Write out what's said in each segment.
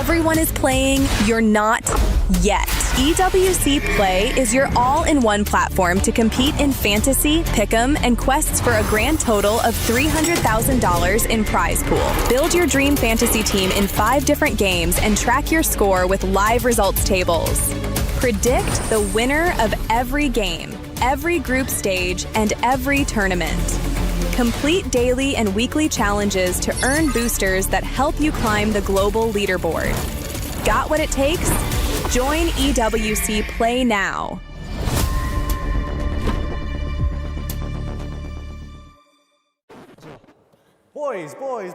everyone is playing, you're not yet. EWC Play is your all-in-one platform to compete in fantasy, pick'em, and quests for a grand total of $300,000 in prize pool. Build your dream fantasy team in 5 different games and track your score with live results tables. Predict the winner of every game, every group stage, and every tournament. Complete daily and weekly challenges to earn boosters that help you climb the global leaderboard. Got what it takes? Join EWC Play now.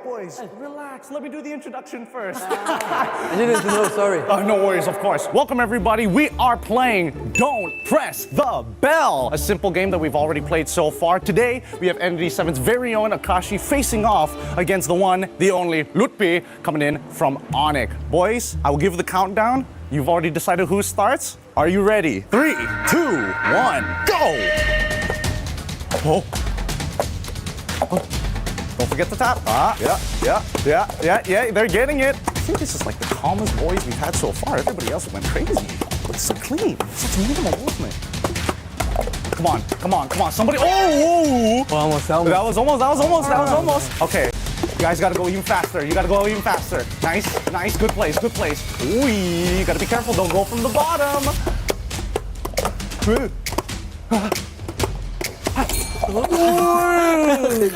Boys, relax. Let me do the introduction first. I didn't know, sorry. No worries, of course. Welcome, everybody. We are playing Don't Press the Bell, a simple game that we've already played so far. Today, we have ND7's very own Akashi facing off against the one, the only Lutpi coming in from Onyx. Boys, I will give the countdown. You've already decided who starts. Are you ready? 3, 2, 1, go! Oh. Don't forget the tap. Yeah, they're getting it. I think this is like the calmest boys we've had so far. Everybody else went crazy. But it's so clean. Such minimal movement. Come on. Somebody. Oh! Almost. That was almost. Okay. You guys gotta go even faster. Nice. Good place. Ooh, you gotta be careful. Don't go from the bottom.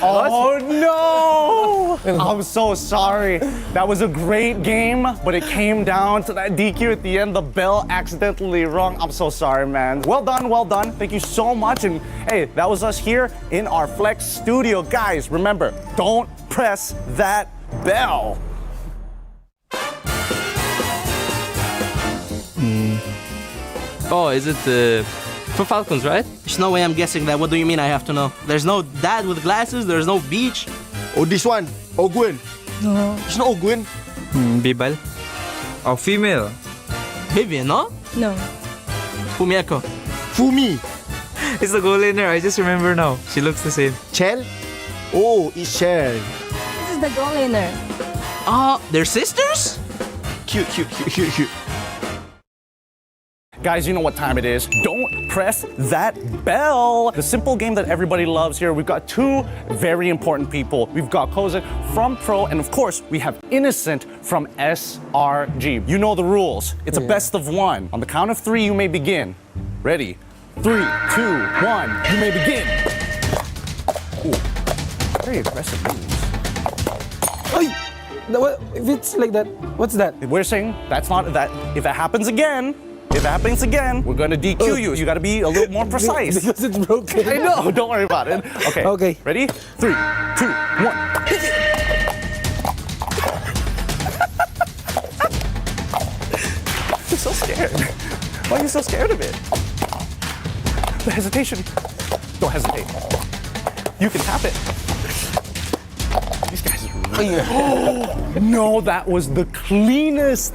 Oh no! I'm so sorry. That was a great game, but it came down to that DQ at the end. The bell accidentally rung. I'm so sorry, man. Well done. Thank you so much. And hey, that was us here in our Flex studio. Guys, remember, don't press that bell. Oh, is it for Falcons, right? There's no way I'm guessing that. What do you mean I have to know? There's no dad with glasses, there's no beach. Oh, this one. Ogwin. No. It's not Ogwin. Bibal. Oh, female. Vivian, no? No. Fumieko. Fumi. It's the goal in her. I just remember now. She looks the same. Chel. Oh, it's Chel. This is the goal laner. They're sisters? Cute. Guys, you know what time it is. Don't press that bell. The simple game that everybody loves here. We've got 2 very important people. We've got Kozak from Pro, and of course, we have Innocent from SRG. You know the rules. It's a best of 1. On the count of 3, you may begin. Ready? 3, 2, 1. You may begin. Ooh, very aggressive moves. Ay! If it's like that, what's that? We're saying that's not that. If it happens again, we're gonna DQ you. You gotta be a little more precise. Because it's broken. I know, don't worry about it. Okay. Ready? 3, 2, 1. Hit it! You're so scared. Why are you so scared of it? The hesitation. Don't hesitate. You can tap it. These guys are really no, that was the cleanest.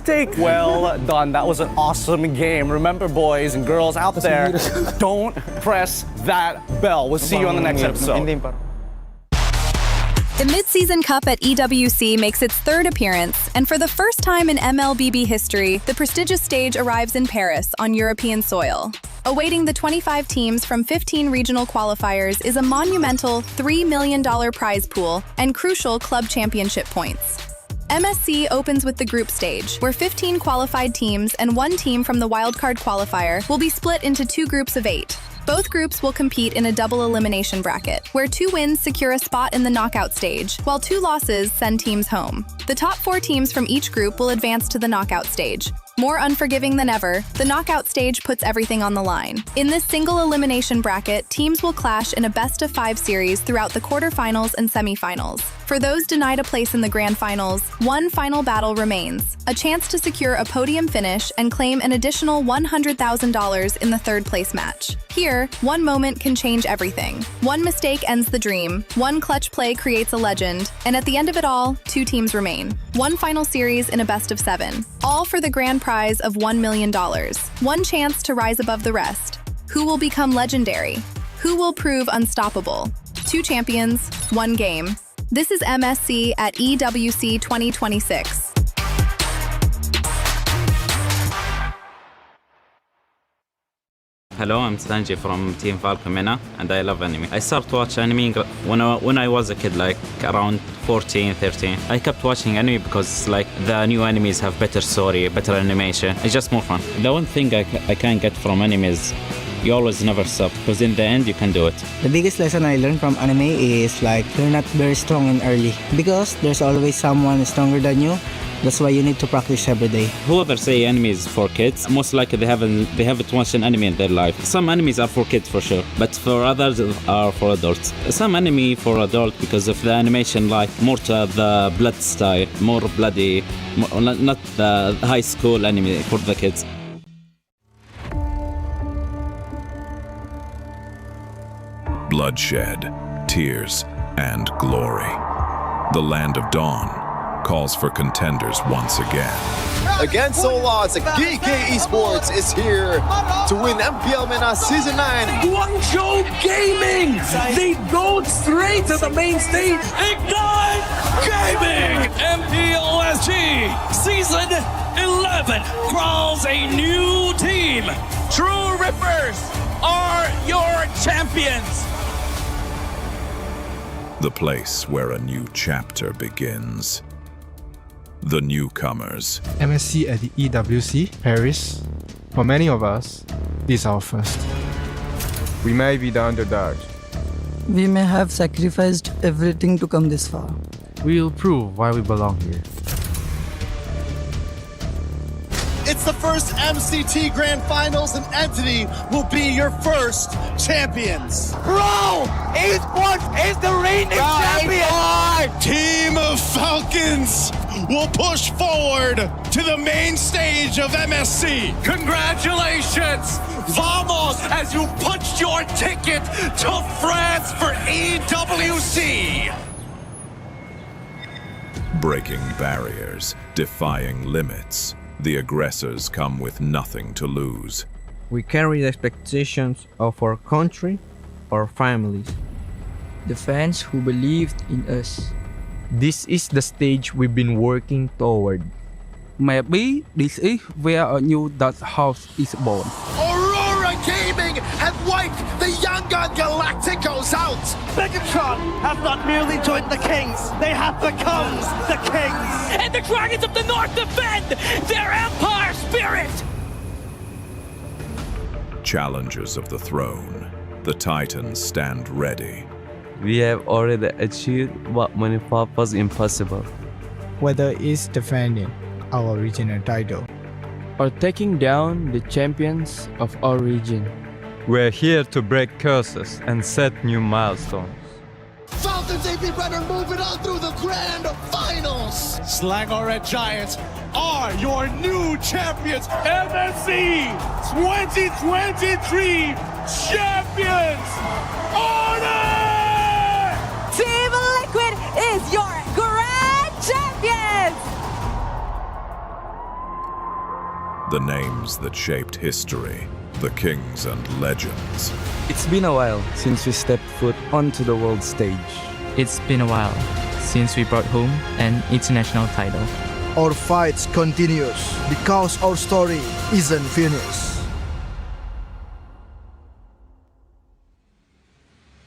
Take. Well done. That was an awesome game. Remember, boys and girls out there, don't press that bell. We'll see you on the next episode. The Mid-Season Cup at EWC makes its 3rd appearance, and for the first time in MLBB history, the prestigious stage arrives in Paris on European soil. Awaiting the 25 teams from 15 regional qualifiers is a monumental $3 million prize pool and crucial club championship points. MSC opens with the group stage, where 15 qualified teams and 1 team from the wildcard qualifier will be split into 2 groups of 8. Both groups will compete in a double elimination bracket, where 2 wins secure a spot in the knockout stage, while 2 losses send teams home. The top 4 teams from each group will advance to the knockout stage. More unforgiving than ever, the knockout stage puts everything on the line. In this single elimination bracket, teams will clash in a best-of-5 series throughout the quarterfinals and semifinals. For those denied a place in the grand finals, 1 final battle remains, a chance to secure a podium finish and claim an additional $100,000 in the 3rd place match. Here, 1 moment can change everything. 1 mistake ends the dream, 1 clutch play creates a legend, and at the end of it all, 2 teams remain. 1 final series in a best-of-7, all for the grand prize of $1 million. 1 chance to rise above the rest. Who will become legendary? Who will prove unstoppable? 2 champions, 1 game. This is MSC at EWC 2026. Hello, I'm Stanji from Team Falcomena, and I love anime. I started to watch anime when I was a kid, like around 14, 13. I kept watching anime because like the new animes have better story, better animation. It's just more fun. The one thing I can get from anime is you always never stop, because in the end you can do it. The biggest lesson I learned from anime is like you're not very strong and early because there's always someone stronger than you. That's why you need to practice every day. Whoever say anime is for kids, most likely they haven't watched an anime in their life. Some animes are for kids for sure, but for others are for adults. Some anime for adult because of the animation, like more to the blood style, more bloody, not the high school anime for the kids. Bloodshed, tears, and glory. The Land of Dawn calls for contenders once again. Against all odds, GK Esports is here to win MPL MENA Season 9. Guangzhou Gaming! They go straight to the main stage. Ignite Gaming! MPLSG Season 11 crowns a new team. True Rippers are your champions. The place where a new chapter begins. The newcomers. MSC at the EWC, Paris. For many of us, this is our first. We may be the underdogs. We may have sacrificed everything to come this far. We'll prove why we belong here. It's the first MCT Grand Finals and Entity will be your first champions. Bro! Esports is the reigning champion! Team of Falcons will push forward to the main stage of MSC. Congratulations! Vamos, as you punched your ticket to France for EWC! Breaking barriers, defying limits. The aggressors come with nothing to lose. We carry the expectations of our country, our families. The fans who believed in us. This is the stage we've been working toward. Maybe this is where a new Dutch house is born. Aurora Gaming have wiped the Young Gun Galacticos out. Megatron have not merely joined the Kings, they have become the Kings. And the Dragons of the North defend their Empire spirit. Challengers of the throne, the Titans stand ready. We have already achieved what many thought was impossible. Whether it's defending our regional title or taking down the champions of our region. We're here to break curses and set new milestones. Falcons AP Runner moving on through the grand finals. Slangor Red Giants are your new champions. MSC 2023 champions. Honor! Team Liquid is your grand champions! The names that shaped history, the kings and legends. It's been a while since we stepped foot onto the world stage. It's been a while since we brought home an international title. Our fight continues because our story isn't finished.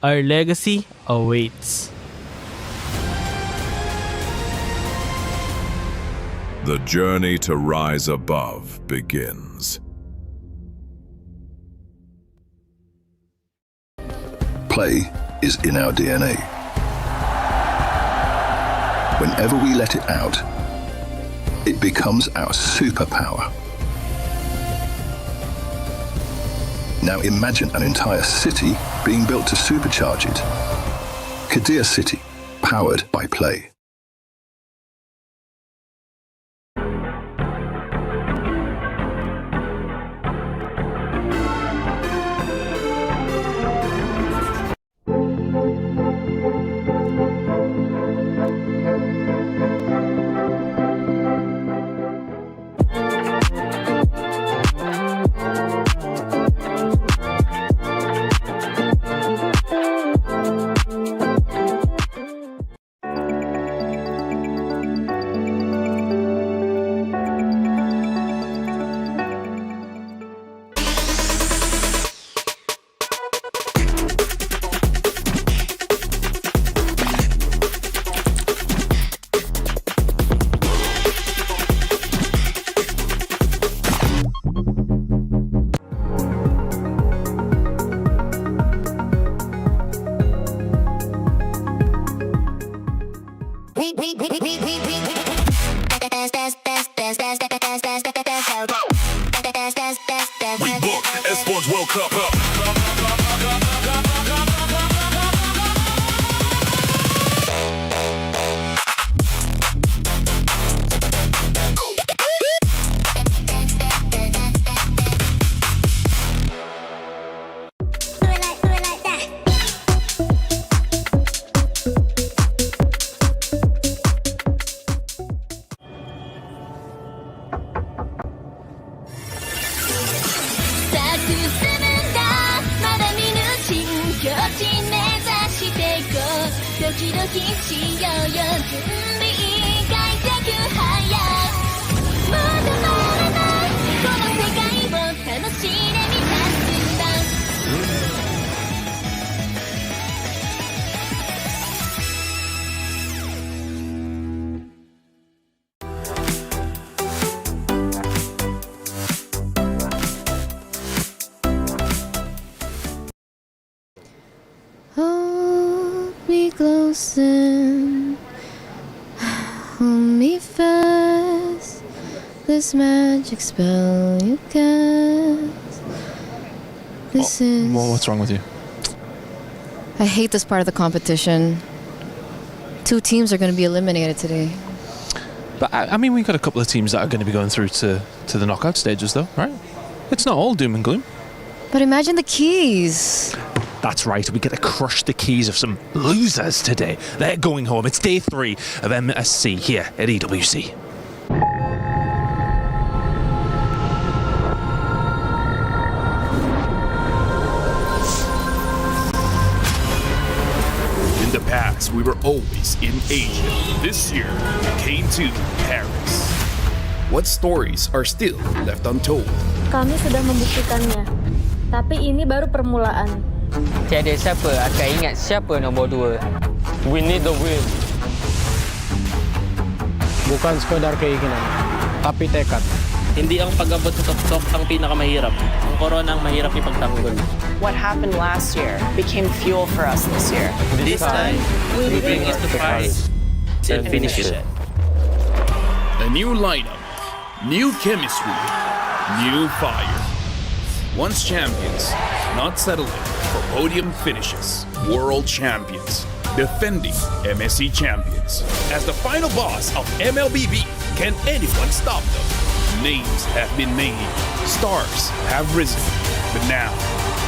Our legacy awaits. The journey to rise above begins. Play is in our DNA. Whenever we let it out, it becomes our superpower. Now imagine an entire city being built to supercharge it. Kadir City, powered by Play. book Esports World Cup up. Hold me close and hold me fast. This magic spell you cast. This is. What's wrong with you? I hate this part of the competition. 2 teams are going to be eliminated today. But I mean, we've got a couple of teams that are going to be going through to the knockout stages, though, right? It's not all doom and gloom. But imagine the keys. That's right, we get to crush the keys of some losers today. They're going home. It's day 3 of MSC here at EWC. In the past, we were always in Asia. This year, we came to Paris. What stories are still left untold? Kami sudah membuktikannya, tapi ini baru permulaan. Tiada siapa akan ingat siapa nombor 2. We need the win. Bukan sekadar keinginan, tapi tekad. Hindi ang pag-abot sa tuktok ang pinakamahirap. Ang korona ang mahirap ipagtanggol. What happened last year became fuel for us this year. This time, we bring it to Paris and finish it. A new lineup, new chemistry, new fire. Once champions, not settling for podium finishes. World champions, defending MSC champions. As the final boss of MLBB, can anyone stop them? Names have been made, stars have risen, but now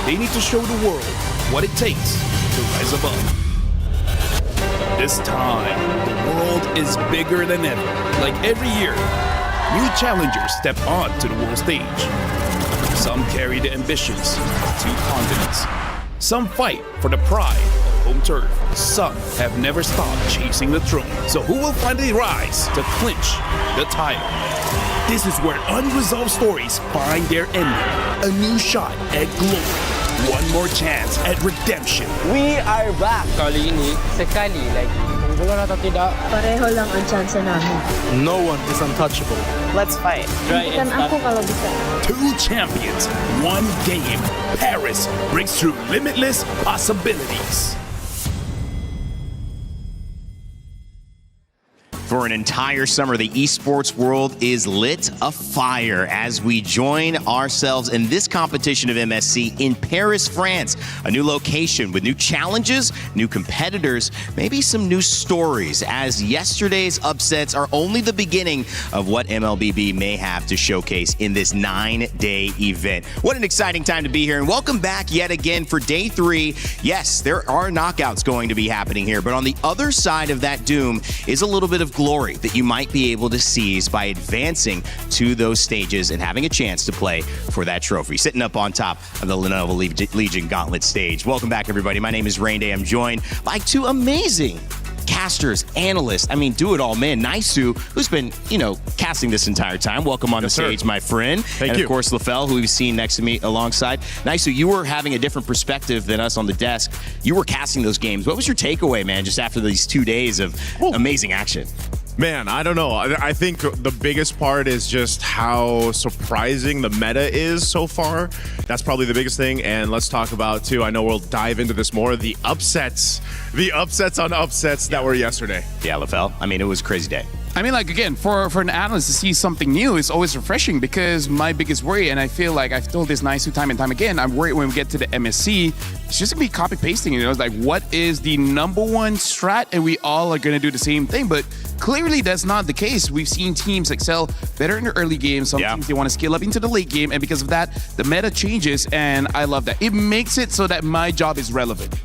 they need to show the world what it takes to rise above. This time, the world is bigger than ever. Like every year, new challengers step on to the world stage. Some carry the ambitions of 2 continents. Some fight for the pride of home turf. Some have never stopped chasing the throne. So who will finally rise to clinch the title? This is where unresolved stories find their ending. A new shot at glory. One more chance at redemption. We are back. Kali ini, sekali lagi. Bukan atau tidak, Pareho lang ang chance namin. no one is untouchable. Let's fight. Buktikan ako kalau bisa. 2 champions, 1 game. Paris breaks through limitless possibilities. For an entire summer, the esports world is lit afire as we join ourselves in this competition of MSC in Paris, France. A new location with new challenges, new competitors, maybe some new stories, as yesterday's upsets are only the beginning of what MLBB may have to showcase in this 9-day event. What an exciting time to be here, and welcome back yet again for day 3. Yes, there are knockouts going to be happening here, but on the other side of that doom is a little bit of glory that you might be able to seize by advancing to those stages and having a chance to play for that trophy. Sitting up on top of the Lenovo Legion Gauntlet stage. Welcome back, everybody. My name is Rain Day. I'm joined by 2 amazing casters, analysts, I mean, do it all, man. Naisu, who's been, casting this entire time. Welcome on the stage, my friend. Thank you. you. Of course, LaFell, who we've seen next to me alongside. Naisu, you were having a different perspective than us on the desk. You were casting those games. What was your takeaway, man, just after these 2 days of amazing action? Man, I don't know. I think the biggest part is just how surprising the meta is so far. That's probably the biggest thing. And let's talk about, too, I know we'll dive into this more, the upsets. The upsets on upsets that were yesterday. Yeah, LaFell. I mean, it was a crazy day. I mean, like, again, for an analyst to see something new is always refreshing, because my biggest worry, and I feel like I've told this nicely time and time again, I'm worried when we get to the MSC, it's just going to be copy-pasting. It's like, what is the number one strat? And we all are going to do the same thing. But clearly, that's not the case. We've seen teams excel better in the early game. Some teams, they want to scale up into the late game. And because of that, the meta changes, and I love that. It makes it so that my job is relevant.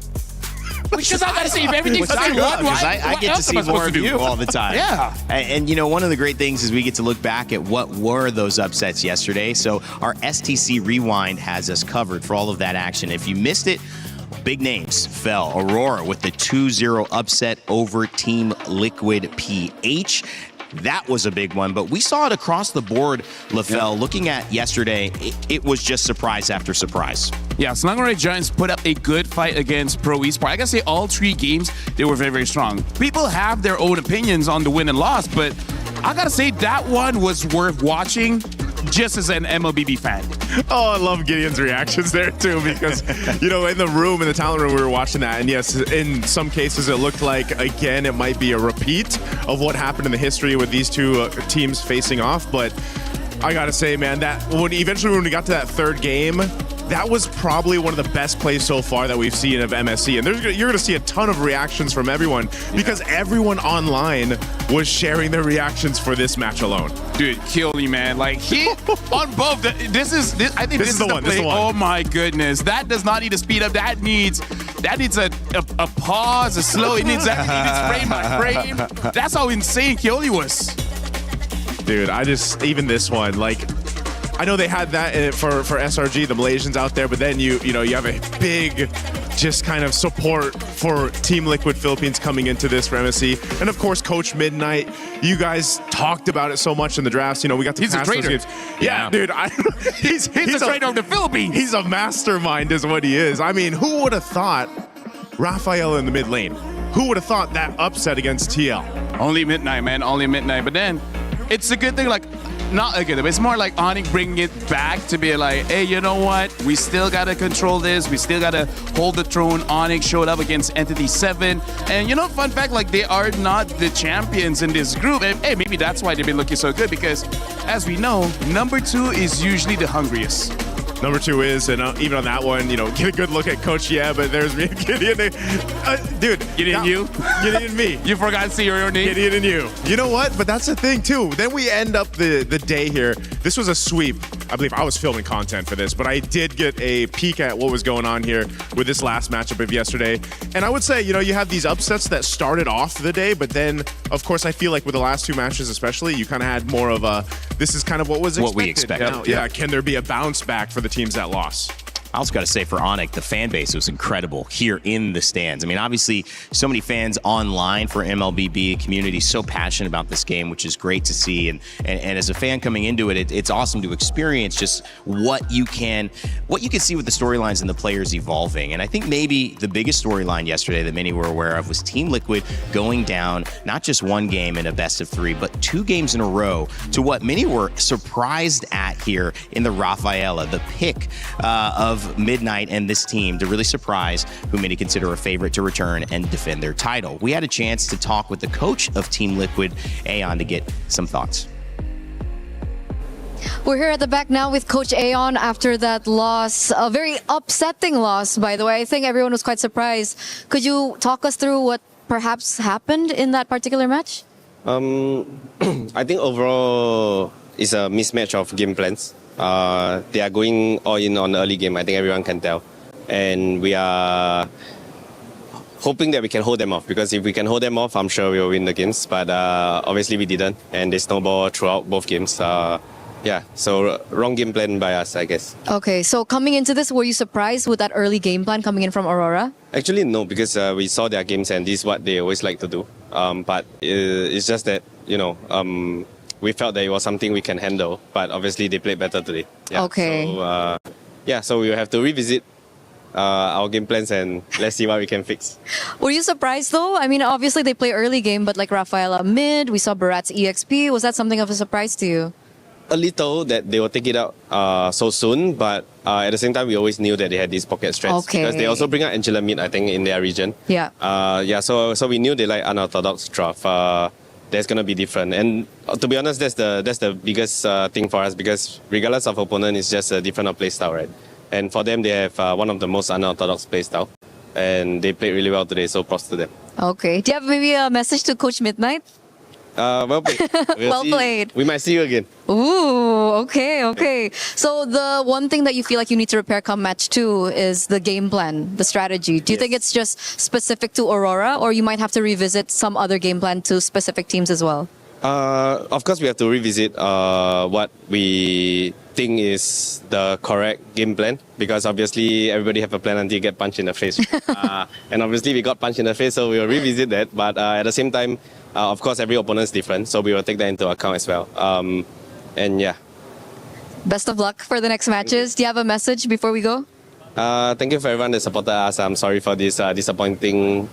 Because I gotta see if everything's the same. Because I get to see more of you all the time. Yeah. And you know, one of the great things is we get to look back at what were those upsets yesterday. So our STC Rewind has us covered for all of that action. If you missed it, big names fell. Aurora with the 2-0 upset over Team Liquid PH. That was a big one, but we saw it across the board, LaFell. Looking at yesterday, it was just surprise after surprise. Yeah, Snuggery Giants put up a good fight against Pro Esport. I gotta say, all 3 games, they were very, very strong. People have their own opinions on the win and loss, but I gotta say, that one was worth watching just as an MLBB fan. Oh, I love Gideon's reactions there too, because, you know, in the talent room, we were watching that, and yes, in some cases it looked like, again, it might be a repeat of what happened in the history with these two teams facing off, but I gotta say, man, that when we got to that third game, that was probably one of the best plays so far that we've seen of MSC. And you're going to see a ton of reactions from everyone, because everyone online was sharing their reactions for this match alone. Dude, kill me, man. Like, he, on both, I think this is the one. This is the one. Oh my goodness. That does not need to speed up. That needs a pause, a slow, it needs frame by frame. That's how insane Keoli was. Dude, even this one, like, I know they had that for SRG, the Malaysians out there, but then you have a big just kind of support for Team Liquid Philippines coming into this for MSC. And of course, Coach Midnight, you guys talked about it so much in the drafts. You know, we got to He's pass a those traitor. games. Yeah, dude. He's a traitor of the Philippines. He's a mastermind is what he is. I mean, who would have thought Rafael in the mid lane? Who would have thought that upset against TL? Only Midnight, man. Only Midnight. But then, it's a good thing, like, not a good thing, but it's more like Onyx bringing it back to be like, hey, you know what? We still got to control this. We still got to hold the throne. Onyx showed up against Entity 7. And, you know, fun fact, like, they are not the champions in this group. And, hey, maybe that's why they've been looking so good, because, as we know, number 2 is usually the hungriest. Number 2 is, and even on that one, you know, get a good look at Coach but there's me and Gideon. Dude. Gideon, you? Gideon and me. You forgot to say your name? Gideon and you. You know what? But that's the thing, too. Then we end up the day here. This was a sweep. I believe I was filming content for this, but I did get a peek at what was going on here with this last matchup of yesterday. And I would say, you know, you have these upsets that started off the day, but then, of course, I feel like with the last 2 matches especially, you kind of had more of a, this is kind of what was expected. What we expected. Now, yeah, can there be a bounce back for the teams that lost? I also got to say, for Onyx, the fan base was incredible here in the stands. I mean, obviously, so many fans online for MLBB, community so passionate about this game, which is great to see. And as a fan coming into it, it's awesome to experience just what you can see with the storylines and the players evolving. And I think maybe the biggest storyline yesterday that many were aware of was Team Liquid going down not just 1 game in a best of 3, but 2 games in a row to what many were surprised at here in the Rafaela, the pick of Midnight and this team to really surprise who many consider a favorite to return and defend their title. We had a chance to talk with the coach of Team Liquid, Aeon, to get some thoughts. We're here at the back now with Coach Aeon after that loss, a very upsetting loss, by the way. I think everyone was quite surprised. Could you talk us through what perhaps happened in that particular match? I think overall it's a mismatch of game plans. They are going all in on the early game, I think everyone can tell. And we are hoping that we can hold them off, because if we can hold them off, I'm sure we'll win the games. But obviously we didn't, and they snowballed throughout both games. Yeah, so wrong game plan by us, I guess. Okay, so coming into this, were you surprised with that early game plan coming in from Aurora? Actually, no, because we saw their games and this is what they always like to do. But it's just that, you know, we felt that it was something we can handle, but obviously they played better today. Yeah, okay. So, so we will have to revisit our game plans and let's see what we can fix. Were you surprised though? I mean, obviously they play early game, but like Rafaela mid, we saw Barat's EXP. Was that something of a surprise to you? A little that they will take it out so soon, but at the same time, we always knew that they had these pocket strats. Okay. Because they also bring out Angela mid, I think, in their region. Yeah. So we knew they like unorthodox draft. That's gonna be different, and to be honest, that's the biggest thing for us, because regardless of opponent, it's just a different play style, right? And for them, they have one of the most unorthodox play style, and they played really well today. So props to them. Okay. Do you have maybe a message to Coach Midnight? Well played. Well played. We might see you again. Ooh, okay. So the one thing that you feel like you need to repair come match 2 is the game plan, the strategy. Do you think it's just specific to Aurora, or you might have to revisit some other game plan to specific teams as well? Of course, we have to revisit what we think is the correct game plan, because obviously everybody have a plan until you get punched in the face. And obviously we got punched in the face, so we will revisit that. But at the same time, of course, every opponent is different, so we will take that into account as well. And yeah. Best of luck for the next matches. Do you have a message before we go? Thank you for everyone that supported us. I'm sorry for this disappointing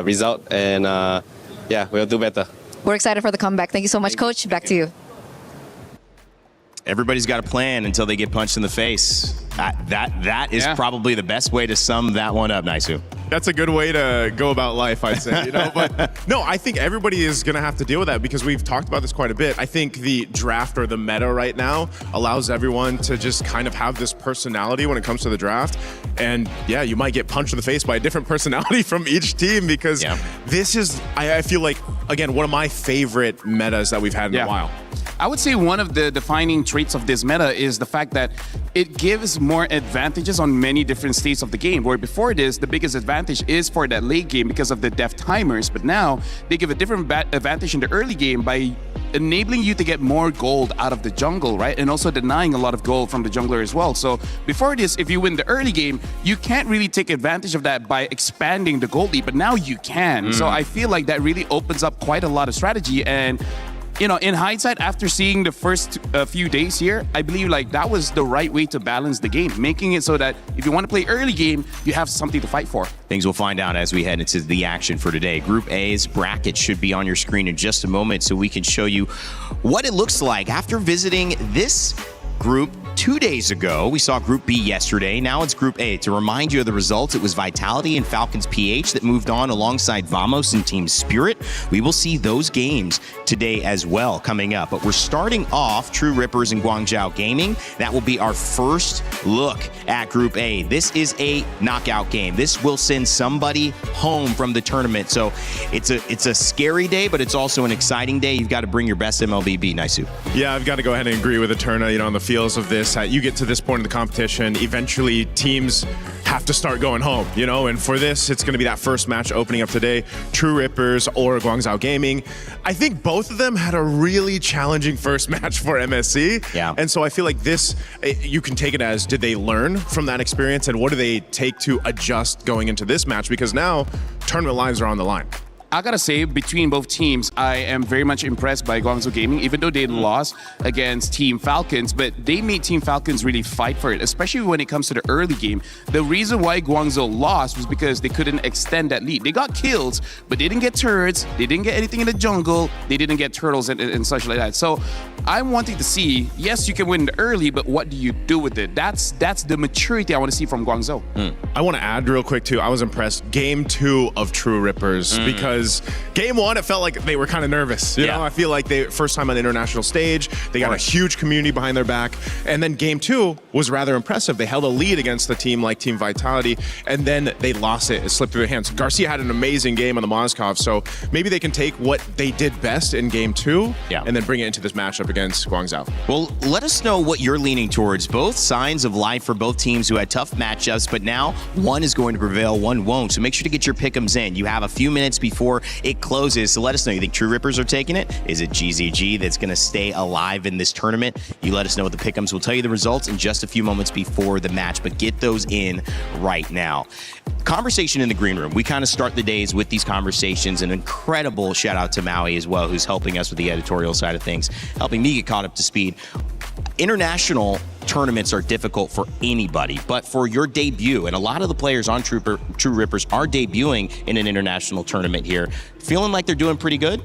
result, and yeah, we'll do better. We're excited for the comeback. Thank you so much, Coach. Back to you. Everybody's got a plan until they get punched in the face. That is probably the best way to sum that one up, Naisu. That's a good way to go about life, I'd say. But no, I think everybody is going to have to deal with that, because we've talked about this quite a bit. I think the draft, or the meta right now, allows everyone to just kind of have this personality when it comes to the draft. And yeah, you might get punched in the face by a different personality from each team, because this is, I feel like, again, one of my favorite metas that we've had in a while. I would say one of the defining traits of this meta is the fact that it gives more advantages on many different states of the game, where before this, the biggest advantage is for that late game because of the def timers, but now they give a different advantage in the early game by enabling you to get more gold out of the jungle, right? And also denying a lot of gold from the jungler as well. So before this, if you win the early game, you can't really take advantage of that by expanding the gold lead, but now you can. So I feel like that really opens up quite a lot of strategy. And you know, in hindsight, after seeing the first few days here, I believe like that was the right way to balance the game, making it so that if you want to play early game, you have something to fight for. Things we'll find out as we head into the action for today. Group A's bracket should be on your screen in just a moment, so we can show you what it looks like after visiting this group 2 days ago. We saw Group B yesterday. Now it's Group A. To remind you of the results, it was Vitality and Falcons PH that moved on alongside Vamos and Team Spirit. We will see those games today as well coming up. But we're starting off True Rippers and Guangzhou Gaming. That will be our first look at Group A. This is a knockout game. This will send somebody home from the tournament. So it's a scary day, but it's also an exciting day. You've got to bring your best MLBB, Naisu. Yeah, I've got to go ahead and agree with Eterna, you know, on the feels of this. You get to this point in the competition, eventually teams have to start going home, you know, and for this, it's going to be that first match opening up today, True Rippers or Guangzhou Gaming. I think both of them had a really challenging first match for MSC. Yeah. And so I feel like this, you can take it as, did they learn from that experience, and what do they take to adjust going into this match? Because now tournament lives are on the line. I gotta say, between both teams, I am very much impressed by Guangzhou Gaming, even though they lost against Team Falcons, but they made Team Falcons really fight for it, especially when it comes to the early game. The reason why Guangzhou lost was because they couldn't extend that lead. They got kills, but they didn't get turrets, they didn't get anything in the jungle, they didn't get turtles and such like that. So I'm wanting to see, yes, you can win the early, but what do you do with it? That's the maturity I want to see from Guangzhou. I want to add real quick too, I was impressed. Game 2 of True Rippers, because game 1, it felt like they were kind of nervous. You know, I feel like they first time on the international stage, they got a huge community behind their back. And then game 2 was rather impressive. They held a lead against a team like Team Vitality, and then they lost it. It slipped through their hands. Garcia had an amazing game on the Mozkov, so maybe they can take what they did best in game 2 and then bring it into this matchup against Guangzhou. Well, let us know what you're leaning towards. Both signs of life for both teams who had tough matchups, but now one is going to prevail, one won't. So make sure to get your pick'ems in. You have a few minutes before it closes, so let us know. You think True Rippers are taking it? Is it GZG that's going to stay alive in this tournament? You let us know with the pick'ems. We'll tell you the results in just a few moments before the match, but get those in right now. Conversation in the green room. We kind of start the days with these conversations. An incredible shout out to Maui as well, who's helping us with the editorial side of things, helping me get caught up to speed. International tournaments are difficult for anybody, but for your debut, and a lot of the players on True Rippers are debuting in an international tournament here, feeling like they're doing pretty good?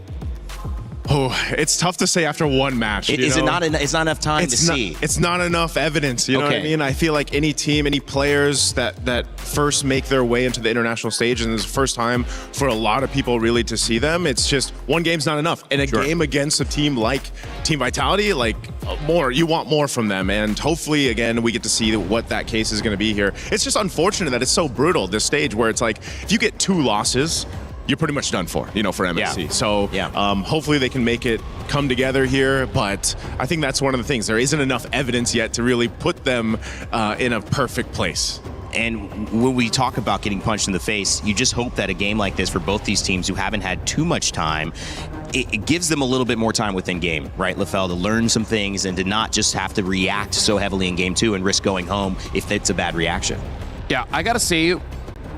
Oh, it's tough to say after one match. It's not enough time to see. It's not enough evidence. You know what I mean? I feel like any team, any players that first make their way into the international stage, and it's the first time for a lot of people really to see them, it's just one game's not enough. And a game against a team like Team Vitality, like you want more from them. And hopefully, again, we get to see what that case is going to be here. It's just unfortunate that it's so brutal, this stage, where it's like, if you get 2 losses, you're pretty much done for MSC. Yeah. So hopefully they can make it come together here, but I think that's one of the things. There isn't enough evidence yet to really put them in a perfect place. And when we talk about getting punched in the face, you just hope that a game like this for both these teams who haven't had too much time, it gives them a little bit more time within game, right, LaFell, to learn some things and to not just have to react so heavily in game 2 and risk going home if it's a bad reaction. Yeah, I gotta say,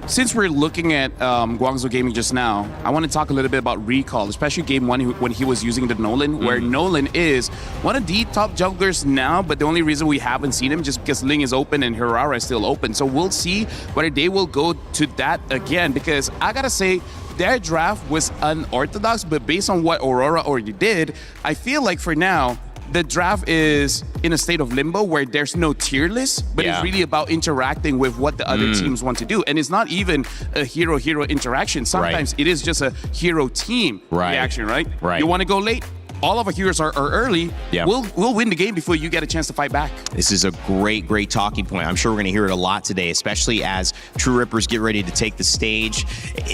since we're looking at Guangzhou Gaming just now, I want to talk a little bit about Recall, especially game 1 when he was using the Nolan, where Nolan is one of the top junglers now, but the only reason we haven't seen him just because Ling is open and Hirara is still open. So we'll see whether they will go to that again, because I gotta say, their draft was unorthodox, but based on what Aurora already did, I feel like for now, the draft is in a state of limbo where there's no tier list, but it's really about interacting with what the other teams want to do. And it's not even a hero-hero interaction. Sometimes it is just a hero-team reaction, right? You want to go late? All of our heroes are early. We'll win the game before you get a chance to fight back. This is a great talking point. I'm sure we're going to hear it a lot today, especially as True Rippers get ready to take the stage.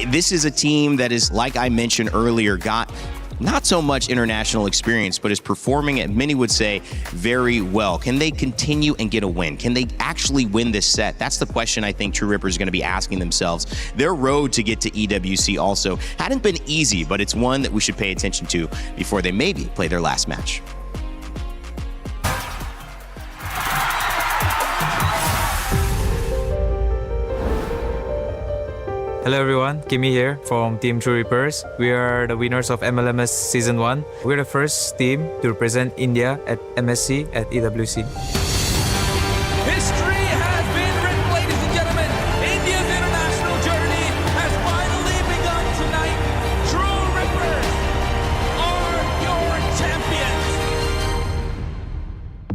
This is a team that is, like I mentioned earlier, got not so much international experience, but is performing, at many would say, very well. Can they continue and get a win? Can they actually win this set? That's the question I think True Rippers are going to be asking themselves. Their road to get to EWC also hadn't been easy, but it's one that we should pay attention to before they maybe play their last match. Hello everyone, Kimmy here from Team True Rippers. We are the winners of MLMS Season 1. We're the first team to represent India at MSC at EWC. History has been written, ladies and gentlemen. India's international journey has finally begun tonight. True Rippers are your champions.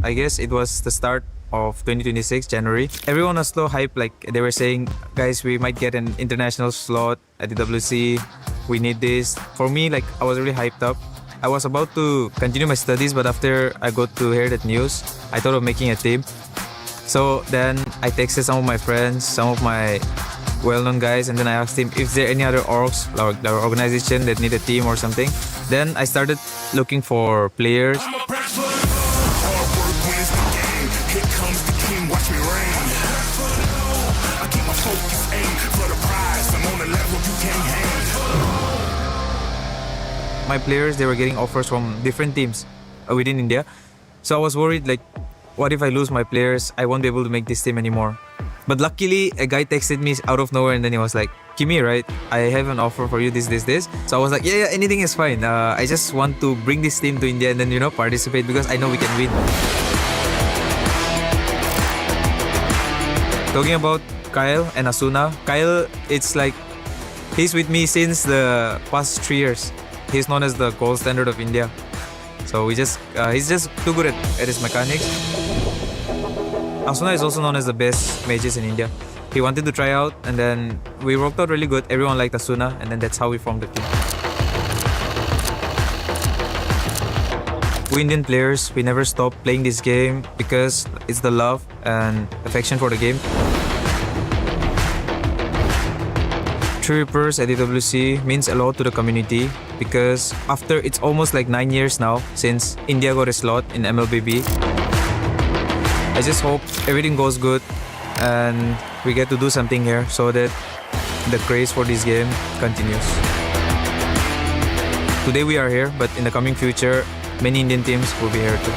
I guess it was the start of 2026 January. Everyone was so hyped, like they were saying, guys, we might get an international slot at the EWC. We need this. For me, like I was really hyped up. I was about to continue my studies, but after I got to hear that news, I thought of making a team. So then I texted some of my friends, some of my well-known guys, and then I asked him if there any other orgs or organization that need a team or something. Then I started looking for players. My players, they were getting offers from different teams within India. So I was worried, like, what if I lose my players? I won't be able to make this team anymore. But luckily, a guy texted me out of nowhere and then he was like, Kimi, right? I have an offer for you, this. So I was like, yeah, anything is fine. I just want to bring this team to India and then, participate because I know we can win. Talking about Kyle and Asuna. Kyle, it's like, he's with me since the past 3 years. He's known as the gold standard of India. So he's just too good at his mechanics. Asuna is also known as the best mages in India. He wanted to try out and then we worked out really good. Everyone liked Asuna and then that's how we formed the team. We Indian players, we never stop playing this game because it's the love and affection for the game. True Rippers at EWC means a lot to the community because after it's almost like 9 years now since India got a slot in MLBB. I just hope everything goes good and we get to do something here so that the craze for this game continues. Today we are here, but in the coming future, many Indian teams will be here too.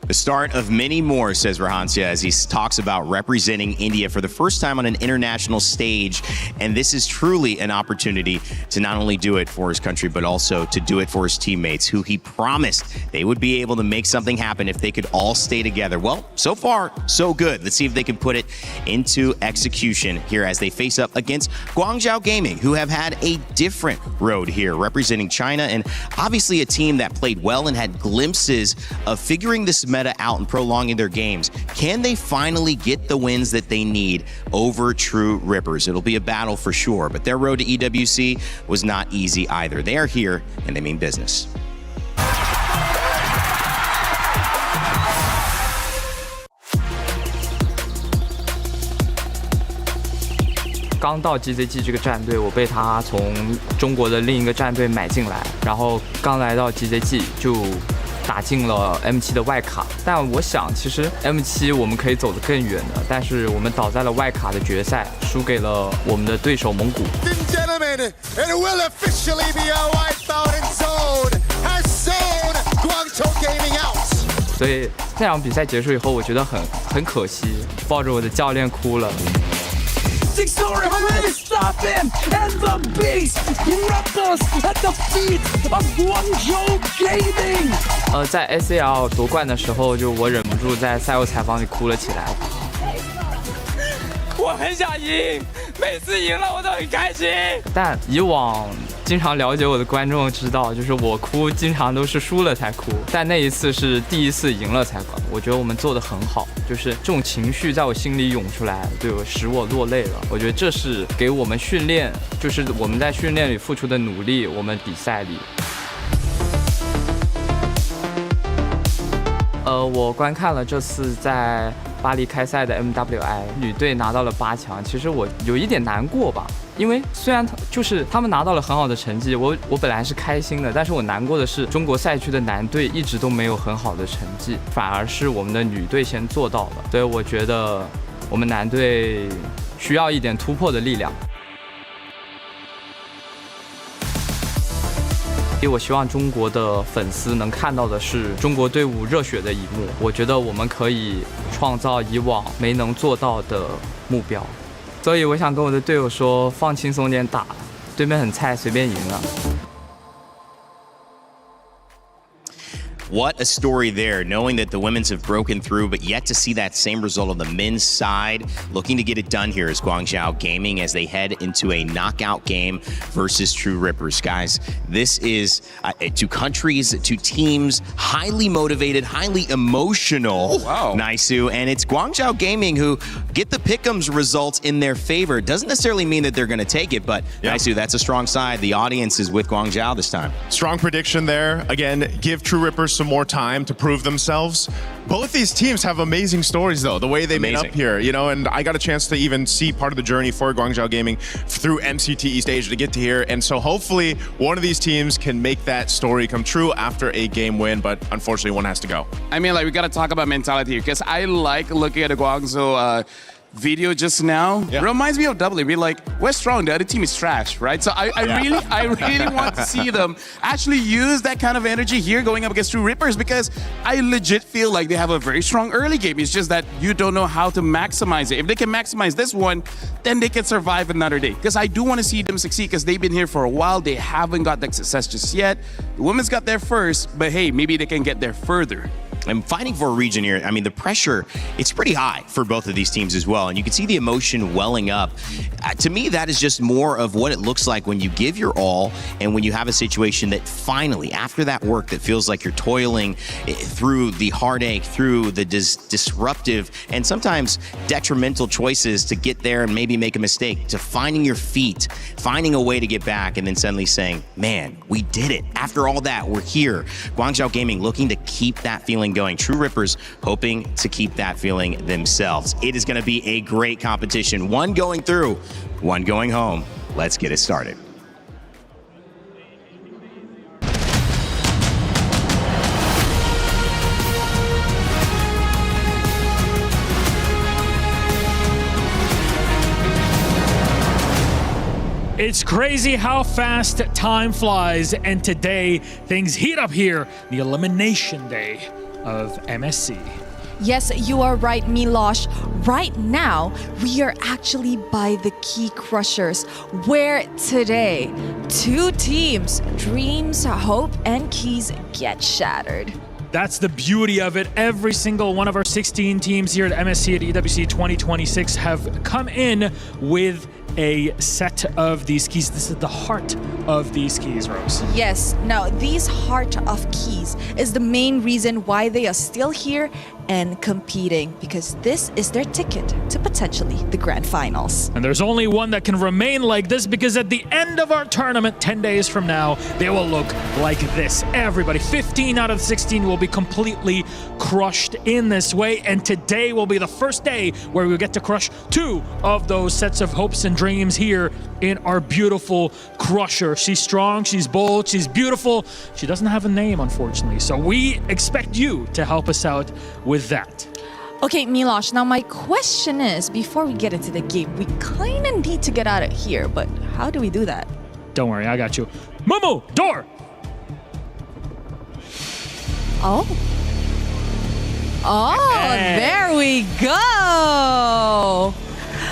The start of many more, says Rahancia, as he talks about representing India for the first time on an international stage. And this is truly an opportunity to not only do it for his country, but also to do it for his teammates, who he promised they would be able to make something happen if they could all stay together. Well, so far, so good. Let's see if they can put it into execution here as they face up against Guangzhou Gaming, who have had a different road here, representing China, and obviously a team that played well and had glimpses of figuring this meta out and prolonging their games. Can they finally get the wins that they need over True Rippers? It'll be a battle for sure, but their road to EWC was not easy either. They are here and they mean business. 刚到 GZG 这个战队，我被他从中国的另一个战队买进来，然后刚来到 GZG 就打进了 M7 的外卡。但我想，其实 M7 我们可以走得更远的，但是我们倒在了外卡的决赛，输给了我们的对手蒙古。Gentlemen, it will officially be a wipeout in zone. Has zone Guangzhou Gaming out. 所以那场比赛结束以后，我觉得很可惜，抱着我的教练哭了。 Sorry, how will they stop him? And the beast rebels at the feet of Guangzhou Gaming. 在 SAL 夺冠的时候，就我忍不住在赛后采访里哭了起来。我很想赢，每次赢了我都很开心。但以往经常了解我的观众知道，就是我哭经常都是输了才哭，但那一次是第一次赢了才哭。我觉得我们做得很好，就是这种情绪在我心里涌出来，对我使我落泪了。我觉得这是给我们训练，就是我们在训练里付出的努力，我们比赛里。我观看了这次在巴黎开赛的 MWI 女队拿到了8强，其实我有一点难过吧，因为虽然他们拿到了很好的成绩，我本来是开心的，但是我难过的是中国赛区的男队一直都没有很好的成绩，反而是我们的女队先做到了，所以我觉得我们男队需要一点突破的力量。 我希望中国的粉丝能看到的是中国队伍热血的一幕。我觉得我们可以创造以往没能做到的目标，所以我想跟我的队友说，放轻松点打，对面很菜，随便赢了。 What a story there, knowing that the women's have broken through, but yet to see that same result on the men's side. Looking to get it done here is Guangzhou Gaming as they head into a knockout game versus True Rippers. Guys, this is two countries, two teams, highly motivated, highly emotional. Wow. Naisu, and it's Guangzhou Gaming who get the pick'ems results in their favor. Doesn't necessarily mean that they're going to take it, but Naisu, that's a strong side. The audience is with Guangzhou this time. Strong prediction there. Again, give True Rippers some more time to prove themselves. Both these teams have amazing stories, though, the way they made up here, you know, and I got a chance to even see part of the journey for Guangzhou Gaming through MCT East Asia to get to here, and so hopefully one of these teams can make that story come true after a game win, but unfortunately one has to go. I mean, like, we got to talk about mentality here, because I like looking at a Guangzhou video just now. Yeah. Reminds me of W. Be like, we're strong, the other team is trash, right? So I really want to see them actually use that kind of energy here going up against True Rippers, because I legit feel like they have a very strong early game. It's just that you don't know how to maximize it. If they can maximize this one, then they can survive another day. Because I do want to see them succeed, because they've been here for a while. They haven't got that success just yet. The women's got there first, but hey, maybe they can get there further. And fighting for a region here, I mean, the pressure, it's pretty high for both of these teams as well. And you can see the emotion welling up. To me, that is just more of what it looks like when you give your all and when you have a situation that finally, after that work that feels like you're toiling through the heartache, through the disruptive and sometimes detrimental choices to get there and maybe make a mistake, to finding your feet, finding a way to get back, and then suddenly saying, man, we did it. After all that, we're here. Guangzhou Gaming looking to keep that feeling going. True Rippers hoping to keep that feeling themselves. It is going to be a great competition. One going through, one going home. Let's get it started. It's crazy how fast time flies, and today things heat up here, the Elimination Day. of MSC. Yes, you are right, Milosh. Right now, we are actually by the Key Crushers, where today, two teams, Dreams, Hope, and Keys, get shattered. That's the beauty of it. Every single one of our 16 teams here at MSC at EWC 2026 have come in with a set of these keys. This is the heart of these keys, Rose. Yes, now these Heart of Keys is the main reason why they are still here and competing, because this is their ticket to potentially the grand finals. And there's only one that can remain like this, because at the end of our tournament, 10 days from now, they will look like this. Everybody, 15 out of 16 will be completely crushed in this way, and today will be the first day where we get to crush two of those sets of hopes and dreams here in our beautiful crusher. She's strong, she's bold, she's beautiful. She doesn't have a name, unfortunately, so we expect you to help us out with that. Okay, Milosh, now my question is, before we get into the game, we kind of need to get out of here, but how do we do that? Don't worry, I got you. Momo, door! Oh. Oh, there we go!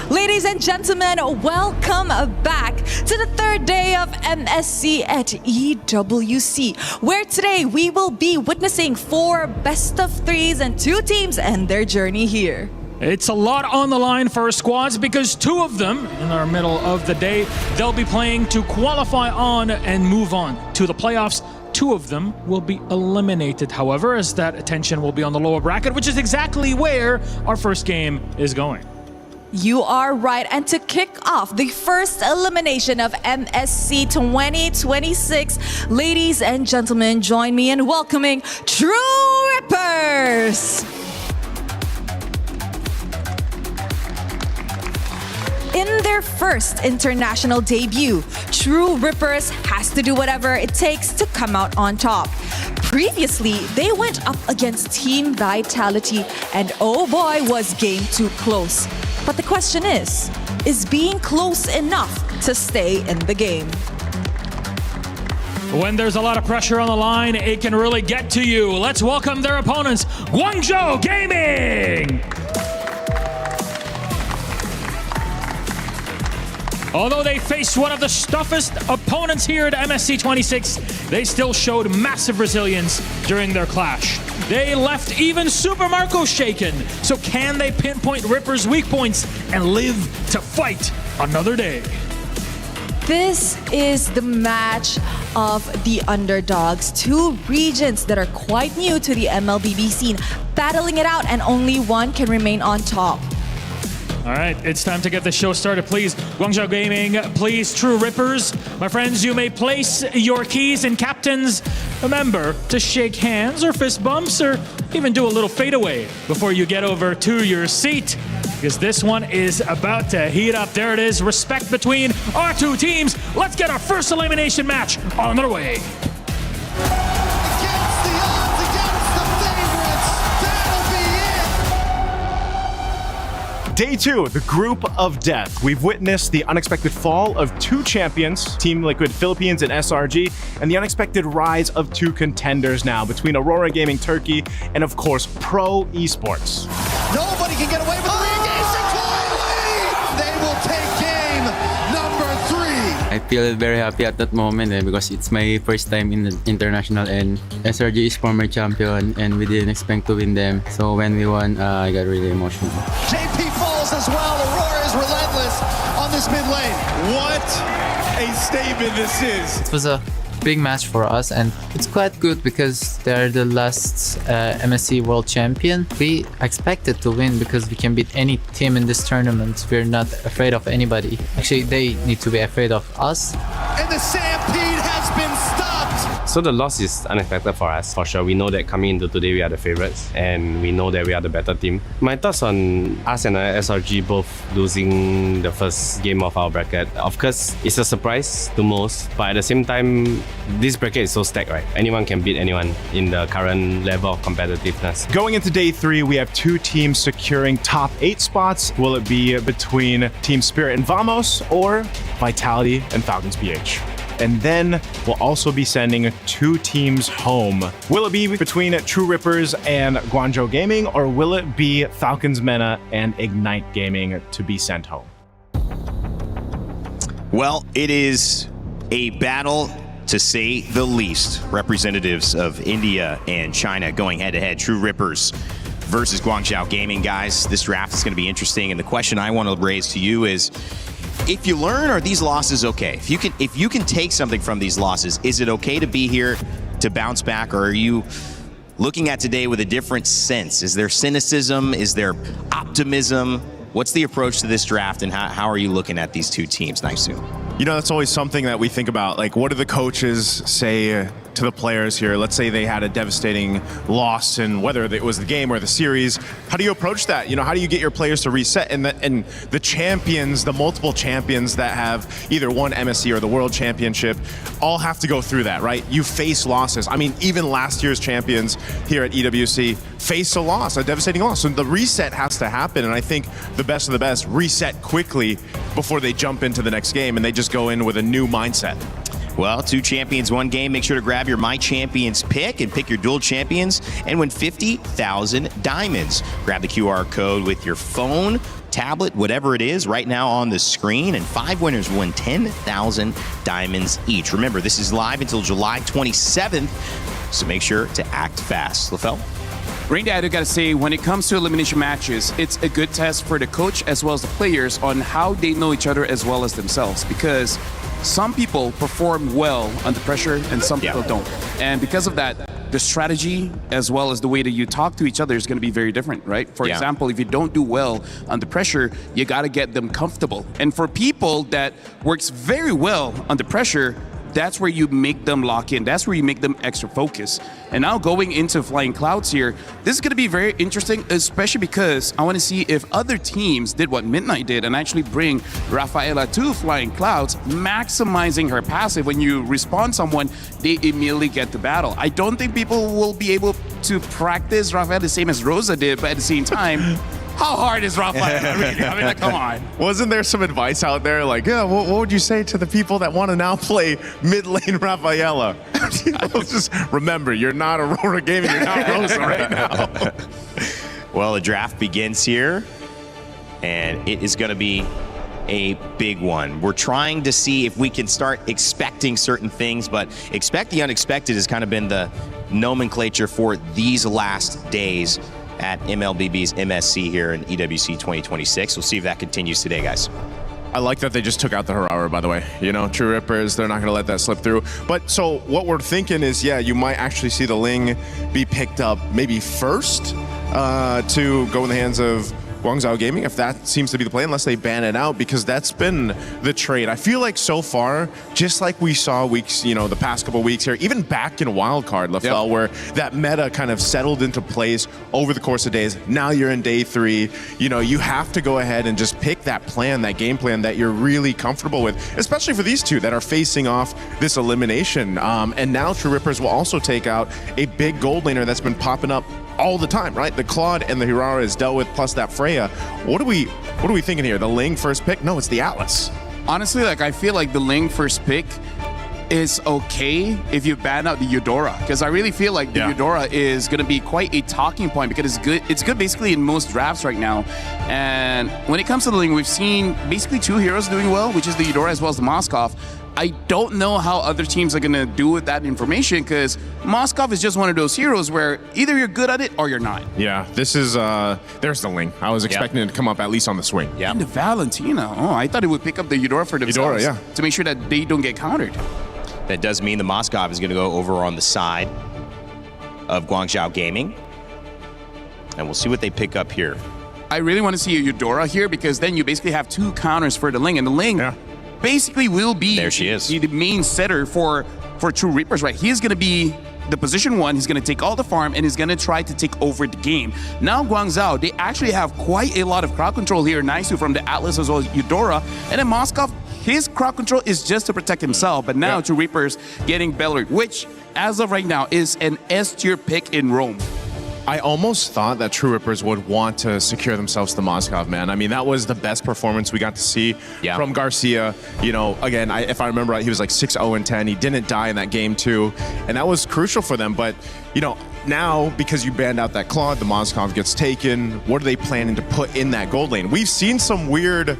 Ladies and gentlemen, welcome back to the third day of MSC at EWC, where today we will be witnessing 4 best of 3s and 2 teams and their journey here. It's a lot on the line for our squads, because 2 of them, in our middle of the day, they'll be playing to qualify on and move on to the playoffs. 2 of them will be eliminated, however, as that attention will be on the lower bracket, which is exactly where our first game is going. You are right, and to kick off the first elimination of MSC 2026, ladies and gentlemen, join me in welcoming True Rippers! In their first international debut, True Rippers has to do whatever it takes to come out on top. Previously, they went up against Team Vitality, and oh boy, was game too close. But the question is being close enough to stay in the game? When there's a lot of pressure on the line, it can really get to you. Let's welcome their opponents, Guangzhou Gaming! Although they faced one of the toughest opponents here at MSC 26, they still showed massive resilience during their clash. They left even Super Marco shaken. So can they pinpoint Ripper's weak points and live to fight another day? This is the match of the underdogs, 2 regions that are quite new to the MLBB scene, battling it out, and only one can remain on top. All right, it's time to get the show started. Please, Guangzhou Gaming, please, True Rippers. My friends, you may place your keys, and captains, remember to shake hands or fist bumps or even do a little fadeaway before you get over to your seat, because this one is about to heat up. There it is, respect between our 2 teams. Let's get our first elimination match on their way. Day 2, the Group of Death. We've witnessed the unexpected fall of 2 champions, Team Liquid Philippines and SRG, and the unexpected rise of 2 contenders now between Aurora Gaming Turkey and, of course, Pro Esports. Nobody can get away with the re-engage. They will take game number 3. I feel very happy at that moment because it's my first time in the international, and SRG is former champion and we didn't expect to win them. So when we won, I got really emotional. JP falls as well. Aurora is relentless on this mid lane. What a statement this is. It was a big match for us, and it's quite good because they're the last MSC World Champion. We expected to win because we can beat any team in this tournament. We're not afraid of anybody. Actually, they need to be afraid of us. And the stampede has been stopped. So the loss is unexpected for us, for sure. We know that coming into today we are the favorites, and we know that we are the better team. My thoughts on us and SRG both losing the first game of our bracket. Of course, it's a surprise to most, but at the same time, this bracket is so stacked, right? Anyone can beat anyone in the current level of competitiveness. Going into Day 3, we have 2 teams securing top 8 spots. Will it be between Team Spirit and Vamos or Vitality and Falcons PH? and then we'll also be sending 2 teams home. Will it be between True Rippers and Guangzhou Gaming, or will it be Falcons Mena and Ignite Gaming to be sent home? Well, it is a battle, to say the least. Representatives of India and China going head-to-head. True Rippers versus Guangzhou Gaming, guys. This draft is going to be interesting, and the question I want to raise to you is, if you learn, are these losses okay? If you can take something from these losses, is it okay to be here to bounce back, or are you looking at today with a different sense? Is there cynicism? Is there optimism? What's the approach to this draft, and how are you looking at these 2 teams, Naisu? You know, that's always something that we think about. Like, what do the coaches say to the players here? Let's say they had a devastating loss, and whether it was the game or the series, how do you approach that? You know, how do you get your players to reset? And the champions, the multiple champions that have either won MSC or the World Championship, all have to go through that, right? You face losses. I mean, even last year's champions here at EWC faced a loss, a devastating loss. So the reset has to happen, and I think the best of the best reset quickly before they jump into the next game, and they just go in with a new mindset. Well, 2 champions, 1 game. Make sure to grab your My Champions pick and pick your dual champions and win 50,000 diamonds. Grab the QR code with your phone, tablet, whatever it is, right now on the screen, and 5 winners win 10,000 diamonds each. Remember, this is live until July 27th, so make sure to act fast. LaFell? Randy, I got to say, when it comes to elimination matches, it's a good test for the coach as well as the players on how they know each other as well as themselves, because some people perform well under pressure and some people don't. And because of that, the strategy as well as the way that you talk to each other is going to be very different, right? For example, if you don't do well under pressure, you got to get them comfortable. And for people that works very well under pressure, that's where you make them lock in. That's where you make them extra focus. And now going into Flying Clouds here, this is going to be very interesting, especially because I want to see if other teams did what Midnight did and actually bring Rafaela to Flying Clouds, maximizing her passive. When you respond someone, they immediately get the battle. I don't think people will be able to practice Rafaela the same as Rosa did, but at the same time, how hard is Rafaela really? I mean, like, come on. Wasn't there some advice out there like, yeah, what would you say to the people that want to now play mid lane Rafaela? Just remember, you're not Aurora Gaming, you're not Rosa right now. Well, the draft begins here, and it is going to be a big one. We're trying to see if we can start expecting certain things, but expect the unexpected has kind of been the nomenclature for these last days at MLBB's MSC here in EWC 2026. We'll see if that continues today, guys. I like that they just took out the Harara, by the way. You know, True Rippers, they're not going to let that slip through. But so what we're thinking is, yeah, you might actually see the Ling be picked up maybe first to go in the hands of Guangzhou Gaming, if that seems to be the play, unless they ban it out, because that's been the trade. I feel like so far, just like we saw weeks, you know, the past couple weeks here, even back in Wildcard, LaFell, where that meta kind of settled into place over the course of days. Now you're in day 3. You know, you have to go ahead and just pick that plan, that game plan that you're really comfortable with, especially for these 2 that are facing off this elimination. And now True Rippers will also take out a big gold laner that's been popping up all the time, right? The Claude and the Hirara is dealt with, plus that Freya. What are we thinking here? The Ling first pick? No, it's the Atlas. Honestly, like, I feel like the Ling first pick is okay if you ban out the Eudora, because I really feel like the Eudora is going to be quite a talking point, because it's good basically in most drafts right now. And when it comes to the Ling, we've seen basically 2 heroes doing well, which is the Eudora as well as the Moskov. I don't know how other teams are going to do with that information, because Moskov is just one of those heroes where either you're good at it or you're not. Yeah, this is, there's the Ling. I was expecting it to come up at least on the swing. Yeah. And the Valentina. Oh, I thought it would pick up the Eudora for themselves. Eudora, to make sure that they don't get countered. That does mean the Moskov is going to go over on the side of Guangzhou Gaming. And we'll see what they pick up here. I really want to see a Eudora here, because then you basically have 2 counters for the Ling. And the Ling basically will be the main setter for True Reapers, right? He's going to be the position 1. He's going to take all the farm, and he's going to try to take over the game. Now Guangzhou, they actually have quite a lot of crowd control here. Naisu from the Atlas as well as Eudora. And then Moskov, his crowd control is just to protect himself. But now True Reapers getting Bellary, which as of right now is an S tier pick in Rome. I almost thought that True Rippers would want to secure themselves to Moskov, man. I mean, that was the best performance we got to see from Garcia. You know, again, if I remember right, he was like 6-0-10. He didn't die in that game too, and that was crucial for them. But, you know, now, because you banned out that Claude, the Moskov gets taken. What are they planning to put in that gold lane? We've seen some weird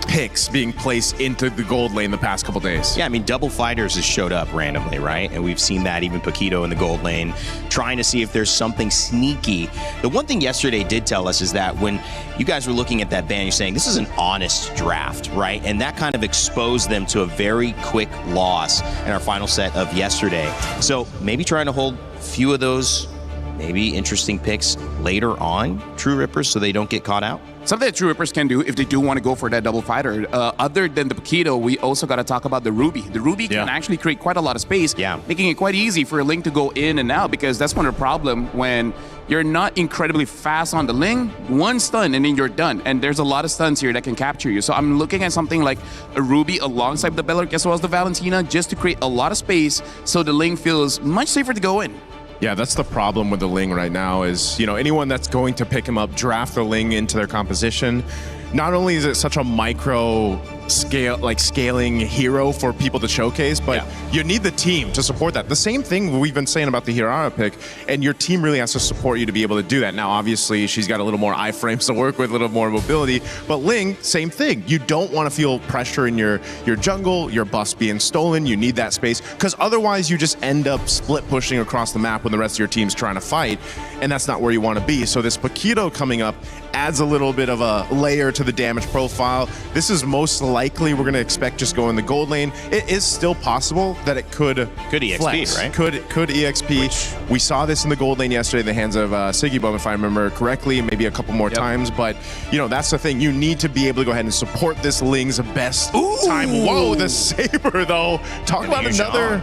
picks being placed into the gold lane the past couple days. Yeah, I mean, double fighters has showed up randomly, right? And we've seen that, even Paquito in the gold lane, trying to see if there's something sneaky. The one thing yesterday did tell us is that when you guys were looking at that ban, you're saying this is an honest draft, right? And that kind of exposed them to a very quick loss in our final set of yesterday. So maybe trying to hold a few of those maybe interesting picks later on, True Rippers, so they don't get caught out. Something that True Rippers can do if they do want to go for that double fighter. Other than the Paquito, we also got to talk about the Ruby. The Ruby can actually create quite a lot of space, making it quite easy for a Ling to go in and out, because that's one of the problem when you're not incredibly fast on the Ling. One stun and then you're done. And there's a lot of stuns here that can capture you. So I'm looking at something like a Ruby alongside the Belleric as well as the Valentina, just to create a lot of space so the Ling feels much safer to go in. Yeah, that's the problem with the Ling right now is, you know, anyone that's going to pick him up, draft the Ling into their composition. Not only is it such a micro scale, like scaling hero for people to showcase, but you need the team to support that. The same thing we've been saying about the Hirara pick, and your team really has to support you to be able to do that. Now, obviously, she's got a little more iframes to work with, a little more mobility, but Ling, same thing. You don't want to feel pressure in your jungle, your buffs being stolen. You need that space, because otherwise you just end up split pushing across the map when the rest of your team's trying to fight, and that's not where you want to be. So this Paquito coming up adds a little bit of a layer to the damage profile. This is most likely we're going to expect just go in the gold lane. It is still possible that it could EXP, flex. right? Could EXP. We saw this in the gold lane yesterday in the hands of Sigibum, if I remember correctly, maybe a couple more times. But, you know, that's the thing. You need to be able to go ahead and support this Ling's best time. Whoa, the Saber, though. Talk about another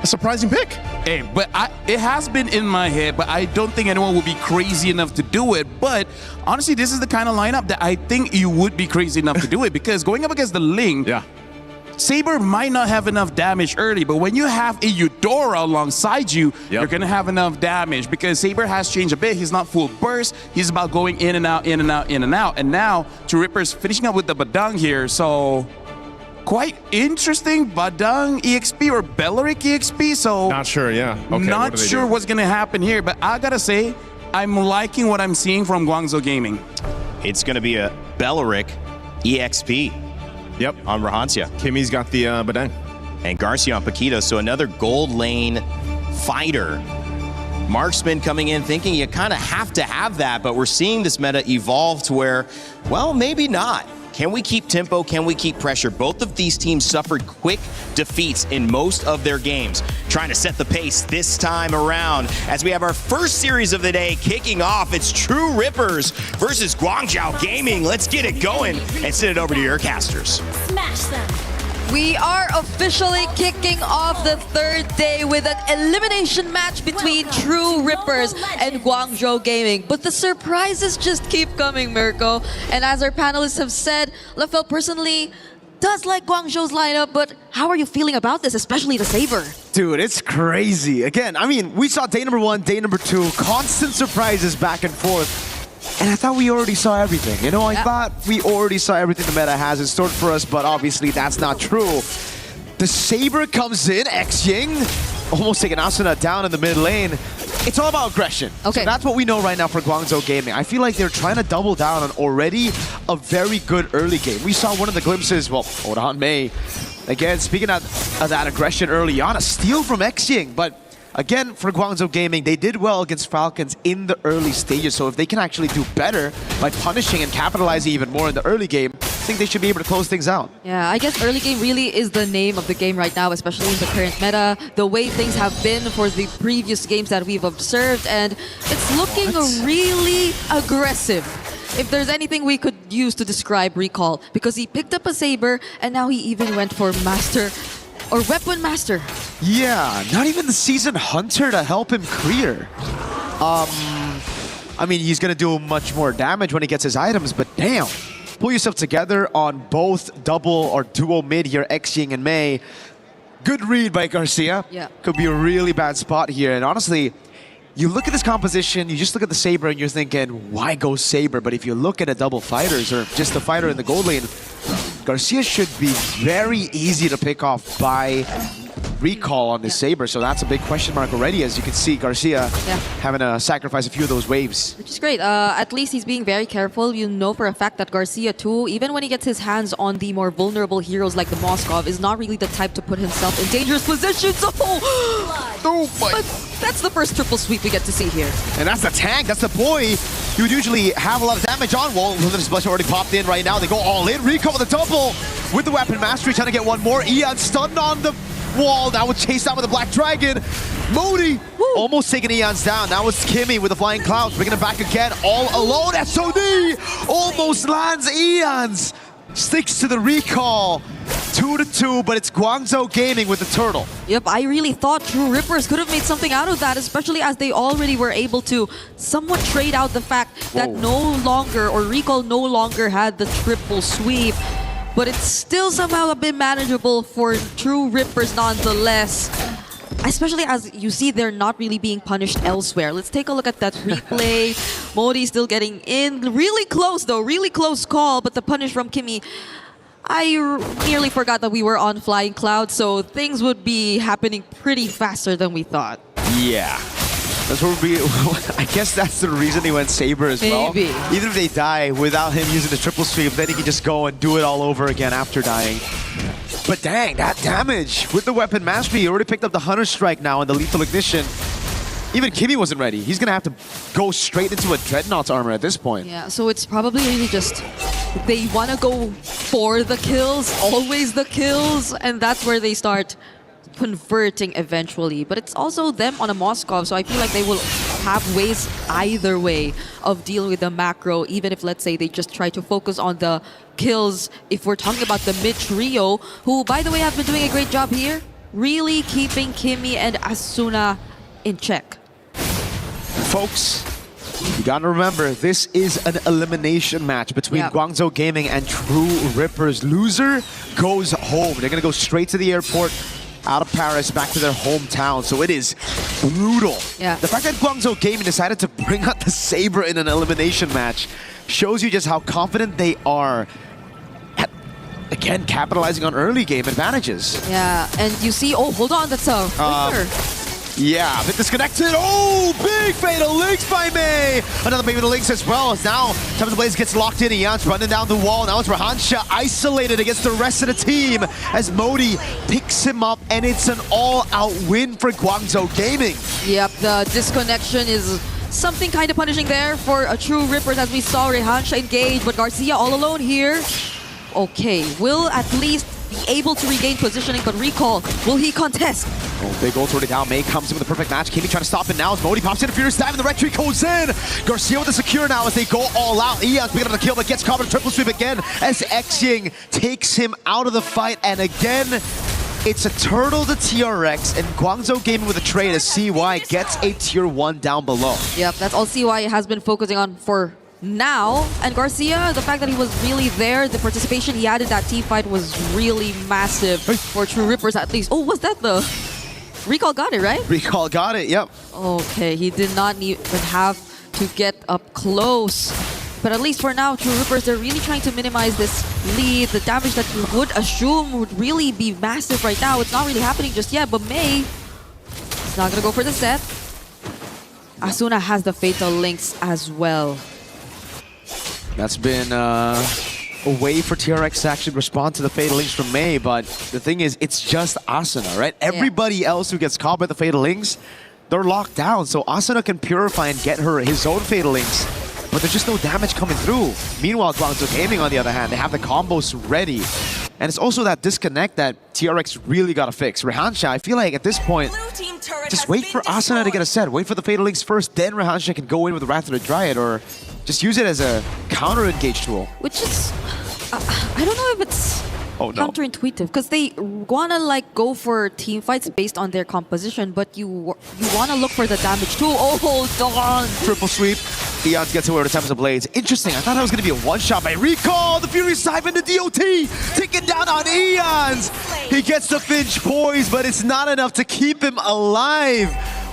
surprising pick. Hey, but it has been in my head, but I don't think anyone will be crazy enough to do it. But honestly, this is the kind of lineup that I think you would be crazy enough to do it, because going up against the Ling, Saber might not have enough damage early, but when you have a Eudora alongside you, you're going to have enough damage, because Saber has changed a bit. He's not full burst. He's about going in and out, in and out, in and out. And now, True Rippers finishing up with the Badang here, so quite interesting. Badang EXP or Belleric EXP, so not sure, Okay, not sure what's going to happen here, but I got to say, I'm liking what I'm seeing from Guangzhou Gaming. It's going to be a Belleric EXP. On Rahancia. Kimmy's got the Badang. And Garcia on Paquito, so another gold lane fighter. Marksman coming in thinking you kind of have to have that, but we're seeing this meta evolve to where, well, maybe not. Can we keep tempo? Can we keep pressure? Both of these teams suffered quick defeats in most of their games. Trying to set the pace this time around as we have our first series of the day kicking off. It's True Rippers versus Guangzhou Gaming. Let's get it going and send it over to your casters. Smash them. We are officially kicking off the third day with an elimination match between True Rippers and Guangzhou Gaming. But the surprises just keep coming, Mirko. And as our panelists have said, Lefel personally does like Guangzhou's lineup, but how are you feeling about this, especially the Saber? Dude, it's crazy. Again, I mean, we saw day number 1, day number 2, constant surprises back and forth. And I thought we already saw everything. You know, I thought we already saw everything the meta has in store for us, but obviously that's not true. The Saber comes in, X-Ying, almost taking Asuna down in the mid lane. It's all about aggression. Okay. So that's what we know right now for Guangzhou Gaming. I feel like they're trying to double down on already a very good early game. We saw one of the glimpses, well, hold on, May. Again, speaking of that aggression early on, a steal from X-Ying, but again, for Guangzhou Gaming, they did well against Falcons in the early stages, so if they can actually do better by punishing and capitalizing even more in the early game, I think they should be able to close things out. Yeah, I guess early game really is the name of the game right now, especially in the current meta, the way things have been for the previous games that we've observed, and it's looking really aggressive. If there's anything we could use to describe Recall, because he picked up a Saber, and now he even went for Master or Weapon Master. Yeah, not even the Seasoned Hunter to help him clear. I mean, he's going to do much more damage when he gets his items, but damn. Pull yourself together on both double or duo mid here, X-Ying and May. Good read by Garcia. Yeah. Could be a really bad spot here. And honestly, you look at this composition, you just look at the Saber and you're thinking, why go Saber? But if you look at a double fighters or just the fighter in the gold lane, Garcia should be very easy to pick off by recall on this Saber, so that's a big question mark already. As you can see, Garcia having to sacrifice a few of those waves. Which is great. At least he's being very careful. You know for a fact that Garcia too, even when he gets his hands on the more vulnerable heroes like the Moskov, is not really the type to put himself in dangerous positions. Oh my! But that's the first triple sweep we get to see here. And that's the tank, that's the boy. You would usually have a lot of damage on. Well, Limited Splash already popped in right now. They go all in. Recall with the double with the weapon mastery, trying to get one more. Ian stunned on the wall. Now was chased out with a Black Dragon. Modi almost taking Eons down. Now it's Kimmy with the Flying Clouds, bringing it back again, all alone. SOD almost lands Eons. Sticks to the recall. 2-2, but it's Guangzhou Gaming with the turtle. Yep, I really thought True Rippers could have made something out of that, especially as they already were able to somewhat trade out the fact that no longer, or Recall no longer had the triple sweep. But it's still somehow a bit manageable for True Rippers nonetheless. Especially as you see they're not really being punished elsewhere. Let's take a look at that replay. Modi still getting in. Really close though, really close call, but the punish from Kimmy. I nearly forgot that we were on Flying Cloud, so things would be happening pretty faster than we thought. Yeah. That's what we, I guess that's the reason he went Saber as well. Maybe. Even if they die without him using the triple sweep, then he can just go and do it all over again after dying. But dang, that damage with the weapon mastery. He already picked up the Hunter Strike now and the Lethal Ignition. Even Kimmy wasn't ready. He's going to have to go straight into a Dreadnought's armor at this point. Yeah, so it's probably really just they want to go for the kills, always the kills, and that's where they start converting eventually. But it's also them on a Moskov, so I feel like they will have ways either way of dealing with the macro, even if, let's say, they just try to focus on the kills. If we're talking about the mid trio, who, by the way, have been doing a great job here, really keeping Kimmy and Asuna in check. Folks, you gotta remember, this is an elimination match between Guangzhou Gaming and True Rippers. Loser goes home. They're gonna go straight to the airport, out of Paris, back to their hometown. So it is brutal. Yeah. The fact that Guangzhou Gaming decided to bring out the Saber in an elimination match shows you just how confident they are at, again, capitalizing on early game advantages. Yeah, and you see, oh, hold on, that's a flicker. Yeah, a bit disconnected. Oh, big Fatal Links by May. Another Fatal Links as well. As now, Time of the Blaze gets locked in. Ian's running down the wall. Now it's Rahansha isolated against the rest of the team as Modi picks him up, and it's an all-out win for Guangzhou Gaming. Yep, the disconnection is something kind of punishing there for a True Rippers as we saw Rehansha engage, but Garcia all alone here. Okay, will at least be able to regain positioning, but Recall, will he contest? Oh, big ult already down. May comes in with a perfect match. Kimmy trying to stop it now as Modi pops in a furious dive and the red tree goes in. Garcia with the secure now as they go all out. Eon's picking up the kill but gets caught in a triple sweep again as Xing takes him out of the fight. And again, it's a turtle to TRX and Guangzhou Gaming with a trade as CY gets a tier 1 down below. Yep, that's all CY has been focusing on for now. And Garcia, the fact that he was really there, the participation he had in that team fight was really massive for True Rippers at least. Oh, was that the... Recall got it, right? Recall got it, yep. Okay, he did not even have to get up close. But at least for now, True Rippers, they're really trying to minimize this lead. The damage that you would assume would really be massive right now. It's not really happening just yet, but May is not going to go for the set. Asuna has the Fatal Links as well. That's been a way for TRX to actually respond to the Fatal Links from May, but the thing is, it's just Asuna, right? Everybody else who gets caught by the Fatal Links, they're locked down, so Asuna can purify and get her his own Fatal Links, but there's just no damage coming through. Meanwhile, Guangzhou Gaming, on the other hand, they have the combos ready. And it's also that disconnect that TRX really got to fix. Rehansha, I feel like at this point, just wait for Asuna to get a set. Wait for the Fatal Links first, then Rehansha can go in with the Wrath of the Dryad, or just use it as a counter-engage tool. Which is, I don't know if it's counterintuitive, because they want to like go for team fights based on their composition, but you want to look for the damage too. Oh, hold on. Triple sweep. Eons gets away with the Tempest of Blades. Interesting. I thought that was going to be a one-shot by Recall. The Furious Dive into DOT. Taking down on Eons. He gets the Finch poise, but it's not enough to keep him alive.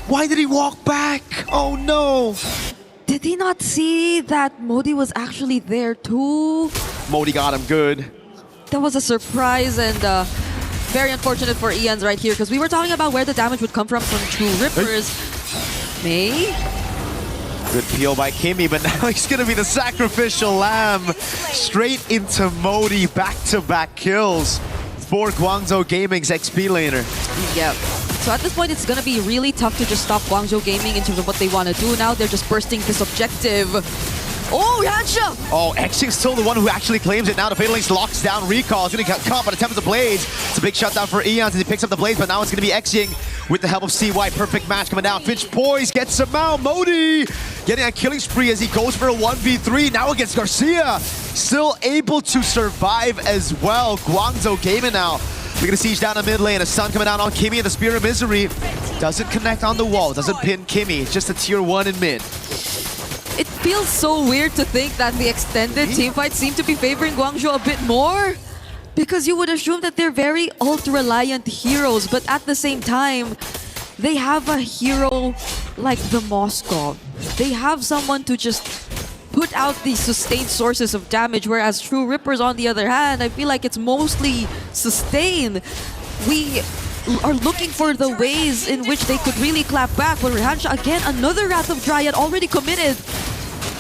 Why did he walk back? Oh no. Did he not see that Modi was actually there too? Modi got him good. That was a surprise and very unfortunate for Ians right here because we were talking about where the damage would come from True Rippers. May? Good peel by Kimmy, but now he's going to be the sacrificial lamb. Straight into Modi, back-to-back kills for Guangzhou Gaming's XP laner. Yep. So at this point, it's going to be really tough to just stop Guangzhou Gaming in terms of what they want to do now. They're just bursting this objective. Oh, Hansha! Oh, Xing's still the one who actually claims it now. The Fatal Links locks down Recall. He's going to get caught by the Tempest of Blades. It's a big shutdown for Eons as he picks up the Blades, but now it's going to be Xing with the help of CY. Perfect match coming down. Finch poise gets him out. Modi getting a killing spree as he goes for a 1v3. Now against Garcia. Still able to survive as well. Guangzhou Gaming now. We're going to siege down the mid lane. A stun coming out on Kimmy and the Spear of Misery. Doesn't connect on the wall. Doesn't pin Kimmy. It's just a tier 1 in mid. It feels so weird to think that the extended teamfights seem to be favoring Guangzhou a bit more. Because you would assume that they're very ult-reliant heroes, but at the same time, they have a hero like the Moskov. They have someone to just put out these sustained sources of damage, whereas True Rippers, on the other hand, I feel like it's mostly sustain. We are looking for the ways in which they could really clap back, but Rehansha, again, another Wrath of Dryad already committed.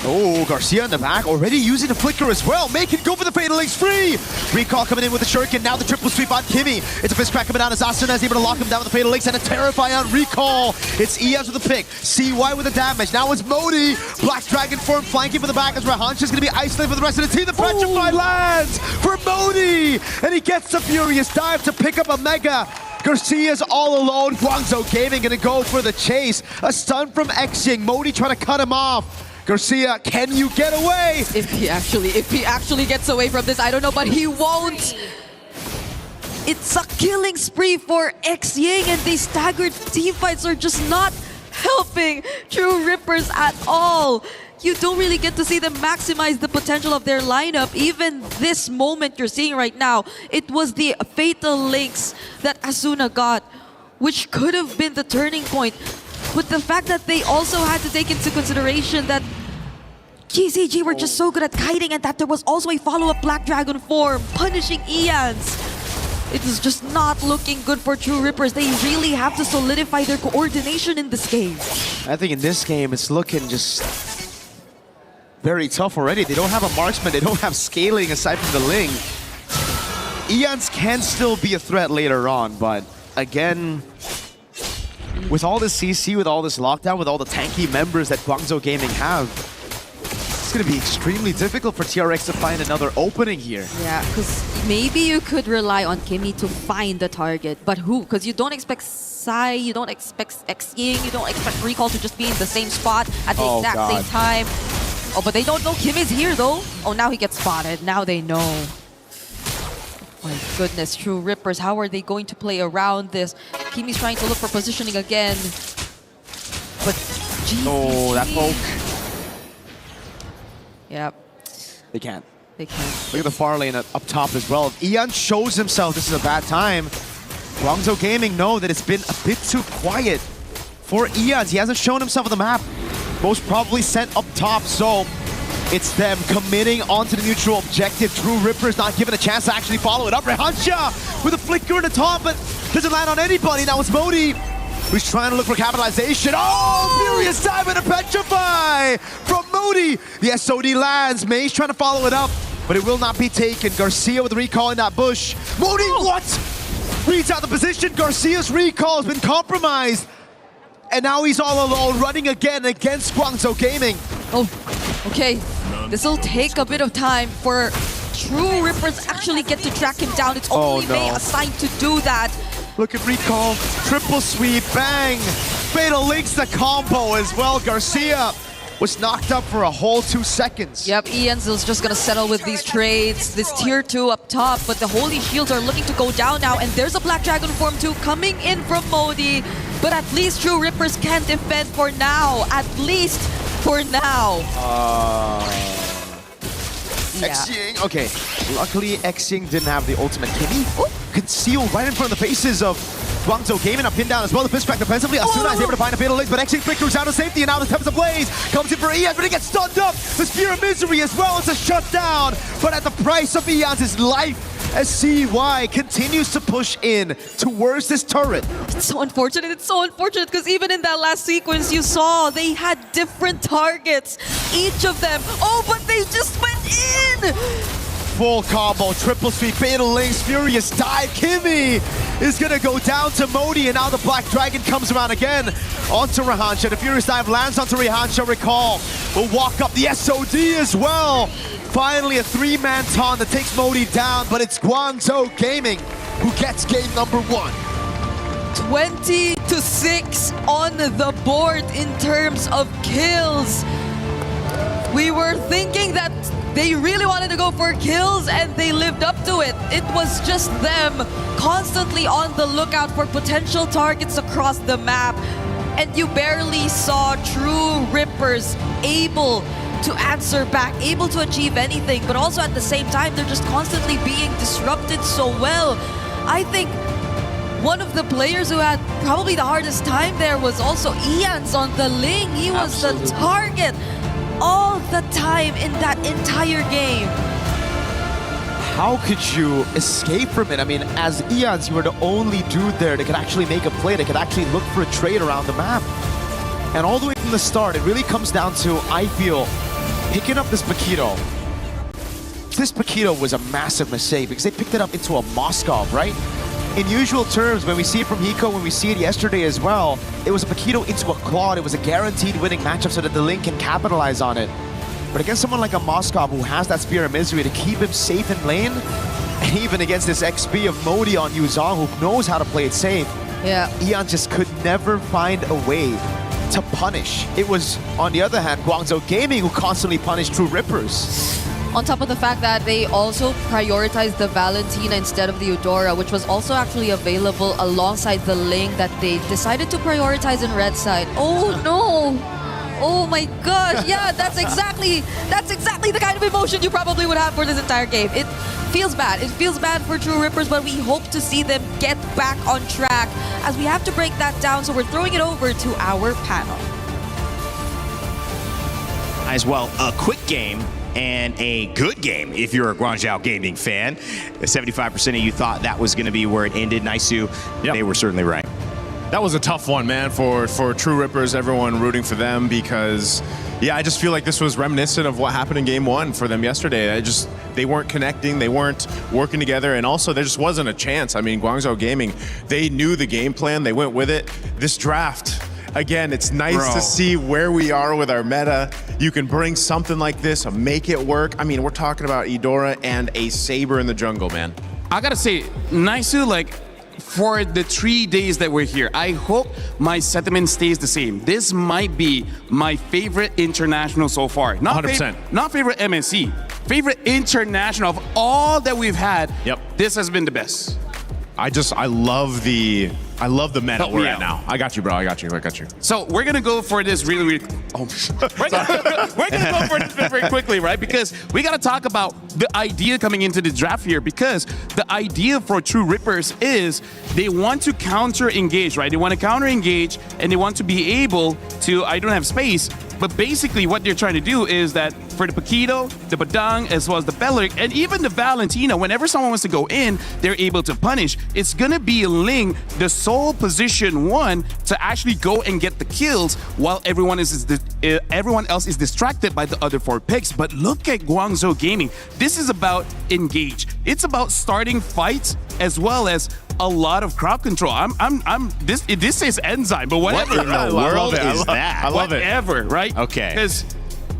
Oh, Garcia in the back, already using the Flicker as well. Make it go for the Fatal Links free! Recall coming in with the Shuriken, now the triple sweep on Kimmy. It's a fist crack coming down as Asuna is able to lock him down with the Fatal Links and a Terrify on Recall. It's Eons with the pick, CY with the damage. Now it's Modi, Black Dragon form flanking from the back as Rehansha's gonna be isolated for the rest of the team. The Petrify lands for Modi! And he gets the Furious Dive to pick up a Mega. Garcia's all alone. Guangzhou Gaming gonna go for the chase. A stun from Xing. Modi trying to cut him off. Garcia, can you get away? If he actually gets away from this, I don't know, but he won't. It's a killing spree for Xing, and these staggered teamfights are just not helping True Rippers at all. You don't really get to see them maximize the potential of their lineup. Even this moment you're seeing right now, it was the Fatal Links that Asuna got, which could have been the turning point. But the fact that they also had to take into consideration that GCG were just so good at kiting and that there was also a follow-up Black Dragon form punishing Eons. It was just not looking good for True Rippers. They really have to solidify their coordination in this game. I think in this game, it's looking just very tough already. They don't have a marksman. They don't have scaling aside from the Ling. Eons can still be a threat later on, but again, with all this CC, with all this lockdown, with all the tanky members that Guangzhou Gaming have, it's going to be extremely difficult for TRX to find another opening here. Yeah, because maybe you could rely on Kimmy to find the target, but who? Because you don't expect Sai, you don't expect Xing, you don't expect Recall to just be in the same spot at the exact same time. Oh, but they don't know Kimmy's here though. Oh, now he gets spotted. Now they know. My goodness, True Rippers, how are they going to play around this? Kimmy's trying to look for positioning again. But GCG. Oh, that poke. Yep. They can't. They can't. Look at the far lane up top as well. If Eon shows himself this is a bad time, Guangzhou Gaming know that it's been a bit too quiet for Eons. He hasn't shown himself on the map. Most probably sent up top, so it's them committing onto the neutral objective. True Rippers not given a chance to actually follow it up. Rehansha with a flicker in the top, but doesn't land on anybody. Now it's Modi who's trying to look for capitalization. Oh, Furious Dive and a Petrify from Modi. The SOD lands. May's trying to follow it up, but it will not be taken. Garcia with the recall in that bush. Modi, what? Reads out the position. Garcia's recall has been compromised. And now he's all alone, running again against Guangzhou Gaming. Oh, okay. This will take a bit of time for True Rippers actually get to track him down. It's only May assigned to do that. Look at recall, triple sweep, bang! Fatal Links the combo as well. Garcia was knocked up for a whole 2 seconds. Yep, Eons is just gonna settle with these trades. This tier 2 up top, but the Holy Shields are looking to go down now, and there's a Black Dragon form 2 coming in from Modi. But at least True Rippers can defend for now. At least for now. Xing, okay. Luckily, Xing didn't have the ultimate. Kimmy concealed right in front of the faces of Guangzhou Gaming up pinned down as well. The Fishback defensively. Asuna is able to find a fatal link, but actually Flick goes out of safety, and now the Temps of Blaze comes in for Eons, but he gets stunned up. The Spear of Misery as well. It's a shutdown, but at the price of Eons' life, as CY continues to push in towards this turret. It's so unfortunate. It's so unfortunate because even in that last sequence you saw, they had different targets, each of them. Oh, but they just went in! Full combo, triple sweep, fatal links, furious dive. Kimmy is gonna go down to Modi, and now the Black Dragon comes around again onto Rahansha. The furious dive lands onto Rahansha. Recall will walk up the SOD as well. Finally a 3-man taunt that takes Modi down, but it's Guangzhou Gaming who gets game number 1. 20-6 on the board in terms of kills. We were thinking that they really wanted to go for kills and they lived up to it. It was just them constantly on the lookout for potential targets across the map. And you barely saw true Rippers able to answer back, able to achieve anything, but also at the same time, they're just constantly being disrupted so well. I think one of the players who had probably the hardest time there was also Eons on the Ling. He was the target all the time in that entire game. How could you escape from it? I mean, as Eons, you were the only dude there that could actually make a play, that could actually look for a trade around the map. And all the way from the start, it really comes down to, I feel, picking up this Paquito. This Paquito was a massive mistake because they picked it up into a Moskov, right? In usual terms, when we see it from Hiko, when we see it yesterday as well, it was a Paquito into a Claude. It was a guaranteed winning matchup so that the Link can capitalize on it. But against someone like a Moskov who has that Spear of Misery to keep him safe in lane, and even against this XP of Modi on Yuzong who knows how to play it safe, Eon just could never find a way to punish. It was, on the other hand, Guangzhou Gaming who constantly punished True Rippers. On top of the fact that they also prioritized the Valentina instead of the Eudora, which was also actually available alongside the Ling that they decided to prioritize in red side. Oh no! Oh my gosh, yeah, that's exactly the kind of emotion you probably would have for this entire game. It feels bad. It feels bad for True Rippers, but we hope to see them get back on track as we have to break that down, so we're throwing it over to our panel. As well, a quick game and a good game if you're a Guangzhou Gaming fan. 75% of you thought that was going to be where it ended. Naisu, they were certainly right. That was a tough one, man, for True Rippers, everyone rooting for them, because, yeah, I just feel like this was reminiscent of what happened in Game 1 for them yesterday. They weren't connecting, they weren't working together, and also there just wasn't a chance. I mean, Guangzhou Gaming, they knew the game plan, they went with it. This draft, again, it's nice to see where we are with our meta. You can bring something like this, make it work. I mean, we're talking about Eudora and a Saber in the jungle, man. I gotta say, Naisu, like, for the 3 days that we're here, I hope my sentiment stays the same. This might be my favorite international so far. Not 100%. Not favorite MSC. Favorite international of all that we've had. Yep. This has been the best. I love the meta we're at now. I got you, bro. I got you. So we're gonna go for this really we're gonna go for this very quickly, right? Because we gotta talk about the idea coming into the draft here, because the idea for True Rippers is they want to counter engage, right? They want to counter engage and they want to be able to, I don't have space, but basically what they're trying to do is that for the Paquito, the Badang, as well as the Beleric, and even the Valentina, whenever someone wants to go in, they're able to punish. It's gonna be Ling, the sole position one, to actually go and get the kills while everyone else is distracted by the other 4 picks. But look at Guangzhou Gaming. This is about engage. It's about starting fights as well as a lot of crowd control. This says enzyme, but whatever. What in the world is that? I love it. Whatever, right? Okay. Because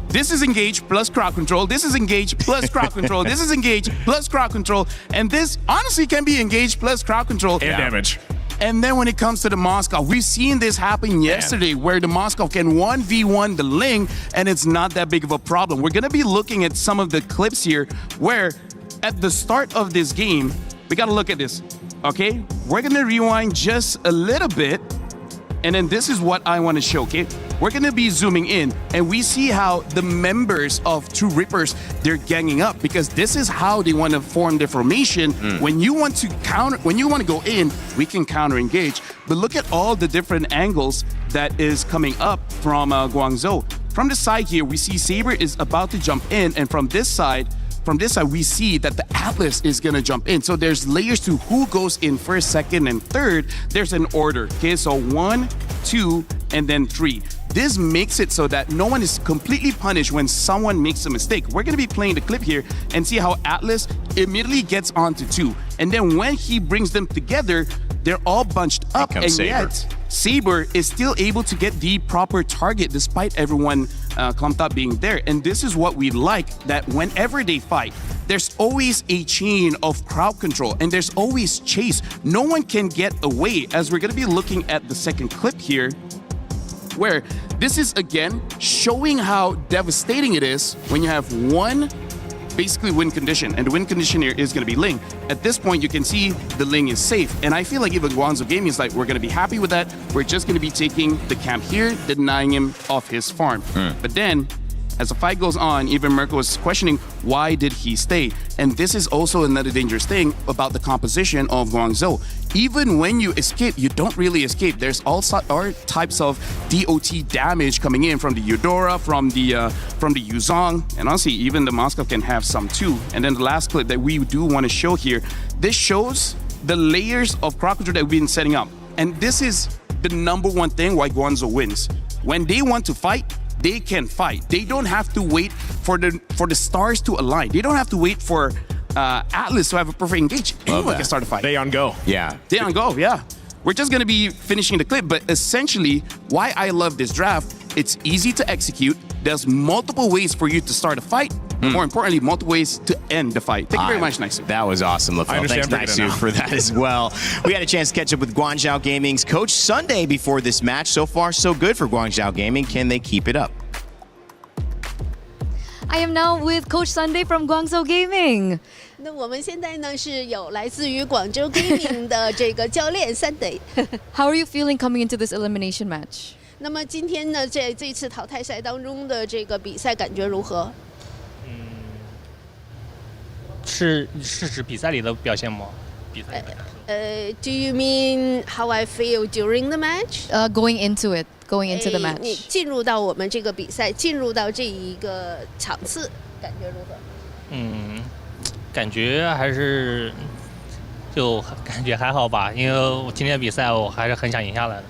this is engage plus crowd control. This is engage plus crowd control. This is engage plus crowd control. And this honestly can be engage plus crowd control. And damage. And then when it comes to the Moskov, we've seen this happen yesterday where the Moskov can 1v1 the Ling and it's not that big of a problem. We're going to be looking at some of the clips here where at the start of this game, we got to look at this, okay? We're going to rewind just a little bit, and then this is what I want to show, okay? we're going to be zooming in and we see how the members of True Rippers, they're ganging up because this is how they want to form their formation. When you want to go in, we can counter engage. But look at all the different angles that is coming up from Guangzhou. From the side here, we see Saber is about to jump in, and from this side, we see that the Atlas is gonna jump in. So there's layers to who goes in first, second, and third. There's an order. Okay, so 1, 2, and then 3. This makes it so that no one is completely punished when someone makes a mistake. We're gonna be playing the clip here and see how Atlas immediately gets onto 2. And then when he brings them together, they're all bunched up, and yet Saber is still able to get the proper target despite everyone clumped up being there. And this is what we like, that whenever they fight, there's always a chain of crowd control and there's always chase. No one can get away, as we're gonna be looking at the second clip here, where this is again showing how devastating it is when you have one basically win condition, and the win condition here is going to be Ling. At this point, you can see the Ling is safe, and I feel like even Guangzhou Gaming is like, we're going to be happy with that. We're just going to be taking the camp here, denying him off his farm. But then, as the fight goes on, even Mirko was questioning why did he stay. And this is also another dangerous thing about the composition of Guangzhou. Even when you escape, you don't really escape. There's all types of DOT damage coming in from the Eudora, from the Yuzong, and honestly, even the Moscow can have some too. And then the last clip that we do want to show here, this shows the layers of crowd control that we've been setting up. And this is the number one thing why Guangzhou wins. When they want to fight, they can fight. They don't have to wait for the stars to align. They don't have to wait for Atlas to have a perfect engage. Anyone can start a fight. They on go. Yeah. They on go, yeah. We're just going to be finishing the clip, but essentially, why I love this draft, it's easy to execute. There's multiple ways for you to start a fight. More importantly, multiple ways to end the fight. Thank you very much, Naisu. That was awesome, LaFell. Thanks, Naisu, for that as well. We had a chance to catch up with Guangzhou Gaming's Coach Sunday before this match. So far, so good for Guangzhou Gaming. Can they keep it up? I am now with Coach Sunday from Guangzhou Gaming. 那我们现在呢是有来自于广州 Gaming 的这个教练 Sunday。 How are you feeling coming into this elimination match? 那么今天呢，在这次淘汰赛当中的这个比赛感觉如何？是指比赛里的表现吗？比赛。Do you mean how I feel during the match? Going into it, going into the match. 你进入到我们这个比赛，进入到这一个场次，感觉如何？感觉还是就感觉还好吧，因为我今天的比赛我还是很想赢下来的。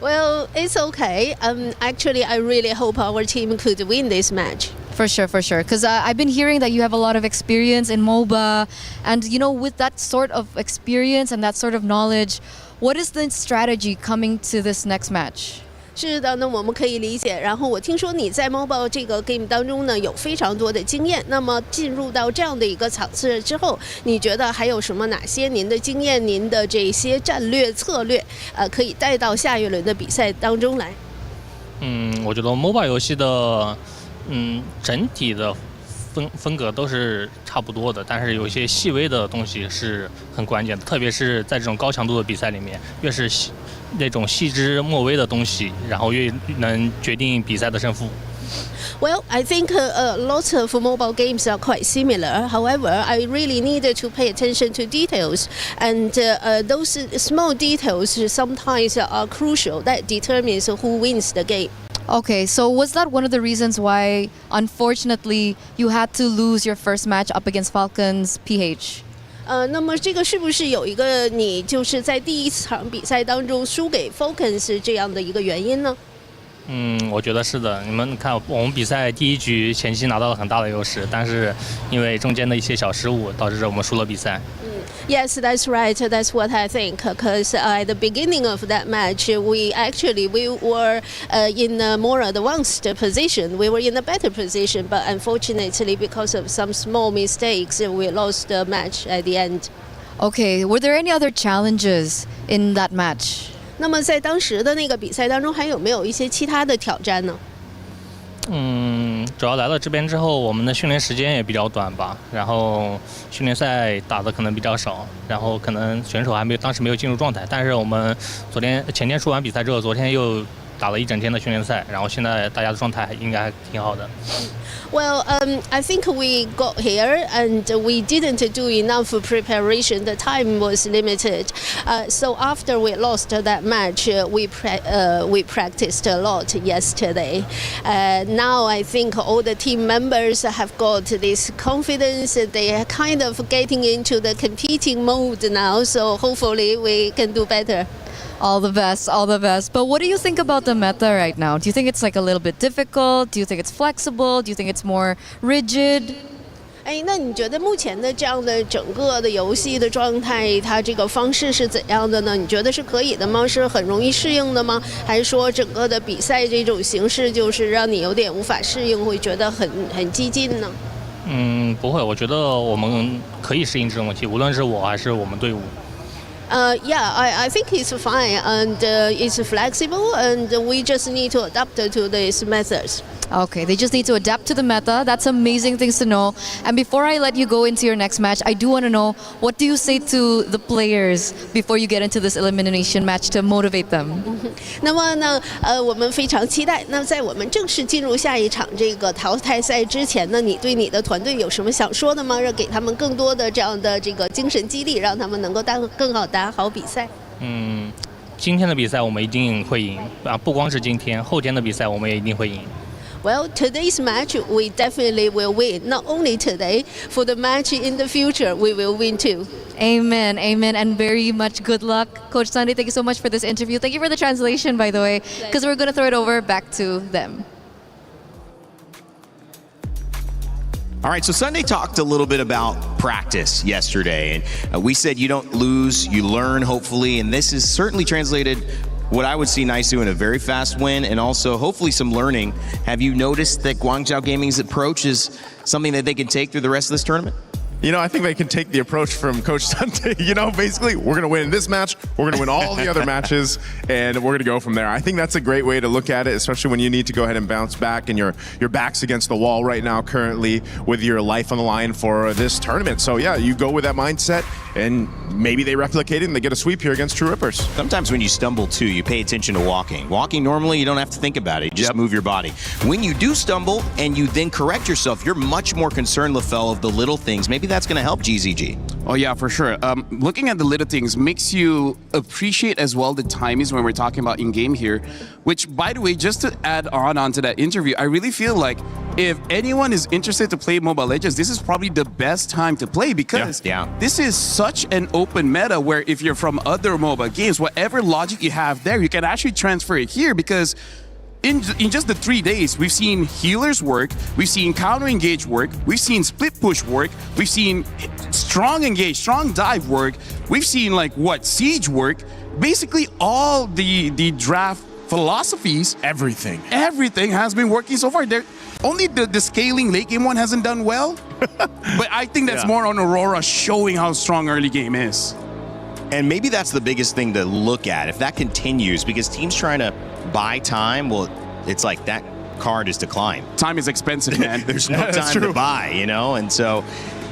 Well, it's okay. Actually, I really hope our team could win this match. For sure. Because I've been hearing that you have a lot of experience in MOBA. And, you know, with that sort of experience and that sort of knowledge, what is the strategy coming to this next match? 是的，那我们可以理解。然后我听说你在 MOBA 这个 game 当中呢有非常多的经验。那么进入到这样的一个场次之后，你觉得还有什么哪些您的经验、您的这些战略策略，可以带到下一轮的比赛当中来？我觉得 MOBA 游戏的，整体的风格都是差不多的，但是有一些细微的东西是很关键的，特别是在这种高强度的比赛里面，越是那种细枝末微的东西，然后越能决定比赛的胜负。Well, I think lots of mobile games are quite similar. However, I really needed to pay attention to details, and those small details sometimes are crucial. That determines who wins the game. Okay, so was that one of the reasons why, unfortunately, you had to lose your first match up against Falcons PH? 那么这个是不是有一个你就是在第一场比赛当中输给 Falcons 这样的一个原因呢？我觉得是的。你们看，我们比赛第一局前期拿到了很大的优势，但是因为中间的一些小失误，导致我们输了比赛。Yes, that's right. That's what I think. Because at the beginning of that match, we were in a more advanced position. We were in a better position, but unfortunately, because of some small mistakes, we lost the match at the end. Okay, were there any other challenges in that match? 那么在当时的那个比赛当中，还有没有一些其他的挑战呢？主要来到这边之后，我们的训练时间也比较短吧，然后训练赛打的可能比较少，然后可能选手当时没有进入状态。但是我们前天输完比赛之后，昨天又打了一整天的训练赛，然后现在大家的状态应该还挺好的。Well, I think we got here and we didn't do enough preparation. The time was limited. So after we lost that match, we practiced a lot yesterday. Now I think all the team members have got this confidence. They are kind of getting into the competing mode now. So hopefully we can do better. All the best, all the best. But what do you think about the meta right now? Do you think it's like a little bit difficult? Do you think it's flexible? Do you think it's more rigid? 哎，那你觉得目前的这样的整个的游戏的状态，它这个方式是怎样的呢？你觉得是可以的吗？是很容易适应的吗？还是说整个的比赛这种形式就是让你有点无法适应，会觉得很激进呢？不会，我觉得我们可以适应这种问题，无论是我还是我们队伍。Yeah, I think it's fine and it's flexible and we just need to adapt to these methods. Okay, they just need to adapt to the meta. That's amazing things to know. And before I let you go into your next match, I do want to know, what do you say to the players before you get into this elimination match to motivate them? 那么呢，我们非常期待。那在我们正式进入下一场这个淘汰赛之前呢，你对你的团队有什么想说的吗？让给他们更多的这样的这个精神激励，让他们能够更好打好比赛。今天的比赛我们一定会赢啊！不光是今天，后天的比赛我们也一定会赢。Well, today's match we definitely will win. Not only today, for the match in the future, we will win too. Amen, amen, and very much good luck. Coach Sunday, thank you so much for this interview. Thank you for the translation, by the way, because we're going to throw it over back to them. All right, so Sunday talked a little bit about practice yesterday, and we said you don't lose, you learn, hopefully, and this is certainly translated what I would see Naisu in a very fast win and also hopefully some learning. Have you noticed that Guangzhou Gaming's approach is something that they can take through the rest of this tournament? You know, I think they can take the approach from Coach Sunday. You know, basically, we're going to win this match, we're going to win all the other matches, and we're going to go from there. I think that's a great way to look at it, especially when you need to go ahead and bounce back and your back's against the wall right now currently with your life on the line for this tournament. So, yeah, you go with that mindset, and maybe they replicate it and they get a sweep here against True Rippers. Sometimes when you stumble, too, you pay attention to walking. Walking, normally, you don't have to think about it. You just move your body. When you do stumble and you then correct yourself, you're much more concerned, LaFell, of the little things. Maybe that's going to help GZG. Oh, yeah, for sure. Looking at the little things makes you appreciate as well the timings when we're talking about in-game here, which, by the way, just to add on to that interview, I really feel like if anyone is interested to play Mobile Legends, this is probably the best time to play because this is such an open meta where if you're from other mobile games, whatever logic you have there, you can actually transfer it here because in just the 3 days, we've seen healers work, we've seen counter engage work, we've seen split push work, we've seen strong engage, strong dive work, we've seen siege work, basically all the draft philosophies, everything has been working so far. Only the scaling late game one hasn't done well, but I think that's more on Aurora showing how strong early game is. And maybe that's the biggest thing to look at if that continues, because teams trying to buy time, well, it's like that card is declined. Time is expensive, man. There's no time to buy, you know? And so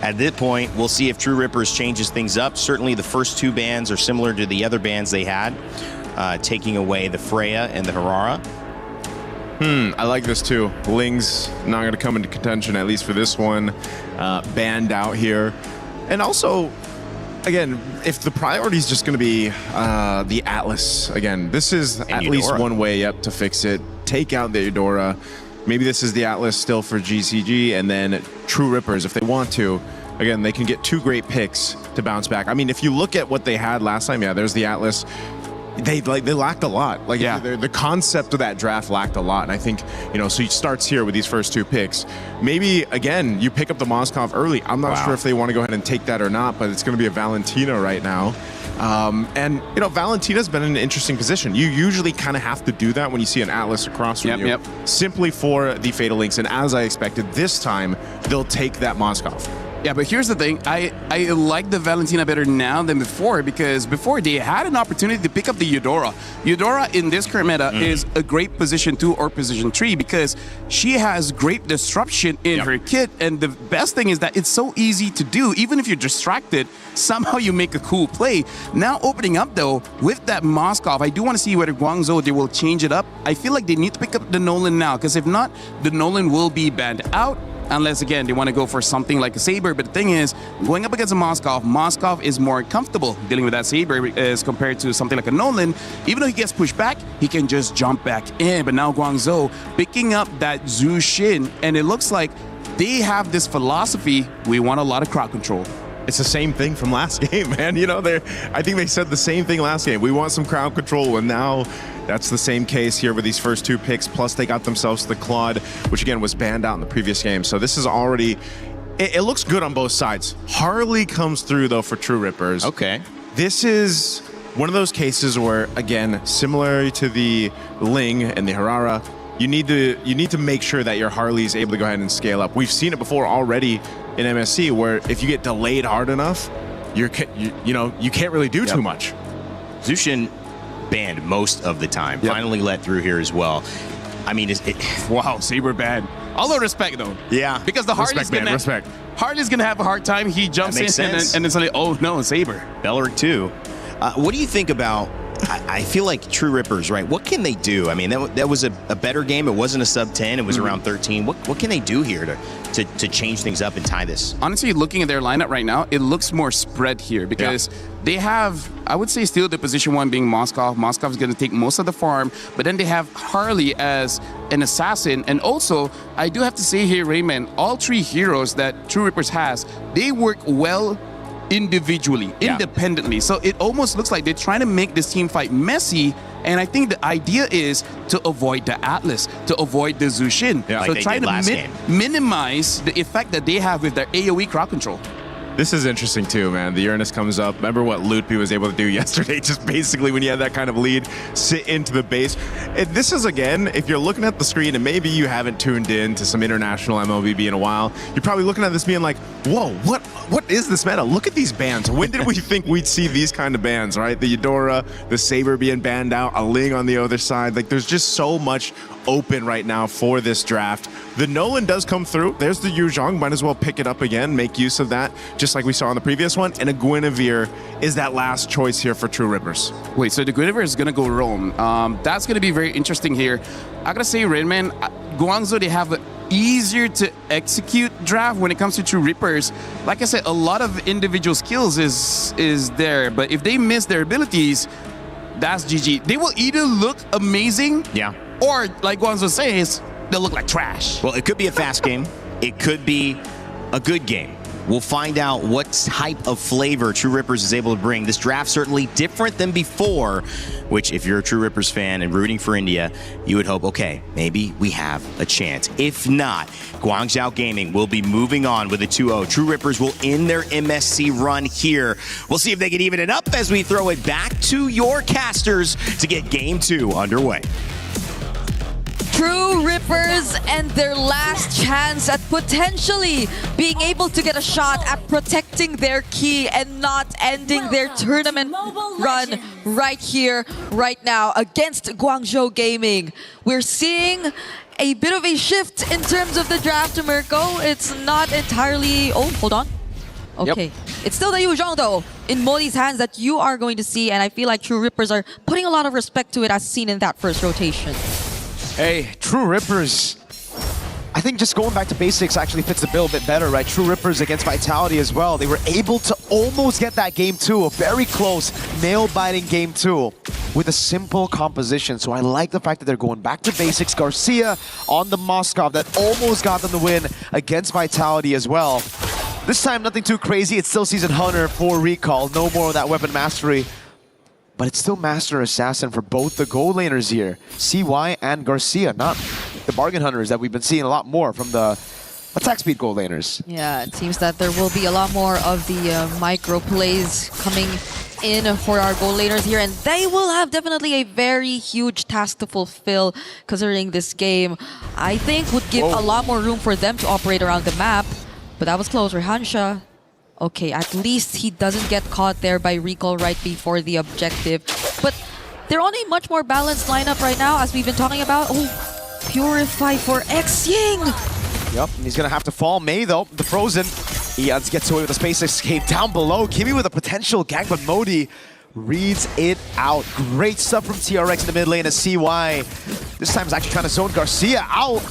at this point, we'll see if True Rippers changes things up. Certainly the first two bans are similar to the other bans they had, taking away the Freya and the Harara. I like this too. Ling's not going to come into contention, at least for this one. Banned out here. And also, again, if the priority is just going to be the Atlas, again, this is at least one way up to fix it. Take out the Eudora. Maybe this is the Atlas still for GCG, and then True Rippers, if they want to. Again, they can get two great picks to bounce back. I mean, if you look at what they had last time, there's the Atlas. They lacked a lot. The concept of that draft lacked a lot. And I think, so he starts here with these first two picks. Maybe, again, you pick up the Moskov early. I'm not sure if they want to go ahead and take that or not, but it's going to be a Valentina right now. And Valentina's been in an interesting position. You usually kind of have to do that when you see an Atlas across from you, simply for the Fatal Links. And as I expected, this time, they'll take that Moskov. Yeah, but here's the thing. I like the Valentina better now than before, because before they had an opportunity to pick up the Eudora. Eudora in this current meta is a great position 2 or position 3 because she has great disruption in her kit, and the best thing is that it's so easy to do. Even if you're distracted, somehow you make a cool play. Now opening up though, with that Moskov, I do want to see whether Guangzhou, they will change it up. I feel like they need to pick up the Nolan now, because if not, the Nolan will be banned out. Unless, again, they want to go for something like a Saber. But the thing is, going up against a Moskov is more comfortable dealing with that Saber as compared to something like a Nolan. Even though he gets pushed back, he can just jump back in. But now Guangzhou picking up that Zhu Xin, and it looks like they have this philosophy, we want a lot of crowd control. It's the same thing from last game, man. You know, I think they said the same thing last game. We want some crowd control, and now that's the same case here with these first 2 picks. Plus, they got themselves the Claude, which again was banned out in the previous game. So this is already, it looks good on both sides. Harley comes through though for True Rippers. Okay. This is one of those cases where, again, similar to the Ling and the Harara, you need to make sure that your Harley is able to go ahead and scale up. We've seen it before already in MSC, where if you get delayed hard enough, you can't really do too much. Zhu Xin banned most of the time. Finally let through here as well. I mean, wow, Saber banned. Although respect though. Yeah. Because the Harley's gonna have a hard time. He jumps in and then suddenly, oh no, Saber. Belleric too. What do you think about? I feel like True Rippers, right? What can they do? I mean, that was a better game. It wasn't a sub 10. It was around 13. What can they do here to change things up and tie this? Honestly, looking at their lineup right now, it looks more spread here because they have, I would say, still the position 1 being Moskov. Moskov is going to take most of the farm, but then they have Harley as an assassin. And also, I do have to say here, Rayman, all 3 heroes that True Rippers has, they work well individually, independently. So it almost looks like they're trying to make this team fight messy, and I think the idea is to avoid the Atlas, to avoid the Zhu Xin. Like so they try did last to game. minimize the effect that they have with their AoE crowd control. This is interesting too, man. The Uranus comes up. Remember what Lutpi was able to do yesterday? Just basically, when you have that kind of lead, sit into the base. This is, again, if you're looking at the screen and maybe you haven't tuned in to some international MLBB in a while, you're probably looking at this being like, whoa, what is this meta? Look at these bans. When did we think we'd see these kind of bans, right? The Eudora, the Saber being banned out, a Ling on the other side. Like, there's just so much open right now for this draft. The Nolan does come through. There's the Yu Zhong. Might as well pick it up again, make use of that, just like we saw in the previous one. And a Guinevere is that last choice here for True Rippers. Wait, so the Guinevere is going to go roam. That's going to be very interesting here. I got to say, Rainman, Guangzhou, they have an easier to execute draft when it comes to True Rippers. Like I said, a lot of individual skills is there, but if they miss their abilities, that's GG. They will either look amazing, or like Guangzhou says, they'll look like trash. Well, it could be a fast game. It could be a good game. We'll find out what type of flavor True Rippers is able to bring. This draft certainly different than before, which if you're a True Rippers fan and rooting for India, you would hope, okay, maybe we have a chance. If not, Guangzhou Gaming will be moving on with a 2-0. True Rippers will end their MSC run here. We'll see if they can even it up as we throw it back to your casters to get Game 2 underway. True Rippers and their last chance at potentially being able to get a shot at protecting their key and not ending their tournament run right here, right now against Guangzhou Gaming. We're seeing a bit of a shift in terms of the draft, Mirko. It's not entirely... Oh, hold on. Okay. It's still the Yu Zhong, though, in Modi's hands that you are going to see, and I feel like True Rippers are putting a lot of respect to it as seen in that first rotation. Hey, True Rippers, I think just going back to basics actually fits the bill a bit better, right? True Rippers against Vitality as well. They were able to almost get that Game 2, a very close, nail-biting Game 2 with a simple composition. So I like the fact that they're going back to basics. Garcia on the Moskov that almost got them the win against Vitality as well. This time, nothing too crazy. It's still Season Hunter for Recall. No more of that weapon mastery. But it's still Master Assassin for both the gold laners here. CY and Garcia, not the bargain hunters that we've been seeing a lot more from the attack speed gold laners. Yeah, it seems that there will be a lot more of the micro plays coming in for our gold laners here, and they will have definitely a very huge task to fulfill, considering this game, I think, would give a lot more room for them to operate around the map. But that was close. Rehansha, okay, at least he doesn't get caught there by recall right before the objective. But they're on a much more balanced lineup right now, as we've been talking about. Oh, Purify for X-Ying. Yep, and he's gonna have to fall. Mei, though, the frozen. Eons gets away with a space escape down below. Kimi with a potential gank, but Modi reads it out. Great stuff from TRX in the mid lane as CY. This time is actually trying to zone Garcia out.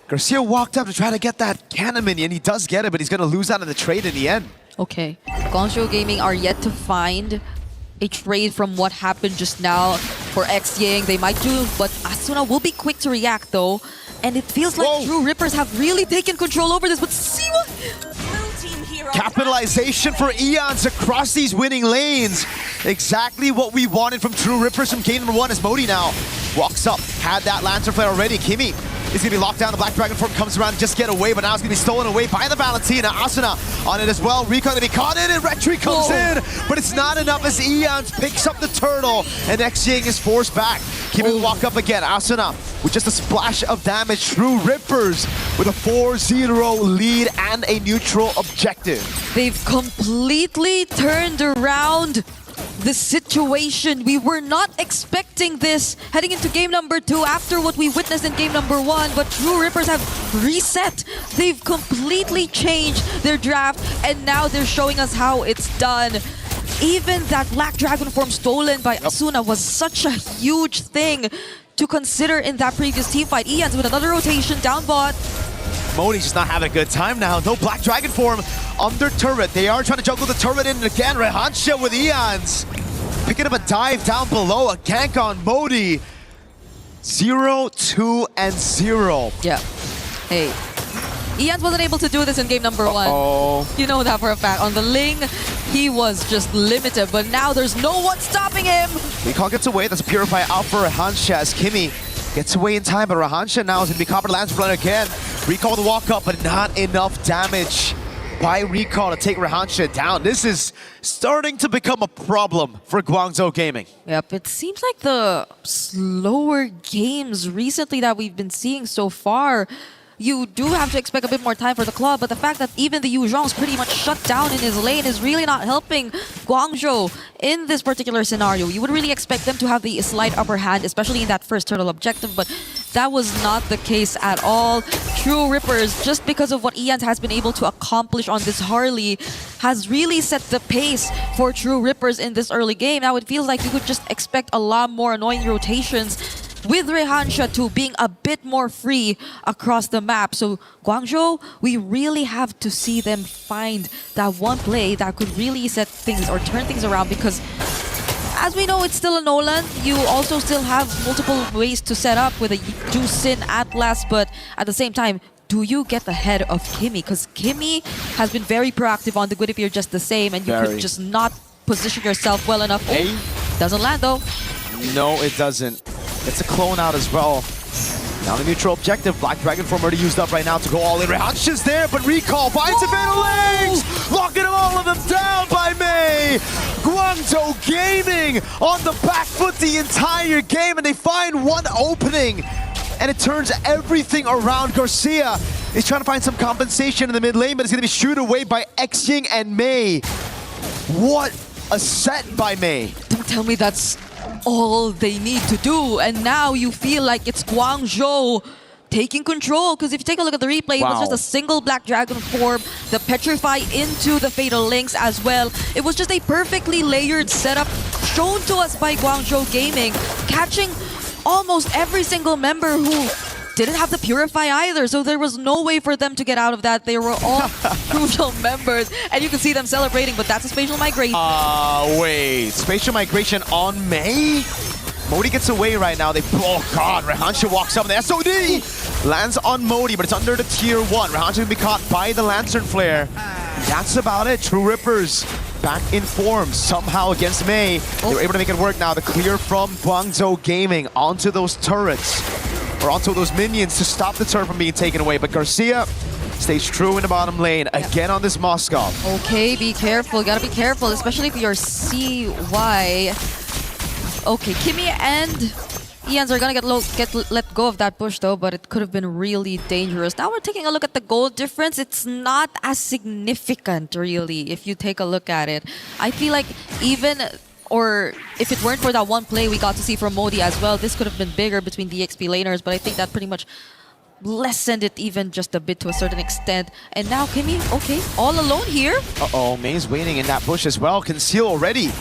Garcia walked up to try to get that cannon minion. He does get it, but he's gonna lose out in the trade in the end. Okay, Guangzhou Gaming are yet to find a trade from what happened just now for X-Ying. They might do, but Asuna will be quick to react though. And it feels like True Rippers have really taken control over this, but see what? Capitalization for Eons across these winning lanes. Exactly what we wanted from True Rippers from game number 1 as Modi now walks up. Had that Lantern Flare already. Kimi is going to be locked down. The Black Dragon form comes around and just get away, but now it's going to be stolen away by the Valentina. Asuna on it as well. Rico going to be caught in, and Retry comes in, but it's not enough as Eons picks up the turtle, and X-Ying is forced back. Kimi will walk up again. Asuna with just a splash of damage. True Rippers with a 4-0 lead and a neutral objective. They've completely turned around the situation. We were not expecting this heading into game number 2 after what we witnessed in game number 1, but True Rippers have reset. They've completely changed their draft, and now they're showing us how it's done. Even that Black Dragon form stolen by Asuna was such a huge thing to consider in that previous team fight. Eons with another rotation down bot. Modi's just not having a good time now. No Black Dragon form under turret. They are trying to juggle the turret in again. Rehansha with Eons. Picking up a dive down below. A gank on Modi. 0, 2, and 0. Yeah. Hey. Eons wasn't able to do this in game number 1. You know that for a fact. On the Ling, he was just limited, but now there's no one stopping him. Recall gets away. That's a Purify out for Rehansha as Kimi gets away in time, but Rehansha now is going to be caught by Lance Runner again. Recall the walk up, but not enough damage by Recall to take Rehansha down. This is starting to become a problem for Guangzhou Gaming. Yep, it seems like the slower games recently that we've been seeing so far, you do have to expect a bit more time for the club, but the fact that even the Yu Zhong's pretty much shut down in his lane is really not helping Guangzhou in this particular scenario. You would really expect them to have the slight upper hand, especially in that first turtle objective, but that was not the case at all. True Rippers, just because of what Eons has been able to accomplish on this Harley, has really set the pace for True Rippers in this early game. Now it feels like you could just expect a lot more annoying rotations with Rehansha too being a bit more free across the map. So Guangzhou, we really have to see them find that one play that could really set things or turn things around, because as we know, it's still a Nolan. You also still have multiple ways to set up with a Jusin Atlas, but at the same time, do you get ahead of Kimi? Because Kimi has been very proactive on the good if you're just the same, and you could just not position yourself well enough. Oh, doesn't land though. No, it doesn't. It's a clone out as well. Now the neutral objective, Black Dragon form already used up right now to go all in. Rehansha's there, but Recall finds a bit of legs! Locking all of them down by Mei! Guangzhou Gaming on the back foot the entire game, and they find one opening, and it turns everything around. Garcia is trying to find some compensation in the mid lane, but it's going to be shooed away by X-Ying and Mei. What a set by Mei. Don't tell me that's all they need to do, and now you feel like it's Guangzhou taking control, because if you take a look at the replay, it was just a single Black Dragon form, the Petrify into the Fatal Links as well. It was just a perfectly layered setup shown to us by Guangzhou Gaming, catching almost every single member who didn't have the Purify either, so there was no way for them to get out of that. They were all crucial members, and you can see them celebrating, but that's a spatial migration. Wait, spatial migration on Mei? Modi gets away right now. Oh god, Rehansha walks up, and the SOD lands on Modi, but it's under the tier 1. Rehansha will be caught by the Lantern Flare. That's about it. True Rippers back in form somehow against Mei. They were able to make it work now. The clear from Guangzhou Gaming onto those turrets, or onto those minions to stop the turret from being taken away. But Garcia stays true in the bottom lane again on this Moskov. Okay, be careful. You gotta be careful, especially if you're CY. Okay, Kimi and ENs are gonna get let go of that push though, but it could have been really dangerous. Now we're taking a look at the goal difference. It's not as significant really if you take a look at it. I feel like even, or if it weren't for that one play we got to see from Modi as well, this could have been bigger between the XP laners, but I think that pretty much lessened it even just a bit to a certain extent. And now Kimmy, okay, all alone here. Uh-oh, May's waiting in that bush as well. Conceal already.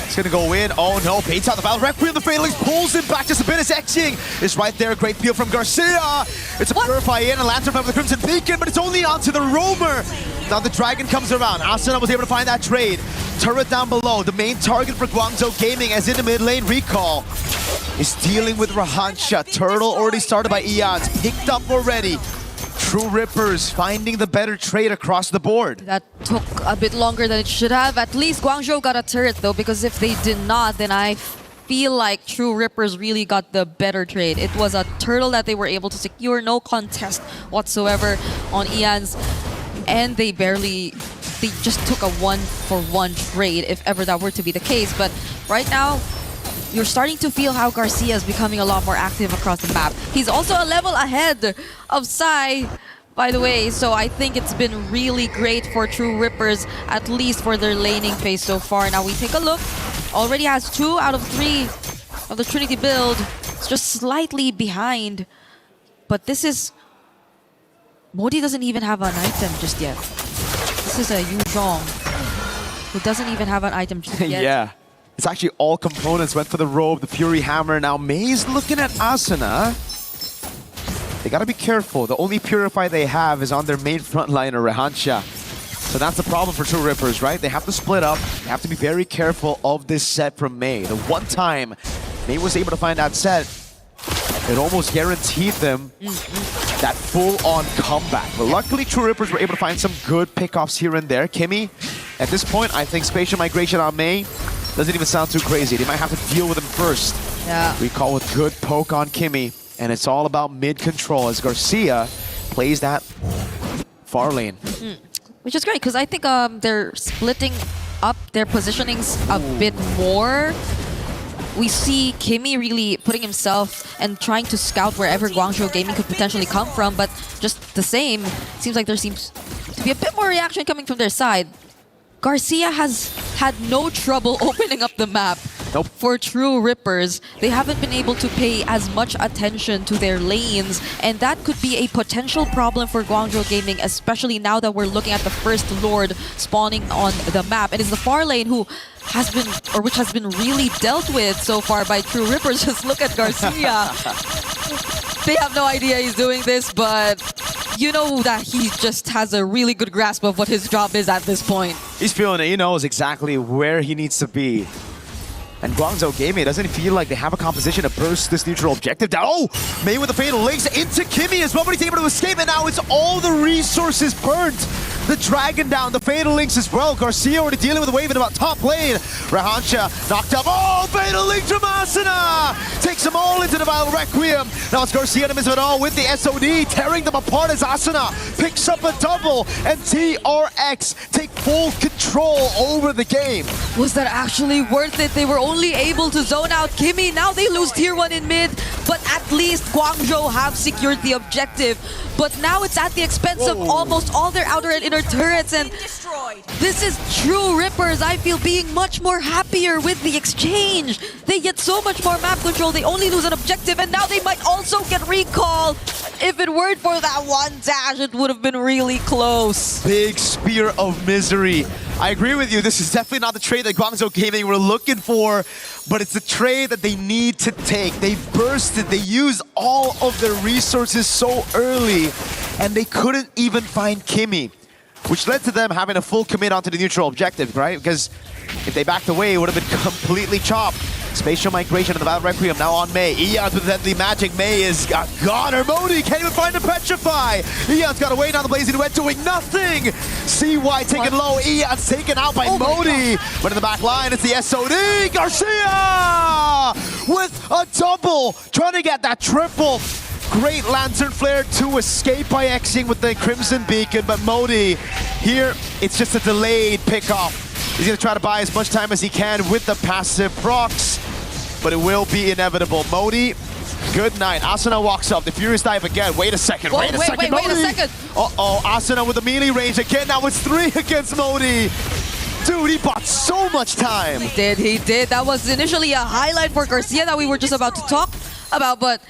It's gonna go in. Oh no, baits out the battle. Requiem, the Fatalings pulls him back just a bit as ENG is right there. Great peel from Garcia. It's a Purify in, a Lantern from the Crimson Beacon, but it's only onto the Roamer. Now the Dragon comes around. Asuna was able to find that trade. Turret down below. The main target for Guangzhou Gaming as in the mid lane. Recall is dealing with Rahansha. Turtle already started by Eons. Picked up already. True Rippers finding the better trade across the board. That took a bit longer than it should have. At least Guangzhou got a turret though, because if they did not, then I feel like True Rippers really got the better trade. It was a turtle that they were able to secure, no contest whatsoever on Eons. And they just took a 1-for-1 trade, if ever that were to be the case. But right now, you're starting to feel how Garcia is becoming a lot more active across the map. He's also a level ahead of Sai, by the way, so I think it's been really great for True Rippers, at least for their laning phase so far. Now we take a look. Already has 2 out of 3 of the Trinity build. It's just slightly behind. But this is... Modi doesn't even have an item just yet. This is a Yu Zhong, who doesn't even have an item just yet. Yeah. It's actually all components. Went for the robe, the Fury Hammer. Now May's looking at Asuna. They gotta be careful. The only Purify they have is on their main frontliner, Rahansha. So that's the problem for True Rippers, right? They have to split up. They have to be very careful of this set from May. The one time May was able to find that set, it almost guaranteed them that full-on comeback. But luckily, True Rippers were able to find some good pickoffs here and there. Kimmy, at this point, I think Spatial Migration on May doesn't even sound too crazy. They might have to deal with him first. Yeah. Recall with good poke on Kimmy. And it's all about mid-control as Garcia plays that far lane. Which is great, because I think they're splitting up their positionings a bit more. We see Kimmy really putting himself and trying to scout wherever Guangzhou Gaming could potentially come from, but just the same, seems like there seems to be a bit more reaction coming from their side. Garcia has had no trouble opening up the map. For True Rippers, they haven't been able to pay as much attention to their lanes, and that could be a potential problem for Guangzhou Gaming, especially now that we're looking at the first Lord spawning on the map. And it's the far lane which has been really dealt with so far by True Rippers. Just look at Garcia. They have no idea he's doing this, but you know that he just has a really good grasp of what his job is at this point. He's feeling it. He knows exactly where he needs to be. And Guangzhou Gaming, doesn't feel like they have a composition to burst this neutral objective down. Oh! May with the Fatal Links into Kimmy as well, but he's able to escape, and now it's all the resources burnt. The Dragon down, the Fatal Links as well. Garcia already dealing with a wave in about top lane. Rahansha knocked up. Oh! Fatal Links from Asuna! Takes them all into the Vile Requiem. Now it's Garcia to miss it all with the SOD, tearing them apart as Asuna picks up a double, and TRX take full control over the game. Was that actually worth it? They were only able to zone out Kimmy. Now they lose tier 1 in mid, but at least Guangzhou have secured the objective. But now it's at the expense of almost all their outer and inner turrets, and this is True Rippers, I feel, being much more happier with the exchange. They get so much more map control, they only lose an objective, and now they might also get recall. If it weren't for that one dash, it would have been really close. Big Spear of Misery. I agree with you, this is definitely not the trade that Guangzhou Gaming were looking for, but it's the trade that they need to take. They bursted, they used all of their resources so early, and they couldn't even find Kimmy, which led to them having a full commit onto the neutral objective, right? Because if they backed away, it would have been completely chopped. Spatial Migration of the Vile Requiem now on May. Eons with Deadly Magic. May is gone. Her Modi can't even find a Petrify. Eons got away down the Blazing Red, doing nothing. CY taken low. Eons taken out by Modi. But in the back line, it's the SOD. Garcia with a double, trying to get that triple. Great Lantern Flare to escape by Xing with the Crimson Beacon, but Modi here, it's just a delayed pickoff. He's going to try to buy as much time as he can with the passive procs. but it will be inevitable. Modi, good night. Asuna walks up. The Furious Dive again. Wait a second. Whoa, wait a second. wait a Modi. second. Uh-oh. Asuna with the melee range again. Now it's 3 against Modi. Dude, he bought so much time. He did. That was initially a highlight for Garcia that we were just about to talk about, but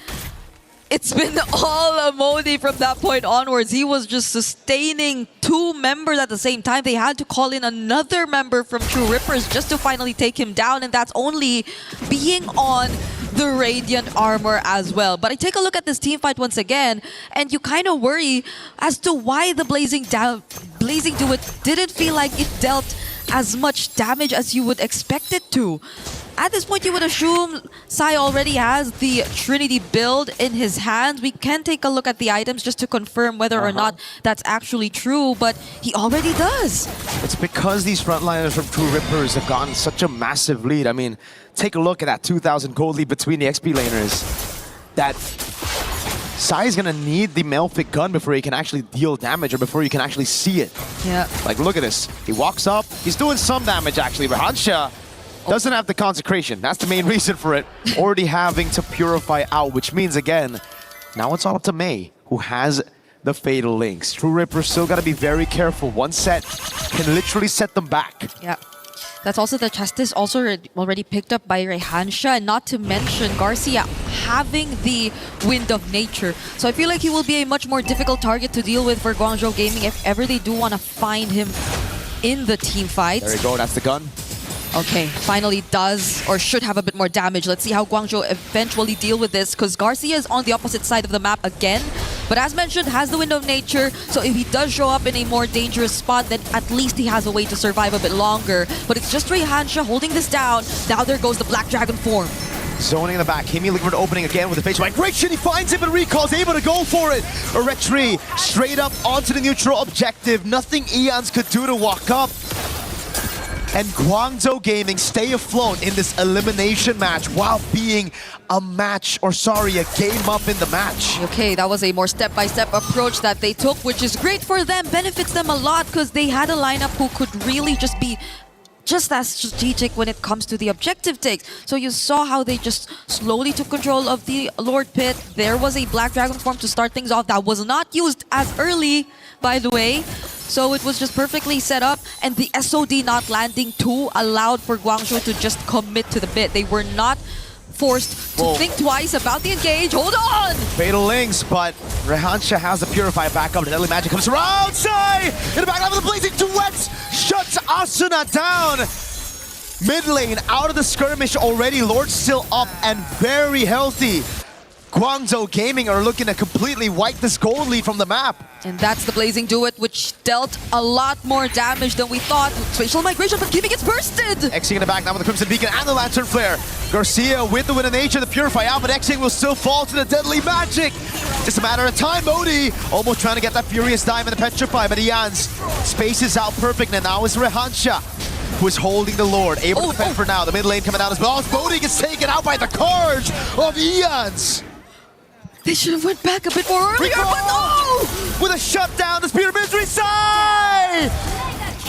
it's been all Modi from that point onwards. He was just sustaining 2 members at the same time. They had to call in another member from True Rippers just to finally take him down, and that's only being on the Radiant armor as well. But I take a look at this team fight once again, and you kind of worry as to why the Blazing Duet didn't feel like it dealt as much damage as you would expect it to. At this point, you would assume Sai already has the Trinity build in his hands. We can take a look at the items just to confirm whether or not that's actually true, but he already does. It's because these frontliners from True Rippers have gotten such a massive lead. I mean, take a look at that 2,000 gold lead between the XP laners. That Sai is gonna need the Malefic gun before he can actually deal damage or before you can actually see it. Yeah. Like, look at this. He walks up. He's doing some damage, actually. But Hansha doesn't have the consecration. That's the main reason for it. Already having to purify out, which means, again, now it's all up to Mei, who has the Fatal Links. True Ripper still got to be very careful. One set can literally set them back. Yeah. That's also the Justice also already picked up by Rehansha, and not to mention Garcia having the Wind of Nature. So I feel like he will be a much more difficult target to deal with for Guangzhou Gaming if ever they do want to find him in the team fight. There you go, that's the gun. Okay, finally does or should have a bit more damage. Let's see how Guangzhou eventually deal with this, because Garcia is on the opposite side of the map again. But as mentioned, has the Wind of Nature, so if he does show up in a more dangerous spot, then at least he has a way to survive a bit longer. But it's just Rehansha holding this down. Now there goes the Black Dragon form. Zoning in the back. Kimi looking for an opening again with the facial migration. He finds it, but Recall's able to go for it. A retreat straight up onto the neutral objective. Nothing Eons could do to walk up. And Guangzhou Gaming stay afloat in this elimination match while being a game up in the match. Okay, that was a more step-by-step approach that they took, which is great for them, benefits them a lot, because they had a lineup who could really just be just as strategic when it comes to the objective takes. So you saw how they just slowly took control of the Lord Pit. There was a Black Dragon form to start things off that was not used as early, by the way. So it was just perfectly set up, and the SOD not landing too allowed for Guangzhou to just commit to the bit. They were not forced to think twice about the engage. Hold on! Fatal Links, but Rehansha has the Purify back up. The Deadly Magic comes around. Sai in the back line with the Blazing Duets shuts Asuna down. Mid lane out of the skirmish already. Lord still up and very healthy. Guangzhou Gaming are looking to completely wipe this gold lead from the map. And that's the Blazing Duet, which dealt a lot more damage than we thought. Spatial migration, but Kimi gets bursted! X-Ing in the back now with the Crimson Beacon and the Lantern Flare. Garcia with the Wind of Nature, the Purify out, but X-Ing will still fall to the Deadly Magic. Just a matter of time. Modi almost trying to get that Furious Dive and the Petrify, but Eons spaces out perfect, and now it's Rehansha who is holding the Lord, able to defend for now. The mid lane coming out as well. Modi gets taken out by the Carge of Eons. They should have went back a bit more earlier, but no! With a shutdown, the Spear of Misery Sai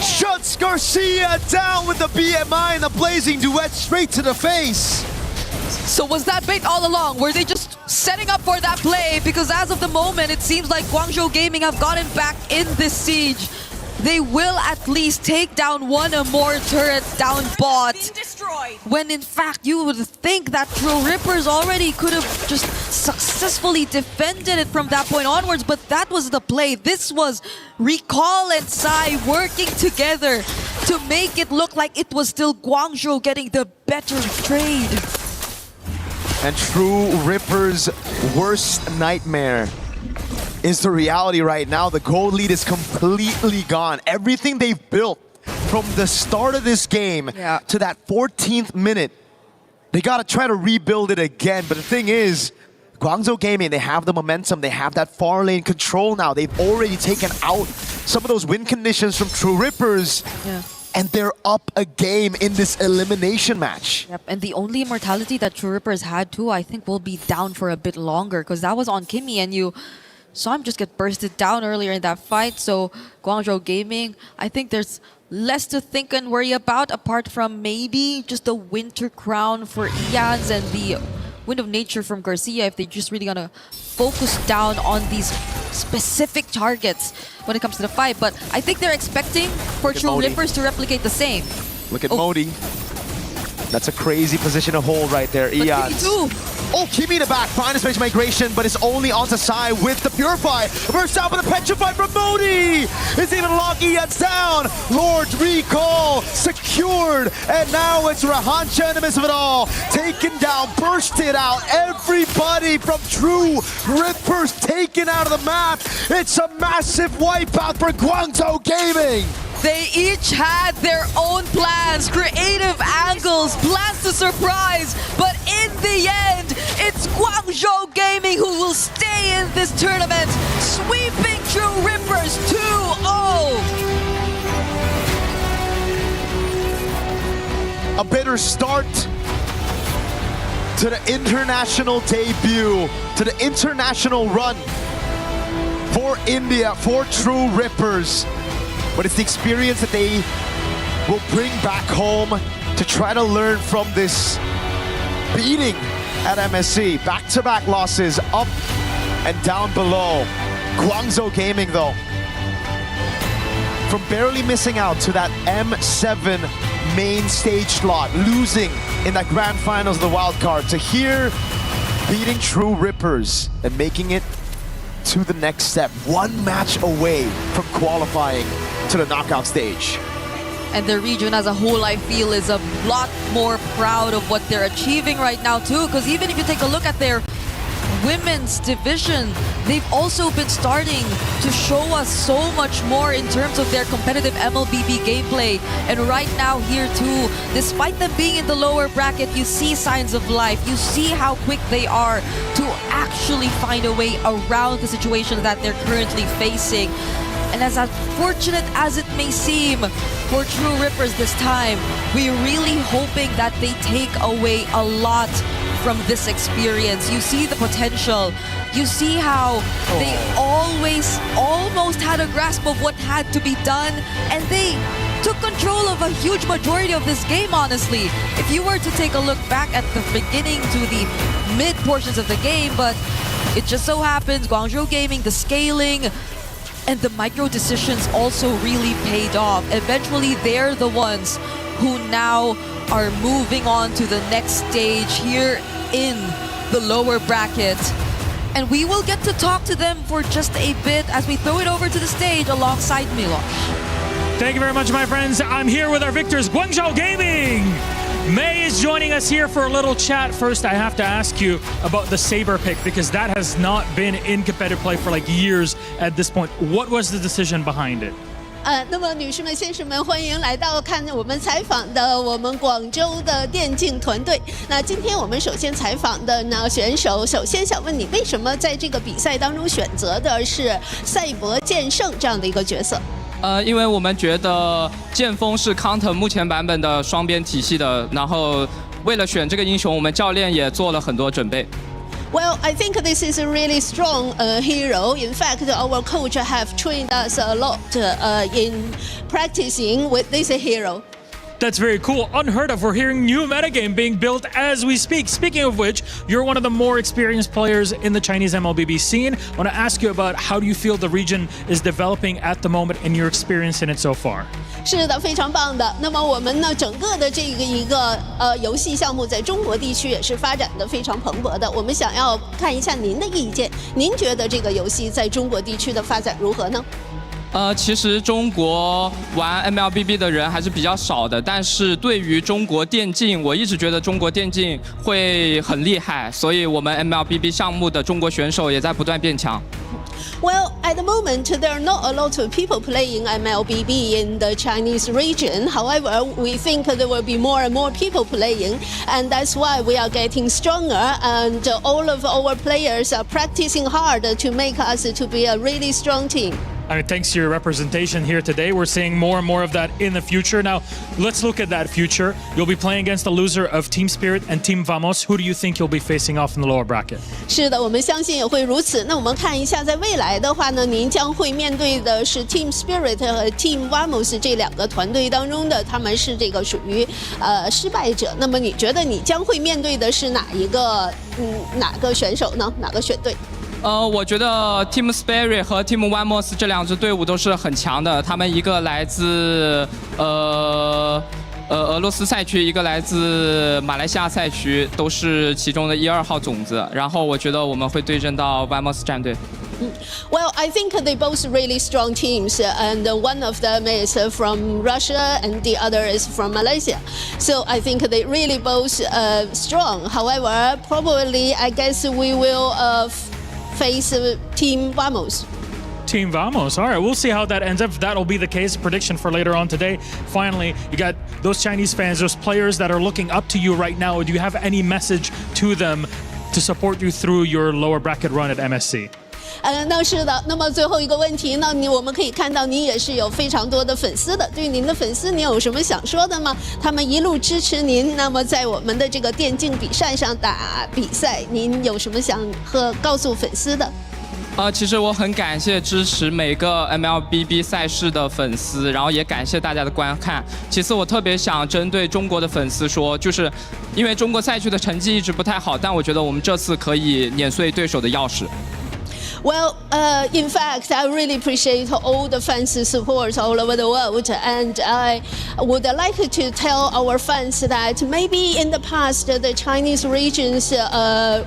shuts Garcia down with the BMI and the Blazing Duet straight to the face. So was that bait all along? Were they just setting up for that play? Because as of the moment, it seems like Guangzhou Gaming have gotten back in this siege. They will at least take down one or more turrets down bot. When in fact, you would think that True Rippers already could have just successfully defended it from that point onwards, but that was the play. This was Recall and Sai working together to make it look like it was still Guangzhou getting the better trade. And True Rippers' worst nightmare is the reality right now. The gold lead is completely gone. Everything they've built from the start of this game to that 14th minute, they gotta try to rebuild it again. But the thing is, Guangzhou Gaming, they have the momentum, they have that far lane control now. They've already taken out some of those win conditions from True Rippers. And they're up a game in this elimination match. Yep, and the only immortality that True Rippers had too, I think will be down for a bit longer, because that was on Kimi, and you saw him just get bursted down earlier in that fight. So Guangzhou Gaming, I think there's less to think and worry about, apart from maybe just the Winter Crown for Ians and the Wind of Nature from Garcia, if they're just really gonna focus down on these specific targets when it comes to the fight. But I think they're expecting for True Rippers to replicate the same. Look at Modi. That's a crazy position to hold right there. Ians. Oh, Kimi in the back, finds space migration, but it's only onto Sai with the Purify. Burst out with a Petrify from Modi! It's even locked Ians down! Lord's recall secured, and now it's Rahancha in the midst of it all. Taken down, bursted out, everybody from True Rippers taken out of the map. It's a massive wipeout for Guangzhou Gaming. They each had their own plans, creative angles, plans to surprise, but in the end, it's Guangzhou Gaming who will stay in this tournament, sweeping True Rippers 2-0. A bitter start to the international debut, to the international run for India, for True Rippers. But it's the experience that they will bring back home to try to learn from this beating at MSC. Back-to-back losses, up and down below. Guangzhou Gaming, though, from barely missing out to that M7 main stage slot, losing in that grand finals of the wildcard, to here beating True Rippers and making it to the next step, one match away from qualifying to the knockout stage. And the region as a whole, I feel, is a lot more proud of what they're achieving right now too, because even if you take a look at their women's division, they've also been starting to show us so much more in terms of their competitive MLBB gameplay. And right now here too, despite them being in the lower bracket, you see signs of life. You see how quick they are to actually find a way around the situation that they're currently facing. And as unfortunate as it may seem for True Rippers this time, we're really hoping that they take away a lot from this experience. You see the potential. You see how they always almost had a grasp of what had to be done, and they took control of a huge majority of this game, honestly. If you were to take a look back at the beginning to the mid portions of the game, but it just so happens Guangzhou Gaming, the scaling, and the micro decisions also really paid off. Eventually, they're the ones who now are moving on to the next stage here in the lower bracket. And we will get to talk to them for just a bit as we throw it over to the stage alongside Milosh. Thank you very much, my friends. I'm here with our victors, Guangzhou Gaming. May is joining us here for a little chat. First, I have to ask you about the Saber pick, because that has not been in competitive play for like years at this point. What was the decision behind it? 那么女士们、先生们，欢迎来到看我们采访的我们广州的电竞团队。那今天我们首先采访的呢选手，首先想问你，为什么在这个比赛当中选择的是赛博剑圣这样的一个角色？因为我们觉得剑锋是 counter 目前版本的双边体系的，然后为了选这个英雄，我们教练也做了很多准备。Well, I think this is a really strong hero. In fact, our coach have trained us a lot in practicing with this hero. That's very cool. Unheard of. We're hearing new metagame being built as we speak. Speaking of which, you're one of the more experienced players in the Chinese MLBB scene. I want to ask you about how do you feel the region is developing at the moment and your experience in it so far? 是的，非常棒的。那么我们呢，整个的这一个游戏项目在中国地区也是发展的非常蓬勃的。我们想要看一下您的意见，您觉得这个游戏在中国地区的发展如何呢？其实中国玩 MLBB 的人还是比较少的，但是对于中国电竞，我一直觉得中国电竞会很厉害，所以我们 MLBB 项目的中国选手也在不断变强。Well, at the moment, there are not a lot of people playing MLBB in the Chinese region. However, we think there will be more and more people playing, and that's why we are getting stronger. And all of our players are practicing hard to make us to be a really strong team. I mean, thanks to your representation here today, we're seeing more and more of that in the future. Now, let's look at that future. You'll be playing against the loser of Team Spirit and Team Vamos. Who do you think you'll be facing off in the lower bracket? 是的，我们相信也会如此。那我们看一下，在未来的话呢，您将会面对的是 Team Spirit 和 Team Vamos 这两个团队当中的，他们是这个属于失败者。那么你觉得你将会面对的是哪个选手呢？哪个选队？我觉得 Team Spirit 和 Team Vamos 这两支队伍都是很强的，他们一个来自俄罗斯赛区，一个来自马来西亚赛区，都是其中的1、2号种子。然后我觉得我们会对阵到 Vamos 战队。Well, I think they both really strong teams, and one of them is from Russia and the other is from Malaysia. So I think they really both strong. However, probably I guess we will face Team Vamos. Team Vamos. All right, we'll see how that ends up. That'll be the case. Prediction for later on today. Finally, you got those Chinese fans, those players that are looking up to you right now. Do you have any message to them to support you through your lower bracket run at MSC? 那是的。那么最后一个问题呢？我们可以看到您也是有非常多的粉丝的。对于您的粉丝，您有什么想说的吗？他们一路支持您，那么在我们的这个电竞比赛上打比赛，您有什么想告诉粉丝的？其实我很感谢支持每个 MLBB 赛事的粉丝，然后也感谢大家的观看。其次，我特别想针对中国的粉丝说，就是因为中国赛区的成绩一直不太好，但我觉得我们这次可以碾碎对手的钥匙。Well, in fact, I really appreciate all the fans' support all over the world, and I would like to tell our fans that maybe in the past the Chinese region's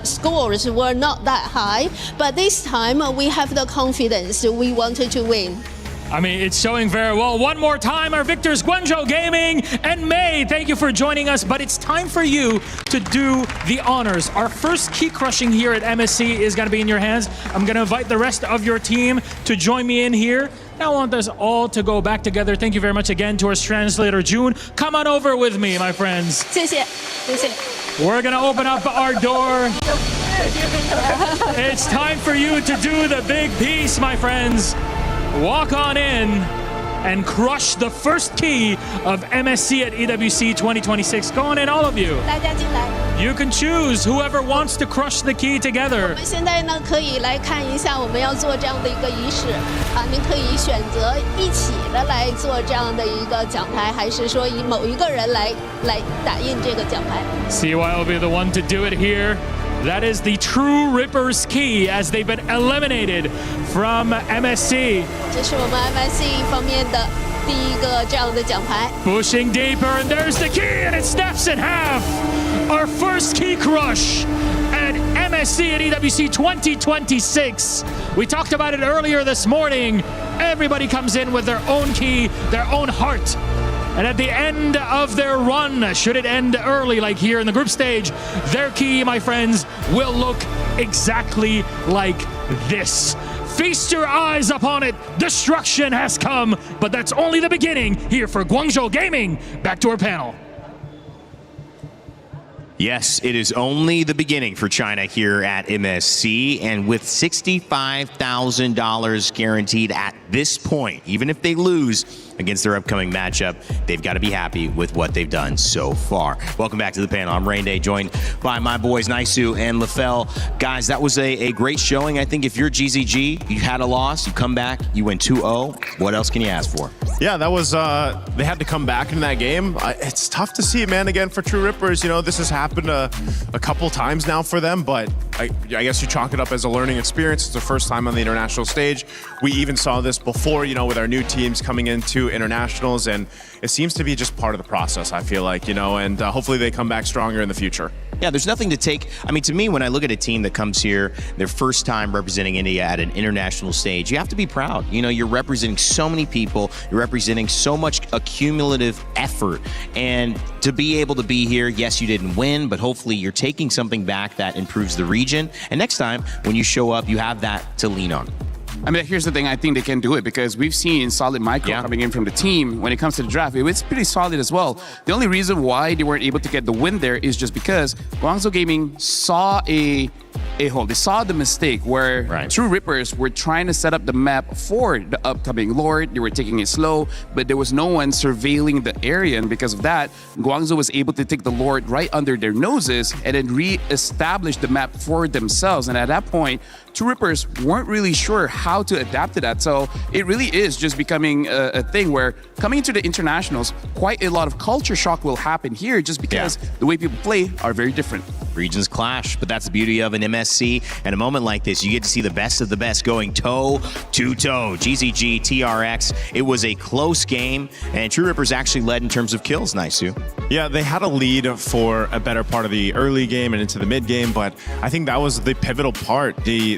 scores were not that high, but this time we have the confidence we wanted to win. I mean, it's showing very well. One more time, our victors, Guangzhou Gaming and May. Thank you for joining us, but it's time for you to do the honors. Our first key crushing here at MSC is going to be in your hands. I'm going to invite the rest of your team to join me in here. Now I want us all to go back together. Thank you very much again to our translator, June. Come on over with me, my friends. 谢谢，谢谢。 We're going to open up our door. It's time for you to do the big piece, my friends. Walk on in and crush the first key of MSC at EWC 2026. Go on in, all of you. 大家进来。 You can choose whoever wants to crush the key 我 together. 们现在呢，可以来看一下我们要做这样的一个仪式啊，您可以选择一起的来做这样的一个奖牌，还是说以某一个人来打印这个奖牌？ CY will be the one to do it here. That is the True Rippers key as they've been eliminated from MSC. 这是我们 MSC 方面的第一个这样的奖牌。 Pushing deeper, and there's the key, and it snaps in half. Our first key crush at MSC at EWC 2026. We talked about it earlier this morning. Everybody comes in with their own key, their own heart. And at the end of their run, should it end early like here in the group stage, their key, my friends, will look exactly like this. Feast your eyes upon it. Destruction has come, but that's only the beginning here for Guangzhou Gaming. Back to our panel. Yes, it is only the beginning for China here at MSC, and with $65,000 guaranteed at this point, even if they lose against their upcoming matchup, they've got to be happy with what they've done so far. Welcome back to the panel. I'm Rain Day, joined by my boys Naisu and LaFell. Guys, that was a great showing. I think if you're GZG, you had a loss, you come back, you win 2-0. What else can you ask for? Yeah, that was, they had to come back in that game. It's tough to see, man, again, for True Rippers. You know, this has happened a couple times now for them, but I guess you chalk it up as a learning experience. It's their first time on the international stage. We even saw this before, you know, with our new teams coming into internationals, and it seems to be just part of the process, I feel like, you know, and hopefully they come back stronger in the future. Yeah, there's nothing to take. I mean, to me, when I look at a team that comes here, their first time representing India at an international stage, you have to be proud. You know, you're representing so many people, you're representing so much accumulative effort, and to be able to be here, yes, you didn't win, but hopefully you're taking something back that improves the region, and next time when you show up, you have that to lean on. I mean, here's the thing. I think they can do it because we've seen solid micro coming in from the team. When it comes to the draft, it's pretty solid as well. The only reason why they weren't able to get the win there is just because Guangzhou Gaming saw a a-hole. They saw the mistake where True Rippers were trying to set up the map for the upcoming Lord. They were taking it slow, but there was no one surveilling the area, and because of that, Guangzhou was able to take the Lord right under their noses and then re-establish the map for themselves. And at that point, True Rippers weren't really sure how to adapt to that. So it really is just becoming a thing where coming into the internationals, quite a lot of culture shock will happen here just because the way people play are very different. Regions clash, but that's the beauty of an MSC. And a moment like this, you get to see the best of the best going toe to toe. GZG, TRX, it was a close game, and True Rippers actually led in terms of kills, Naisu. Yeah, they had a lead for a better part of the early game and into the mid game, but I think that was the pivotal part, the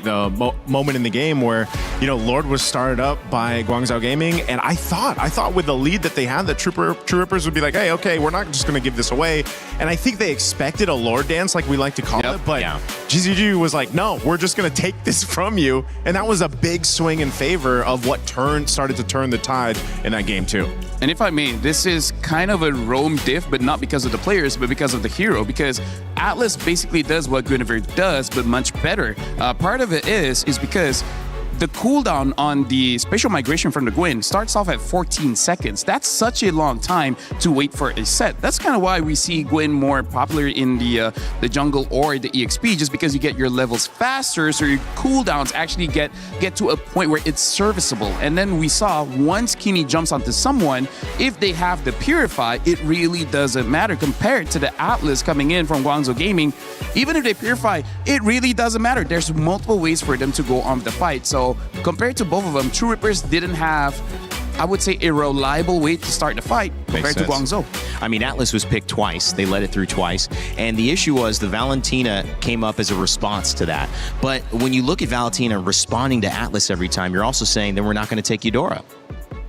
moment in the game where, you know, Lord was started up by Guangzhou Gaming, and I thought with the lead that they had, that True Rippers would be like, hey, okay, we're not just going to give this away. And I think they expected a Lord dance, like we like to call it, but GZG was like, no, we're just going to take this from you. And that was a big swing in favor of what started to turn the tide in that game too. And if I may, this is kind of a Rome diff, but not because of the players, but because of the hero. Because Atlas basically does what Guinevere does, but much better. Part of it is because the cooldown on the spatial migration from the Gwyn starts off at 14 seconds. That's such a long time to wait for a set. That's kind of why we see Gwyn more popular in the jungle or the EXP, just because you get your levels faster, so your cooldowns actually get to a point where it's serviceable. And then we saw once Kimi jumps onto someone, if they have the Purify, it really doesn't matter compared to the Atlas coming in from Guangzhou Gaming. Even if they Purify, it really doesn't matter. There's multiple ways for them to go on the fight. So compared to both of them, True Rippers didn't have, I would say, a reliable way to start the fight compared to Guangzhou. I mean, Atlas was picked twice. They led it through twice. And the issue was the Valentina came up as a response to that. But when you look at Valentina responding to Atlas every time, you're also saying, then we're not going to take Eudora.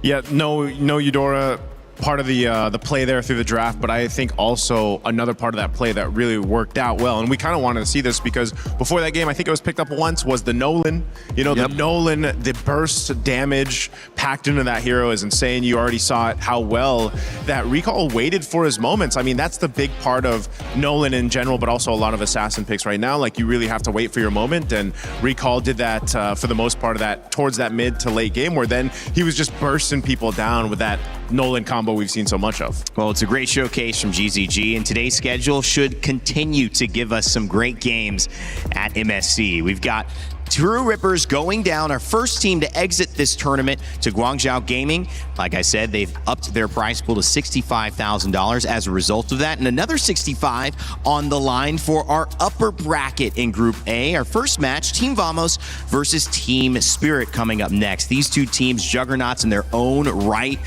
Yeah, no Eudora. Part of the play there through the draft, but I think also another part of that play that really worked out well, and we kind of wanted to see this because before that game, I think it was picked up once, was the Nolan. You know, the Nolan, the burst damage packed into that hero is insane. You already saw it, how well that Recall waited for his moments. I mean, that's the big part of Nolan in general, but also a lot of Assassin picks right now. Like, you really have to wait for your moment, and Recall did that for the most part of that, towards that mid to late game, where then he was just bursting people down with that Nolan combo we've seen so much of. Well, it's a great showcase from GZG, and today's schedule should continue to give us some great games at MSC. We've got True Rippers going down, our first team to exit this tournament, to Guangzhou Gaming. Like I said, they've upped their prize pool to $65,000 as a result of that, and another $65,000 on the line for our upper bracket in Group A. Our first match, Team Vamos versus Team Spirit, coming up next. These two teams, juggernauts in their own right,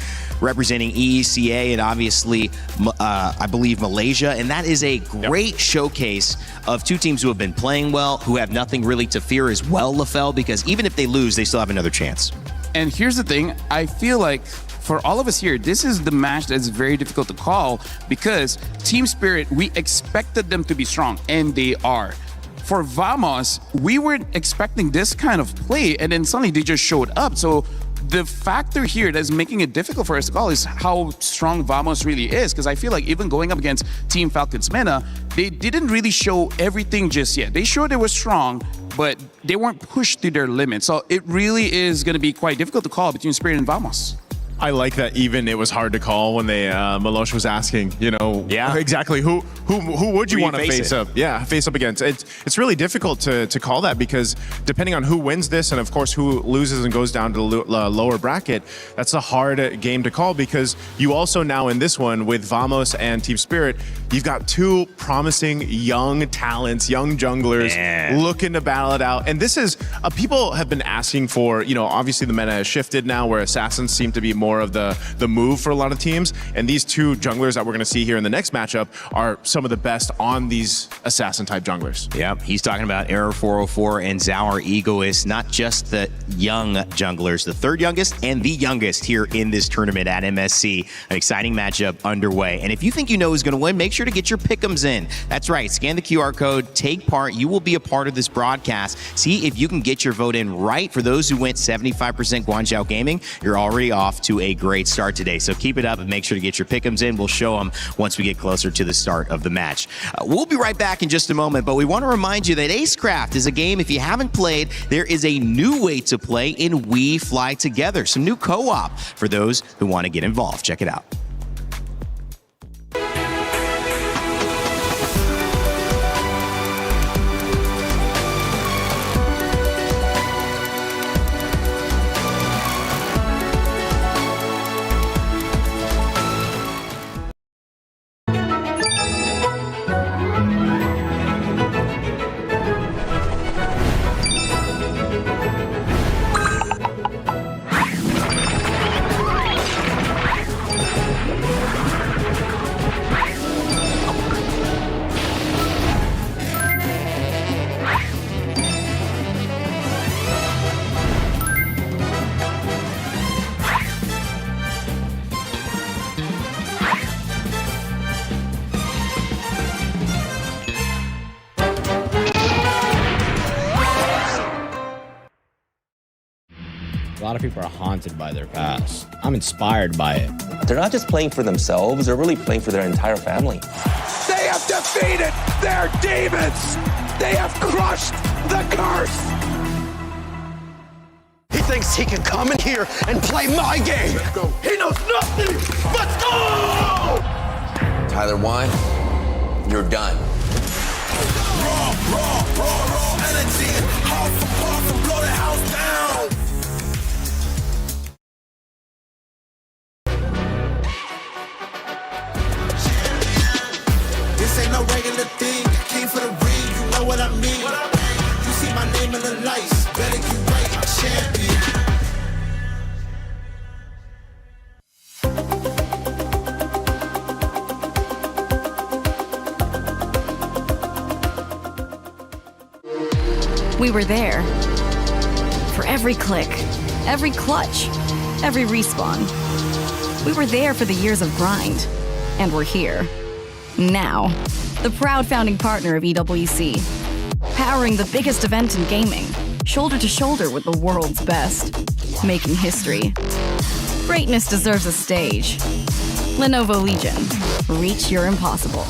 representing EECA and obviously, I believe, Malaysia. And that is a great showcase of two teams who have been playing well, who have nothing really to fear as well, LaFell, because even if they lose, they still have another chance. And here's the thing, I feel like for all of us here, this is the match that's very difficult to call because Team Spirit, we expected them to be strong, and they are. For Vamos, we weren't expecting this kind of play, and then suddenly they just showed up. So the factor here that's making it difficult for us to call is how strong Vamos really is, because I feel like even going up against Team Falcons Mena, they didn't really show everything just yet. They showed they were strong, but they weren't pushed to their limit. So it really is going to be quite difficult to call between Spirit and Vamos. I like that even it was hard to call when they Milosh was asking, you know, exactly who would you want to face up? Yeah, face up against. It's really difficult to call that because depending on who wins this and of course who loses and goes down to the lower bracket, that's a hard game to call because you also now in this one with Vamos and Team Spirit, you've got two promising young talents, young junglers looking to battle it out. And this is, people have been asking for, you know, obviously the meta has shifted now where assassins seem to be more of the move for a lot of teams, and these two junglers that we're going to see here in the next matchup are some of the best on these assassin type junglers. Yep, he's talking about Error 404 and Zauer Egoist, not just the young junglers, the third youngest and the youngest here in this tournament at MSC. An exciting matchup underway, and if you think you know who's going to win, make sure to get your pick'ems in. That's right, scan the QR code, take part. You will be a part of this broadcast. See if you can get your vote in right. For those who went 75% Guangzhou Gaming, you're already off to to a great start today. So keep it up and make sure to get your pick'ems in. We'll show them once we get closer to the start of the match. We'll be right back in just a moment, but we want to remind you that Acecraft is a game, if you haven't played, there is a new way to play in We Fly Together. Some new co-op for those who want to get involved. Check it out. A lot of people are haunted by their past. I'm inspired by it. They're not just playing for themselves, they're really playing for their entire family. They have defeated their demons! They have crushed the curse! He thinks he can come in here and play my game! Let's go. He knows nothing! Let's go! Tyler Wine, you're done. Raw energy. Half for half and blow the house down! This ain't no regular thing. Came for the ring, you know what I mean. You see my name in the lights. Better get right, champion. We were there. For every click, every clutch, every respawn. We were there for the years of grind. And we're here. Now. The proud founding partner of EWC. Powering the biggest event in gaming. Shoulder to shoulder with the world's best. Making history. Greatness deserves a stage. Lenovo Legion. Reach your impossible.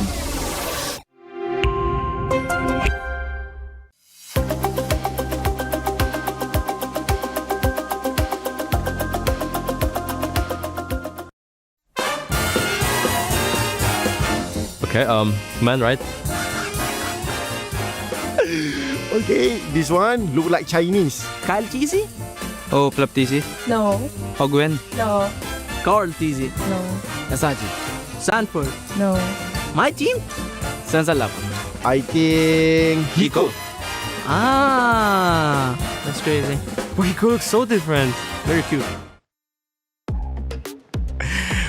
Okay, man, right? Okay, this one look like Chinese. Kyle TZ? Oh, Club TZ? No. Hogwen? No. Carl TZ? No. Asaji? Sanford? No. My team? Sansalap? I think Hiko. Ah, that's crazy. But Hiko looks so different. Very cute.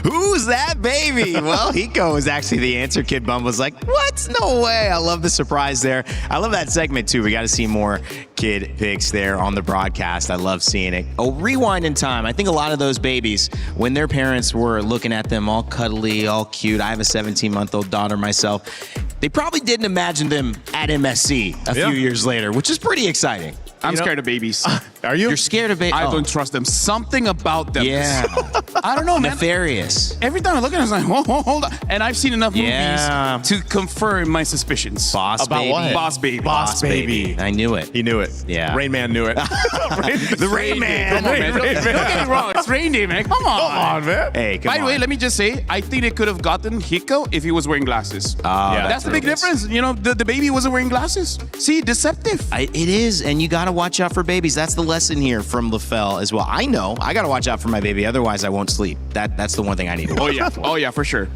Who's that baby? Well, Hiko was actually the answer. Kid Bum was like, what? No way. I love the surprise there. I love that segment, too. We got to see more kid picks there on the broadcast. I love seeing it. Oh, rewind in time. I think a lot of those babies, when their parents were looking at them all cuddly, all cute. I have a 17-month-old daughter myself. They probably didn't imagine them at MSC a few years later, which is pretty exciting. I'm scared of babies. Are you? You're scared of babies? I don't trust them. Something about them. Yeah. I don't know, man. Nefarious. Every time I look at it, I'm like, hold on. And I've seen enough movies to confirm my suspicions. Boss About Baby. what? Boss Baby. Boss Baby. I knew it. He knew it. Yeah. Rain Man knew it. The Rain Man. Come on, man. Don't get me wrong. It's Rain Day, man. Come on. Come on, man. Hey, come By on. the way, let me just say, I think they could have gotten Hiko if he was wearing glasses. Yeah, that's the big difference. You know, the baby wasn't wearing glasses. See, deceptive. It is, and you got to watch out for babies. That's the lesson here from LaFell as well. I know. I got to watch out for my baby, otherwise I won't sleep. That's the one thing I need to watch out for. Oh, yeah, for sure.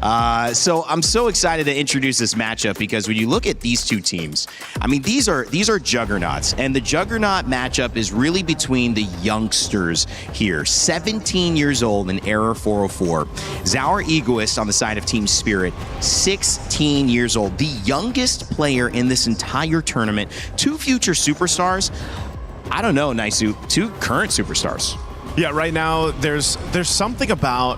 So I'm so excited to introduce this matchup because when you look at these two teams, I mean, these are juggernauts, and the juggernaut matchup is really between the youngsters here. 17 years old in Error 404. Zaur Egoist on the side of Team Spirit, 16 years old. The youngest player in this entire tournament. Two future superstars. I don't know, Naisu. Two current superstars. Yeah, right now there's something about,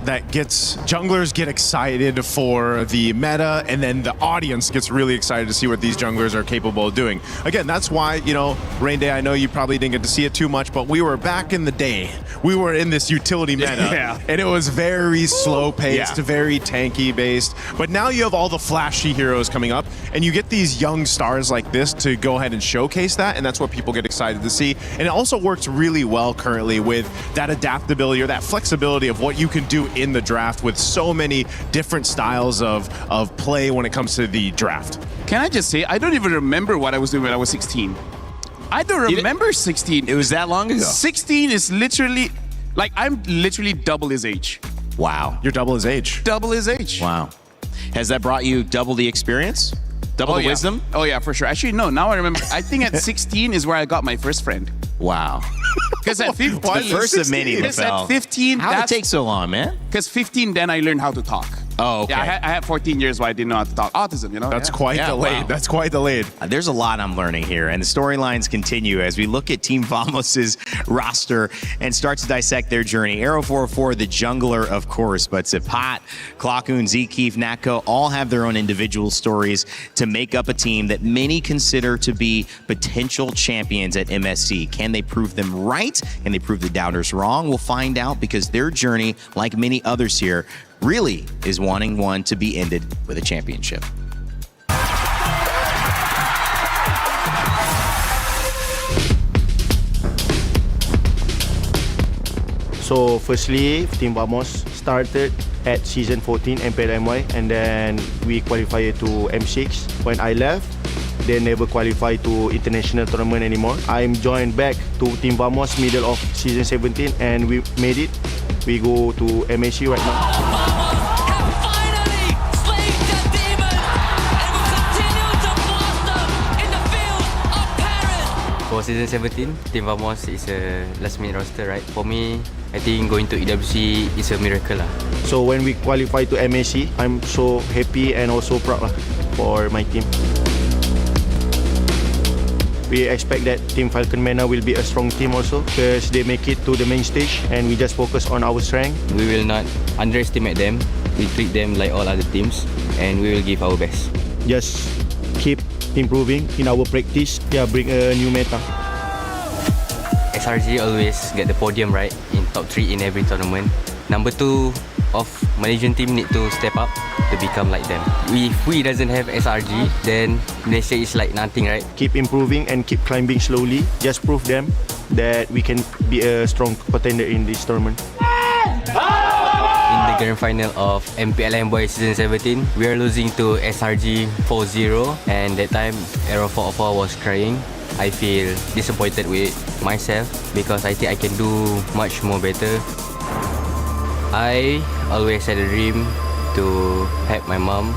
that gets junglers get excited for the meta, and then the audience gets really excited to see what these junglers are capable of doing. Again, that's why, you know, Rain Day, I know you probably didn't get to see it too much, but we were back in the day. We were in this utility meta, and it was very slow paced, very tanky based. But now you have all the flashy heroes coming up, and you get these young stars like this to go ahead and showcase that, and that's what people get excited to see. And it also works really well currently with that adaptability or that flexibility of what you can do in the draft with so many different styles of play when it comes to the draft. Can I just say, I don't even remember what I was doing when I was 16. I don't remember 16. It was that long ago. 16 is literally, like, I'm literally double his age. Wow. You're double his age. Double his age. Wow. Has that brought you double the experience? Double the wisdom? Oh yeah, for sure. Actually, no, now I remember. I think at 16 is where I got my first friend. Wow. Because at 15, the first of many, because at 15, how did it take so long, man? Because 15, then I learned how to talk. Oh, okay. Yeah, I had 14 years where I didn't know how to talk. Autism, you know? That's quite delayed. Wow. That's quite delayed. There's a lot I'm learning here, and the storylines continue as we look at Team Vamos's roster and start to dissect their journey. Arrow 404, the jungler, of course, but Zipat, Klakun, Zkeef, Natko all have their own individual stories to make up a team that many consider to be potential champions at MSC. Can they prove them right? Can they prove the doubters wrong? We'll find out, because their journey, like many others here, really is wanting one to be ended with a championship. So firstly, Team Vamos started at season 14 MPL MY, and then we qualified to M6. When I left, they never qualified to international tournament anymore. I'm joined back to Team Vamos middle of season 17, and we made it. We go to MSC right now. For season 17, Team Vamos is a last minute roster, right? For me, I think going to EWC is a miracle. So when we qualify to MSC, I'm so happy and also proud for my team. We expect that Team Falcon Mana will be a strong team also, because they make it to the main stage and we just focus on our strength. We will not underestimate them. We treat them like all other teams, and we will give our best. Just keep improving in our practice. Yeah, bring a new meta. SRG always get the podium, right? In top 3 in every tournament. Number 2 of management team need to step up to become like them. If we doesn't have SRG, then Malaysia is like nothing, right? Keep improving and keep climbing slowly. Just prove them that we can be a strong contender in this tournament. In the grand final of MPLM Boys Season 17, we are losing to SRG 4-0, and that time Arrow 404 was crying. I feel disappointed with myself because I think I can do much more better. I always had a dream to help my mom,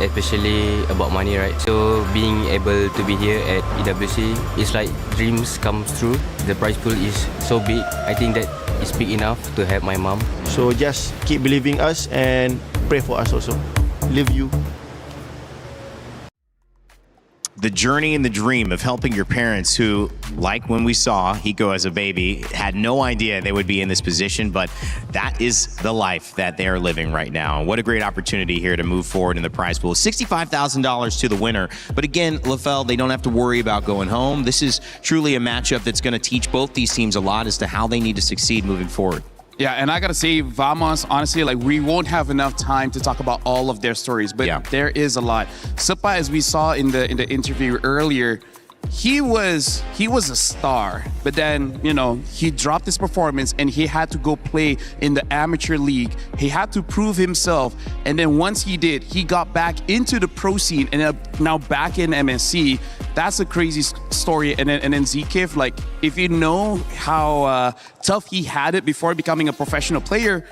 especially about money, right? So being able to be here at EWC is like dreams come true. The prize pool is so big. I think that is big enough to help my mom. So just keep believing us and pray for us also. Love you. The journey and the dream of helping your parents who, like when we saw Hiko as a baby, had no idea they would be in this position, but that is the life that they are living right now. What a great opportunity here to move forward in the prize pool. $65,000 to the winner. But again, LaFell, they don't have to worry about going home. This is truly a matchup that's going to teach both these teams a lot as to how they need to succeed moving forward. Yeah, and I gotta say, Vamos, honestly, like, we won't have enough time to talk about all of their stories, but there is a lot. Supa, as we saw in the interview earlier, he was a star, but then, you know, he dropped his performance and he had to go play in the amateur league. He had to prove himself, and then once he did, he got back into the pro scene and now back in MSC. That's a crazy story. And then Zkeef, like, if you know how tough he had it before becoming a professional player,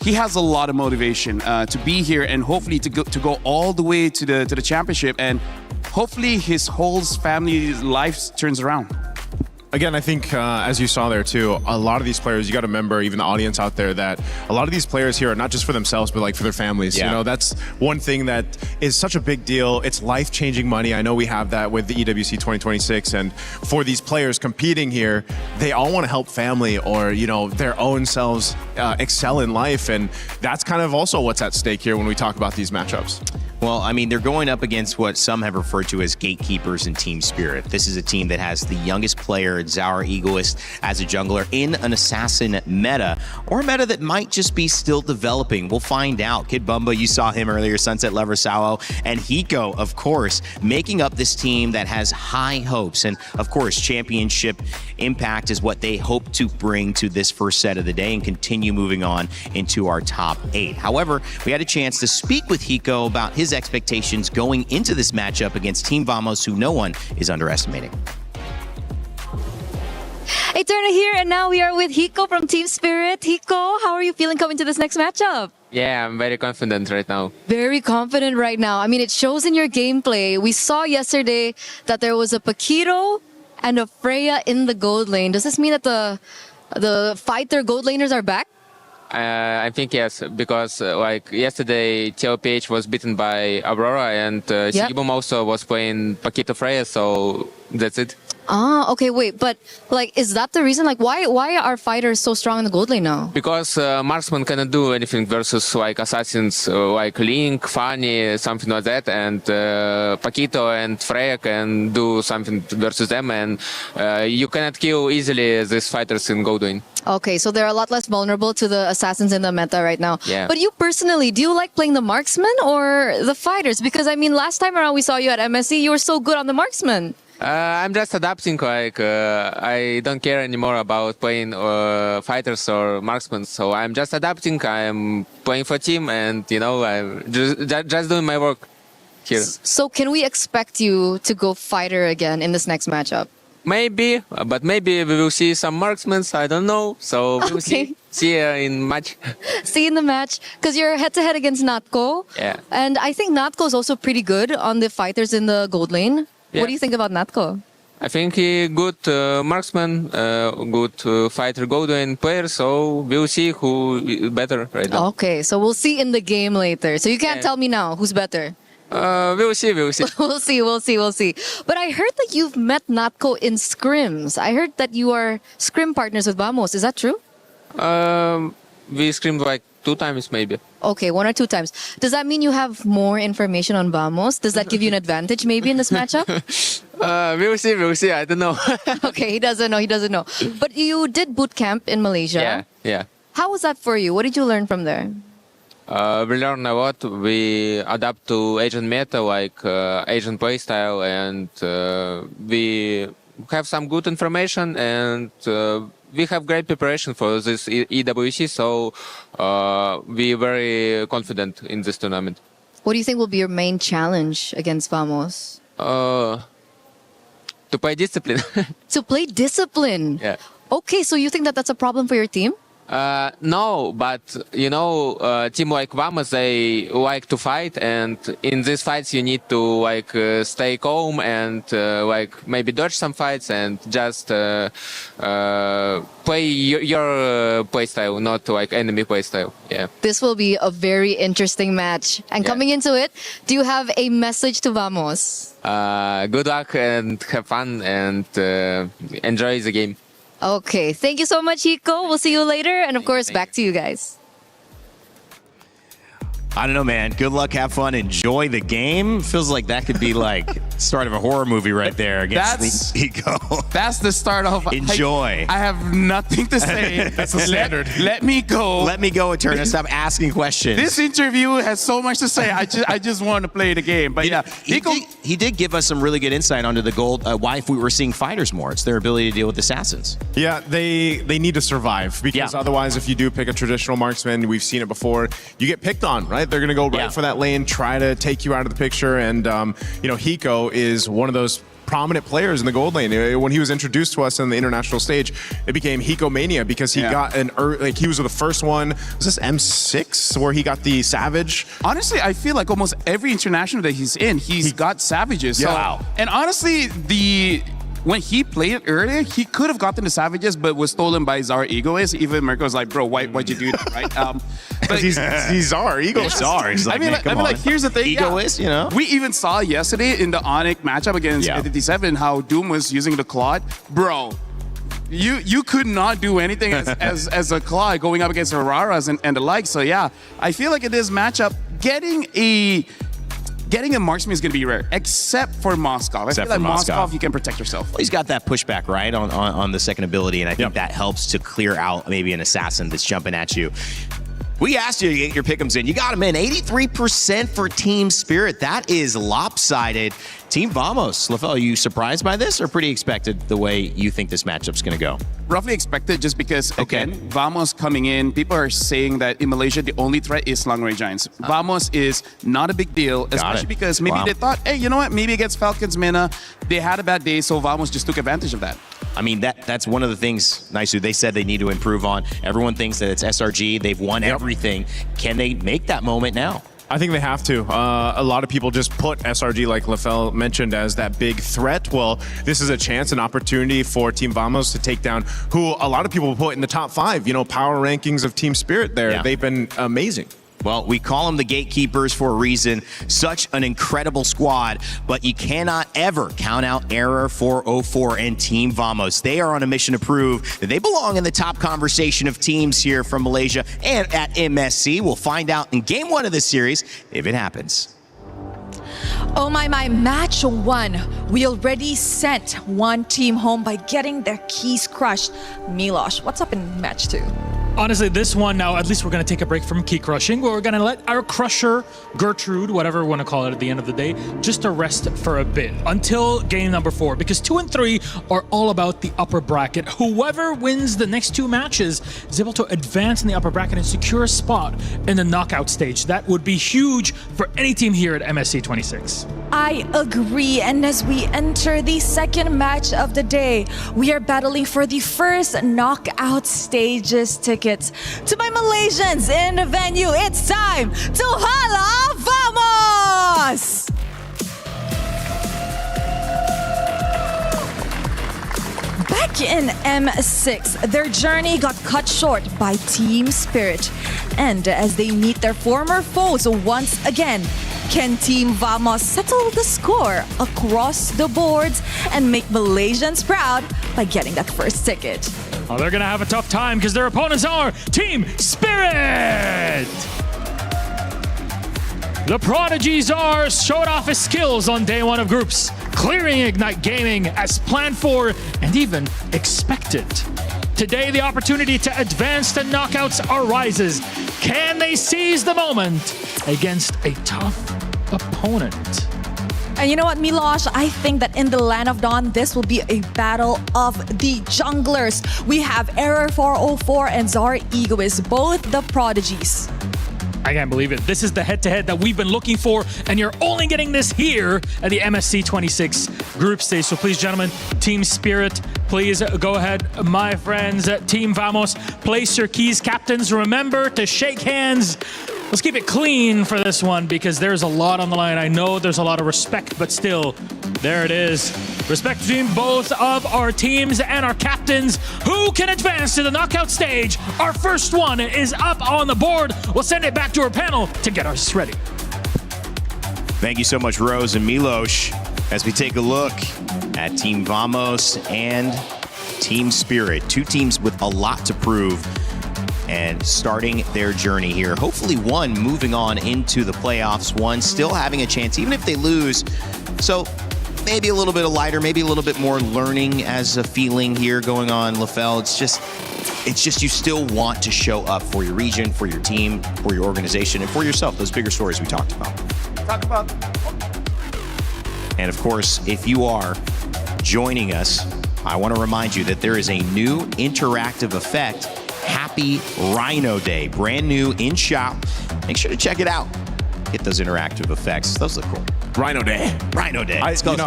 he has a lot of motivation to be here and hopefully to go all the way to the championship, and hopefully his whole family's life turns around. Again, I think as you saw there too, a lot of these players, you got to remember, even the audience out there, that a lot of these players here are not just for themselves, but like for their families. Yeah. You know, that's one thing that is such a big deal. It's life-changing money. I know we have that with the EWC 2026, and for these players competing here, they all want to help family or, you know, their own selves excel in life, and that's kind of also what's at stake here when we talk about these matchups. Well, I mean, they're going up against what some have referred to as gatekeepers in Team Spirit. This is a team that has the youngest player, Zaur Egoist, as a jungler in an assassin meta, or a meta that might just be still developing. We'll find out. Kid Bumba, you saw him earlier, Sunset Lover Sao, and Hiko, of course, making up this team that has high hopes. And, of course, championship impact is what they hope to bring to this first set of the day and continue moving on into our top 8. However, we had a chance to speak with Hiko about his expectations going into this matchup against Team Vamos, who no one is underestimating. Eterna here, and now we are with Hiko from Team Spirit. Hiko, how are you feeling coming to this next matchup? Yeah, I'm very confident right now. Very confident right now. I mean, it shows in your gameplay. We saw yesterday that there was a Paquito and a Freya in the gold lane. Does this mean that the fighter gold laners are back? I think yes, because like yesterday, TLPH was beaten by Aurora, and Sigibum also was playing Paquito Freya, so that's it. Ah, okay, wait, but like, is that the reason? Like, why are fighters so strong in the gold lane now? Because marksman cannot do anything versus like assassins like Link, Fanny, something like that, and Paquito and Freya can do something versus them, and you cannot kill easily these fighters in gold lane. Okay, so they're a lot less vulnerable to the assassins in the meta right now. Yeah. But you personally, do you like playing the marksman or the fighters? Because I mean, last time around we saw you at MSC, you were so good on the marksman. I'm just adapting, like, I don't care anymore about playing fighters or marksmen, so I'm just adapting, I'm playing for team, and, you know, I'm just doing my work here. So can we expect you to go fighter again in this next matchup? Maybe, but maybe we will see some marksmen, I don't know, so we'll see in match. See in the match, because you're head-to-head against Natko, Yeah. and I think Natko is also pretty good on the fighters in the gold lane. Yeah. What do you think about Natko? I think he good marksman, good fighter gold lane player, so we'll see who is better right now. Okay, so we'll see in the game later. So you can't tell me now who's better. We'll see. we'll see. But I heard that you've met Natko in scrims. I heard that you are scrim partners with Vamos. Is that true? We screamed like 2 times maybe. Okay, 1 or 2 times. Does that mean you have more information on Vamos? Does that give you an advantage maybe in this matchup? We'll see. I don't know. Okay, he doesn't know. But you did boot camp in Malaysia. Yeah. How was that for you? What did you learn from there? We learn a lot. We adapt to Asian meta, like Asian playstyle, and we have some good information, and we have great preparation for this EWC, so we're very confident in this tournament. What do you think will be your main challenge against Vamos? To play discipline. To play discipline? Yeah. Okay, so you think that that's a problem for your team? No, but you know, team like Vamos, they like to fight, and in these fights you need to like stay calm and like maybe dodge some fights and just play your playstyle, not like enemy playstyle. Yeah. This will be a very interesting match. And coming into it, do you have a message to Vamos? Good luck and have fun and enjoy the game. Okay, thank you so much, Hiko. We'll see you later. And of course, back to you guys. I don't know, man. Good luck, have fun, enjoy the game. Feels like that could be like start of a horror movie right there against the Eco. That's the start of enjoy. I have nothing to say. That's the standard. Let me go. Let me go, Eterna. Stop asking questions. This interview has so much to say. I just want to play the game. But he did give us some really good insight onto the gold. Why we were seeing fighters more. It's their ability to deal with assassins. Yeah, they need to survive, because otherwise, if you do pick a traditional marksman, we've seen it before, you get picked on, right? They're going to go right for that lane, try to take you out of the picture. And, you know, Hiko is one of those prominent players in the gold lane. When he was introduced to us on the international stage, it became Hiko Mania because he got he was the first one. Was this M6 where he got the Savage? Honestly, I feel like almost every international that he's in, he's got Savages. So, and honestly, when he played earlier, he could have gotten the Savages, but was stolen by Czar Egoist. Even Mirko was like, bro, why'd you do that, right? Because he's Czar, Egoist. Czar. He's like, like, here's the thing. Egoist, you know? We even saw yesterday in the Onyx matchup against 57 how Doom was using the Claude. Bro, you could not do anything as a Claude going up against Auroras and the like. So yeah, I feel like in this matchup, getting a marksman is going to be rare, except for Moskov. I feel like Moskov, you can protect yourself. Well, he's got that pushback, right, on the second ability, and I think that helps to clear out maybe an assassin that's jumping at you. We asked you to get your pick'ems in. You got them in. 83% for Team Spirit. That is lopsided. Team Vamos, LaFell, are you surprised by this or pretty expected the way you think this matchup's going to go? Roughly expected, just because, again, Vamos coming in, people are saying that in Malaysia, the only threat is Long Range Giants. Vamos is not a big deal, especially because maybe they thought, hey, you know what, maybe against Falcons Mina, they had a bad day, so Vamos just took advantage of that. I mean, that's one of the things, Naisu, they said they need to improve on. Everyone thinks that it's SRG. They've won everything. Can they make that moment now? I think they have to. A lot of people just put SRG, like LaFell mentioned, as that big threat. Well, this is a chance, an opportunity for Team Vamos to take down who a lot of people put in the top 5, power rankings of Team Spirit there. Yeah. They've been amazing. Well, we call them the gatekeepers for a reason. Such an incredible squad, but you cannot ever count out Error 404 and Team Vamos. They are on a mission to prove that they belong in the top conversation of teams here from Malaysia and at MSC. We'll find out in game 1 of this series if it happens. Oh my, match 1. We already sent one team home by getting their keys crushed. Milosh, what's up in match 2? Honestly, this one now, at least we're going to take a break from key crushing. We're going to let our crusher, Gertrude, whatever we want to call it at the end of the day, just to rest for a bit until game number 4, because 2 and 3 are all about the upper bracket. Whoever wins the next 2 matches is able to advance in the upper bracket and secure a spot in the knockout stage. That would be huge for any team here at MSC 26. I agree, and as we enter the second match of the day, we are battling for the first knockout stages tickets. To my Malaysians in the venue, it's time to Hala Vamos! Back in M6, their journey got cut short by Team Spirit. And as they meet their former foes once again, can Team Vamos settle the score across the boards and make Malaysians proud by getting that first ticket? Oh, they're going to have a tough time because their opponents are Team Spirit! The Prodigy Czar showed off his skills on day 1 of groups, clearing Ignite Gaming as planned for and even expected. Today, the opportunity to advance to knockouts arises. Can they seize the moment against a tough opponent? And you know what, Milosh? I think that in the Land of Dawn, this will be a battle of the junglers. We have Error 404 and Czar Egoist, both the prodigies. I can't believe it. This is the head-to-head that we've been looking for, and you're only getting this here at the MSC 26 group stage. So please, gentlemen, Team Spirit, please go ahead. My friends, Team Vamos, place your keys. Captains, remember to shake hands. Let's keep it clean for this one because there's a lot on the line. I know there's a lot of respect, but still, there it is. Respect between both of our teams and our captains. Who can advance to the knockout stage? Our first one is up on the board. We'll send it back to our panel to get us ready. Thank you so much, Rose and Milosh, as we take a look at Team Vamos and Team Spirit. 2 teams with a lot to prove and starting their journey here. Hopefully one moving on into the playoffs, one still having a chance, even if they lose. So maybe a little bit of lighter, maybe a little bit more learning as a feeling here going on, LaFell. It's just you still want to show up for your region, for your team, for your organization, and for yourself. Those bigger stories we talked about. And of course, if you are joining us, I want to remind you that there is a new interactive effect, Happy Rhino Day, brand new in shop. Make sure to check it out. Get those interactive effects. Those look cool. Rhino Day. Rhino Day. It's close.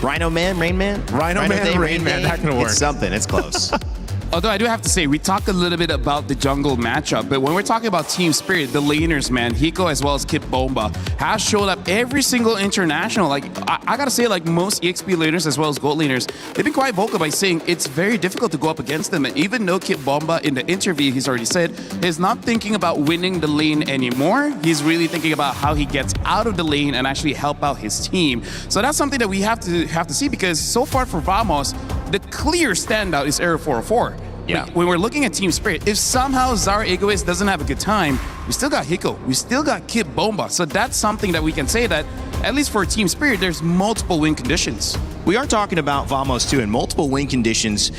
Rhino Man, Rain Man? Rhino Man, Day, Rain Man. That can work. It's something. It's close. Although I do have to say, we talk a little bit about the jungle matchup, but when we're talking about Team Spirit, the laners, man, Hiko as well as Kit Bomba has showed up every single international. Like, I gotta say, like most EXP laners as well as gold laners, they've been quite vocal by saying it's very difficult to go up against them. And even though Kit Bomba in the interview, he's already said, is not thinking about winning the lane anymore. He's really thinking about how he gets out of the lane and actually help out his team. So that's something that we have to see, because so far for Vamos, the clear standout is Error 404. Yeah. When we're looking at Team Spirit, if somehow Zara Egoist doesn't have a good time, we still got Hiko, we still got Kit Bomba. So that's something that we can say that, at least for Team Spirit, there's multiple win conditions. We are talking about Vamos too, in multiple win conditions.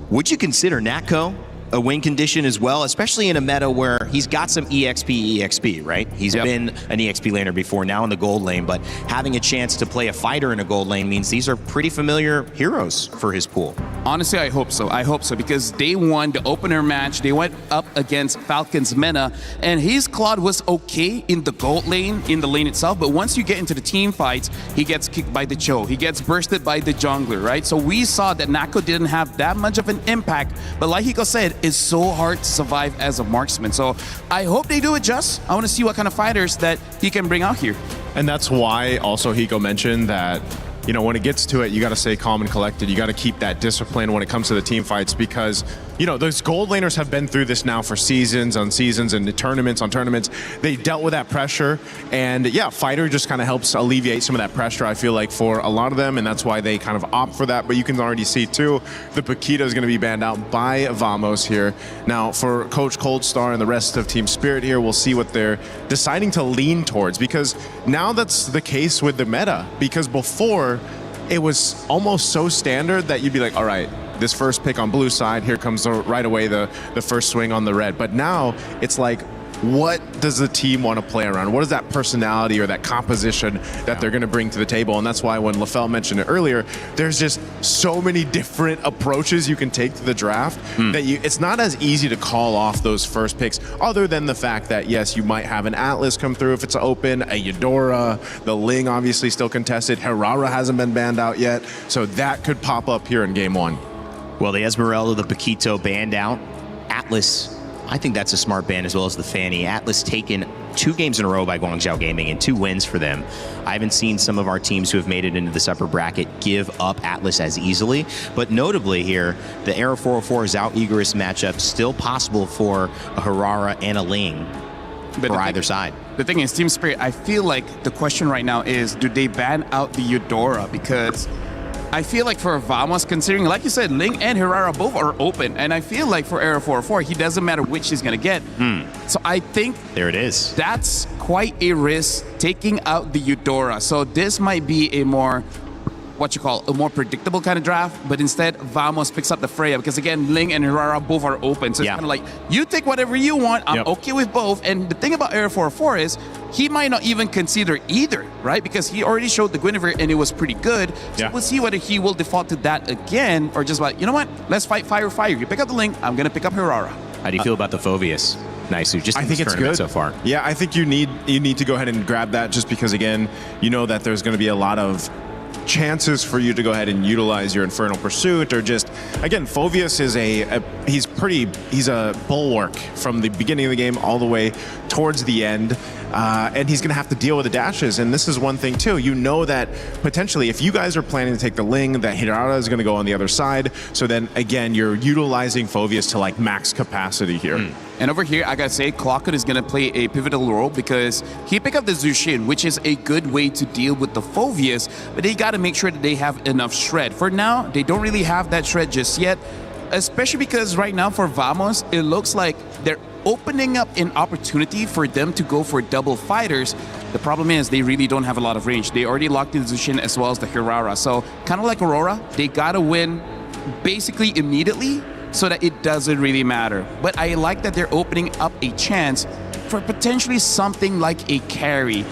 Would you consider Natco a win condition as well, especially in a meta where he's got some EXP, right? He's been an EXP laner before, now in the gold lane, but having a chance to play a fighter in a gold lane means these are pretty familiar heroes for his pool. Honestly, I hope so. I hope so, because they won the opener match. They went up against Falcon's Mena, and his Claude was okay in the gold lane, in the lane itself, but once you get into the team fights, he gets kicked by the Cho. He gets bursted by the jungler, right? So we saw that Natco didn't have that much of an impact, but like Hiko said, it's so hard to survive as a marksman. So I hope they do adjust. I want to see what kind of fighters that he can bring out here. And that's why also Hiko mentioned that, you know, when it gets to it, you got to stay calm and collected. You got to keep that discipline when it comes to the team fights, because, you know, those gold laners have been through this now for seasons on seasons and tournaments on tournaments. They dealt with that pressure, and yeah, fighter just kind of helps alleviate some of that pressure, I feel like, for a lot of them, and that's why they kind of opt for that. But you can already see too, the Paquito is going to be banned out by Vamos here. Now for Coach Coldstar and the rest of Team Spirit here, we'll see what they're deciding to lean towards, because now that's the case with the meta, because before it was almost so standard that you'd be like, all right, this first pick on blue side, here comes right away the first swing on the red. But now it's like, what does the team want to play around? What is that personality or that composition that they're going to bring to the table? And that's why when LaFell mentioned it earlier, there's just so many different approaches you can take to the draft that it's not as easy to call off those first picks, other than the fact that, yes, you might have an Atlas come through if it's open, a Eudora, the Ling obviously still contested, Herrera hasn't been banned out yet, so that could pop up here in game one. Well, the Esmeralda, the Paquito banned out. Atlas, I think that's a smart ban, as well as the Fanny. Atlas taken 2 games in a row by Guangzhou Gaming and 2 wins for them. I haven't seen some of our teams who have made it into this upper bracket give up Atlas as easily, but notably here, the Era 404 Zhao Igorist matchup still possible for a Herrera and a Ling for either side. The thing is, Team Spirit, I feel like the question right now is, do they ban out the Eudora? Because I feel like for Vamos, considering, like you said, Ling and Herrera both are open, and I feel like for Era 404, he doesn't matter which he's going to get. So I think there it is. That's quite a risk, taking out the Eudora. So this might be a more, a more predictable kind of draft, but instead Vamos picks up the Freya, because again, Ling and Herrera both are open. So it's kind of like, you take whatever you want, I'm okay with both. And the thing about Era 404 is, he might not even consider either, right? Because he already showed the Guinevere and it was pretty good. So we'll see whether he will default to that again, or just like, you know what, let's fight fire. You pick up the Ling, I'm gonna pick up Herrera. How do you feel about the Phoveus? Nice, just I think it's good so far. Yeah, I think you need to go ahead and grab that, just because, again, you know that there's going to be a lot of chances for you to go ahead and utilize your Infernal Pursuit, or just, again, Phoveus is he's a bulwark from the beginning of the game all the way towards the end, and he's going to have to deal with the dashes. And this is one thing too, you know that potentially if you guys are planning to take the Ling, that Hirara is going to go on the other side, so then again you're utilizing Phoveus to like max capacity here. And over here, I gotta say, Clockwood is gonna play a pivotal role, because he picked up the Zushin, which is a good way to deal with the Phoveus, but they gotta make sure that they have enough shred. For now, they don't really have that shred just yet, especially because right now for Vamos, it looks like they're opening up an opportunity for them to go for double fighters. The problem is they really don't have a lot of range. They already locked in Zushin as well as the Hirara. So kind of like Aurora, they gotta win basically immediately, so that it doesn't really matter. But I like that they're opening up a chance for potentially something like a carry,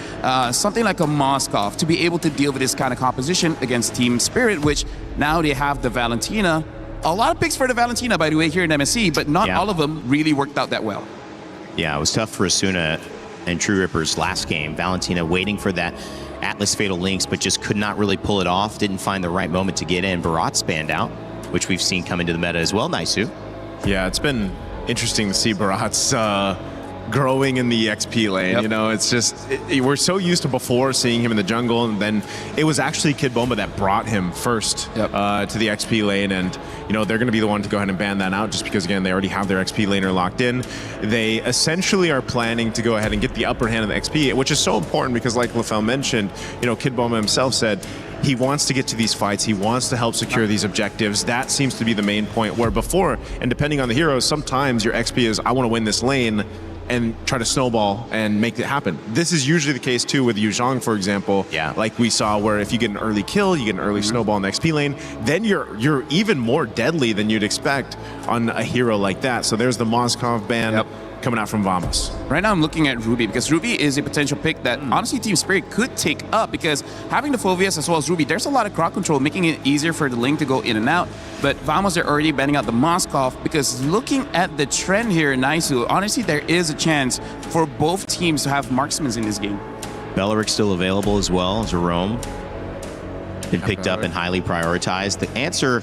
something like a Moskov, to be able to deal with this kind of composition against Team Spirit, which now they have the Valentina. A lot of picks for the Valentina, by the way, here in MSC, but not all of them really worked out that well. Yeah, it was tough for Asuna and True Rippers last game. Valentina waiting for that Atlas Fatal Links, but just could not really pull it off. Didn't find the right moment to get in. Barat spanned out, which we've seen come into the meta as well, Naisu. Yeah, it's been interesting to see Bharat's growing in the XP lane. Yep. You know, it's just, we're so used to before seeing him in the jungle, and then it was actually Kid Bomba that brought him first to the XP lane, and you know, they're going to be the one to go ahead and ban that out just because, again, they already have their XP laner locked in. They essentially are planning to go ahead and get the upper hand of the XP, which is so important because, like LaFell mentioned, you know, Kid Bomba himself said he wants to get to these fights. He wants to help secure these objectives. That seems to be the main point, where before, and depending on the heroes, sometimes your XP is, I want to win this lane and try to snowball and make it happen. This is usually the case too with Yu Zhang, for example. Yeah. Like we saw, where if you get an early kill, you get an early snowball in the XP lane, then you're even more deadly than you'd expect on a hero like that. So there's the Moskov ban coming out from Vamos. Right now I'm looking at Ruby, because Ruby is a potential pick that honestly Team Spirit could take up, because having the Phoveus as well as Ruby, there's a lot of crowd control, making it easier for the link to go in and out. But Vamos are already banning out the Moskov, because looking at the trend here in Naisu, honestly there is a chance for both teams to have marksmen in this game. Beleric still available as well. Jerome been picked up and highly prioritized. The answer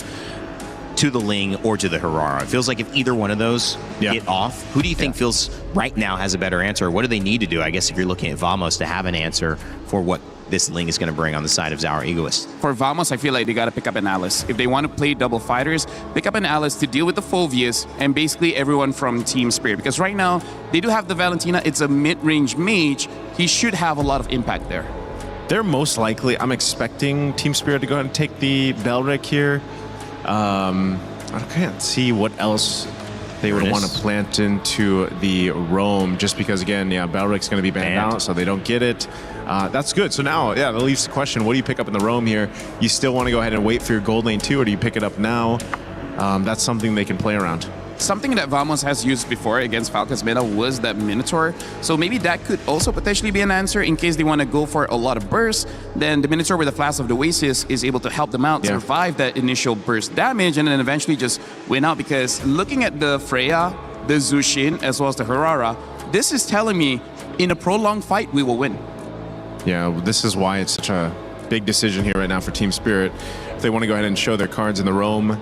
to the Ling or to the Herrera, it feels like if either one of those get off, who do you think feels right now has a better answer? What do they need to do, I guess, if you're looking at Vamos, to have an answer for what this Ling is going to bring on the side of Zhao Egoist? For Vamos, I feel like they got to pick up an Alice. If they want to play double fighters, pick up an Alice to deal with the Phoveus and basically everyone from Team Spirit. Because right now, they do have the Valentina. It's a mid-range mage. He should have a lot of impact there. They're most likely, I'm expecting Team Spirit to go ahead and take the Belric here. I can't see what else they would want to plant into the Roam, just because, again, Belric's going to be banned out, so they don't get it. That's good. So now, that leaves the question, what do you pick up in the Roam here? You still want to go ahead and wait for your gold lane too, or do you pick it up now? That's something they can play around. Something that Vamos has used before against Falcons meta was that Minotaur. So maybe that could also potentially be an answer in case they want to go for a lot of bursts. Then the Minotaur with the Flask of the Oasis is able to help them out, survive that initial burst damage, and then eventually just win out. Because looking at the Freya, the Zushin, as well as the Herrera, this is telling me in a prolonged fight, we will win. Yeah, this is why it's such a big decision here right now for Team Spirit. If they want to go ahead and show their cards in the Roam.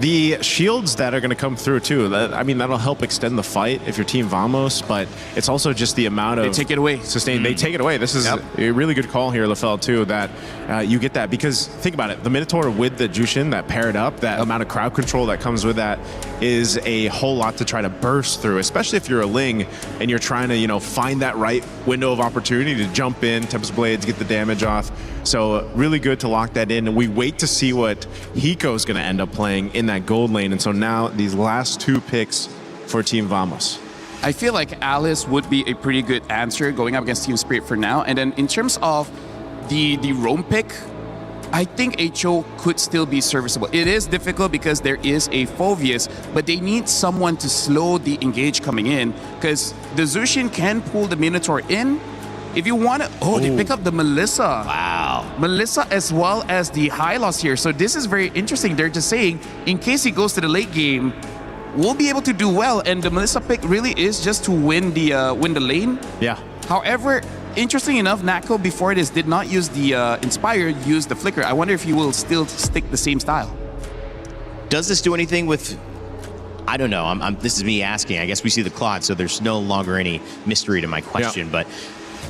The shields that are going to come through too, that'll help extend the fight if you're Team Vamos, but it's also just the amount of... They take it away. They take it away. This is a really good call here, LaFell, too, that you get that. Because think about it, the Minotaur with the Jushin that paired up, that amount of crowd control that comes with that is a whole lot to try to burst through, especially if you're a Ling and you're trying to, find that right window of opportunity to jump in, Tempest Blades, get the damage off. So really good to lock that in. And we wait to see what Hiko's going to end up playing in that gold lane. And so now these last two picks for Team Vamos. I feel like Alice would be a pretty good answer going up against Team Spirit for now. And then in terms of the Roam pick, I think HO could still be serviceable. It is difficult because there is a Phoveus, but they need someone to slow the engage coming in, because the Zushin can pull the Minotaur in. If you want to... they pick up the Melissa. Wow. Melissa as well as the Hylos here. So this is very interesting. They're just saying, in case he goes to the late game, we'll be able to do well. And the Melissa pick really is just to win the lane. Yeah. However, interesting enough, Nako before this did not use the Inspire, used the Flicker. I wonder if he will still stick the same style. Does this do anything with... I don't know. This is me asking. I guess we see the Claude, so there's no longer any mystery to my question. But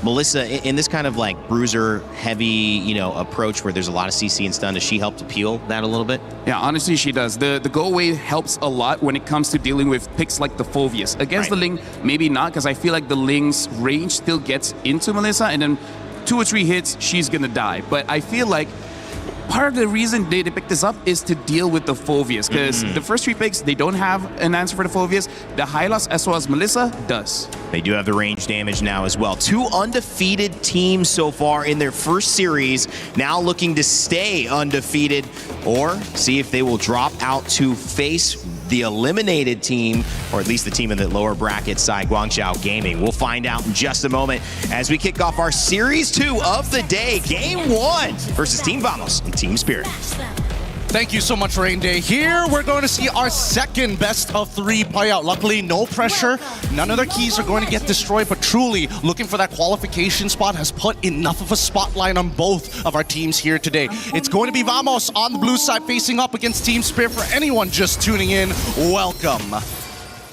Melissa, in this kind of like bruiser heavy, approach where there's a lot of CC and stun, does she help to peel that a little bit? Yeah, honestly, she does. The go away helps a lot when it comes to dealing with picks like the Phoveus. Against the Ling, maybe not, because I feel like the Ling's range still gets into Melissa, and then 2 or 3 hits, she's gonna die. But I feel like part of the reason they picked this up is to deal with the Phoveus, because the first 3 picks, they don't have an answer for the Phoveus. The Hylos as well as Melissa does. They do have the range damage now as well. 2 undefeated teams so far in their first series, now looking to stay undefeated or see if they will drop out to face the eliminated team, or at least the team in the lower bracket side, Guangzhou Gaming. We'll find out in just a moment as we kick off our Series 2 of the day, Game 1 versus Team Vamos and Team Spirit. Thank you so much, Rain Day. Here, we're going to see our second best of 3 play out. Luckily, no pressure. None of their keys are going to get destroyed, but truly looking for that qualification spot has put enough of a spotlight on both of our teams here today. It's going to be Vamos on the blue side facing up against Team Spirit. For anyone just tuning in, welcome.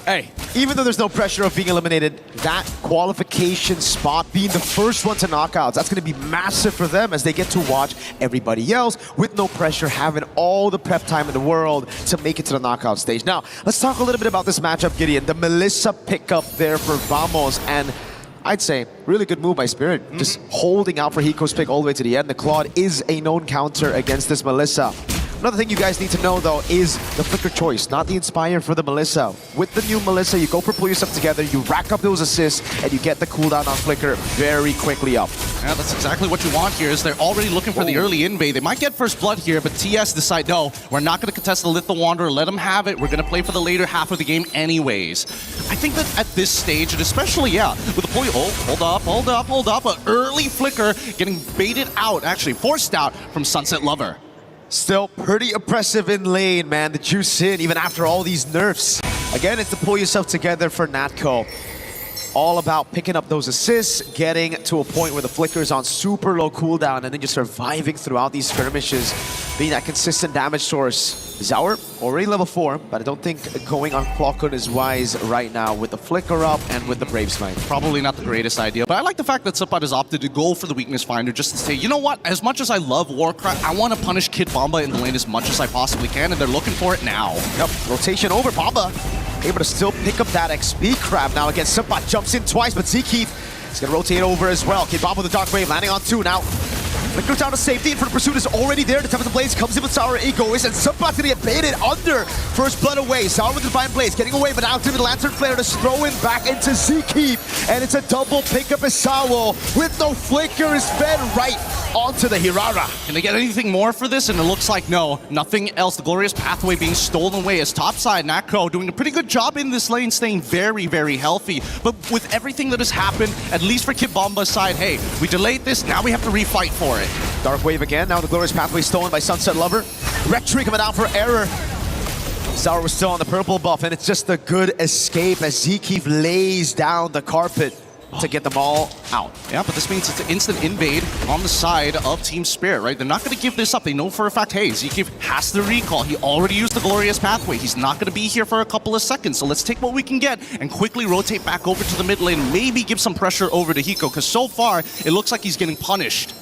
Hey, even though there's no pressure of being eliminated, that qualification spot being the first one to knockouts, that's going to be massive for them as they get to watch everybody else with no pressure, having all the prep time in the world to make it to the knockout stage. Now, let's talk a little bit about this matchup, Gideon. The Melissa pickup there for Vamos, and I'd say really good move by Spirit. Just holding out for Hiko's pick all the way to the end. The Claude is a known counter against this Melissa. Another thing you guys need to know, though, is the Flicker choice, not the Inspire for the Melissa. With the new Melissa, you go for pull yourself together, you rack up those assists, and you get the cooldown on Flicker very quickly up. Yeah, that's exactly what you want here, is they're already looking for the early invade. They might get first blood here, but TS decide, no, we're not going to contest the Lethal Wanderer, let them have it, we're going to play for the later half of the game anyways. I think that at this stage, and especially, yeah, with the pull, hold up, an early Flicker getting baited out, actually forced out from Sunset Lover. Still pretty oppressive in lane, man. The juice in, even after all these nerfs. Again, it's to pull yourself together for Natco. All about picking up those assists, getting to a point where the Flicker is on super low cooldown, and then just surviving throughout these skirmishes, being that consistent damage source. Zaur, already level 4, but I don't think going on Clockon is wise right now with the Flicker up and with the Brave Smite. Probably not the greatest idea, but I like the fact that Subpad has opted to go for the Weakness Finder just to say, you know what, as much as I love Warcraft, I want to punish Kid Bomba in the lane as much as I possibly can, and they're looking for it now. Yep, rotation over, Bomba able to still pick up that XP crab now against Subpad, jumps in twice, but Zkeef is going to rotate over as well. Kid Bomba with the Dark Wave landing on 2 now. Flicker down to safety, and for the pursuit is already there. The Tempest of Blaze comes in with Sour Egoist, and Subpat's gonna get baited under. First blood away. Sour with the Divine Blaze getting away, but out to the Lantern Flare to throw in back into Zkeef. And it's a double pickup as Sawo with no Flicker is fed right onto the Hirara. Can they get anything more for this? And it looks like no, nothing else. The Glorious Pathway being stolen away as topside. Natco doing a pretty good job in this lane, staying very, very healthy. But with everything that has happened, at least for Kid Bomba's side, hey, we delayed this, now we have to refight for it. Dark Wave again, now the Glorious Pathway stolen by Sunset Lover. Retry coming out for Error. Zaur was still on the purple buff, and it's just a good escape as Zkeef lays down the carpet to get them all out. Yeah, but this means it's an instant invade on the side of Team Spirit, right? They're not going to give this up. They know for a fact, hey, Zkeef has to recall. He already used the Glorious Pathway. He's not going to be here for a couple of seconds, so let's take what we can get and quickly rotate back over to the mid lane, maybe give some pressure over to Hiko, because so far, it looks like he's getting punished.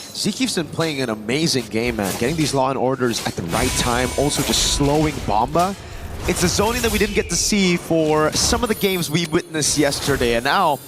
Zkeef's been playing an amazing game, man. Getting these Law and Orders at the right time, also just slowing Bomba. It's a zoning that we didn't get to see for some of the games we witnessed yesterday, and now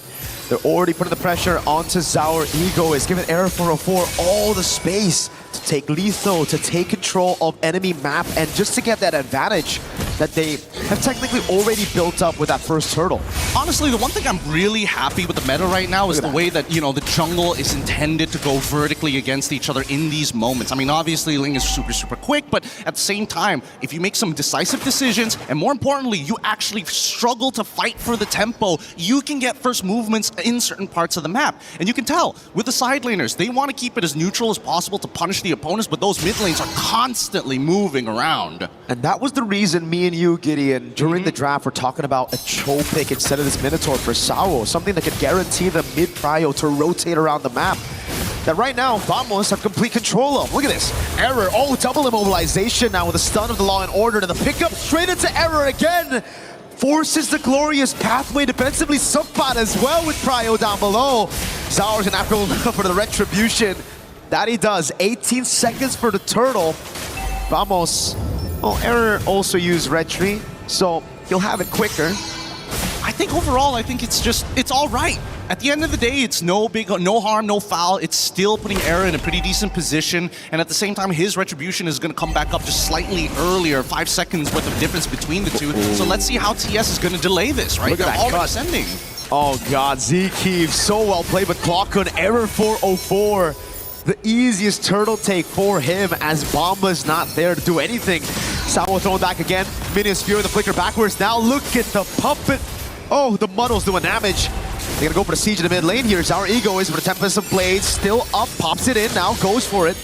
they're already putting the pressure onto Zaur. Ego is giving Error 404 all the space to take lethal, to take control of enemy map, and just to get that advantage that they have technically already built up with that first turtle. Honestly, the one thing I'm really happy with the meta right now is the way that, you know, the jungle is intended to go vertically against each other in these moments. I mean, obviously, Ling is super, super quick, but at the same time, if you make some decisive decisions, and more importantly, you actually struggle to fight for the tempo, you can get first movements in certain parts of the map. And you can tell, with the side laners, they want to keep it as neutral as possible to punish the opponents, but those mid lanes are constantly moving around. And that was the reason me and you, Gideon, during the draft, were talking about a Cho pick instead of this Minotaur for Sawo, something that could guarantee the mid-prio to rotate around the map. That right now, Vamos have complete control of. Look at this. Error, double immobilization now with a stun of the Law and Order, and the pickup straight into Error again. Forces the Glorious Pathway defensively. Subpad as well with Prio down below. Zaur's gonna have to look for the Retribution. That he does. 18 seconds for the turtle. Vamos. Well, Error also used Retry, so he'll have it quicker. I think overall, it's all right. At the end of the day, it's no harm, no foul. It's still putting Error in a pretty decent position, and at the same time, his Retribution is going to come back up just slightly earlier, 5 seconds worth of difference between the two. So let's see how TS is going to delay this, right? They're already sending. Oh God, Zkeef, so well played, but clock on Error 404. The easiest turtle take for him as Bomba's not there to do anything. Sawo throwing back again. Minions Fury the flicker backwards. Now look at the puppet. Oh, the Muddle's doing damage. They're gonna go for the siege in the mid lane here. Our Ego is for the Tempest of Blades. Still up, pops it in now, goes for it.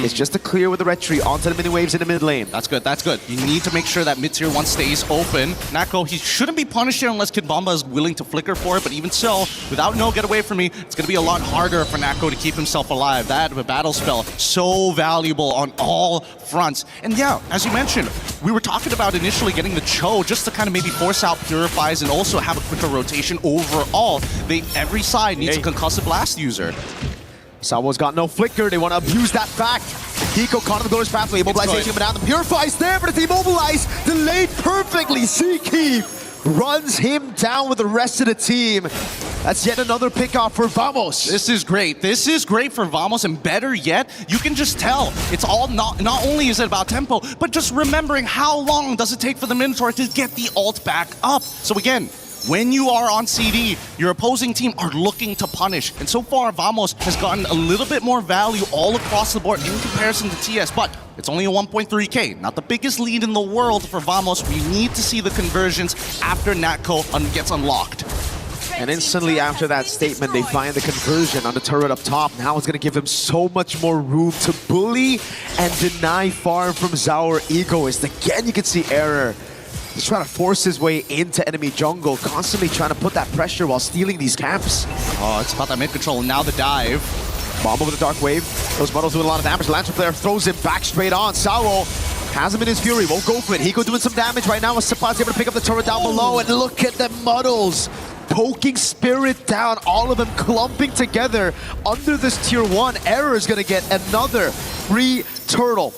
It's just a clear with the retreat onto the mini waves in the mid lane. That's good, that's good. You need to make sure that mid-tier 1 stays open. Nako, he shouldn't be punished here unless Kid Bomba is willing to flicker for it, but even so, without no get away from me, it's going to be a lot harder for Nako to keep himself alive. That battle spell, so valuable on all fronts. And yeah, as you mentioned, we were talking about initially getting the Cho just to kind of maybe force out Purifies and also have a quicker rotation overall. Every side needs a concussive blast user. Sawo's got no flicker. They want to abuse that fact. Hiko caught in the Glorious Pathway. Immobilization coming down. The Purify's there, but it's immobilized. Delayed perfectly. Ziki runs him down with the rest of the team. That's yet another pickoff for Vamos. This is great. This is great for Vamos, and better yet, you can just tell. It's all not only is it about tempo, but just remembering how long does it take for the Minotaur to get the ult back up. So again, when you are on CD, your opposing team are looking to punish. And so far, Vamos has gotten a little bit more value all across the board in comparison to TS, but it's only a 1.3k. Not the biggest lead in the world for Vamos. We need to see the conversions after Natco gets unlocked. And instantly after that statement, they find the conversion on the turret up top. Now it's going to give him so much more room to bully and deny farm from Zaur Egoist. Again, you can see Error. He's trying to force his way into enemy jungle, constantly trying to put that pressure while stealing these camps. Oh, it's about that mid control. Now the dive. Bomb over the Dark Wave. Those muddles doing a lot of damage. Lantern Flare throws him back straight on. Sawo has him in his fury. Won't go for it. Hiko doing some damage right now. Sapad's able to pick up the turret down below. And look at the muddles. Poking Spirit down. All of them clumping together under this tier 1. Error is going to get another free turtle.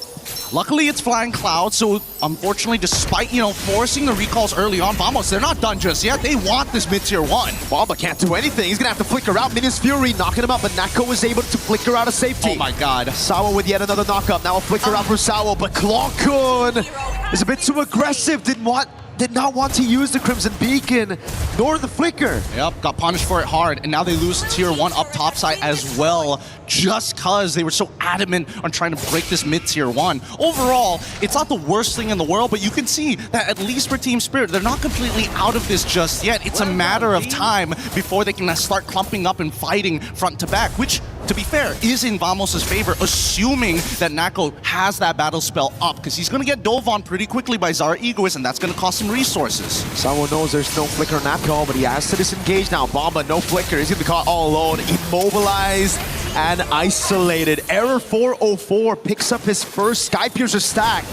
Luckily, it's Flying Cloud, so unfortunately, despite, forcing the recalls early on, Vamos, they're not done just yet. They want this mid-tier 1. Bomba can't do anything. He's going to have to flicker out. Minions Fury knocking him up, but Nako was able to flicker out of safety. Oh my god. Sawo with yet another knockup. Now a flicker out for Sawo, but Klonkun is a bit too aggressive. Did not want to use the Crimson Beacon, nor the flicker. Yep, got punished for it hard, and now they lose tier 1 up top side as well, just because they were so adamant on trying to break this mid-tier 1. Overall, it's not the worst thing in the world, but you can see that at least for Team Spirit, they're not completely out of this just yet. It's a matter of time before they can start clumping up and fighting front to back, which, to be fair, is in Vamos' favor, assuming that Nako has that battle spell up, because he's going to get dove on pretty quickly by Zaur Egoist, and that's going to cost him resources. Sawo knows there's no flicker on Nako, but he has to disengage now. Bomba, no flicker. He's going to be caught all alone, immobilized and isolated. Error 404 picks up his first Sky Piercer stack.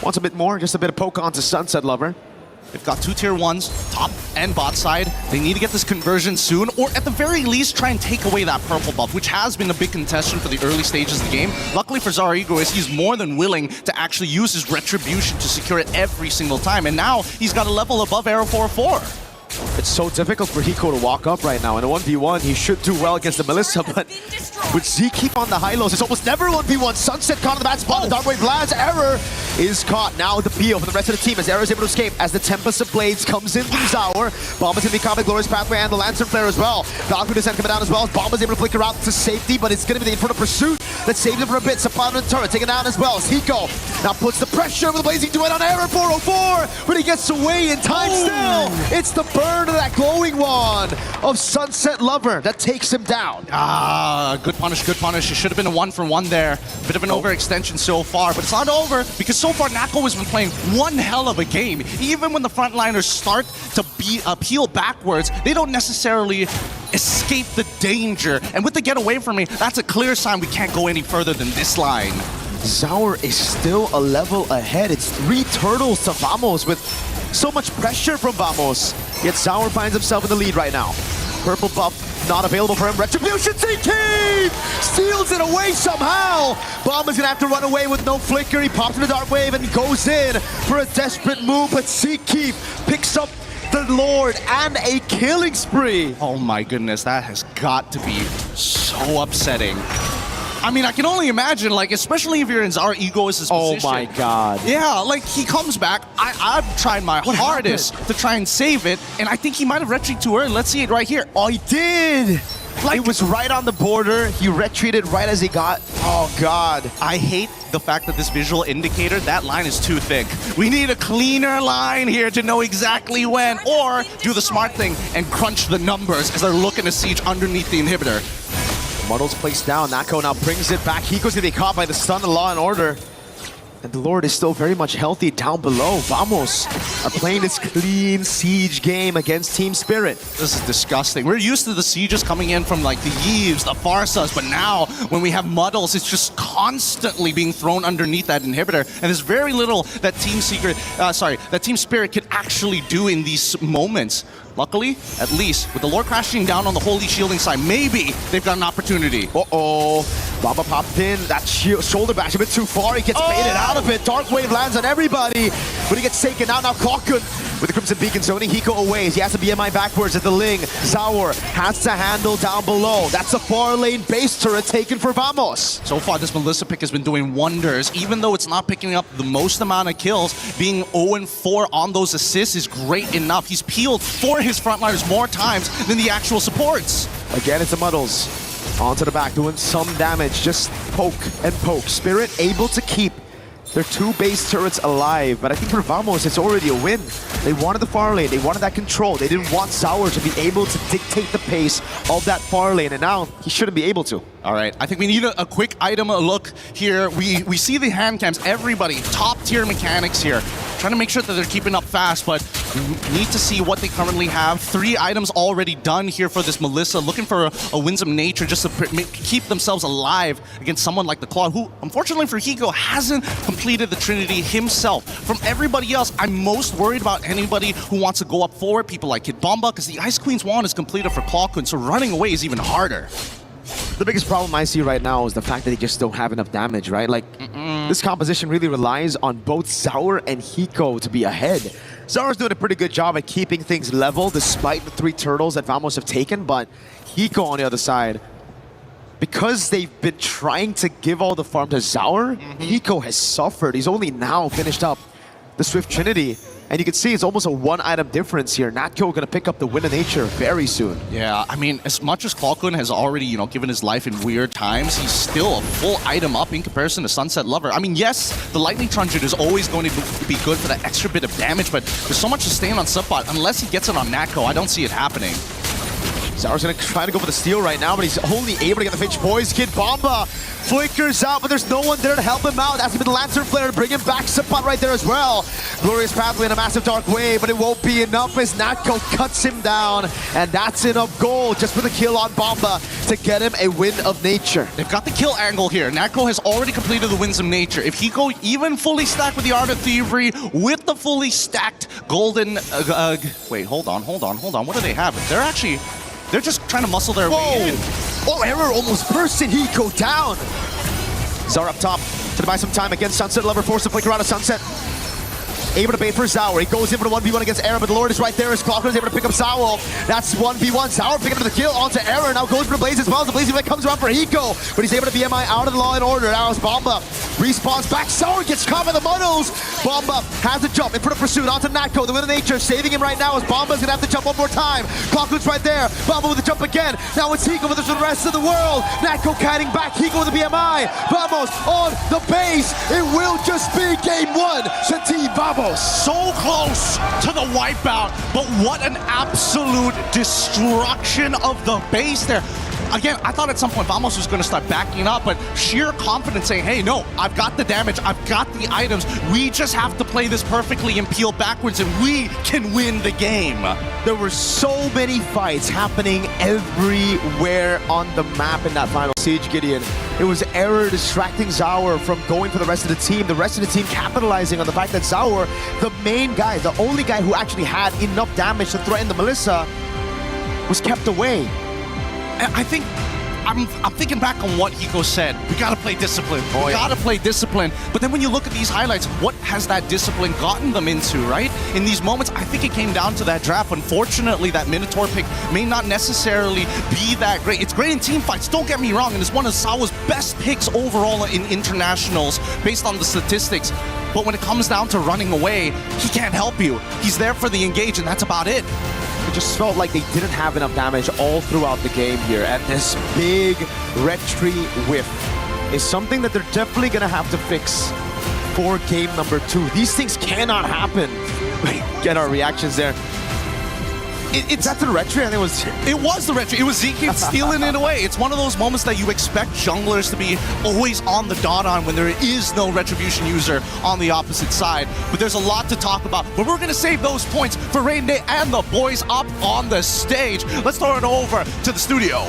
Wants a bit more, just a bit of poke onto Sunset Lover. They've got 2 tier 1s, top and bot side. They need to get this conversion soon, or at the very least try and take away that purple buff, which has been a big contestation for the early stages of the game. Luckily for Zaur Egoist, he's more than willing to actually use his retribution to secure it every single time, and now he's got a level above Arrow 4-4. It's so difficult for Hiko to walk up right now. In a 1v1, he should do well against the Melissa, but with Zeke on the high lows, it's almost never 1v1. Sunset caught in the bad spot. The Darkwave Blast. Error is caught now with the peel for the rest of the team as Error is able to escape as the Tempest of Blades comes in from Zaur. Bomba's going to be caught by Glorious Pathway and the Lantern Flare as well. Valkyrie Descent coming down as well. Bomba's able to flicker out to safety, but it's going to be the Inferno Pursuit that saves him for a bit. Sapana and Turret taken down as well. Hiko now puts the pressure with the Blazing Duet on Error 404, but he gets away in time still. It's the burn of that glowing wand of Sunset Lover that takes him down. Good punish, good punish. It should have been a 1-for-1 there. Bit of an overextension so far, but it's not over because so far Nako has been playing one hell of a game. Even when the frontliners start to peel backwards, they don't necessarily escape the danger. And with the get away from me, that's a clear sign we can't go any further than this line. Zaur is still a level ahead. It's 3 turtles to Vamos with so much pressure from Vamos. Yet Zaur finds himself in the lead right now. Purple buff not available for him. Retribution Zeke steals it away somehow. Bomba's gonna have to run away with no flicker. He pops in the Dark Wave and goes in for a desperate move, but Zeke picks up the Lord and a killing spree. Oh my goodness, that has got to be so upsetting. I mean, I can only imagine, like, especially if you're in Zaur Egoist's position. Oh my god. Yeah, like, he comes back. I've tried my hardest to try and save it, and I think he might have retreated too early. Let's see it right here. Oh, he did! Like, it was right on the border. He retreated right as he got... Oh, God. I hate the fact that this visual indicator, that line is too thick. We need a cleaner line here to know exactly when, or do the smart thing and crunch the numbers as they're looking to siege underneath the inhibitor. Muddles placed down. Nako now brings it back. Hiko's gonna be caught by the stun and Law and Order. And the Lord is still very much healthy down below. Vamos are playing this clean siege game against Team Spirit. This is disgusting. We're used to the sieges coming in from like the Yves, the Farsas, but now when we have Muddles, it's just constantly being thrown underneath that inhibitor. And there's very little that Team Spirit could actually do in these moments. Luckily, at least, with the Lord crashing down on the Holy Shielding side, maybe they've got an opportunity. Uh-oh. Bamba popped in. That shoulder bash a bit too far. He gets baited out of it. Dark Wave lands on everybody. But he gets taken out. Now Clockun with the Crimson Beacon zoning Hiko away. He has a BMI backwards at the Ling. Zaur has to handle down below. That's a far lane base turret taken for Vamos. So far, this Melissa pick has been doing wonders. Even though it's not picking up the most amount of kills, being 0-4 on those assists is great enough. He's peeled for his frontliners more times than the actual supports. Again, it's the Muddles. Onto the back, doing some damage. Just poke and poke. Spirit able to keep their 2 base turrets alive, but I think for Vamos, it's already a win. They wanted the far lane, they wanted that control. They didn't want Zaur to be able to dictate the pace of that far lane, and now he shouldn't be able to. All right, I think we need a quick item look here. We see the hand cams, everybody, top tier mechanics here. Trying to make sure that they're keeping up fast, but we need to see what they currently have. 3 items already done here for this Melissa, looking for a Winsome Nature just to keep themselves alive against someone like the Claw, who, unfortunately for Hiko, hasn't completed the Trinity himself. From everybody else, I'm most worried about anybody who wants to go up forward, people like Kid Bomba, because the Ice Queen's wand is completed for Clockun, so running away is even harder. The biggest problem I see right now is the fact that they just don't have enough damage, right? Like, this composition really relies on both Zaur and Hiko to be ahead. Zaur's doing a pretty good job at keeping things level despite the 3 turtles that Vamos have taken, but Hiko on the other side, because they've been trying to give all the farm to Zaur, Hiko has suffered. He's only now finished up the Swift Trinity. And you can see it's almost a 1-item difference here. Natko gonna pick up the Wind of Nature very soon. Yeah, I mean, as much as Clockun has already, given his life in weird times, he's still a full item up in comparison to Sunset Lover. I mean, yes, the Lightning Truncheon is always going to be good for that extra bit of damage, but there's so much to stand on Subbot. Unless he gets it on Natko, I don't see it happening. Zaur's gonna try to go for the steal right now, but he's only able to get the Finch Boys. Kid Bomba flickers out, but there's no one there to help him out. That's been the Lancer Flare to bring him back. Suppot right there as well. Glorious Pathway and a massive Dark Wave, but it won't be enough as Natko cuts him down. And that's enough gold just for the kill on Bomba to get him a Wind of Nature. They've got the kill angle here. Natko has already completed the Winds of Nature. If Hiko even fully stacked with the Art of Thievery, with the fully stacked Golden... wait, hold on. What do they have? They're just trying to muscle their way in. Oh, Error almost bursting Hiko down. Zaur up top to buy some time against Sunset Lover, forced to flicker out of Sunset. Able to bait for Zaur. He goes in for the 1v1 against Error, but the Lord is right there as Clockun is able to pick up Zaur. That's 1v1. Zaur picking up the kill onto Error. Now goes for the Blaze as well. The Blaze comes around for Hiko, but he's able to BMI out of the Law and Order. Now it's Bomba. Respawns back. Zaur gets caught by the Muddles. Bomba has to jump in front of pursuit onto Natko. The Wind of Nature saving him right now as Bomba's gonna have to jump one more time. Clockun's right there. Bomba with the jump again. Now it's Hiko with the rest of the world. Natko kiting back. Hiko with the BMI. Vamos on the base. It will just be game 1 to Team Vamos. So close to the wipeout, but what an absolute destruction of the base there. Again, I thought at some point Vamos was going to start backing up, but sheer confidence saying, hey, no, I've got the damage, I've got the items, we just have to play this perfectly and peel backwards and we can win the game. There were so many fights happening everywhere on the map in that final siege, Gideon. It was Error distracting Zaur from going for the rest of the team. The rest of the team capitalizing on the fact that Zaur, the main guy, the only guy who actually had enough damage to threaten the Melissa, was kept away. I think I'm thinking back on what Hiko said. We gotta play discipline. We gotta play discipline. But then when you look at these highlights, what has that discipline gotten them into, right? In these moments, I think it came down to that draft. Unfortunately, that Minotaur pick may not necessarily be that great. It's great in team fights, don't get me wrong, and it's one of Sawa's best picks overall in internationals based on the statistics. But when it comes down to running away, he can't help you. He's there for the engage, and that's about it. It just felt like they didn't have enough damage all throughout the game here, and this big red tree whiff is something that they're definitely gonna have to fix for game number 2. These things cannot happen. Get our reactions there. That's the retro, and it was the retro. It was Zeke stealing it away. It's one of those moments that you expect junglers to be always on the dot on when there is no retribution user on the opposite side. But there's a lot to talk about. But we're going to save those points for Rain Day and the boys up on the stage. Let's throw it over to the studio.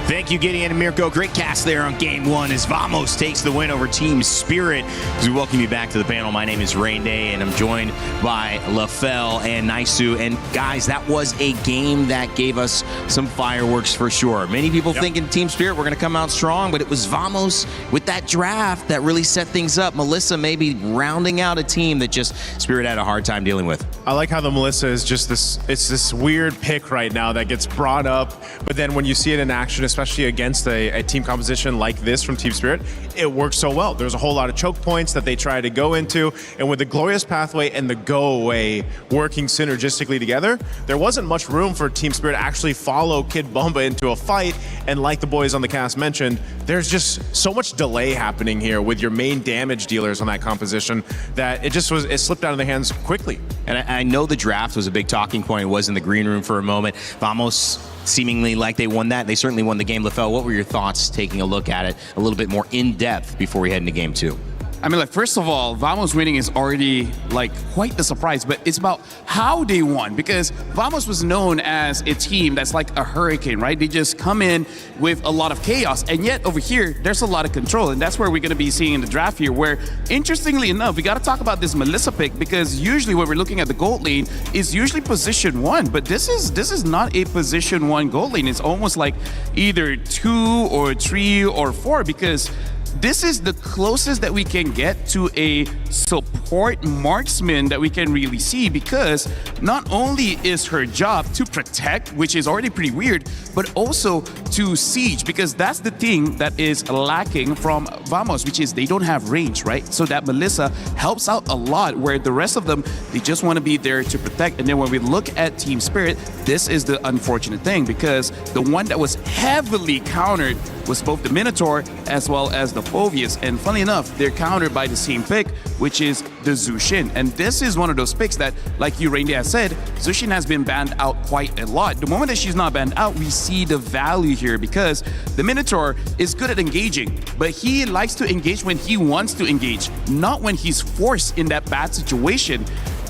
Thank you, Gideon and Mirko. Great cast there on Game 1 as Vamos takes the win over Team Spirit. As we welcome you back to the panel, my name is Rain Day, and I'm joined by LaFell and Naisu. And guys, that was a game that gave us some fireworks for sure. Many people thinking Team Spirit were going to come out strong, but it was Vamos with that draft that really set things up. Melissa maybe rounding out a team that just Spirit had a hard time dealing with. I like how the Melissa is just this weird pick right now that gets brought up, but then when you see it in action, especially against a team composition like this from Team Spirit, it works so well. There's a whole lot of choke points that they try to go into, and with the Glorious Pathway and the Go Away working synergistically together, there wasn't much room for Team Spirit to actually follow Kid Bomba into a fight, and like the boys on the cast mentioned, there's just so much delay happening here with your main damage dealers on that composition that it slipped out of their hands quickly. And I know the draft was a big talking point. It was in the green room for a moment. Vamos seemingly like they won that. They certainly won the game. LaFell, what were your thoughts taking a look at it a little bit more in depth before we head into game 2? I mean, like, first of all, Vamos winning is already, like, quite the surprise, but it's about how they won, because Vamos was known as a team that's like a hurricane, right? They just come in with a lot of chaos, and yet over here, there's a lot of control, and that's where we're going to be seeing in the draft here, where, interestingly enough, we got to talk about this Melissa pick, because usually when we're looking at the gold lane, it's usually position 1, but this is not a position 1 gold lane. It's almost like either 2 or 3 or 4, because this is the closest that we can get to a support marksman that we can really see, because not only is her job to protect, which is already pretty weird, but also to siege, because that's the thing that is lacking from Vamos, which is they don't have range, right? So that Melissa helps out a lot, where the rest of them, they just want to be there to protect. And then when we look at Team Spirit, this is the unfortunate thing, because the one that was heavily countered was both the Minotaur as well as the Phoveus. And funny enough, they're countered by the same pick, which is the Zushin. And this is one of those picks that, like you, Raindy, has said, Zushin has been banned out quite a lot. The moment that she's not banned out, we see the value here, because the Minotaur is good at engaging, but he likes to engage when he wants to engage, not when he's forced in that bad situation.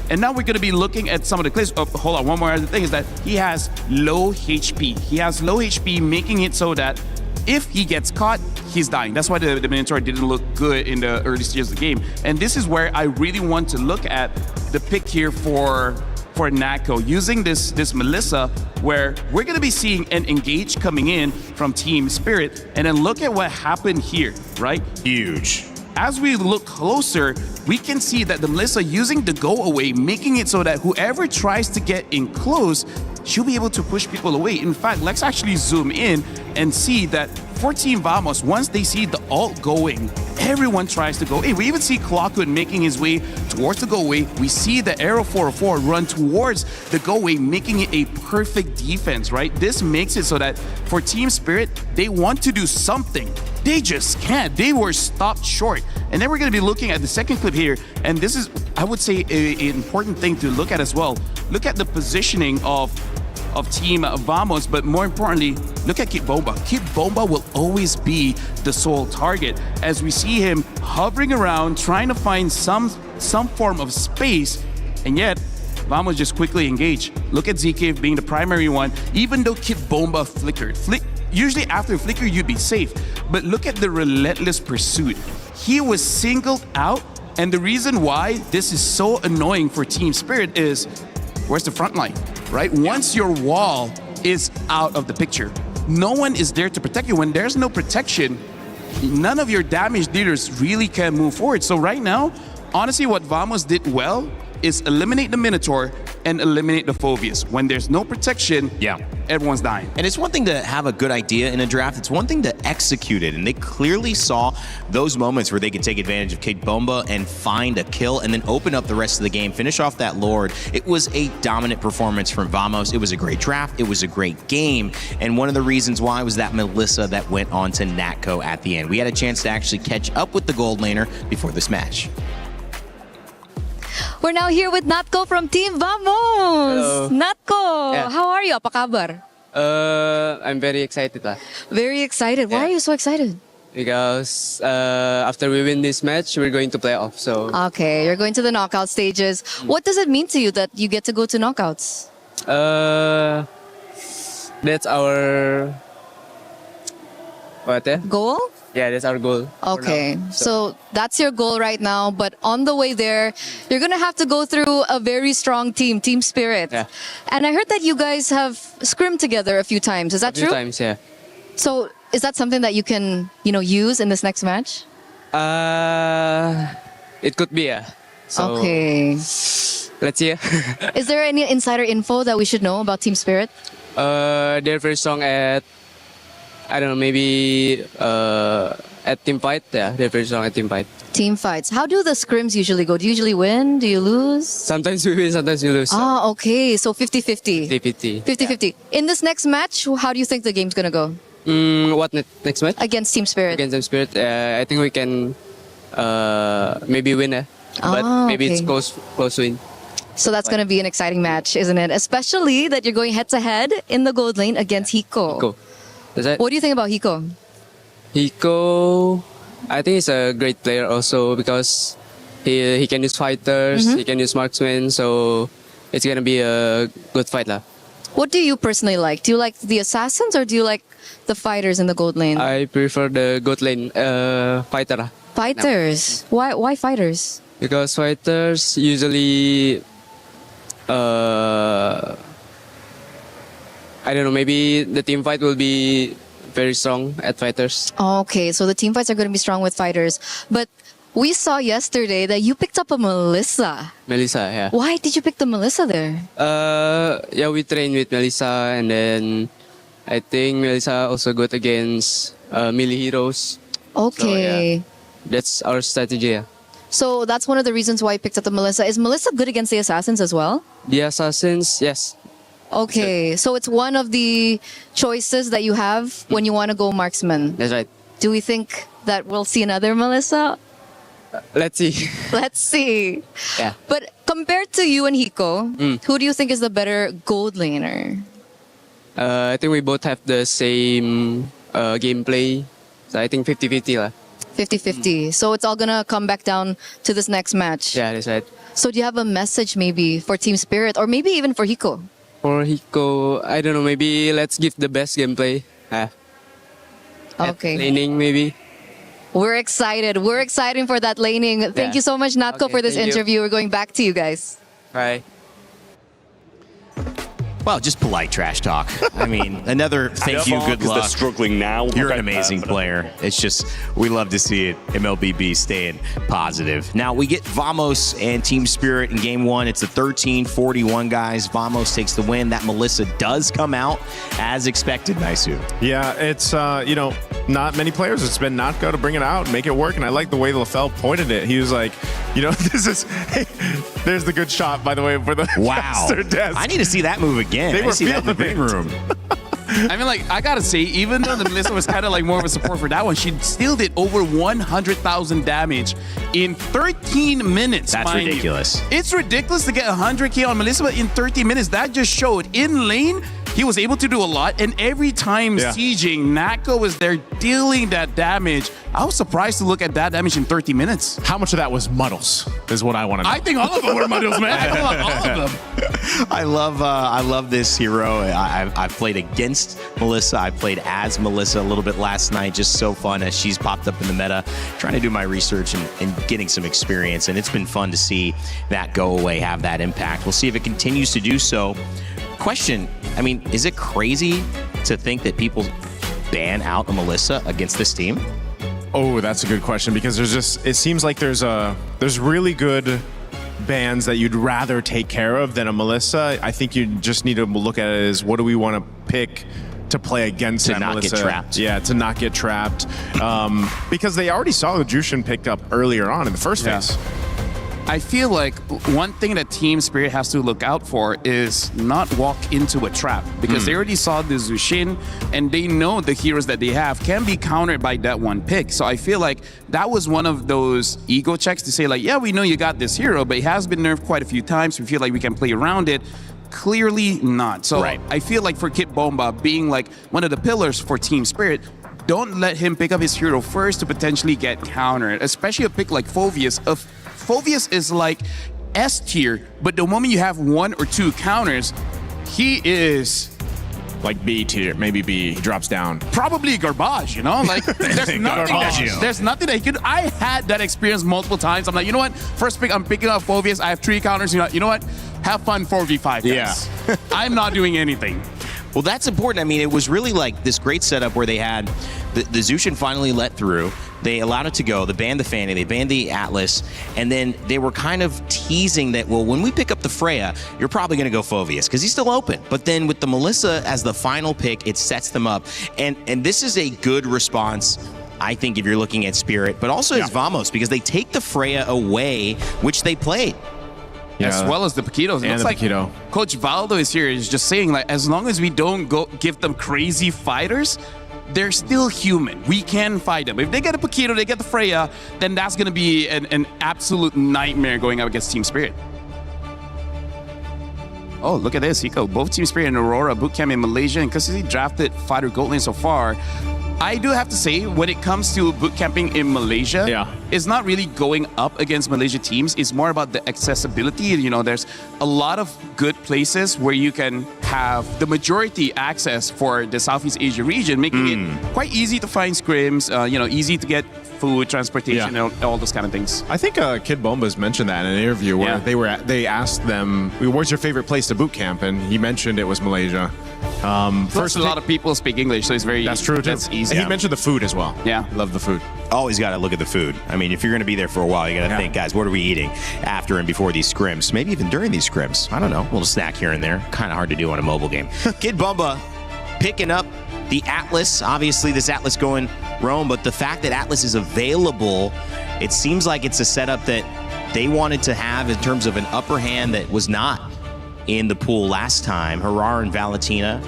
And now we're going to be looking at some of the clips. Oh, hold on, one more other thing is that he has low HP. He has low HP, making it so that if he gets caught, he's dying. That's why the Minotaur didn't look good in the early stages of the game. And this is where I really want to look at the pick here for Nako, using this Melissa, where we're going to be seeing an engage coming in from Team Spirit. And then look at what happened here, right? Huge. As we look closer, we can see that the Melissa using the go away, making it so that whoever tries to get in close, she'll be able to push people away. In fact, let's actually zoom in and see that for Team Vamos, once they see the ult going, everyone tries to go away. We even see Clockwood making his way towards the go away. We see the Arrow 404 run towards the go away, making it a perfect defense, right? This makes it so that for Team Spirit, they want to do something. They just can't. They were stopped short. And then we're going to be looking at the second clip here. And this is, I would say, an important thing to look at as well. Look at the positioning of Team Vamos, but more importantly, look at Kid Bomba. Kid Bomba will always be the sole target, as we see him hovering around, trying to find some form of space, and yet Vamos just quickly engage. Look at ZK being the primary one, even though Kid Bomba flickered. Usually after flicker, you'd be safe, but look at the relentless pursuit. He was singled out, and the reason why this is so annoying for Team Spirit is, where's the front line, right? Once your wall is out of the picture, no one is there to protect you. When there's no protection, none of your damage dealers really can move forward. So right now, honestly, what Vamos did well is eliminate the Minotaur and eliminate the Phoveus. When there's no protection, everyone's dying. And it's one thing to have a good idea in a draft. It's one thing to execute it. And they clearly saw those moments where they could take advantage of Kid Bomba and find a kill and then open up the rest of the game, finish off that Lord. It was a dominant performance from Vamos. It was a great draft. It was a great game. And one of the reasons why was that Melissa that went on to Natco at the end. We had a chance to actually catch up with the gold laner before this match. We're now here with Natko from Team Vamos. Hello. Natko, Yeah. how are you? Apa kabar? I'm very excited lah. Very excited. Why are you so excited? Because after we win this match, we're going to playoff. So Okay, you're going to the knockout stages. What does it mean to you that you get to go to knockouts? that's our Goal? Yeah, that's our goal. for Okay, now. so that's your goal right now. But on the way there, you're going to have to go through a very strong team spirit. Yeah. And I heard that you guys have scrimmed together a few times. Is that a few true? times, yeah. So is that something that you can, use in this next match? It could be, yeah. So Okay. let's see. Is there any insider info that we should know about team spirit? They're very strong at, I don't know, maybe at team fight. Yeah, they're very strong at team fight. Team fights. How do the scrims usually go? Do you usually win? Do you lose? Sometimes we win, sometimes we lose. Ah, okay. So 50-50. 50-50. 50-50. In this next match, how do you think the game's going to go? What next match? Against Team Spirit. Against Team Spirit. I think we can maybe win, but maybe it's okay. close win. So that's going to be an exciting match, isn't it? Especially that you're going head-to-head in the gold lane against Hiko. Cool. Is that? What do you think about Hiko? Hiko, I think he's a great player also because he can use fighters, he can use marksmen, so it's gonna be a good fight lah. What do you personally like? Do you like the assassins or do you like the fighters in the gold lane? I prefer the gold lane fighter lah. Fighters. Why fighters? Because fighters usually, I don't know, maybe the team fight will be very strong at fighters. Okay, so the team fights are going to be strong with fighters. But we saw yesterday that you picked up a Melissa. Melissa, yeah. Why did you pick the Melissa there? Yeah, we train with Melissa, and then I think Melissa also good against melee heroes. Okay. So, yeah, that's our strategy. Yeah. So that's one of the reasons why you picked up the Melissa. Is Melissa good against the assassins as well? The assassins, yes. Okay, so it's one of the choices that you have when you want to go marksman. That's right. Do we think that we'll see another Melissa? Let's see. Let's see. Yeah. But compared to you and Hiko, who do you think is the better gold laner? I think we both have the same gameplay. So I think 50-50 lah. 50-50. So it's all going to come back down to this next match. Yeah, that's right. So do you have a message maybe for Team Spirit or maybe even for Hiko? For Hiko, I don't know, maybe let's give the best gameplay. Okay. Laning maybe. We're excited. We're excited for that laning. Thank Yeah. you so much, Natko, Okay, for this thank you. interview. We're going back to you guys. Bye. Well, just polite trash talk. I mean, another thank you, good luck. They're struggling now. You're an amazing player. It's just, we love to see it. MLBB staying positive. Now, we get Vamos and Team Spirit in game one. It's the 13-41, guys. Vamos takes the win. That Melissa does come out as expected, Naisu. Yeah, it's, not many players. It's been Natko to bring it out and make it work. And I like the way LaFell pointed it. He was like, hey, there's the good shot, by the way, for the caster desk. I need to see that move again. They I were see that in the feeling green it. room. I mean, I gotta say, even though the Melissa was kind of like more of a support for that one, she still did over 100,000 damage in 13 minutes. That's mind you. ridiculous. It's ridiculous to get 100K on Melissa, but in 30 minutes, that just showed in lane. He was able to do a lot, and every time sieging, Natko was there dealing that damage. I was surprised to look at that damage in 30 minutes. How much of that was muddles is what I want to know. I think all of them were muddles, man. I love all of them. I love this hero. I played against Melissa. I played as Melissa a little bit last night. Just so fun as she's popped up in the meta. Trying to do my research and getting some experience, and it's been fun to see that go away, have that impact. We'll see if it continues to do so. Question, I mean, is it crazy to think that people ban out a Melissa against this team? Oh, that's a good question because it seems like there's really good bans that you'd rather take care of than a Melissa. I think you just need to look at it as what do we want to pick to play against that not get Melissa. trapped. Yeah, to not get trapped. Because they already saw the Jushin picked up earlier on in the first phase. I feel like one thing that Team Spirit has to look out for is not walk into a trap, because they already saw the Zushin and they know the heroes that they have can be countered by that one pick. So I feel like that was one of those ego checks to say like, yeah, we know you got this hero, but it has been nerfed quite a few times. We feel like we can play around it. Clearly not. So I feel like for Kit Bomba being like one of the pillars for Team Spirit, don't let him pick up his hero first to potentially get countered, especially a pick like Phoveus. Phoveus is like S tier, but the moment you have 1 or 2 counters, he is like B tier, maybe B. He drops down. Probably garbage, you know? Like there's nothing that he could. I had that experience multiple times. I'm like, you know what? First pick, I'm picking up Phoveus. I have 3 counters. You know what? Have fun 4v5, guys. Yeah. I'm not doing anything. Well, that's important. I mean, it was really like this great setup where they had the Zushin finally let through. They allowed it to go. They banned the Fanny. They banned the Atlas. And then they were kind of teasing that, well, when we pick up the Freya, you're probably going to go Phoveus because he's still open. But then with the Melissa as the final pick, it sets them up. And this is a good response, I think, if you're looking at Spirit, but also as Vamos, because they take the Freya away, which they played. As well as the Paquitos. It looks like Coach Valdo is here. Is just saying, like, as long as we don't go give them crazy fighters, they're still human. We can fight them. If they get a Paquito, they get the Freya, then that's going to be an absolute nightmare going up against Team Spirit. Oh, look at this, Hiko. Both Team Spirit and Aurora bootcamp in Malaysia, and because he drafted fighter gold lane so far, I do have to say, when it comes to boot camping in Malaysia, it's not really going up against Malaysia teams. It's more about the accessibility. You know, there's a lot of good places where you can have the majority access for the Southeast Asia region, making it quite easy to find scrims, you know, easy to get food, transportation, and all those kind of things. I think Kid Bomba's mentioned that in an interview where they asked them, where's your favorite place to boot camp? And he mentioned it was Malaysia. First, a lot of people speak English, so it's very That's true, too. That's easy. And he mentioned the food as well. Yeah. Love the food. Always got to look at the food. I mean, if you're going to be there for a while, you got to think, guys, what are we eating after and before these scrims? Maybe even during these scrims. I don't know. A little snack here and there. Kind of hard to do on a mobile game. Kid Bomba picking up the Atlas. Obviously, this Atlas going roam, but the fact that Atlas is available, it seems like it's a setup that they wanted to have in terms of an upper hand that was not in the pool last time. Harar and Valentina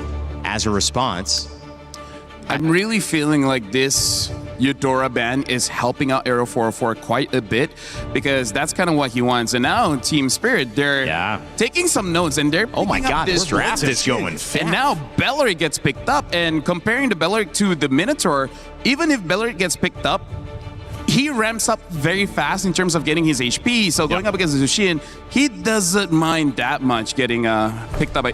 as a response. I'm really feeling like this Eudora ban is helping out Aero 404 quite a bit, because that's kind of what he wants. And now Team Spirit, they're taking some notes and they're picking oh my God, this this draft is going fast. And now Belleric gets picked up, and comparing the Belleric to the Minotaur, even if Belleric gets picked up, he ramps up very fast in terms of getting his HP. So going up against Zushin, he doesn't mind that much getting picked up.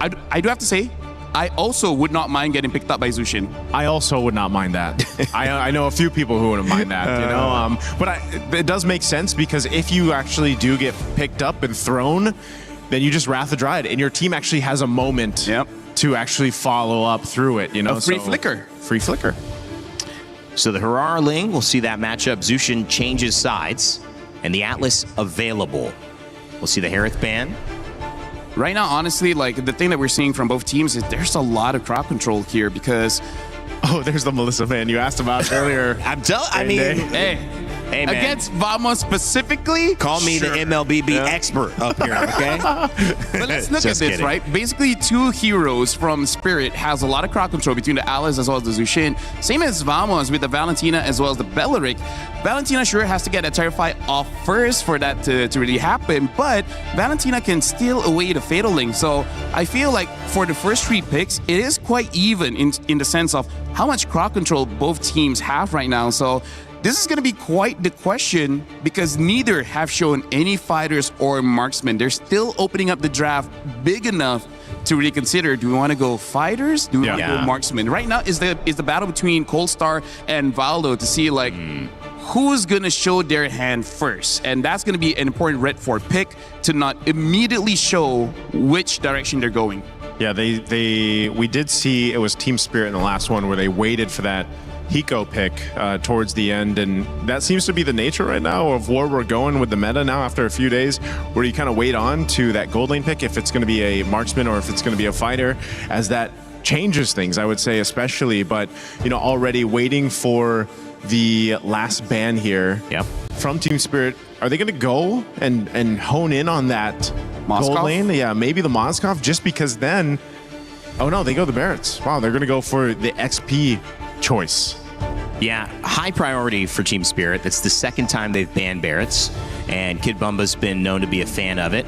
I do have to say, I also would not mind getting picked up by Zushin. I also would not mind that. I know a few people who wouldn't mind that, you know. But it does make sense, because if you actually do get picked up and thrown, then you just Wrath the Dryad, and your team actually has a moment to actually follow up through it, you know. A free flicker. Free flicker. So the Harar Ling, we'll see that matchup. Zushin changes sides, and the Atlas available. We'll see the Harith ban. Right now, honestly, like the thing that we're seeing from both teams is there's a lot of crowd control here, because there's the Melissa fan you asked about earlier. Hey, man. Against Vamos specifically, call me the MLBB expert up here, okay? But let's look at this, right? Basically, 2 heroes from Spirit has a lot of crowd control between the Alice as well as the Zushin. Same as Vamos with the Valentina as well as the Belleric. Valentina sure has to get a Terrify off first for that to really happen, but Valentina can steal away the Fatal Link. So I feel like for the first 3 picks, it is quite even in the sense of how much crowd control both teams have right now. So this is going to be quite the question, because neither have shown any fighters or marksmen. They're still opening up the draft big enough to reconsider, do we want to go fighters? Do we want to go marksmen? Right now is the battle between Coalstar and Valdo to see like who's going to show their hand first. And that's going to be an important red 4 pick to not immediately show which direction they're going. Yeah, we did see it was Team Spirit in the last one where they waited for that Hiko pick towards the end, and that seems to be the nature right now of where we're going with the meta now after a few days, where you kind of wait on to that gold lane pick if it's going to be a marksman or if it's going to be a fighter, as that changes things, I would say, especially. But you know, already waiting for the last ban here. from Team Spirit, are they going to go and hone in on that Moskov? gold lane? Yeah, maybe the Moskov, just because then... Oh no, they go the Barretts. Wow, they're going to go for the XP choice. Yeah, high priority for Team Spirit. That's the second time they've banned Barretts, and Kid Bumba's been known to be a fan of it.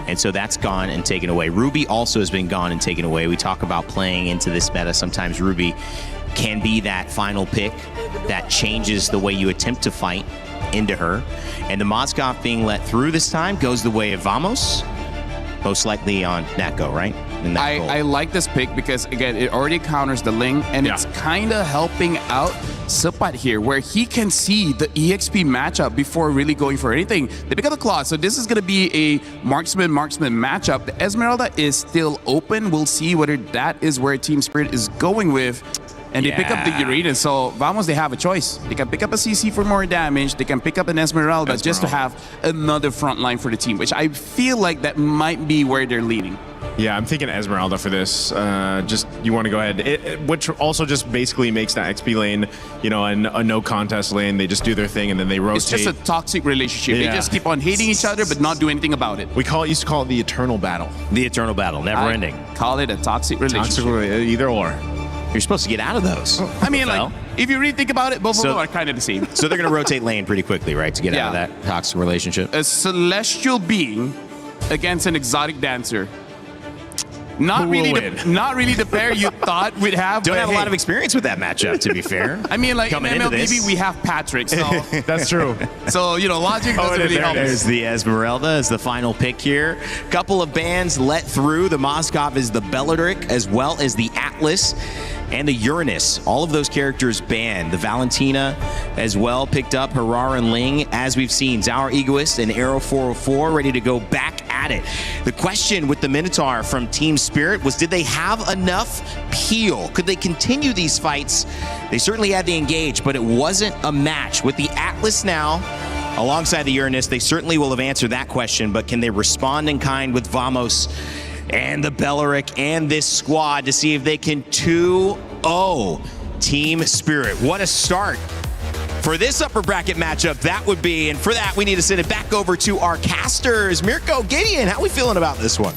And so that's gone and taken away. Ruby also has been gone and taken away. We talk about playing into this meta. Sometimes Ruby can be that final pick that changes the way you attempt to fight into her. And the Moskov being let through this time goes the way of Vamos, most likely on Natko, right? I like this pick because, again, it already counters the Ling, and it's kind of helping out Supat here, where he can see the EXP matchup before really going for anything. They pick up the Claw, so this is going to be a marksman-marksman matchup. The Esmeralda is still open. We'll see whether that is where Team Spirit is going with. And they pick up the Uranus, so Vamos, they have a choice. They can pick up a CC for more damage. They can pick up an Esmeralda just to have another front line for the team, which I feel like that might be where they're leaning. Yeah, I'm thinking Esmeralda for this. Just, you want to go ahead. Which also just basically makes that XP lane, you know, a no contest lane. They just do their thing and then they rotate. It's just a toxic relationship. Yeah. They just keep on hating each other but not do anything about it. We used to call it the eternal battle. The eternal battle, never ending. Call it a toxic relationship. Either or. You're supposed to get out of those. I mean, like, if you really think about it, both of them are kind of the same. So they're going to rotate lane pretty quickly, right, to get out of that toxic relationship? A celestial being against an exotic dancer. Not really the pair you thought we'd have. Don't have a lot of experience with that matchup, to be fair. I mean, like, coming in into MLBB, this. we have Patrick, so... That's true. So, you know, logic doesn't really help. There's the Esmeralda as the final pick here. Couple of bands let through. The Moskov is the Bellatrix, as well as the Atlas and the Uranus. All of those characters banned. The Valentina as well picked up. Harar and Ling, as we've seen. Zauer Egoist and Arrow 404 ready to go back at it. The question with the Minotaur from Team Spirit was, did they have enough peel? Could they continue these fights? They certainly had the engage, but it wasn't a match. With the Atlas now alongside the Uranus, they certainly will have answered that question, but can they respond in kind with Vamos and the Bellatrix and this squad to see if they can 2-0 Team Spirit? What a start for this upper bracket matchup that would be. And for that, we need to send it back over to our casters. Mirko, Gideon, how are we feeling about this one?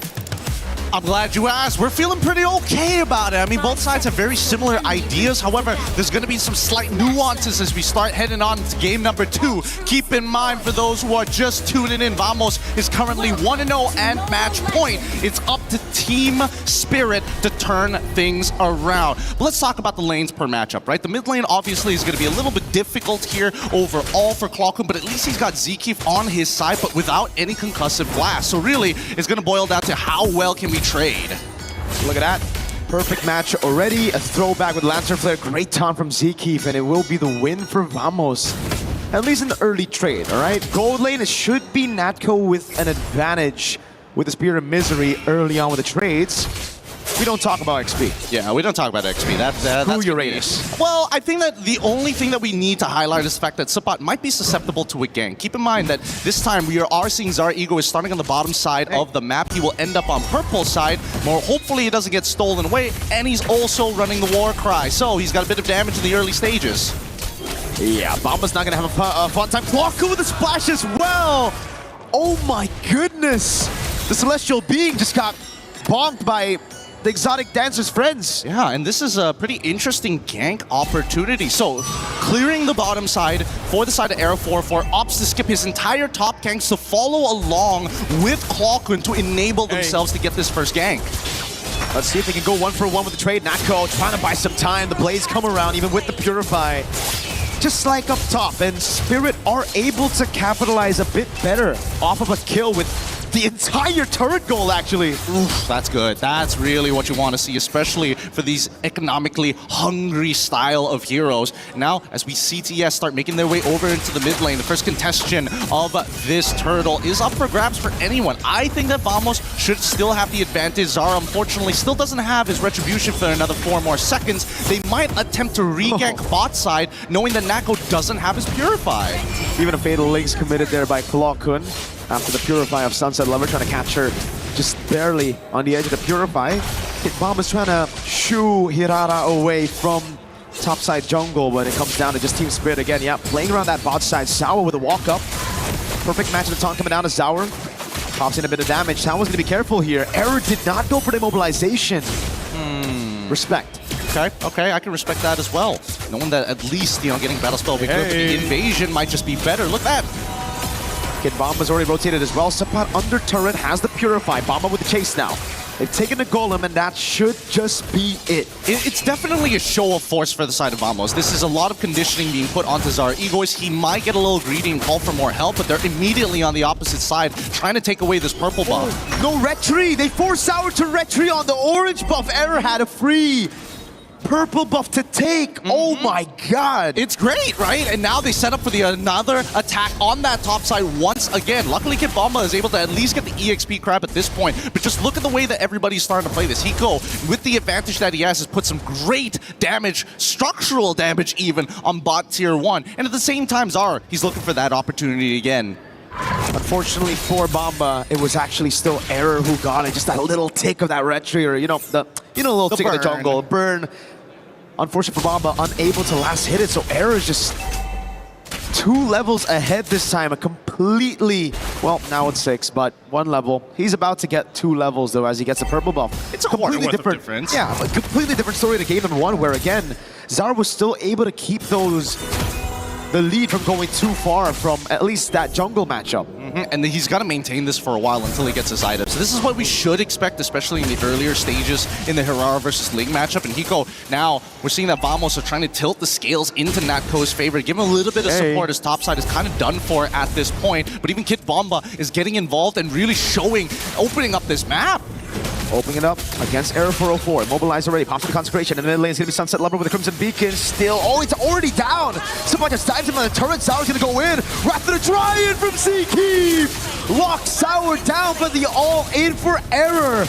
I'm glad you asked. We're feeling pretty okay about it. I mean, both sides have very similar ideas. However, there's going to be some slight nuances as we start heading on to game number 2. Keep in mind, for those who are just tuning in, Vamos is currently 1-0 and match point. It's up to Team Spirit to turn things around. But let's talk about the lanes per matchup, right? The mid lane obviously is going to be a little bit difficult here overall for Clockun, but at least he's got Zekif on his side, but without any concussive blast. So really, it's going to boil down to how well can we trade. Look at that. Perfect match already. A throwback with Lancer Flare. Great taunt from Zekif, and it will be the win for Vamos. At least in the early trade, all right? Gold lane, it should be Natko with an advantage with the Spear of Misery early on with the trades. We don't talk about XP. Yeah, we don't talk about XP. That's Uranus. Well, I think that the only thing that we need to highlight is the fact that Supat might be susceptible to a gank. Keep in mind that this time we are seeing Zauer Ego is starting on the bottom side of the map. He will end up on purple side. More hopefully it doesn't get stolen away. And he's also running the war cry. So he's got a bit of damage in the early stages. Yeah, Bomba's not going to have a fun time. Clockun with a splash as well. Oh my goodness. The Celestial Being just got bonked by the exotic dancer's friends. Yeah, and this is a pretty interesting gank opportunity. So, clearing the bottom side for the side of Arrow 404, opts to skip his entire top ganks to follow along with Clockun to enable themselves to get this first gank. Let's see if they can go 1-for-1 with the trade. Natko trying to buy some time. The Blades come around, even with the Purify. Just like up top, and Spirit are able to capitalize a bit better off of a kill with the entire turret goal, actually. Oof, that's good. That's really what you want to see, especially for these economically hungry style of heroes. Now, as we see TS start making their way over into the mid lane, the first contestation of this turtle is up for grabs for anyone. I think that Vamos should still have the advantage. Zara, unfortunately, still doesn't have his retribution for another 4 more seconds. They might attempt to re-gank bot side, knowing that Natko doesn't have his Purify. Even a Fatal Link's committed there by Clockun after the Purify of Sunset Lover, trying to catch her just barely on the edge of the Purify. Kid Bomb is trying to shoo Hirara away from top side jungle, but it comes down to just team spirit again. Yeah, playing around that bot side. Sour with a walk up. Perfect match of the taunt coming down to Sour. Pops in a bit of damage. Sour's gonna be careful here. Error did not go for the immobilization. Respect. Okay, I can respect that as well. Knowing that at least, getting Battle Spell will be good, but the invasion might just be better. Look at that. Kid Bomba's already rotated as well. Sapat under turret has the Purify. Bomba with the chase now. They've taken the Golem, and that should just be it. It's definitely a show of force for the side of Vamos. This is a lot of conditioning being put onto Zara Egoist. He might get a little greedy and call for more help, but they're immediately on the opposite side trying to take away this purple buff. No retry! They force Sour to retry on the orange buff. Error had a free purple buff to take. Oh my god. It's great, right? And now they set up for another attack on that top side once again. Luckily, Kid Bomba is able to at least get the EXP crab at this point. But just look at the way that everybody's starting to play this. Hiko, with the advantage that he has put some great damage, structural damage even, on bot tier 1. And at the same time, Zara, he's looking for that opportunity again. Unfortunately for Bomba, it was actually still Error who got it. Just that little tick of that retry, or the little tick of the jungle. Burn. Unfortunately for Bomba, unable to last hit it, so Error is just 2 levels ahead this time. A completely, well, now it's 6, but 1 level. He's about to get 2 levels though as he gets the purple buff. It's a completely different difference. Yeah, a completely different story to game number 1, where again, Zara was still able to keep the lead from going too far from at least that jungle matchup. And he's got to maintain this for a while until he gets his items. So this is what we should expect, especially in the earlier stages in the Herrera versus Ling matchup. And Hiko, now we're seeing that Vamos are trying to tilt the scales into Natco's favor, give him a little bit of support. His top side is kind of done for at this point. But even Kid Bomba is getting involved and really opening up this map. Opening it up against Error 404. Mobilized already. Pops the Consecration. In the mid lane is going to be Sunset Lover with the Crimson Beacon. Still, it's already down. Someone just dives him on the turret. Sour's going to go in. Wrath of the Dryad from Seakeep. Locks Sour down, but the all-in for Error.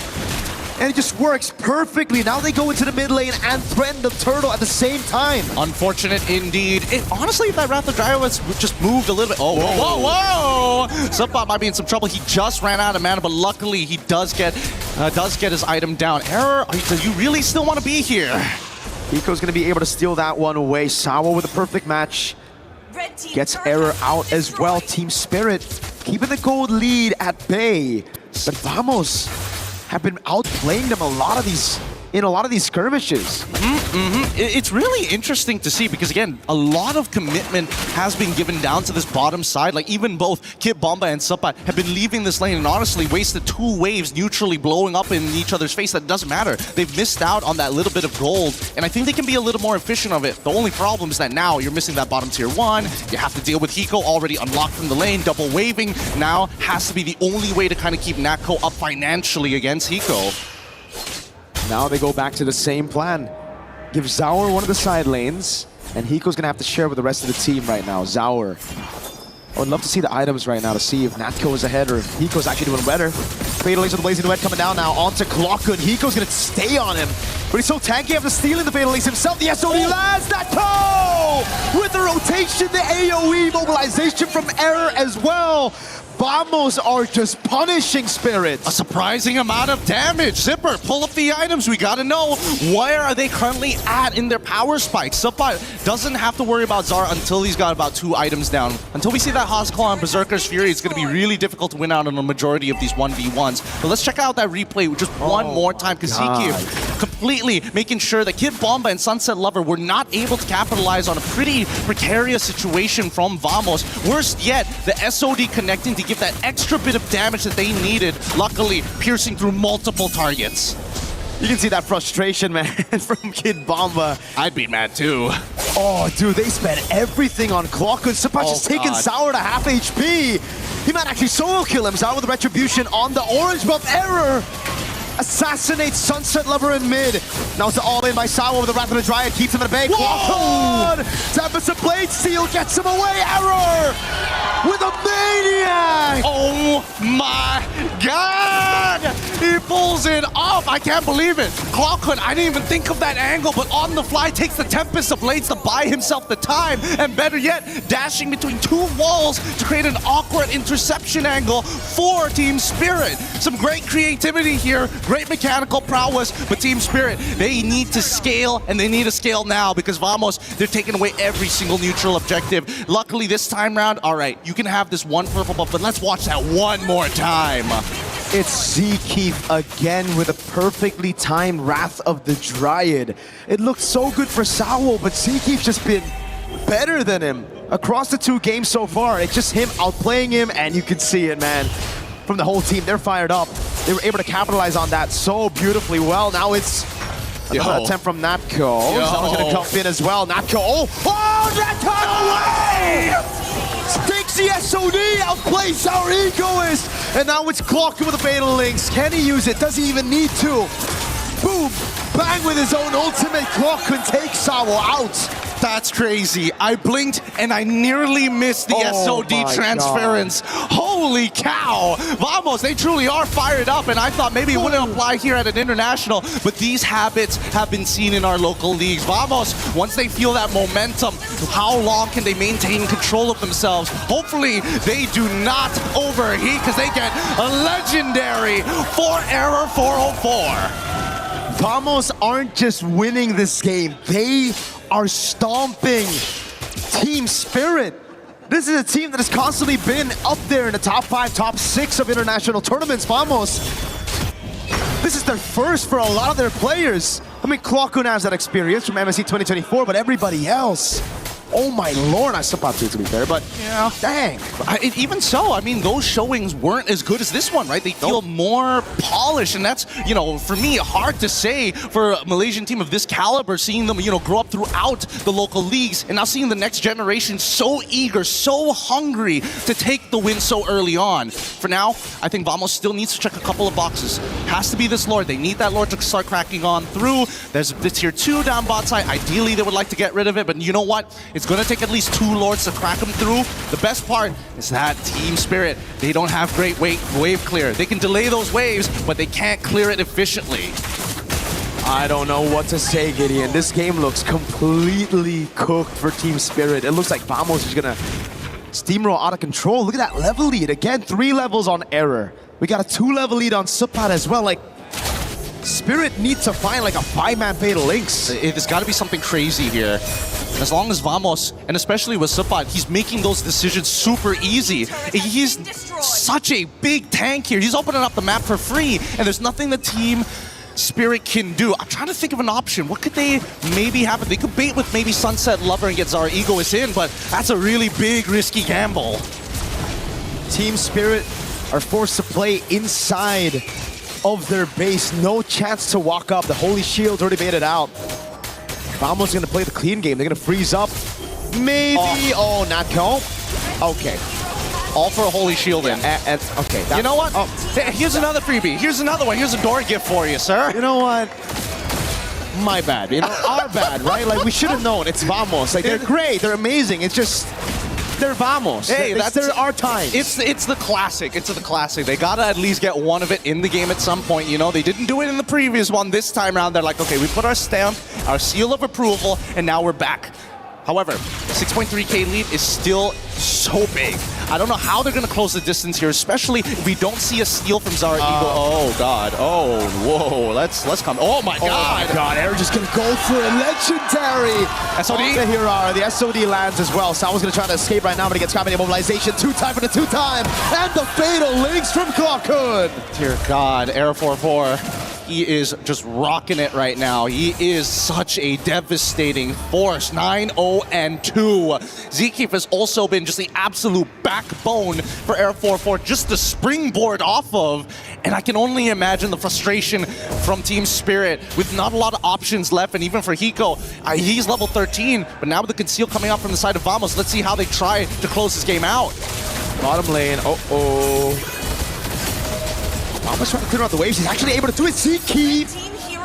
And it just works perfectly. Now they go into the mid lane and threaten the turtle at the same time. Unfortunate indeed. Honestly, if that Wrath of Dryad was just moved a little bit. Oh, whoa. Subbot might be in some trouble. He just ran out of mana, but luckily he does get his item down. Error, do you really still want to be here? Hiko's going to be able to steal that one away. Sour with a perfect match. Gets Error out as well. Team Spirit keeping the gold lead at bay. But Vamos have been outplaying them in a lot of these skirmishes. It's really interesting to see because, again, a lot of commitment has been given down to this bottom side. Like, even both Kid Bomba and Sapat have been leaving this lane and honestly wasted 2 waves neutrally blowing up in each other's face. That doesn't matter. They've missed out on that little bit of gold, and I think they can be a little more efficient of it. The only problem is that now you're missing that bottom tier 1. You have to deal with Hiko already unlocked from the lane. Double waving now has to be the only way to kind of keep Natco up financially against Hiko. Now they go back to the same plan. Give Zaur one of the side lanes, and Hiko's gonna have to share with the rest of the team right now. Zaur. I would love to see the items right now to see if Natco is ahead or if Hiko's actually doing better. Fatal Ace with the Blazing Duet coming down now onto Clockwood. Hiko's gonna stay on him, but he's so tanky after stealing the Fatal Ace himself. The SOD lands Natco! With the rotation, the AoE mobilization from Error as well. Vamos are just punishing Spirits. A surprising amount of damage. Zipper, pull up the items. We gotta know, where are they currently at in their power spikes? Sapat doesn't have to worry about Zara until he's got about 2 items down. Until we see that Hoskell and Berserker's Fury, it's gonna be really difficult to win out on a majority of these 1v1s. But let's check out that replay just one more time, because Ziki completely making sure that Kid Bomba and Sunset Lover were not able to capitalize on a pretty precarious situation from Vamos. Worst yet, the SOD connecting to give that extra bit of damage that they needed, luckily piercing through multiple targets. You can see that frustration, man, from Kid Bomba. I'd be mad too. Oh, dude, they spent everything on Clockwood. Sapat just taking Sour to half HP. He might actually solo kill him. Sour with Retribution on the orange buff. Error assassinates Sunset Lover in mid. Now it's all-in by Sour with the Wrath of the Dryad. Keeps him at bay. Clockwood! Tempest of Blade Steel gets him away. Error with a maniac! Oh my god! He pulls it off. I can't believe it. Clockhood, I didn't even think of that angle, but on the fly takes the Tempest of Blades to buy himself the time. And better yet, dashing between two walls to create an awkward interception angle for Team Spirit. Some great creativity here, great mechanical prowess, but Team Spirit, they need to scale, and they need to scale now because Vamos, they're taking away every single neutral objective. Luckily this time round, all right, you can have this one purple buff, but let's watch that one more time. It's Zkeef again with a perfectly timed Wrath of the Dryad. It looked so good for Sawo, but Zkeef's just been better than him across the two games so far. It's just him outplaying him, and you can see it, man. From the whole team, they're fired up. They were able to capitalize on that so beautifully well. Now it's another attempt from Natko. Someone's gonna come in as well. Natko, Natko away! Takes the SOD, outplays our Egoist! And now it's Clockhood with a Fatal Links. Can he use it? Does he even need to? Boom! Bang with his own ultimate. Clockhood takes Sawo out. That's crazy. I blinked and I nearly missed the SOD transference. Holy cow. Vamos, they truly are fired up, and I thought maybe it wouldn't apply here at an international, but these habits have been seen in our local leagues. Vamos, once they feel that momentum, how long can they maintain control of themselves? Hopefully they do not overheat because they get a legendary 4-error 404. Vamos aren't just winning this game, they are stomping Team Spirit. This is a team that has constantly been up there in the top 5, top 6 of international tournaments. Vamos, this is their first for a lot of their players. I mean, Clockhood has that experience from MSC 2024, but everybody else, oh my lord, I suppose to be fair, but yeah, dang. Even so, I mean, those showings weren't as good as this one, right? They feel more polished, and that's, you know, for me, hard to say for a Malaysian team of this caliber, seeing them, you know, grow up throughout the local leagues, and now seeing the next generation so eager, so hungry to take the win so early on. For now, I think Vamos still needs to check a couple of boxes. Has to be this Lord. They need that Lord to start cracking on through. There's the tier 2 down bot side. Ideally, they would like to get rid of it, but you know what? It's going to take at least 2 Lords to crack them through. The best part is that Team Spirit, they don't have great wave clear. They can delay those waves, but they can't clear it efficiently. I don't know what to say, Gideon. This game looks completely cooked for Team Spirit. It looks like Vamos is gonna steamroll out of control. Look at that level lead. Again, 3 levels on Error. We got a 2-level lead on Supat as well. Like, Spirit needs to find like a 5-man Fatal Links. There's got to be something crazy here. As long as Vamos, and especially with Supat, he's making those decisions super easy. He's such a big tank here. He's opening up the map for free, and there's nothing the Team Spirit can do. I'm trying to think of an option. What could they maybe have? They could bait with maybe Sunset Lover and get Zara Egoist in, but that's a really big, risky gamble. Team Spirit are forced to play inside of their base. No chance to walk up. The Holy Shield's already made it out. Vamos gonna play the clean game. They're gonna freeze up. Maybe. Oh, Natko. Okay. All for a Holy Shield in. Okay. You know what? Hey, here's another freebie. Here's another one. Here's a door gift for you, sir. You know what? My bad. You know, our bad, right? Like, we should have known. It's Vamos. Like, they're great. They're amazing. It's just, they're Vamos. Hey, that's our time. It's the classic. It's the classic. They gotta at least get one of it in the game at some point. You know, they didn't do it in the previous one. This time around, they're like, okay, we put our stamp, our seal of approval, and now we're back. However, 6.3K lead is still so big. I don't know how they're going to close the distance here, especially if we don't see a steal from Zara Eagle. Oh, God. Oh, whoa. Let's come. Oh, my God. Oh, my God. They're just going to go for a legendary. SOD? Here are the SOD lands as well. Samuel's going to try to escape right now, but he gets grabbing immobilization. 2-time for the 2-time. And the Fatal Links from Clockhood. Dear God. Error 4-4. He is just rocking it right now. He is such a devastating force. 9-0-2. Zkeef has also been just the absolute backbone for Air 4-4, just the springboard off of. And I can only imagine the frustration from Team Spirit with not a lot of options left. And even for Hiko, he's level 13, but now with the conceal coming out from the side of Vamos, let's see how they try to close this game out. Bottom lane, Vamos trying to clear out the waves. He's actually able to do it. Zkeef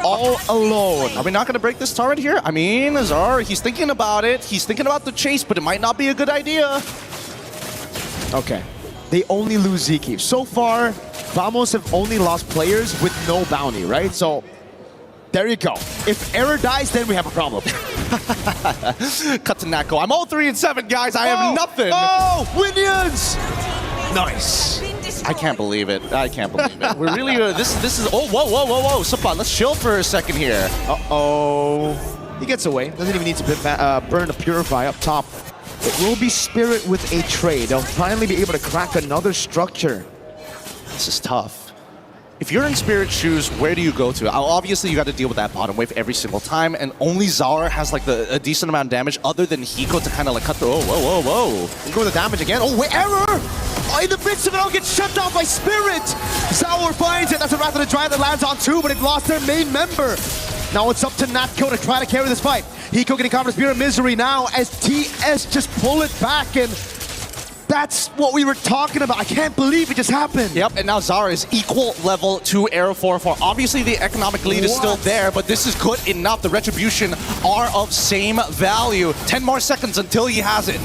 all alone. Are we not going to break this turret here? I mean, Azar, he's thinking about it. He's thinking about the chase, but it might not be a good idea. Okay. They only lose Zkeef. So far, Vamos have only lost players with no bounty, right? So there you go. If Error dies, then we have a problem. Cut to Nako. I'm 0-3-7, guys. I have nothing. Oh, Winions! Nice. I can't believe it. I can't believe it. We're really this is. Oh, whoa. Suppot, let's chill for a second here. He gets away. Doesn't even need to burn a Purify up top. It will be Spirit with a trade. They'll finally be able to crack another structure. This is tough. If you're in Spirit's shoes, where do you go to? Obviously, you got to deal with that bottom wave every single time, and only Zaur has like a decent amount of damage other than Hiko to kind of like cut the. Whoa. He's going to damage again. Oh, wait, Error! In the midst of it all, gets shut down by Spirit. Zaur finds it. That's a Wrath of the Dry that lands on two, but they've lost their main member. Now it's up to Natco to try to carry this fight. Hiko getting caught in Spirit misery now as TS just pull it back, and that's what we were talking about. I can't believe it just happened. Yep, and now Zaur is equal level to Arrow 4-4. Obviously, the economic lead is still there, but this is good enough. The Retribution are of same value. 10 more seconds until he has it.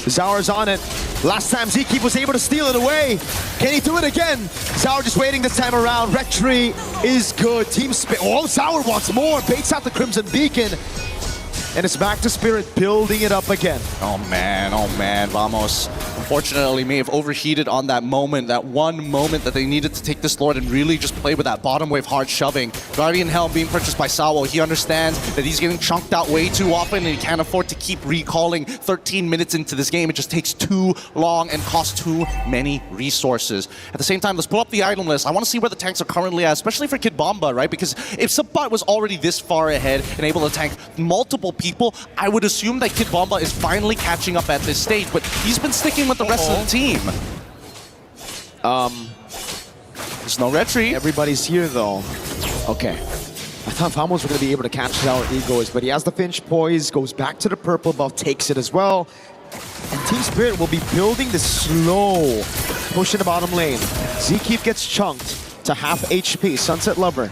Zaur's on it. Last time Zkeep was able to steal it away. Can he do it again? Zaur just waiting this time around. Retri is good. Team Spirit. Oh, Zaur wants more. Baits out the Crimson Beacon. And it's back to Spirit building it up again. Oh man, Vamos. Unfortunately, may have overheated on that moment, that one moment that they needed to take this Lord and really just play with that bottom wave hard shoving. Guardian Helm being purchased by Sawo. He understands that he's getting chunked out way too often and he can't afford to keep recalling 13 minutes into this game. It just takes too long and costs too many resources. At the same time, let's pull up the item list. I want to see where the tanks are currently at, especially for Kid Bomba, right? Because if Suppot was already this far ahead and able to tank multiple people, I would assume that Kid Bomba is finally catching up at this stage, but he's been sticking with the rest of the team. There's no retreat. Everybody's here though. Okay. I thought Vamos were going to be able to catch our egos, but he has the Finch poise, goes back to the purple buff, takes it as well. And Team Spirit will be building the slow push in the bottom lane. Zkeep gets chunked to half HP. Sunset Lover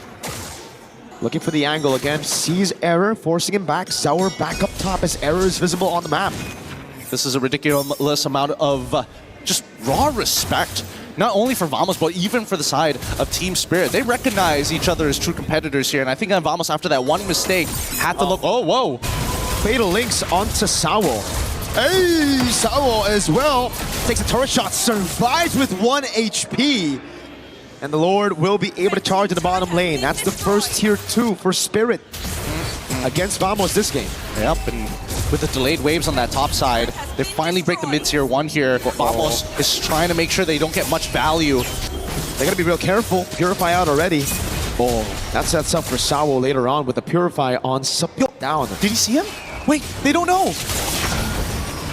looking for the angle again, sees Error, forcing him back. Zaur back up top as Error is visible on the map. This is a ridiculous amount of just raw respect, not only for Vamos, but even for the side of Team Spirit. They recognize each other as true competitors here, and I think Vamos, after that one mistake, had to look. Oh, whoa. Fatal links onto Sawo. Hey, Sawo as well. Takes a turret shot, survives with 1 HP. And the Lord will be able to charge in the bottom lane. That's the first tier 2 for Spirit against Vamos this game. Yep, and with the delayed waves on that top side, they finally break the mid-tier 1 here. But Vamos is trying to make sure they don't get much value. They gotta be real careful. Purify out already. Oh, that sets up for Sawo later on with the Purify on down. Did he see him? Wait, they don't know.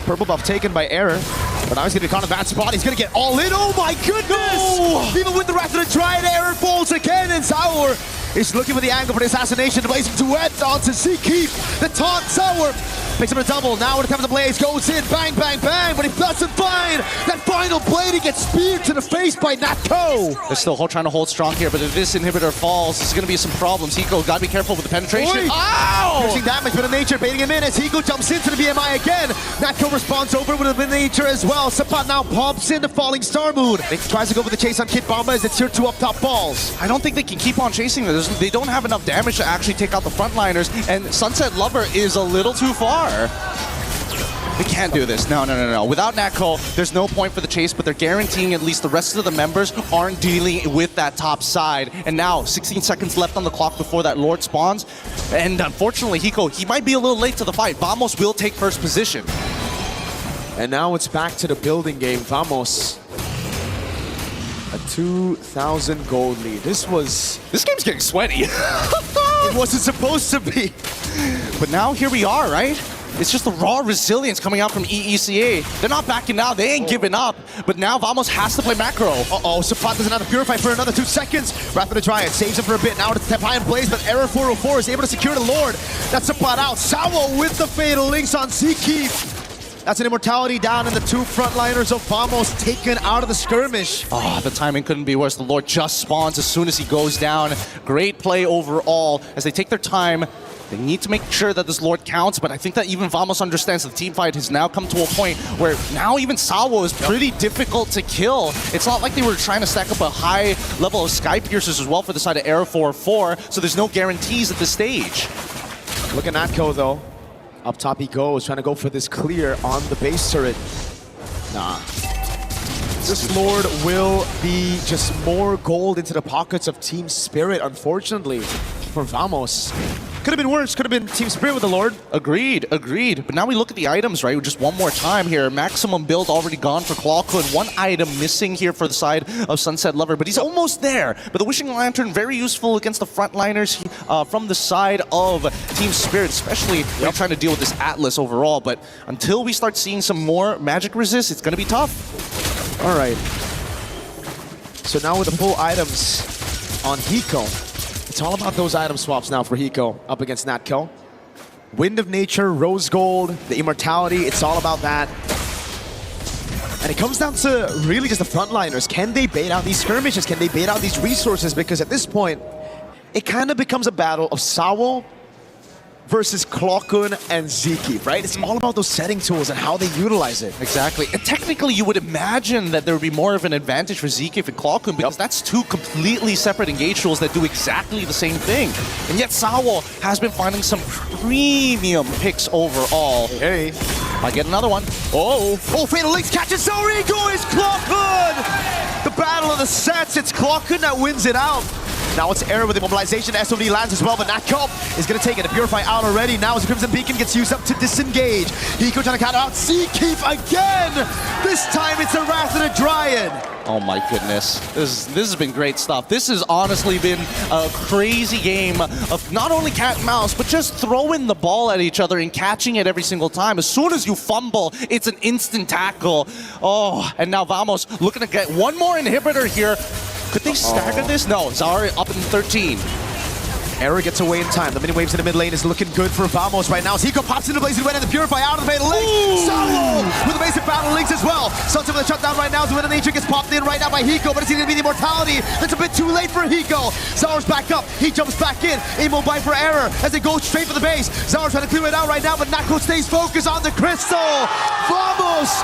Purple buff taken by Error. But now he's gonna be caught in a bad spot. He's gonna get all in. Oh my goodness! No! Even with the Wrath of the Triad, Error falls again, and Zaur is looking for the angle for the assassination. Blazing duet onto Zkeep. The taunt, Zaur picks up a double. Now when it comes to Blaze, goes in, bang, bang, bang, but he doesn't find that final blade. He gets speared to the face by Natko. They're still trying to hold strong here, but if this inhibitor falls, there's gonna be some problems. Hiko, gotta be careful with the penetration. Ow! Piercing damage, but in nature, baiting him in as Hiko jumps into the BMI again. Natko responds over with a nature as well. Suppot now pops into Falling Star Moon. They tries to go for the chase on Kid Bomba as it's tier 2 up top falls. I don't think they can keep on chasing this. They don't have enough damage to actually take out the frontliners, and Sunset Lover is a little too far. They can't do this. No. Without Natko, there's no point for the chase, but they're guaranteeing at least the rest of the members aren't dealing with that top side. And now, 16 seconds left on the clock before that Lord spawns. And unfortunately, Hiko, he might be a little late to the fight. Vamos will take first position. And now it's back to the building game. Vamos. A 2,000 gold lead. This game's getting sweaty. It wasn't supposed to be. But now here we are, right? It's just the raw resilience coming out from EECA. They're not backing out. They ain't giving up. But now Vamos has to play macro. Uh-oh, Suppot doesn't have to purify for another 2 seconds. Wrath of the Dryad saves him for a bit. Now it's high in blaze, but Error 404 is able to secure the Lord. That's Suppot out. Sawo with the fatal links on Zkeep. That's an immortality down, and the 2 frontliners of Vamos taken out of the skirmish. Oh, the timing couldn't be worse. The Lord just spawns as soon as he goes down. Great play overall as they take their time. They need to make sure that this Lord counts, but I think that even Vamos understands the team fight has now come to a point where now even Sawo is pretty difficult to kill. It's not like they were trying to stack up a high level of Sky Piercers as well for the side of Aero 4-4, so there's no guarantees at this stage. Look at Natco though. Up top he goes, trying to go for this clear on the base turret. Nah. This Lord will be just more gold into the pockets of Team Spirit, unfortunately, for Vamos. Could have been worse, could have been Team Spirit with the Lord. Agreed. But now we look at the items, right? Just one more time here. Maximum build already gone for Clawkun. One item missing here for the side of Sunset Lover, but he's almost there. But the Wishing Lantern, very useful against the frontliners from the side of Team Spirit, especially when trying to deal with this Atlas overall. But until we start seeing some more magic resist, it's going to be tough. All right. So now with the full items on Hiko, it's all about those item swaps now for Hiko up against Natco. Wind of Nature, Rose Gold, the Immortality, it's all about that. And it comes down to really just the frontliners. Can they bait out these skirmishes? Can they bait out these resources? Because at this point, it kind of becomes a battle of Sawo versus Clawkun and Ziki, right? It's all about those setting tools and how they utilize it. Exactly. And technically, you would imagine that there would be more of an advantage for Zeke and Clawkun because that's two completely separate engage tools that do exactly the same thing. And yet Sawo has been finding some premium picks overall. Hey. Might get another one. Oh, Fatal Links catches Zorigo, it's Clawkun! The battle of the sets, it's Clawkun that wins it out. Now it's Error with immobilization. SOD lands as well, but Natco is going to take it. The Purify out already. Now as the Crimson Beacon gets used up to disengage. Hiko trying to counter out Seakeep again. This time it's a Wrath of the Dryad. Oh my goodness. This has been great stuff. This has honestly been a crazy game of not only cat and mouse, but just throwing the ball at each other and catching it every single time. As soon as you fumble, it's an instant tackle. Oh, and now Vamos looking to get one more inhibitor here. Could they stagger this? No, Zara up in 13. Error gets away in time. The mini waves in the mid lane is looking good for Vamos right now. As Hiko pops into Blazing Wind and the Purify out of the Fatal Link. Sawo with the basic battle links as well. Sunset with a shutdown right now. The Wind of Nature gets popped in right now by Hiko, but it's going to be the Immortality. That's a bit too late for Hiko. Zawar's back up. He jumps back in. Immobile for Error as they go straight for the base. Zawar trying to clear it out right now, but Natco stays focused on the crystal. Vamos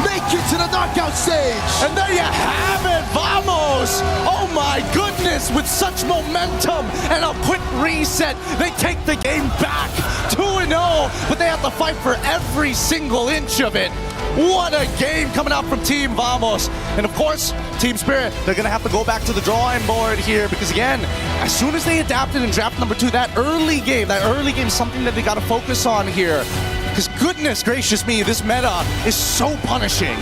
make it to the knockout stage. And there you have it, Vamos! Oh my goodness, with such momentum and a quick reset, they take the game back 2-0, but they have to fight for every single inch of it. What a game coming out from Team Vamos. And of course, Team Spirit, they're going to have to go back to the drawing board here because again, as soon as they adapted in draft number 2, that early game is something that they got to focus on here. Because goodness gracious me, this meta is so punishing.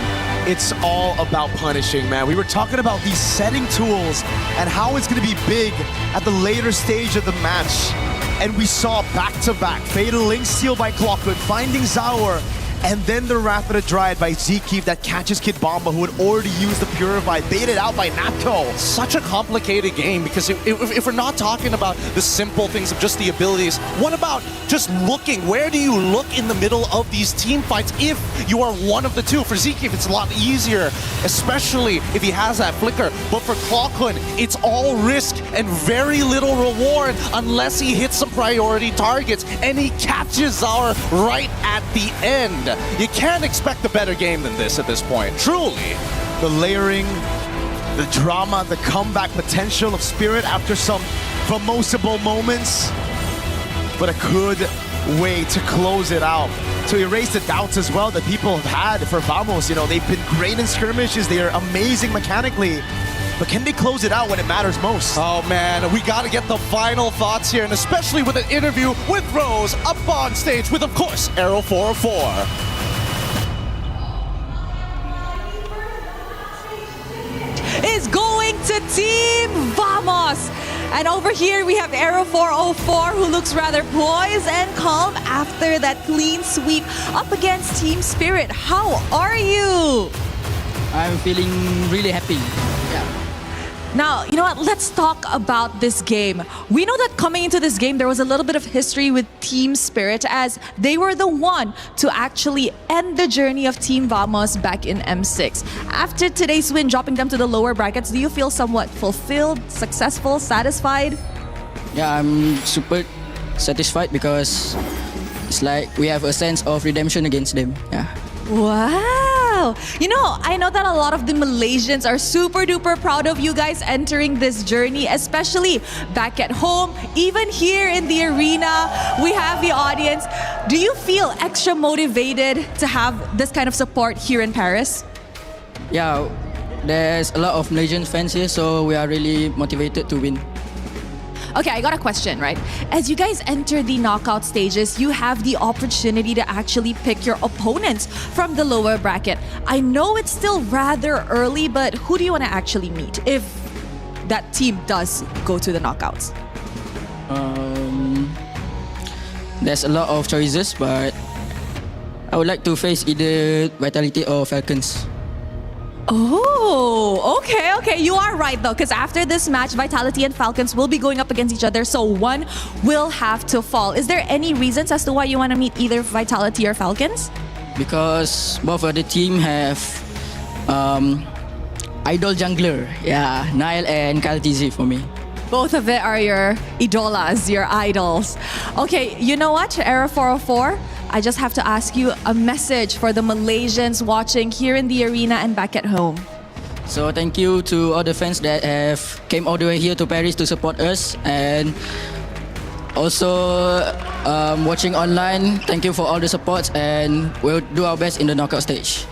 It's all about punishing, man. We were talking about these setting tools and how it's going to be big at the later stage of the match. And we saw back-to-back Fatal Link steal by Clawkun, finding Zawar, and then the Wrath of the Dryad by Zeke that catches Kid Bomba, who had already used the Purify, baited out by Natco. Such a complicated game, because if we're not talking about the simple things of just the abilities, what about just looking? Where do you look in the middle of these team fights if you are one of the two? For Zeke, it's a lot easier, especially if he has that flicker. But for Clawkun, it's all risk and very little reward unless he hits some priority targets, and he catches Zawar right at the end. You can't expect a better game than this at this point, truly. The layering, the drama, the comeback potential of Spirit after some famosable moments, but a good way to close it out, to erase the doubts as well that people have had for Vamos. You know, they've been great in skirmishes, they are amazing mechanically, but can they close it out when it matters most? Oh man, we gotta get the final thoughts here, and especially with an interview with Rose up on stage with, of course, Aero 404. Is going to Team Vamos. And over here we have Aero 404, who looks rather poised and calm after that clean sweep up against Team Spirit. How are you? I'm feeling really happy. Yeah. Now, you know what? Let's talk about this game. We know that coming into this game, there was a little bit of history with Team Spirit, as they were the one to actually end the journey of Team Vamos back in M6. After today's win, dropping them to the lower brackets, do you feel somewhat fulfilled, successful, satisfied? Yeah, I'm super satisfied because it's like we have a sense of redemption against them. Yeah. Wow. You know, I know that a lot of the Malaysians are super duper proud of you guys entering this journey, especially back at home, even here in the arena. We have the audience. Do you feel extra motivated to have this kind of support here in Paris? Yeah, there's a lot of Malaysian fans here, so we are really motivated to win. Okay, I got a question, right? As you guys enter the knockout stages, you have the opportunity to actually pick your opponents from the lower bracket. I know it's still rather early, but who do you want to actually meet if that team does go to the knockouts? There's a lot of choices, but I would like to face either Vitality or Falcons. Oh, okay. You are right though, because after this match, Vitality and Falcons will be going up against each other, so one will have to fall. Is there any reasons as to why you want to meet either Vitality or Falcons? Because both of the team have idol jungler. Yeah, Nile and Kyle TZ for me. Both of it are your idolas, your idols. Okay, you know what, Era 404? I just have to ask you a message for the Malaysians watching here in the arena and back at home. So thank you to all the fans that have came all the way here to Paris to support us, and also watching online. Thank you for all the support, and we'll do our best in the knockout stage.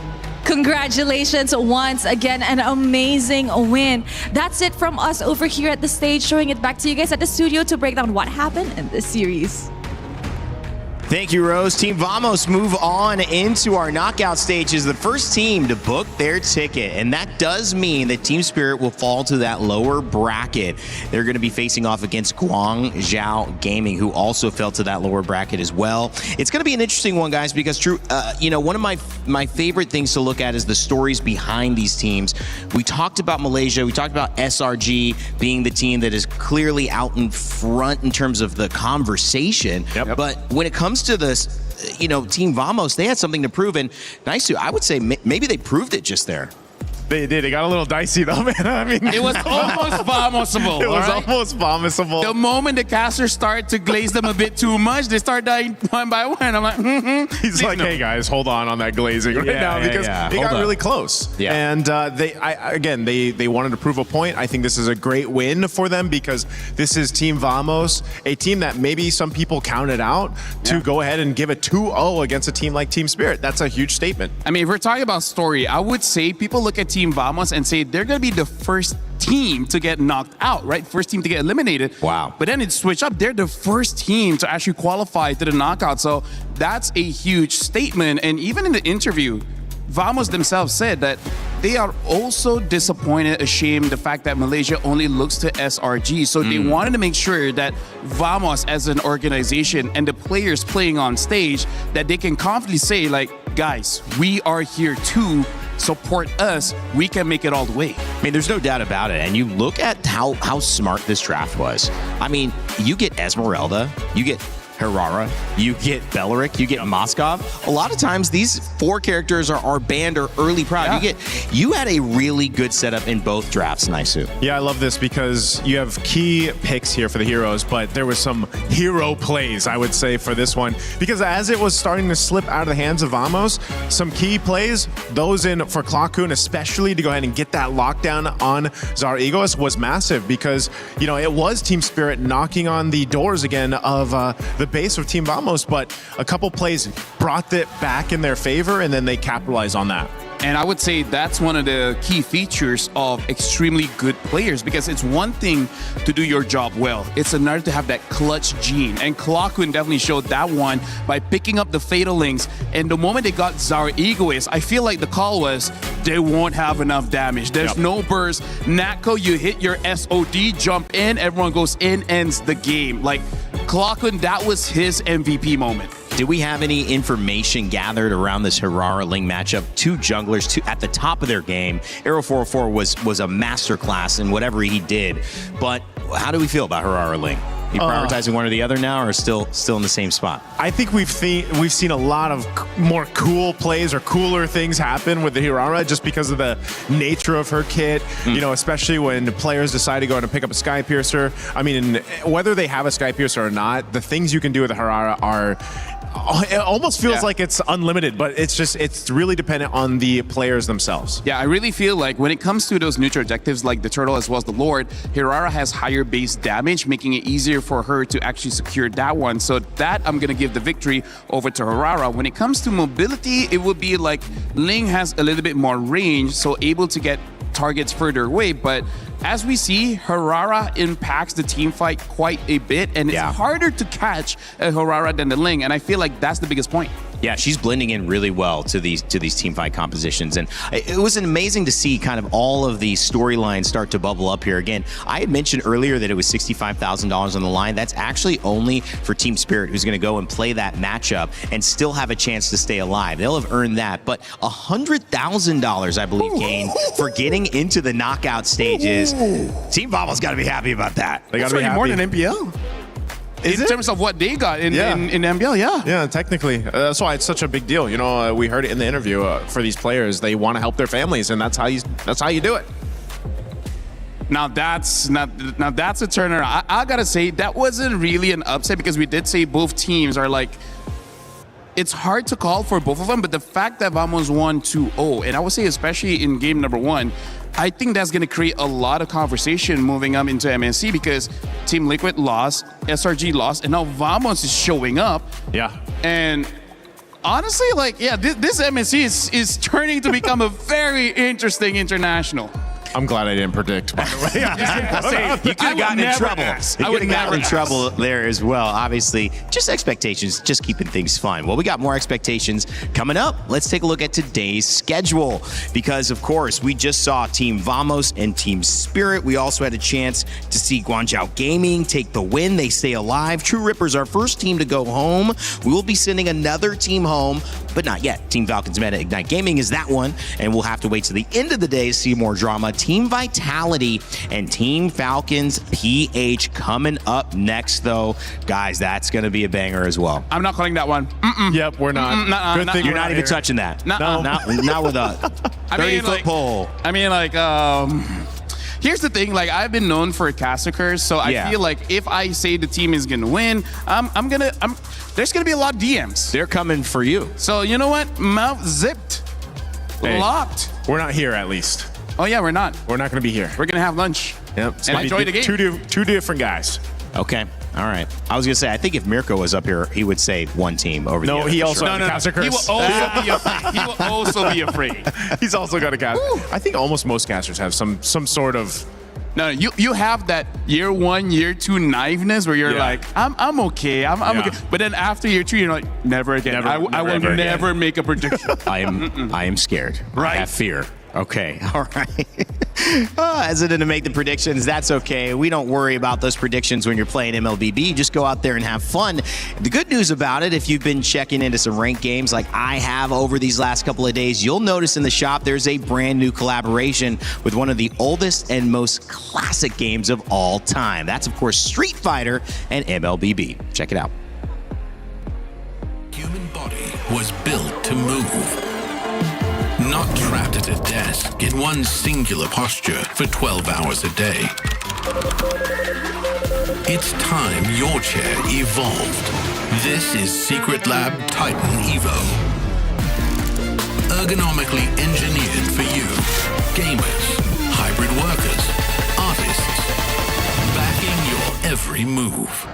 Congratulations once again, an amazing win. That's it from us over here at the stage, showing it back to you guys at the studio to break down what happened in this series. Thank you, Rose. Team Vamos move on into our knockout stage as the first team to book their ticket. And that does mean that Team Spirit will fall to that lower bracket. They're going to be facing off against Guangzhou Gaming, who also fell to that lower bracket as well. It's going to be an interesting one, guys, because one of my favorite things to look at is the stories behind these teams. We talked about Malaysia. We talked about SRG being the team that is clearly out in front in terms of the conversation. Yep. But when it comes to this, Team Vamos, they had something to prove, and Naisu, I would say maybe they proved it just there. They did. It got a little dicey though, man. I mean, it was almost Vamosable. It was almost Vamosable. The moment the casters start to glaze them a bit too much, they start dying one by one. I'm like, He's like, hey guys, hold on that glazing right now because it got really close. Yeah. And they wanted to prove a point. I think this is a great win for them because this is Team Vamos, a team that maybe some people counted out to go ahead and give a 2-0 against a team like Team Spirit. That's a huge statement. I mean, if we're talking about story, I would say people look at Team Vamos and say they're going to be the first team to get knocked out, right? First team to get eliminated. Wow. But then it switched up. They're the first team to actually qualify to the knockout. So that's a huge statement. And even in the interview, Vamos themselves said that they are also disappointed, ashamed, the fact that Malaysia only looks to SRG. So they wanted to make sure that Vamos as an organization and the players playing on stage, that they can confidently say, like, guys, we are here too. Support us, we can make it all the way. I mean, there's no doubt about it. And you look at how smart this draft was. I mean, you get Esmeralda, you get Herrera, you get Beleric, you get Moskov. A lot of times these four characters are banned or early prod. Yeah. You had a really good setup in both drafts, Naisu. Yeah, I love this because you have key picks here for the heroes, but there was some hero plays, I would say, for this one. Because as it was starting to slip out of the hands of Vamos, some key plays, those in for Clockhoon especially, to go ahead and get that lockdown on Zar Egoist was massive because, it was Team Spirit knocking on the doors again of the base of Team Vamos, but a couple plays brought it back in their favor, and then they capitalized on that. And I would say that's one of the key features of extremely good players, because it's one thing to do your job well. It's another to have that clutch gene. And Clockhoon definitely showed that one by picking up the Fatal Links. And the moment they got Zara Egoist, I feel like the call was, they won't have enough damage. There's no burst. Natko, you hit your SOD, jump in, everyone goes in, ends the game. Like, Clockhoon, that was his MVP moment. Did we have any information gathered around this Herrera Ling matchup? Two junglers at the top of their game. Arrow 404 was a masterclass in whatever he did. But how do we feel about Herrera Ling? You prioritizing one or the other now, or still in the same spot? I think we've seen a lot of more cool plays or cooler things happen with the Hirara just because of the nature of her kit. You know, especially when players decide to go and pick up a Sky Piercer. I mean, whether they have a Sky Piercer or not, the things you can do with the Hirara are. It almost feels like it's unlimited, but it's really dependent on the players themselves. Yeah, I really feel like when it comes to those neutral objectives like the Turtle as well as the Lord, Hirara has higher base damage, making it easier for her to actually secure that one. So that I'm going to give the victory over to Hirara. When it comes to mobility, it would be like Ling has a little bit more range, so able to get targets further away, but as we see, Hirara impacts the team fight quite a bit, and it's harder to catch a Hirara than the Ling, and I feel like that's the biggest point. Yeah, she's blending in really well to these team fight compositions, and it was amazing to see kind of all of these storylines start to bubble up here. Again, I had mentioned earlier that it was $65,000 on the line. That's actually only for Team Spirit, who's going to go and play that matchup and still have a chance to stay alive. They'll have earned that, but $100,000, I believe, gained for getting into the knockout stages. Team Vamos got to be happy about that. They got to be happy. More than NPL. In terms of what they got in MBL, Yeah, technically. That's why it's such a big deal. You know, we heard it in the interview for these players. They want to help their families, and that's how you do it. Now that's a turner. I gotta say that wasn't really an upset because we did say both teams are like. It's hard to call for both of them, but the fact that Vamos won 2-0, and I would say especially in game number 1, I think that's going to create a lot of conversation moving up into MSC because Team Liquid lost, SRG lost, and now Vamos is showing up. Yeah. And honestly, this MSC is turning to become a very interesting international. I'm glad I didn't predict, by the way. You could have gotten in trouble. You could have gotten in trouble there as well. Obviously, just expectations, just keeping things fun. Well, we got more expectations coming up. Let's take a look at today's schedule because, of course, we just saw Team Vamos and Team Spirit. We also had a chance to see Guangzhou Gaming take the win. They stay alive. True Ripper's our first team to go home. We will be sending another team home, but not yet. Team Falcons Meta Ignite Gaming is that one, and we'll have to wait to the end of the day to see more drama. Team Vitality and Team Falcons PH coming up next, though. Guys, that's going to be a banger as well. I'm not calling that one. Yep, we're not. Good thing you're not even touching that. No. Not with a 30-foot pole. I mean, here's the thing. Like, I've been known for caster curse, so I feel like if I say the team is gonna win, there's gonna be a lot of DMs. They're coming for you. So you know what? Mouth zipped, locked. We're not here, at least. Oh yeah, we're not. We're not going to be here. We're gonna have lunch. Yep. And enjoy the game. Two different guys. Okay. All right. I was going to say, I think if Mirko was up here, he would say one team over the other. No, he also has a caster curse. He will also be afraid. He's also got a caster. I think almost most casters have some sort of. No, you have that year 1, year 2 naiveness where you're like, I'm okay, I'm okay. But then after year 2, you're like, never again. I will never make a prediction. I am scared. Right? I have fear. Okay, all right. Hesitant to make the predictions. That's okay. We don't worry about those predictions when you're playing MLBB. You just go out there and have fun. The good news about it, if you've been checking into some ranked games like I have over these last couple of days, you'll notice in the shop there's a brand new collaboration with one of the oldest and most classic games of all time. That's, of course, Street Fighter and MLBB. Check it out. Human body was built to move. Not trapped at a desk in one singular posture for 12 hours a day. It's time your chair evolved. This is Secret Lab Titan Evo. Ergonomically engineered for you, gamers, hybrid workers, artists, backing your every move.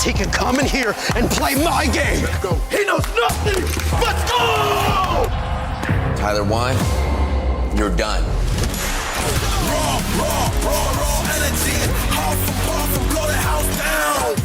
he can come in here and play my game. Let's go. He knows nothing. Let's go! Tyler 1, you're done. Raw energy. Half and blow the house down.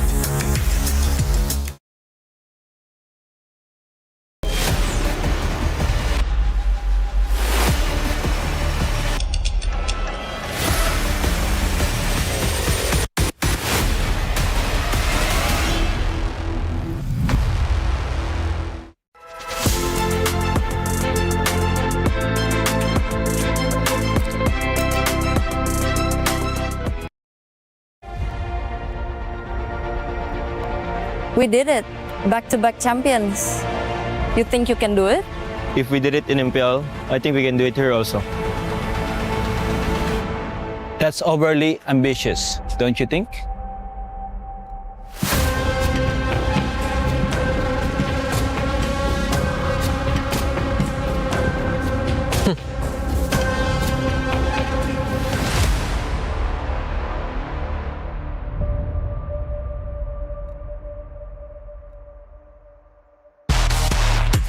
We did it. Back-to-back champions. You think you can do it? If we did it in MPL, I think we can do it here also. That's overly ambitious, don't you think?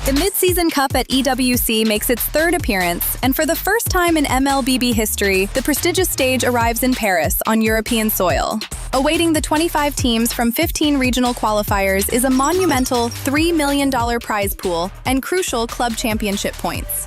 The Mid-Season Cup at EWC makes its third appearance, and for the first time in MLBB history, the prestigious stage arrives in Paris on European soil. Awaiting the 25 teams from 15 regional qualifiers is a monumental $3 million prize pool and crucial club championship points.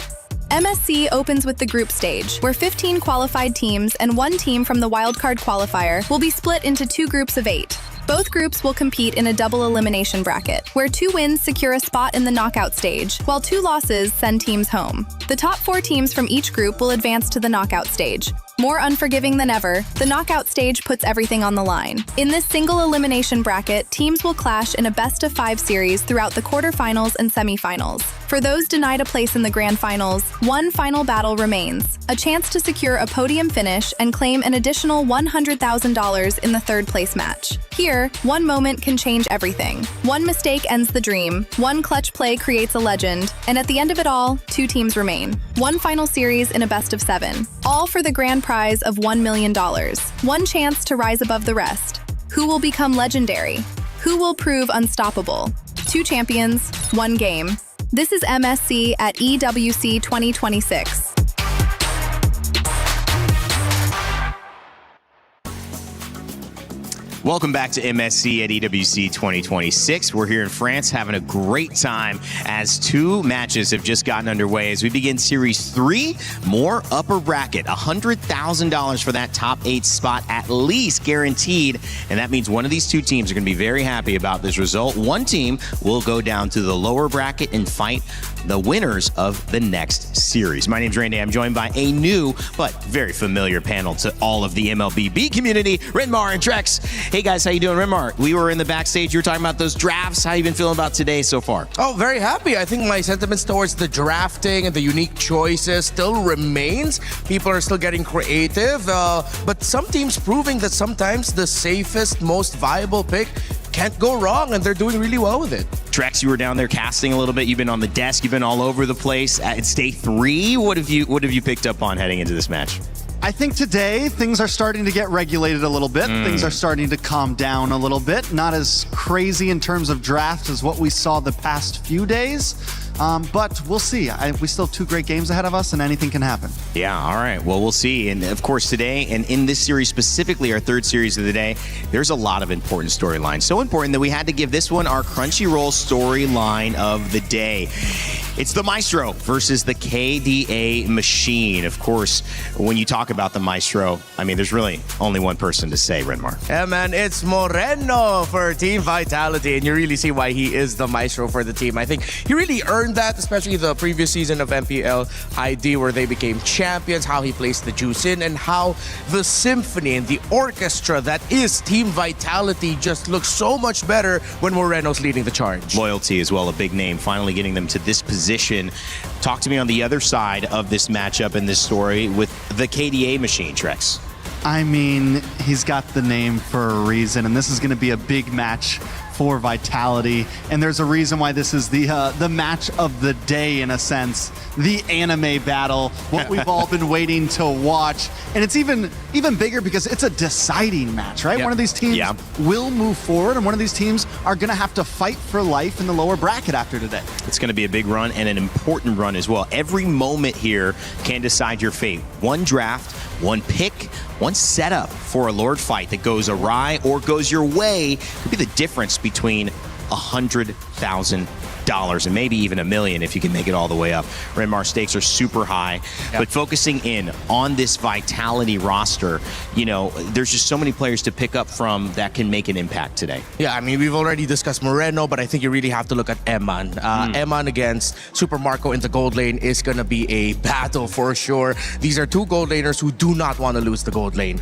MSC opens with the group stage, where 15 qualified teams and one team from the wildcard qualifier will be split into 2 groups of 8. Both groups will compete in a double elimination bracket, where 2 wins secure a spot in the knockout stage, while 2 losses send teams home. The top 4 teams from each group will advance to the knockout stage. More unforgiving than ever, the knockout stage puts everything on the line. In this single elimination bracket, teams will clash in a best-of-5 series throughout the quarterfinals and semifinals. For those denied a place in the grand finals, one final battle remains, a chance to secure a podium finish and claim an additional $100,000 in the third-place match. Here, one moment can change everything. One mistake ends the dream, one clutch play creates a legend, and at the end of it all, 2 teams remain. One final series in a best-of-7, all for the grand prize of $1 million. One chance to rise above the rest. Who will become legendary? Who will prove unstoppable? 2 champions, 1 game. This is MSC at EWC 2026. Welcome back to MSC at EWC 2026. We're here in France having a great time as 2 matches have just gotten underway. As we begin Series 3, more upper bracket, $100,000 for that top 8 spot at least guaranteed. And that means one of these 2 teams are going to be very happy about this result. One team will go down to the lower bracket and fight the winners of the next series. My name's Randy. I'm joined by a new but very familiar panel to all of the MLBB community, Renmar and Trex. Hey guys, how you doing? Renmar, we were in the backstage. You were talking about those drafts. How you been feeling about today so far? Oh, very happy. I think my sentiments towards the drafting and the unique choices still remains. People are still getting creative, but some teams proving that sometimes the safest, most viable pick can't go wrong, and they're doing really well with it. Trex, you were down there casting a little bit. You've been on the desk. You've been all over the place. It's day 3. What have you picked up on heading into this match? I think today things are starting to get regulated a little bit. Things are starting to calm down a little bit. Not as crazy in terms of draft as what we saw the past few days. But we'll see. We still have 2 great games ahead of us, and anything can happen. Yeah, all right. Well, we'll see. And of course, today, and in this series specifically, our 3rd series of the day, there's a lot of important storylines. So important that we had to give this one our Crunchyroll storyline of the day. It's the Maestro versus the KDA Machine. Of course, when you talk about the Maestro, I mean, there's really only one person to say, Renmar. Yeah, man, it's Moreno for Team Vitality, and you really see why he is the Maestro for the team. I think he really earned that, especially the previous season of MPL ID, where they became champions, how he placed the juice in, and how the symphony and the orchestra that is Team Vitality just looks so much better when Moreno's leading the charge. Loyalty as well, a big name, finally getting them to this position. Talk to me on the other side of this matchup and this story with the KDA Machine, Trex. I mean, he's got the name for a reason, and this is going to be a big match for Vitality, and there's a reason why this is the match of the day in a sense, the anime battle, what we've all been waiting to watch, and it's even bigger because it's a deciding match, right? Yep. One of these teams will move forward, and one of these teams are going to have to fight for life in the lower bracket after today. It's going to be a big run and an important run as well. Every moment here can decide your fate. One draft, one pick, one setup for a Lord fight that goes awry or goes your way could be the difference between $100,000 and maybe even $1 million if you can make it all the way up. Renmar, stakes are super high, but focusing in on this Vitality roster, you know, there's just so many players to pick up from that can make an impact today. Yeah, I mean, we've already discussed Moreno, but I think you really have to look at Eman. Eman against Super Marco in the gold lane is going to be a battle for sure. These are two gold laners who do not want to lose the gold lane.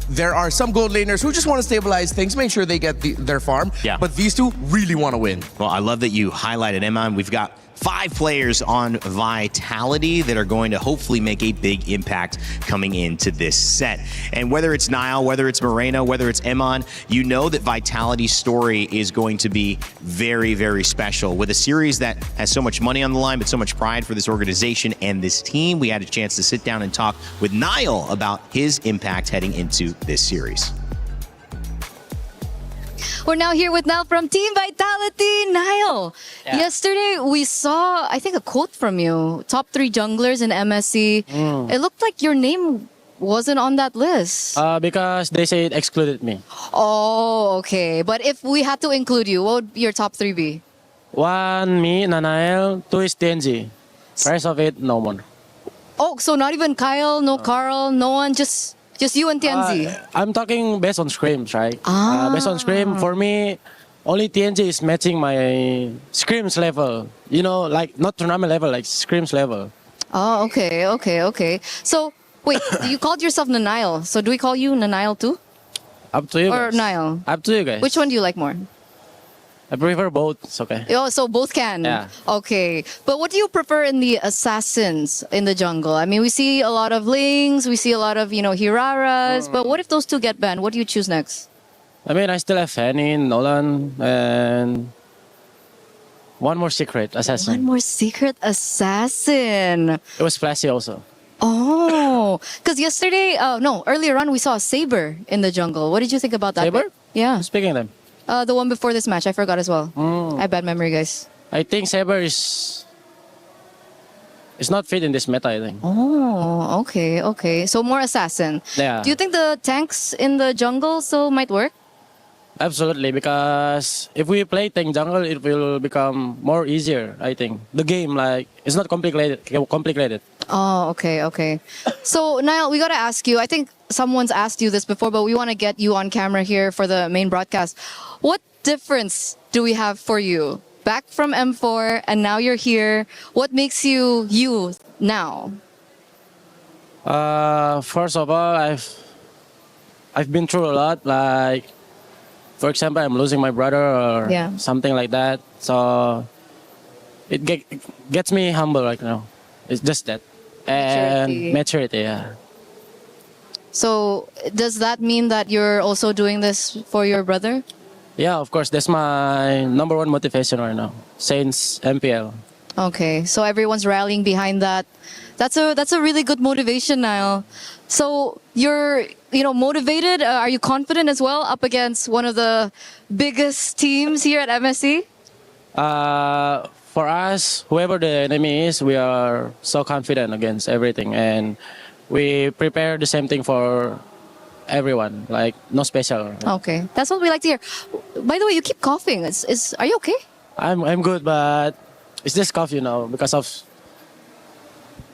There are some gold laners who just want to stabilize things, make sure they get their farm, but these two really want to win. Well, I love that you highlighted Eman. We've got 5 players on Vitality that are going to hopefully make a big impact coming into this set. And whether it's Niall, whether it's Moreno, whether it's Eman, you know that Vitality's story is going to be very, very special. With a series that has so much money on the line, but so much pride for this organization and this team, we had a chance to sit down and talk with Niall about his impact heading into this series. We're now here with Niall from Team Vitality. Niall, yesterday we saw, I think, a quote from you. Top 3 junglers in MSC. It looked like your name wasn't on that list. Because they say it excluded me. Oh, okay. But if we had to include you, what would your top 3 be? 1, me, Nanael. 2 is TNG. Rest of it, no one. Oh, so not even Kyle, no Carl, no one, just you and TNG? I'm talking based on scrims, right? Based on scrim, for me, only TNG is matching my scrims level. You know, like not tournament level, like scrims level. Oh, okay. So, wait, you called yourself Nanail. So do we call you Nanail too? Up to you Or guys. Niall? Up to you guys. Which one do you like more? I prefer both. It's okay. Oh, so both can? Yeah. Okay. But what do you prefer in the assassins in the jungle? I mean, we see a lot of Lings, we see a lot of, Hiraras, but what if those two get banned? What do you choose next? I mean, I still have Fanny, Nolan, and one more secret assassin. One more secret assassin. It was Flashy also. Oh, because earlier on we saw a Saber in the jungle. What did you think about that? Saber? Yeah. Speaking of them. The one before this match, I forgot as well. I have bad memory, guys. I think Saber is not fit in this meta, I think. Oh, okay. So more assassin. Yeah. Do you think the tanks in the jungle still might work? Absolutely, because if we play tank jungle, it will become more easier, I think. The game, like, it's not complicated. Oh, okay. So, Niall, we got to ask you, I think someone's asked you this before, but we want to get you on camera here for the main broadcast. What difference do we have for you? Back from M4 and now you're here. What makes you you now? First of all, I've been through a lot. Like, for example, I'm losing my brother or something like that. So it gets me humble right now. It's just that. And maturity, yeah. So does that mean that you're also doing this for your brother? Yeah, of course. That's my number one motivation right now since MPL. Okay, so everyone's rallying behind that. That's a really good motivation, Niall. So you're motivated. Are you confident as well up against one of the biggest teams here at MSC? For us, whoever the enemy is, we are so confident against everything, and we prepare the same thing for everyone. Like no special. Okay, that's what we like to hear. By the way, you keep coughing. Are you okay? I'm good, but it's just cough, because of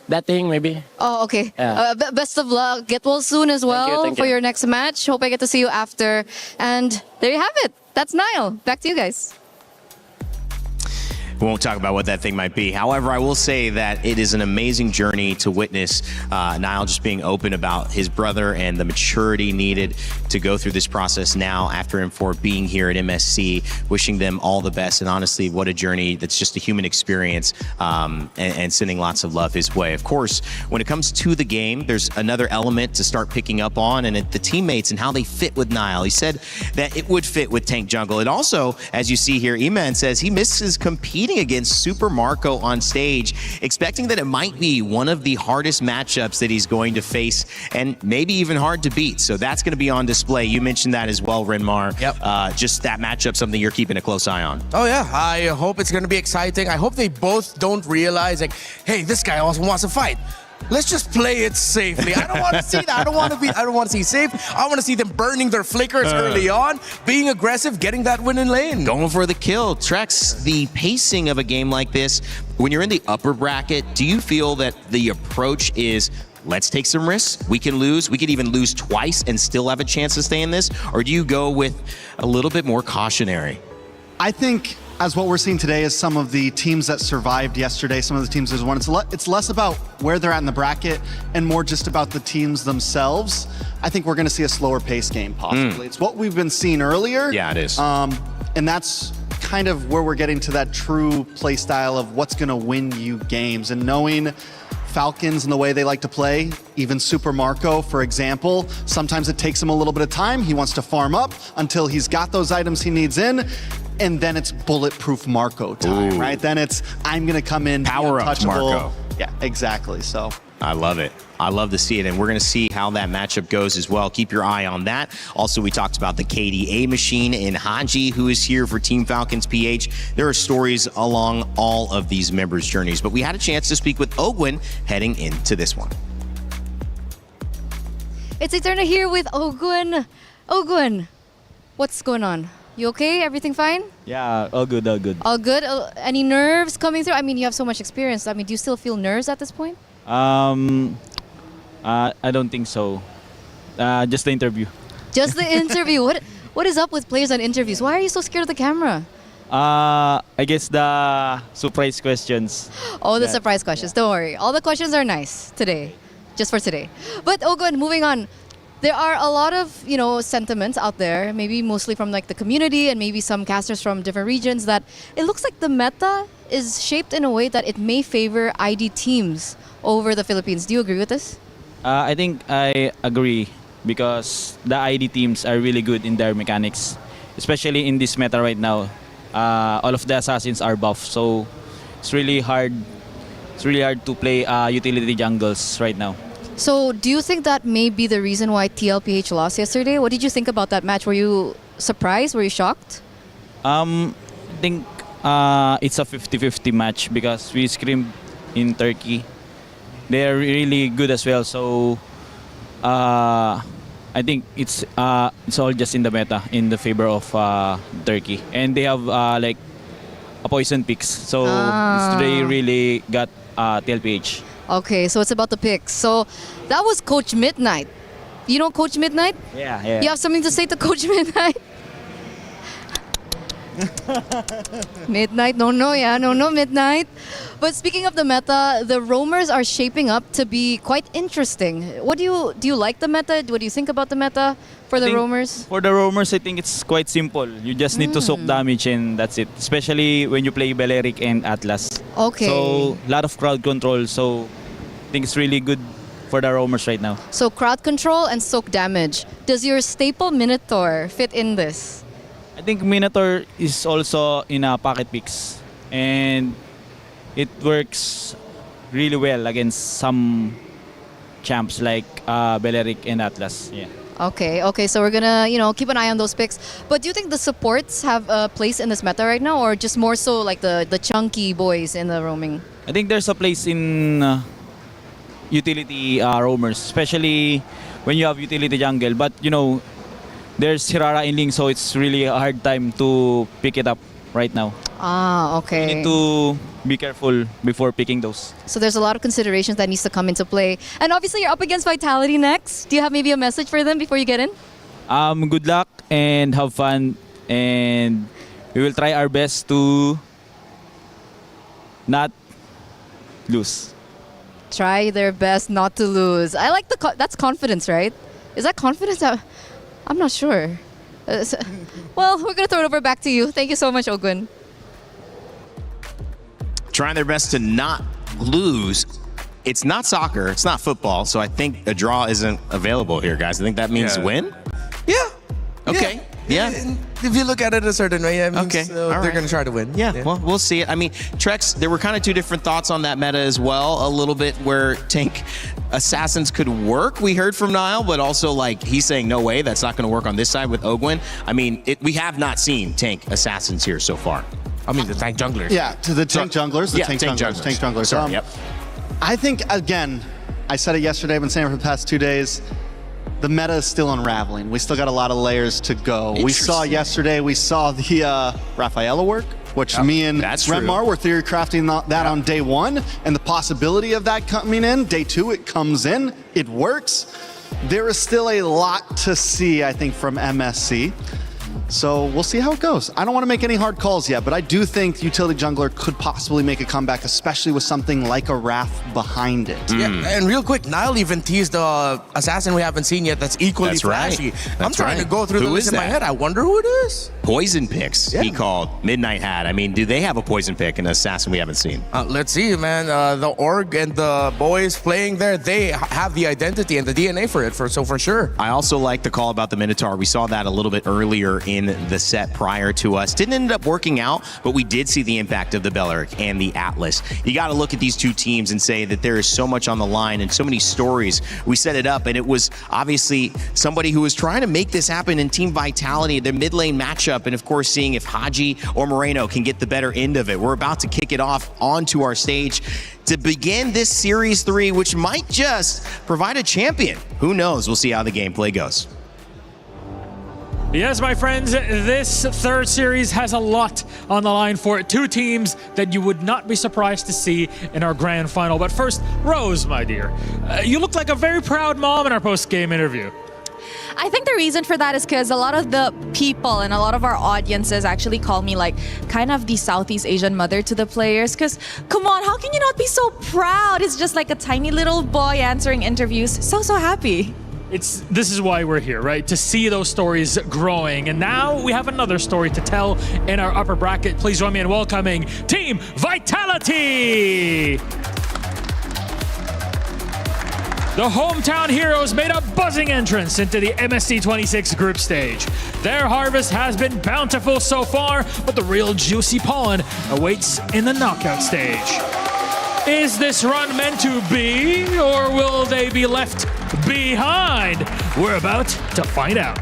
that thing, maybe. Oh, okay. Yeah. Best of luck. Get well soon as well Thank for you. your next match. Hope I get to see you after. And there you have it. That's Niall. Back to you guys. We won't talk about what that thing might be. However, I will say that it is an amazing journey to witness Niall just being open about his brother and the maturity needed to go through this process now after M4 being here at MSC. Wishing them all the best, and honestly, what a journey that's just a human experience, and sending lots of love his way. Of course, when it comes to the game, there's another element to start picking up on, and the teammates and how they fit with Niall. He said that it would fit with Tank Jungle. And also, as you see here, Eman says he misses competing against Super Marco on stage, expecting that it might be one of the hardest matchups that he's going to face, and maybe even hard to beat. So that's going to be on display. You mentioned that as well, Renmar. Yep. Just that matchup, something you're keeping a close eye on. Oh yeah, I hope it's gonna be exciting. I hope they both don't realize like, hey, this guy also wants to fight. Let's just play it safely. I don't want to see that. I don't want to see safe. I want to see them burning their flickers early on, being aggressive, getting that win in lane. Going for the kill. Trex, the pacing of a game like this, when you're in the upper bracket, do you feel that the approach is, let's take some risks, we can lose, we could even lose twice and still have a chance to stay in this? Or do you go with a little bit more cautionary? I think as what we're seeing today is some of the teams that survived yesterday, some of the teams that won. It's less about where they're at in the bracket and more just about the teams themselves. I think we're going to see a slower pace game, possibly. It's what we've been seeing earlier. Yeah, it is. And that's kind of where we're getting to that true play style of what's going to win you games. And knowing Falcons and the way they like to play, even Super Marco, for example, sometimes it takes him a little bit of time. He wants to farm up until he's got those items he needs in. And then it's bulletproof Marco time, right? Then it's, I'm going to come in, power up Marco. Yeah, exactly. So I love it. I love to see it, and we're going to see how that matchup goes as well. Keep your eye on that. Also, we talked about the KDA machine in Haji, who is here for Team Falcons PH. There are stories along all of these members' journeys, but we had a chance to speak with Ogwin heading into this one. It's Eterna here with Ogwin. Ogwin, what's going on? You okay? Everything fine? Yeah, all good, all good. All good? Any nerves coming through? I mean, you have so much experience. I mean, do you still feel nerves at this point? I don't think so. Just the interview. Just the interview. What is up with players on interviews? Why are you so scared of the camera? I guess the surprise questions. Oh, the surprise questions. Don't worry. All the questions are nice today. Just for today. But Ogwin, moving on. There are a lot of, sentiments out there, maybe mostly from like the community and maybe some casters from different regions, that it looks like the meta is shaped in a way that it may favor ID teams over the Philippines. Do you agree with this? I think I agree because the ID teams are really good in their mechanics, especially in this meta right now. All of the assassins are buff, so it's really hard. It's really hard to play utility jungles right now. So do you think that may be the reason why TLPH lost yesterday? What did you think about that match? Were you surprised? Were you shocked? I think it's a 50-50 match because we screamed in Turkey. They're really good as well. So I think it's all just in the meta in the favor of Turkey, and they have like a poison picks. So they really got TLPH. Okay, so it's about the picks. So that was Coach Midnight. You know Coach Midnight? Yeah. You have something to say to Coach Midnight? Midnight, no, Midnight. But speaking of the meta, the roamers are shaping up to be quite interesting. What do you like the meta? What do you think about the meta for the roamers? For the roamers, I think it's quite simple. You just need to soak damage and that's it. Especially when you play Beleric and Atlas. Okay. So a lot of crowd control. So I think it's really good for the roamers right now. So crowd control and soak damage. Does your staple Minotaur fit in this? I think Minotaur is also in a pocket picks, and it works really well against some champs like Beleric and Atlas. Yeah. Okay. So we're gonna, keep an eye on those picks. But do you think the supports have a place in this meta right now, or just more so like the chunky boys in the roaming? I think there's a place in utility roamers, especially when you have utility jungle. But there's Hirara in Ling, so it's really a hard time to pick it up right now. Okay. You need to be careful before picking those. So there's a lot of considerations that needs to come into play. And obviously you're up against Vitality next. Do you have maybe a message for them before you get in? Good luck and have fun, and we will try our best to not lose. Try their best not to lose. I like that's confidence, right? Is that confidence? I'm not sure. Well, we're going to throw it over back to you. Thank you so much, Ogun. Trying their best to not lose. It's not soccer. It's not football. So I think a draw isn't available here, guys. I think that means win. Yeah. Okay. Yeah. If you look at it a certain way, it means, Okay. they're going to try to win. Yeah, well, we'll see it. I mean, Trex, there were kind of two different thoughts on that meta as well. A little bit where tank assassins could work, we heard from Niall, but also like he's saying, no way, that's not going to work on this side with Ogwin. I mean, we have not seen tank assassins here so far. I mean, the tank junglers. Yeah, to the tank junglers. The tank junglers. Tank junglers. Sorry, yep. I think, again, I said it yesterday, I've been saying it for the past 2 days, the meta is still unraveling. We still got a lot of layers to go. We saw yesterday, we saw the Rafaela work, which me and Renmar were theory crafting that on day one, and the possibility of that coming in. Day two, it comes in, it works. There is still a lot to see, I think, from MSC. So we'll see how it goes. I don't want to make any hard calls yet, but I do think Utility Jungler could possibly make a comeback, especially with something like a Wrath behind it. Yeah, and real quick, Niall even teased the assassin we haven't seen yet that's equally flashy. I'm trying to go through the list in my head. I wonder who it is. Poison picks, he called. Midnight Hat. I mean, do they have a poison pick, an assassin we haven't seen? Let's see, man. The org and the boys playing there, they have the identity and the DNA for it, so for sure. I also like the call about the Minotaur. We saw that a little bit earlier in the set prior to us. Didn't end up working out, but we did see the impact of the Belleric and the Atlas. You got to look at these two teams and say that there is so much on the line and so many stories. We set it up, and it was obviously somebody who was trying to make this happen in Team Vitality, their mid lane matchup, and of course seeing if Haji or Moreno can get the better end of it. We're about to kick it off onto our stage to begin this Series 3, which might just provide a champion. Who knows? We'll see how the gameplay goes. Yes, my friends, this third series has a lot on the line for it. Two teams that you would not be surprised to see in our grand final. But first, Rose, my dear, you look like a very proud mom in our post-game interview. I think the reason for that is because a lot of the people and a lot of our audiences actually call me like kind of the Southeast Asian mother to the players. Because come on, how can you not be so proud? It's just like a tiny little boy answering interviews. So happy. This is why we're here, right? To see those stories growing. And now we have another story to tell in our upper bracket. Please join me in welcoming Team Vitality. The hometown heroes made a buzzing entrance into the MSC 26 group stage. Their harvest has been bountiful so far, but the real juicy pollen awaits in the knockout stage. Is this run meant to be, or will they be left behind? We're about to find out.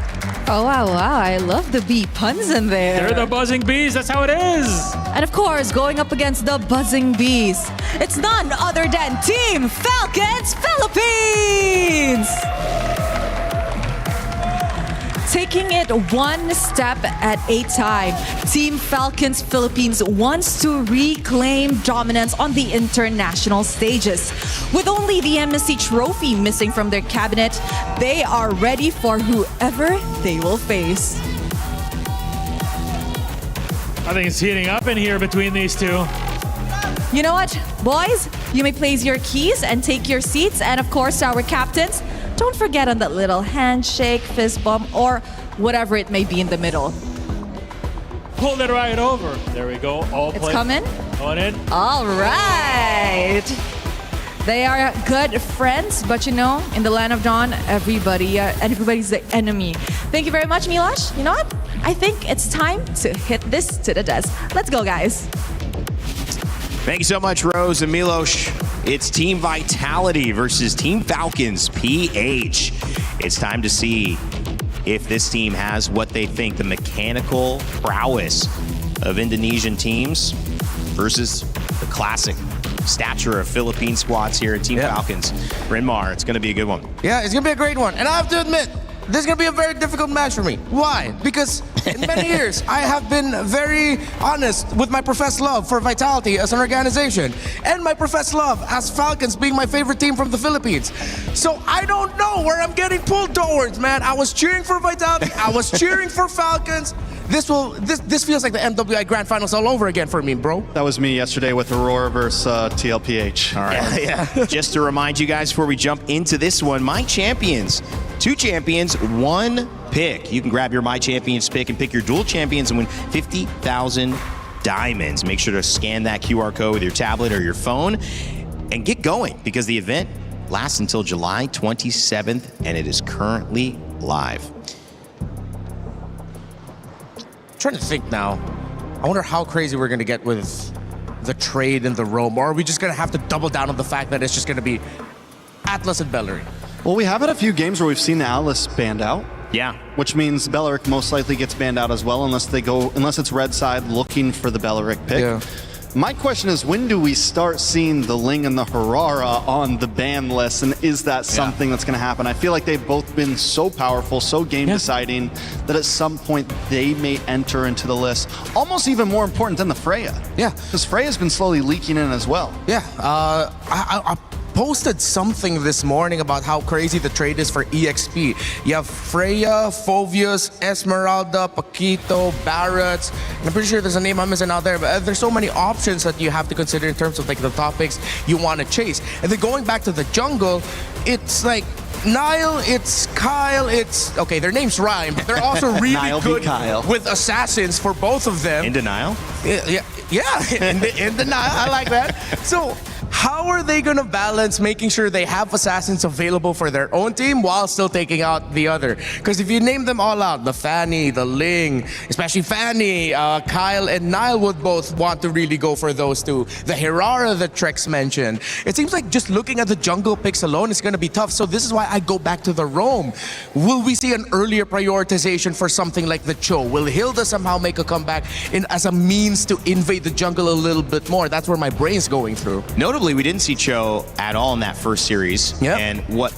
Oh, wow, I love the bee puns in there. They're the buzzing bees, that's how it is. And of course, going up against the buzzing bees, it's none other than Team Falcons Philippines! Taking it one step at a time, Team Falcons Philippines wants to reclaim dominance on the international stages. With only the MSC trophy missing from their cabinet, they are ready for whoever they will face. I think it's heating up in here between these two. You know what, boys? You may place your keys and take your seats. And of course, our captains, don't forget on that little handshake, fist bump, or whatever it may be in the middle. Pull it right over. There we go. All It's coming. Going in. All right. They are good friends, but you know, in the land of Dawn, everybody's the enemy. Thank you very much, Milosh. You know what? I think it's time to hit this to the desk. Let's go, guys. Thank you so much, Rose and Milosh. It's Team Vitality versus Team Falcons PH. It's time to see if this team has what they think the mechanical prowess of Indonesian teams versus the classic stature of Philippine squads here at Team Falcons. Renmar, it's going to be a good one. Yeah, it's going to be a great one. And I have to admit, this is going to be a very difficult match for me. Why? Because in many years, I have been very honest with my professed love for Vitality as an organization and my professed love as Falcons being my favorite team from the Philippines. So I don't know where I'm getting pulled towards, man. I was cheering for Vitality. I was cheering for Falcons. This feels like the MWI Grand Finals all over again for me, bro. That was me yesterday with Aurora versus TLPH. All right. Yeah. Just to remind you guys before we jump into this one, my champions 2 champions, 1 pick. You can grab your My Champions pick and pick your dual champions and win 50,000 diamonds. Make sure to scan that QR code with your tablet or your phone and get going because the event lasts until July 27th and it is currently live. I'm trying to think now. I wonder how crazy we're going to get with the trade in the Rome, or are we just going to have to double down on the fact that it's just going to be Atlas and Belleric? Well, we have had a few games where we've seen the Atlas banned out. Yeah. Which means Belleric most likely gets banned out as well unless it's red side looking for the Belleric pick. Yeah. My question is, when do we start seeing the Ling and the Harara on the ban list, and is that something that's going to happen? I feel like they've both been so powerful, so game-deciding, that at some point they may enter into the list. Almost even more important than the Freya. Yeah. Because Freya's been slowly leaking in as well. Yeah. I posted something this morning about how crazy the trade is for EXP. You have Freya, Phovius, Esmeralda, Paquito, Barretts. I'm pretty sure there's a name I'm missing out there, but there's so many options that you have to consider in terms of like the topics you want to chase. And then going back to the jungle, it's like Nile, it's Kyle, it's... Okay, their names rhyme, but they're also really good with assassins for both of them. In denial? Yeah, in denial. I like that. So how are they going to balance making sure they have assassins available for their own team while still taking out the other? Because if you name them all out, the Fanny, the Ling, especially Fanny, Kyle and Nile would both want to really go for those two. The Hirara that Trex mentioned. It seems like just looking at the jungle picks alone is going to be tough. So this is why I go back to the Rome. Will we see an earlier prioritization for something like the Cho? Will Hilda somehow make a comeback as a means to invade the jungle a little bit more? That's where my brain's going through. Notably, we didn't see Cho at all in that first series. Yep. And what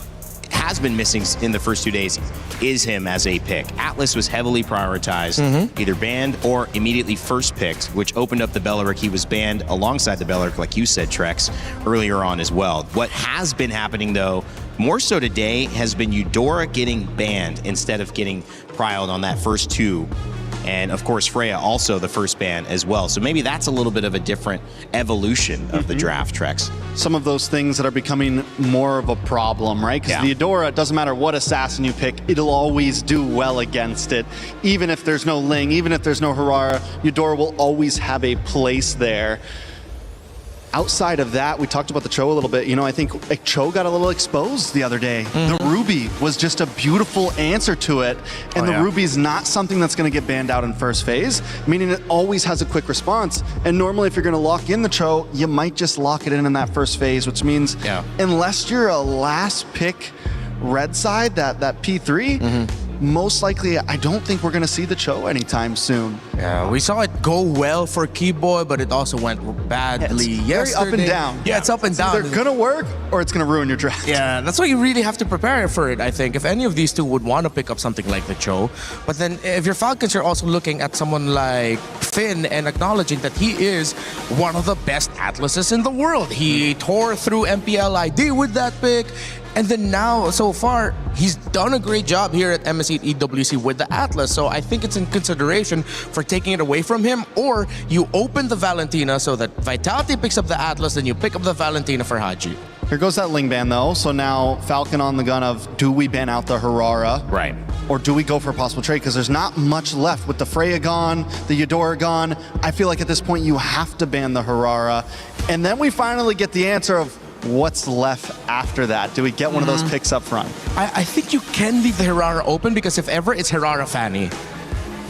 has been missing in the first 2 days is him as a pick. Atlas was heavily prioritized, either banned or immediately first picked, which opened up the Belleric. He was banned alongside the Belleric, like you said, Trex, earlier on as well. What has been happening, though, more so today, has been Eudora getting banned instead of getting prialed on that first 2. And of course, Freya also the first ban as well. So maybe that's a little bit of a different evolution of the draft, Trex. Some of those things that are becoming more of a problem, right? Because the Eudora, it doesn't matter what assassin you pick, it'll always do well against it. Even if there's no Ling, even if there's no Harara, Eudora will always have a place there. Outside of that, we talked about the Cho a little bit. You know, I think Cho got a little exposed the other day. The Ruby was just a beautiful answer to it. And the Ruby's not something that's going to get banned out in first phase, meaning it always has a quick response. And normally if you're going to lock in the Cho, you might just lock it in that first phase, which means unless you're a last pick red side, that P3, most likely, I don't think we're going to see the Cho anytime soon. Yeah, we saw it go well for Keyboy, but it also went badly yesterday. Very up and down. Yeah, it's up and down. It's either going to work or it's going to ruin your draft. Yeah, that's why you really have to prepare for it, I think. If any of these two would want to pick up something like the Cho. But then if you're Falcons, you're also looking at someone like Finn and acknowledging that he is one of the best Atlases in the world. He tore through MPL ID with that pick. And then now, so far, he's done a great job here at MSC and EWC with the Atlas. So I think it's in consideration for taking it away from him, or you open the Valentina so that Vitality picks up the Atlas, then you pick up the Valentina for Haji. Here goes that Ling ban, though. So now Falcon on the gun of, do we ban out the Harara? Right. Or do we go for a possible trade? Because there's not much left. With the Freya gone, the Eudora gone, I feel like at this point you have to ban the Harara. And then we finally get the answer of, what's left after that? Do we get one of those picks up front? I think you can leave the Hirara open, because if ever it's Hirara Fanny,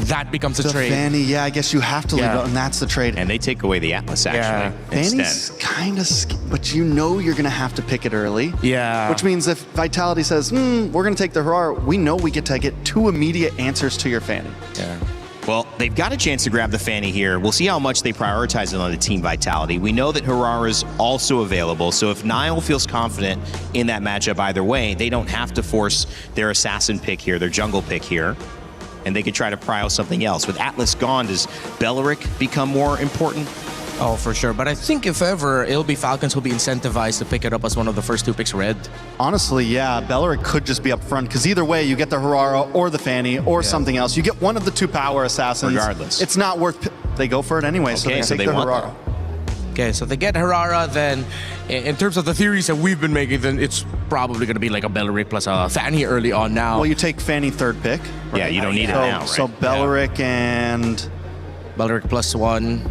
that becomes a trade. Fanny, yeah, I guess you have to leave it, and that's the trade. And they take away the Atlas, actually. Fanny's kind of, but you know you're going to have to pick it early. Yeah. Which means if Vitality says, we're going to take the Harara, we know we get to get 2 immediate answers to your Fanny. Yeah. Well, they've got a chance to grab the Fanny here. We'll see how much they prioritize it on the Team Vitality. We know that Harara's also available, so if Nile feels confident in that matchup either way, they don't have to force their assassin pick here, their jungle pick here, and they could try to prio something else. With Atlas gone, does Belleric become more important? Oh, for sure. But I think if ever, it'll be Falcons who'll be incentivized to pick it up as one of the first 2 picks red. Honestly, yeah, Belleric could just be up front, because either way, you get the Harara or the Fanny or something else. You get one of the 2 power assassins. Regardless. It's not worth... They go for it anyway, so they take the Harara. Okay, so they get Herrera, then in terms of the theories that we've been making, then it's probably going to be like a Belleric plus a Fanny early on now. Well, you take Fanny third pick. Right? Yeah, you don't need it now, right? So Belleric and... Belleric +1.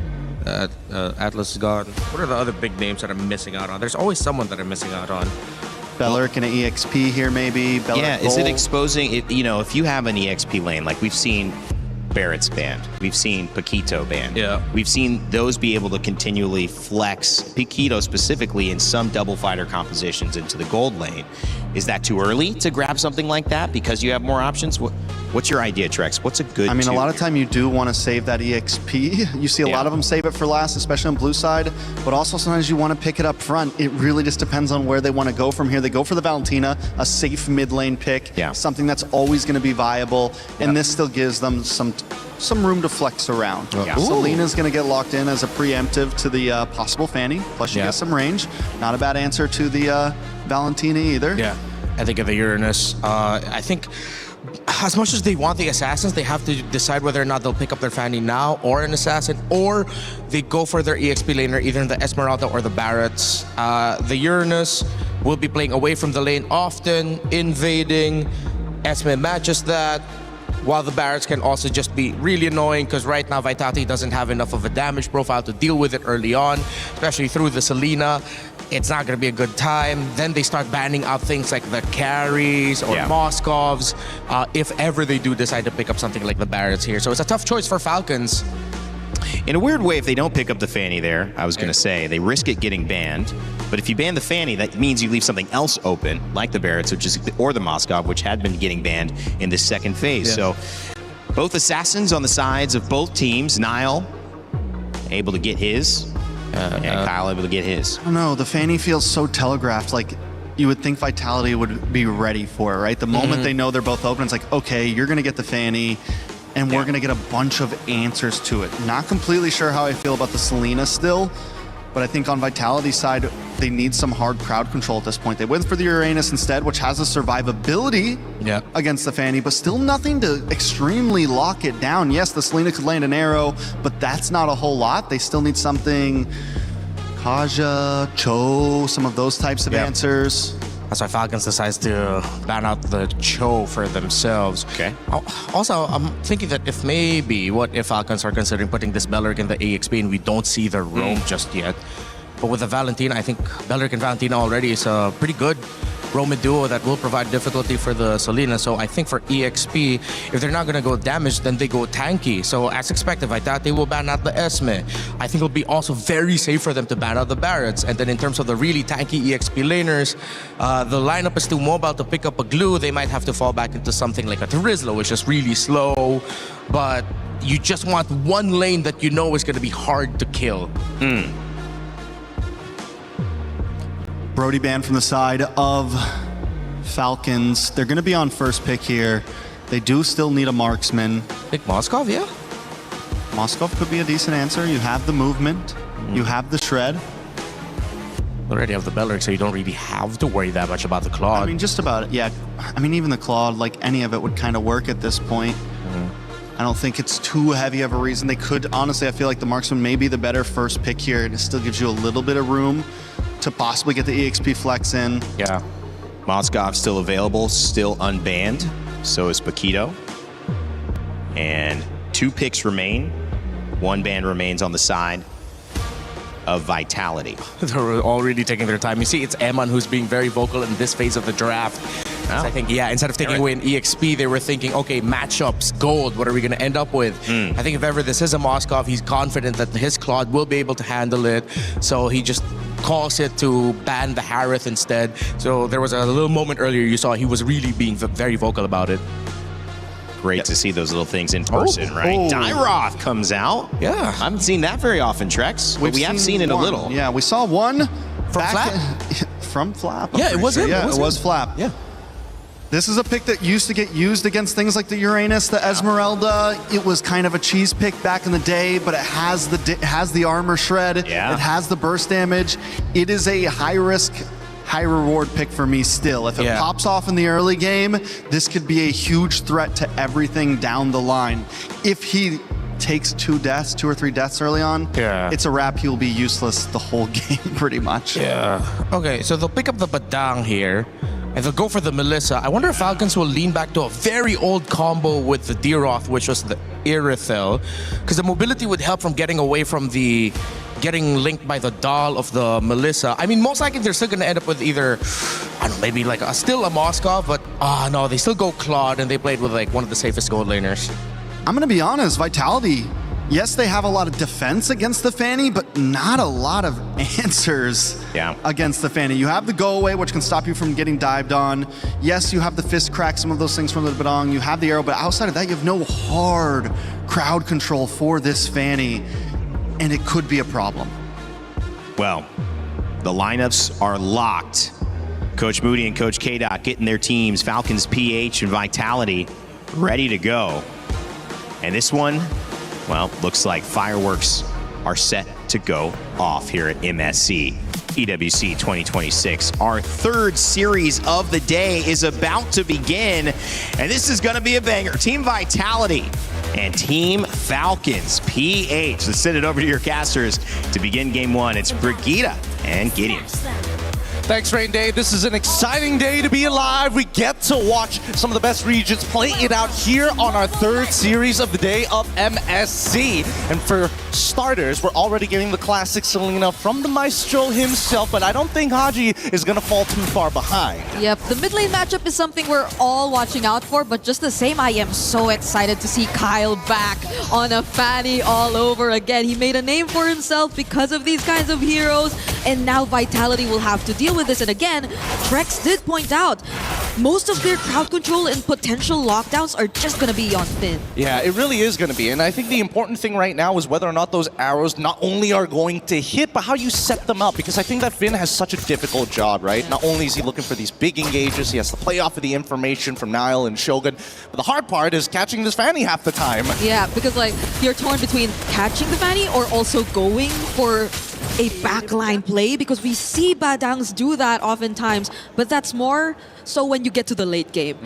Atlas is gone. What are the other big names that I'm missing out on? There's always someone that I'm missing out on. Belleric and an EXP here, maybe. Belleric yeah, is it exposing it? You know, if you have an EXP lane, like we've seen Barrett's banned, we've seen Paquito banned. Yeah. We've seen those be able to continually flex, Paquito specifically, in some double fighter compositions into the gold lane. Is that too early to grab something like that because you have more options? What's your idea, Trex? What's a good I mean, a lot here? of time you do want to save that EXP. You see a lot of them save it for last, especially on blue side, but also sometimes you want to pick it up front. It really just depends on where they want to go from here. They go for the Valentina, a safe mid lane pick, something that's always going to be viable, and this still gives them some room to flex around. Selena's going to get locked in as a preemptive to the possible Fanny, plus you get some range. Not a bad answer to the Valentina either. Yeah, I think of the Uranus. I think as much as they want the assassins, they have to decide whether or not they'll pick up their Fanny now or an assassin, or they go for their EXP laner, either in the Esmeralda or the Barretts. The Uranus will be playing away from the lane often, invading. Esme matches that, while the Barretts can also just be really annoying because right now Vitality doesn't have enough of a damage profile to deal with it early on, especially through the Selena. It's not going to be a good time. Then they start banning out things like the carries or Moskovs, if ever they do decide to pick up something like the Barretts here. So it's a tough choice for Falcons. In a weird way, if they don't pick up the Fanny there, I was going to say, they risk it getting banned. But if you ban the Fanny, that means you leave something else open, like the Barretts, or the Moskov, which had been getting banned in this second phase. So both assassins on the sides of both teams. Niall able to get his, and Kyle able to get his. I don't know, the Fanny feels so telegraphed, like you would think Vitality would be ready for it, right? The moment they know they're both open, it's like, okay, you're going to get the Fanny, and we're going to get a bunch of answers to it. Not completely sure how I feel about the Selena still, but I think on Vitality's side, they need some hard crowd control at this point. They went for the Uranus instead, which has a survivability against the Fanny, but still nothing to extremely lock it down. Yes, the Selena could land an arrow, but that's not a whole lot. They still need something, Kaja, Cho, some of those types of answers. That's why Falcons decides to ban out the Cho for themselves. Okay. Also, I'm thinking that what if Falcons are considering putting this Belleric in the EXP and we don't see the roam just yet. But with the Valentina, I think Belleric and Valentina already is a pretty good roaming duo that will provide difficulty for the Selena. So I think for EXP, if they're not going to go damage, then they go tanky. So as expected, Vitality will ban out the Esme. I think it'll be also very safe for them to ban out the Barretts. And then in terms of the really tanky EXP laners, the lineup is too mobile to pick up a glue. They might have to fall back into something like a Terizla, which is really slow. But you just want one lane that you know is going to be hard to kill. Brody banned from the side of Falcons. They're going to be on first pick here. They do still need a marksman. Pick Moskov, yeah? Moskov could be a decent answer. You have the movement. You have the shred. Already have the Belleric, so you don't really have to worry that much about the Claude. I mean, just about it, yeah. I mean, even the Claude, like any of it would kind of work at this point. I don't think it's too heavy of a reason. They could, honestly, I feel like the marksman may be the better first pick here, and it still gives you a little bit of room to possibly get the EXP flex in. Yeah. Moskov still available, still unbanned. So is Paquito. And 2 picks remain. 1 ban remains on the side of Vitality. They're already taking their time. You see, it's Eman who's being very vocal in this phase of the draft. I think, instead of taking away an EXP, they were thinking, okay, matchups, gold, what are we going to end up with? I think if ever this is a Moskov, he's confident that his Claude will be able to handle it. So he just calls it to ban the Harith instead. So there was a little moment earlier you saw he was really being very vocal about it. Great to see those little things in person, right? Dyroth comes out. Yeah. I haven't seen that very often, Trex. But we have seen it a little. Yeah, we saw one. From Flap? From Flap. Yeah, it was him. Yeah, it was Flap. Yeah. This is a pick that used to get used against things like the Uranus, the Esmeralda. It was kind of a cheese pick back in the day, but it has the armor shred. Yeah. It has the burst damage. It is a high risk, high reward pick for me still. If it pops off in the early game, this could be a huge threat to everything down the line. If he takes 2 or 3 deaths early on, it's a wrap. He will be useless the whole game pretty much. Yeah. Okay, so they'll pick up the Badang here, and they'll go for the Melissa. I wonder if Falcons will lean back to a very old combo with the Deeroth, which was the Irithel, because the mobility would help from getting away from the getting linked by the doll of the Melissa. I mean, most likely they're still going to end up with either, I don't know, maybe like still a Moskov, but no, they still go Claude, and they played with like one of the safest gold laners. I'm going to be honest, Vitality, yes, they have a lot of defense against the Fanny, but not a lot of answers against the Fanny. You have the go away, which can stop you from getting dived on. Yes, you have the fist crack, some of those things from the Badang. You have the arrow, but outside of that, you have no hard crowd control for this Fanny, and it could be a problem. Well, the lineups are locked. Coach Moody and Coach K-Dot getting their teams, Falcons, PH, and Vitality, ready to go. And this one, well, looks like fireworks are set to go off here at MSC EWC 2026. Our third series of the day is about to begin, and this is going to be a banger. Team Vitality and Team Falcons, PH. Let's send it over to your casters to begin game one. It's Brigitte and Gideon. Thanks, Rain Day. This is an exciting day to be alive. We get to watch some of the best regions play it out here on our third series of the day of MSC. And for starters, we're already getting the classic Selena from the Maestro himself, but I don't think Haji is going to fall too far behind. Yep, the mid lane matchup is something we're all watching out for, but just the same, I am so excited to see Kyle back on a Fanny all over again. He made a name for himself because of these kinds of heroes, and now Vitality will have to deal with this. And again, Trex did point out most of their crowd control and potential lockdowns are just going to be on Finn. Yeah, it really is going to be. And I think the important thing right now is whether or not those arrows not only are going to hit, but how you set them up. Because I think that Finn has such a difficult job, right? Yeah. Not only is he looking for these big engages, he has to play off of the information from Nile and Shogun. But the hard part is catching this Fanny half the time. Yeah, because like you're torn between catching the Fanny or also going for a backline play, because we see Badangs do that oftentimes, but that's more so when you get to the late game.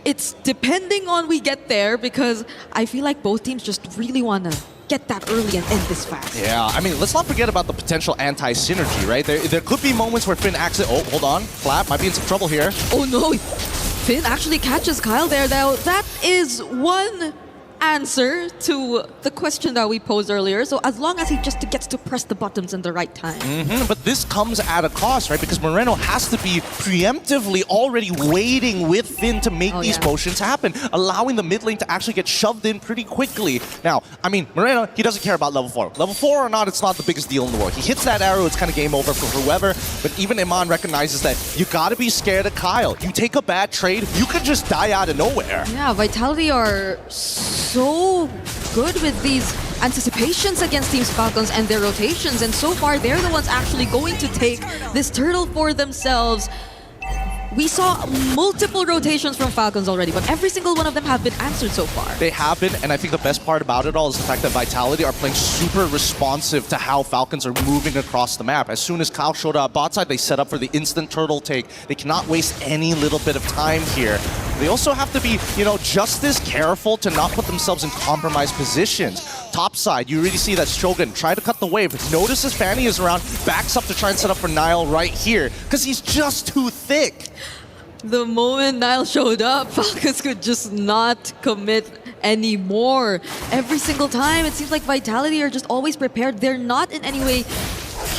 It's depending on we get there, because I feel like both teams just really want to get that early and end this fast. Yeah, I mean, let's not forget about the potential anti-synergy, right? There could be moments where Finn oh, hold on, Flap might be in some trouble here. Oh no, Finn actually catches Kyle there. Now, that is one answer to the question that we posed earlier. So as long as he just gets to press the buttons in the right time. But this comes at a cost, right? Because Moreno has to be preemptively already waiting with Finn to make these potions happen, allowing the mid lane to actually get shoved in pretty quickly. Now, I mean, Moreno, he doesn't care about level 4. Level 4 or not, it's not the biggest deal in the world. He hits that arrow, it's kind of game over for whoever. But even Iman recognizes that you gotta be scared of Kyle. You take a bad trade, you could just die out of nowhere. Yeah, Vitality are so good with these anticipations against Team Falcons and their rotations, and so far they're the ones actually going to take this turtle for themselves. We saw multiple rotations from Falcons already, but every single one of them have been answered so far. They have been, and I think the best part about it all is the fact that Vitality are playing super responsive to how Falcons are moving across the map. As soon as Kyle showed up bot side, they set up for the instant turtle take. They cannot waste any little bit of time here. They also have to be, just as careful to not put themselves in compromised positions. Top side, you really see that Shogun try to cut the wave. Notices Fanny is around, backs up to try and set up for Nile right here, because he's just too thick. The moment Nile showed up, Falcons could just not commit anymore. Every single time, it seems like Vitality are just always prepared. They're not in any way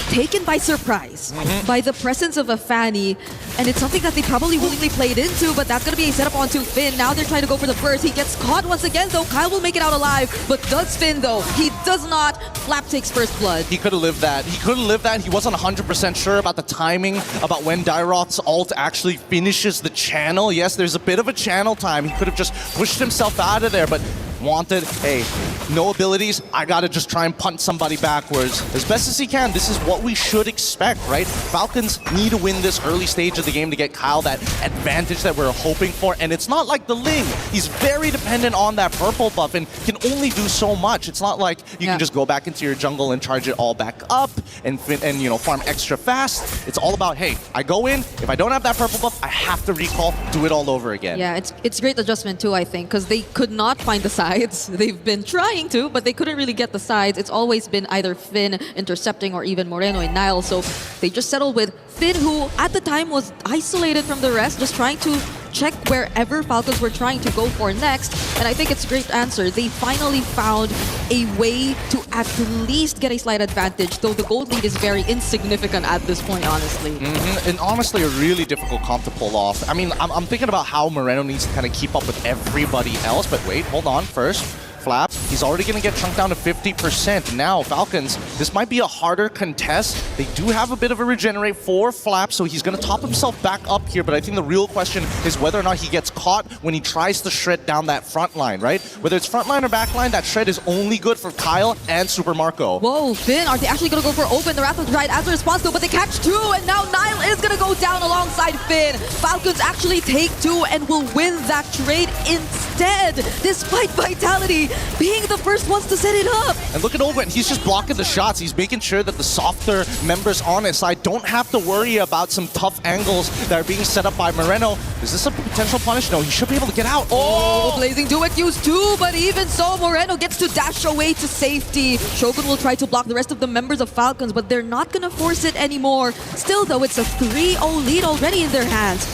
taken by surprise by the presence of a Fanny, and it's something that they probably willingly played into, but that's going to be a setup onto Finn. Now they're trying to go for the burst. He gets caught once again, though. Kyle will make it out alive, but does Finn, though? He does not. Flap takes first blood. He could have lived that. He could have lived that. He wasn't 100% sure about the timing, about when Dairoth's ult actually finishes the channel. Yes, there's a bit of a channel time. He could have just pushed himself out of there, but wanted, hey, no abilities, I gotta just try and punt somebody backwards as best as he can. This is what we should expect, right? Falcons need to win this early stage of the game to get Kyle that advantage that we're hoping for, and it's not like the Ling. He's very dependent on that purple buff and can only do so much. It's not like you can just go back into your jungle and charge it all back up and farm extra fast. It's all about, hey, I go in, if I don't have that purple buff, I have to recall, do it all over again. Yeah, it's great adjustment too, I think, because they could not find the side sides. They've been trying to, but they couldn't really get the sides. It's always been either Finn intercepting or even Moreno and Niall. So they just settled with Finn, who at the time was isolated from the rest, just trying to check wherever Falcons were trying to go for next. And I think it's a great answer. They finally found a way to at least get a slight advantage, though the gold lead is very insignificant at this point, honestly. And honestly, a really difficult comp to pull off. I mean, I'm thinking about how Moreno needs to kind of keep up with everybody else, but wait, hold on first. Flap, he's already going to get chunked down to 50%. Now, Falcons, this might be a harder contest. They do have a bit of a regenerate for Flap, so he's going to top himself back up here, but I think the real question is whether or not he gets caught when he tries to shred down that front line, right? Whether it's front line or back line, that shred is only good for Kyle and Super Marco. Whoa, Finn, are they actually going to go for open? The Wrath of the Tide as a response though, but they catch 2, and now Niall is going to go down alongside Finn. Falcons actually take 2 and will win that trade instead, despite Vitality being the first ones to set it up. And look at Ogwen, he's just blocking the shots. He's making sure that the softer members on his side don't have to worry about some tough angles that are being set up by Moreno. Is this a potential punish? No, he should be able to get out. Oh, Blazing Duet used 2, but even so, Moreno gets to dash away to safety. Shogun will try to block the rest of the members of Falcons, but they're not going to force it anymore. Still, though, it's a 3-0 lead already in their hands.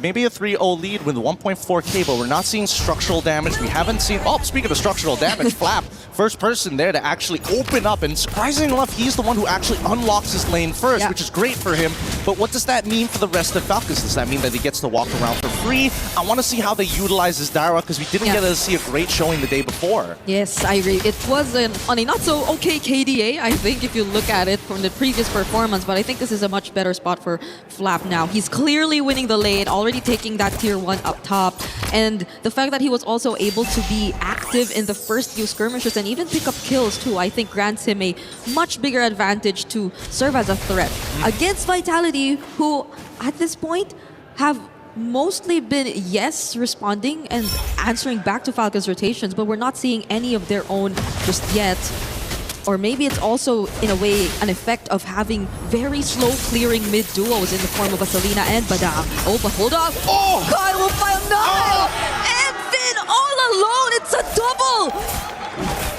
Maybe a 3-0 lead with 1.4k, but we're not seeing structural damage. We haven't seen... Oh, speaking of structural damage, Flap, first person there to actually open up, and surprisingly enough, he's the one who actually unlocks his lane first, which is great for him. But what does that mean for the rest of Falcons? Does that mean that he gets to walk around for free? I want to see how they utilize his Dara, because we didn't get to see a great showing the day before. Yes, I agree. It was on a not-so-okay KDA, I think, if you look at it from the previous performance, but I think this is a much better spot for Flap now. He's clearly winning the lane, already taking that tier 1 up top, and the fact that he was also able to be active in the first few skirmishes and even pick up kills too, I think grants him a much bigger advantage to serve as a threat against Vitality, who at this point have mostly been responding and answering back to Falcons rotations, but we're not seeing any of their own just yet. Or maybe it's also, in a way, an effect of having very slow clearing mid-duos in the form of a Selena and Badang. Oh, but hold on. Oh! Kyle will file Niall! And Finn all alone! It's a double!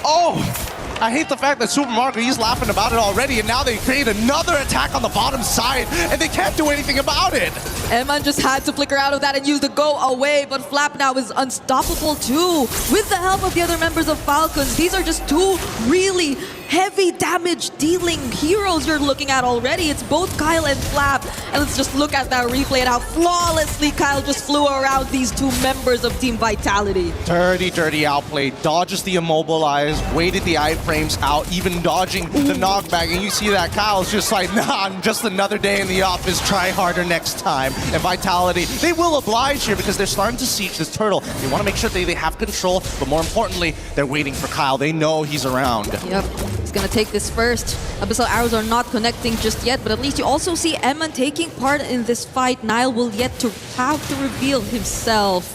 Oh! I hate the fact that Super Marco, he's laughing about it already, and now they create another attack on the bottom side, and they can't do anything about it. Eman just had to flicker out of that and use the go away, but Flap now is unstoppable too, with the help of the other members of Falcons. These are just 2 really heavy damage dealing heroes you're looking at already. It's both Kyle and Flap, and let's just look at that replay and how flawlessly Kyle just flew around these 2 members of Team Vitality. Dirty outplay, dodges the immobilize, waited the iframes out, even dodging the knockback, and you see that Kyle's just like, nah, just another day in the office, try harder next time. And Vitality, they will oblige here because they're starting to siege this turtle. They want to make sure they have control, but more importantly, they're waiting for Kyle. They know he's around. Yep. He's gonna take this first. Abyssal arrows are not connecting just yet, but at least you also see Eman taking part in this fight. Niall will yet to have to reveal himself,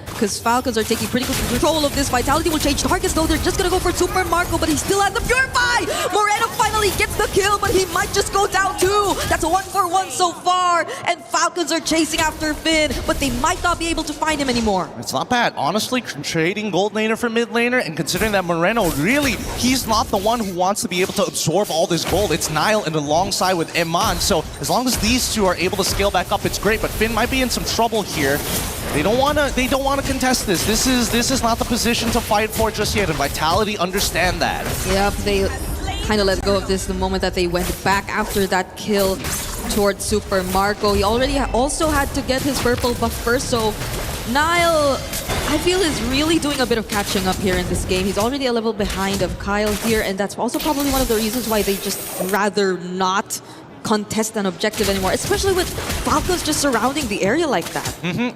because Falcons are taking pretty good control of this. Vitality will change targets though. They're just gonna go for Super Marco, but he still has the Purify! Moreno finally gets the kill, but he might just go down too. That's a 1-for-1 so far, and Falcons are chasing after Finn, but they might not be able to find him anymore. It's not bad. Honestly, trading gold laner for mid laner, and considering that Moreno, really, he's not the one who wants to be able to absorb all this gold. It's Niall and alongside with Eman, so as long as these 2 are able to scale back up, it's great, but Finn might be in some trouble here. They don't want to contest this. This is not the position to fight for just yet, and Vitality understand that. Yep, they kind of let go of this the moment that they went back after that kill towards Super Marco. He already also had to get his purple buff first, so Niall, I feel, is really doing a bit of catching up here in this game. He's already a level behind of Kyle here, and that's also probably one of the reasons why they just rather not contest an objective anymore, especially with Falcons just surrounding the area like that.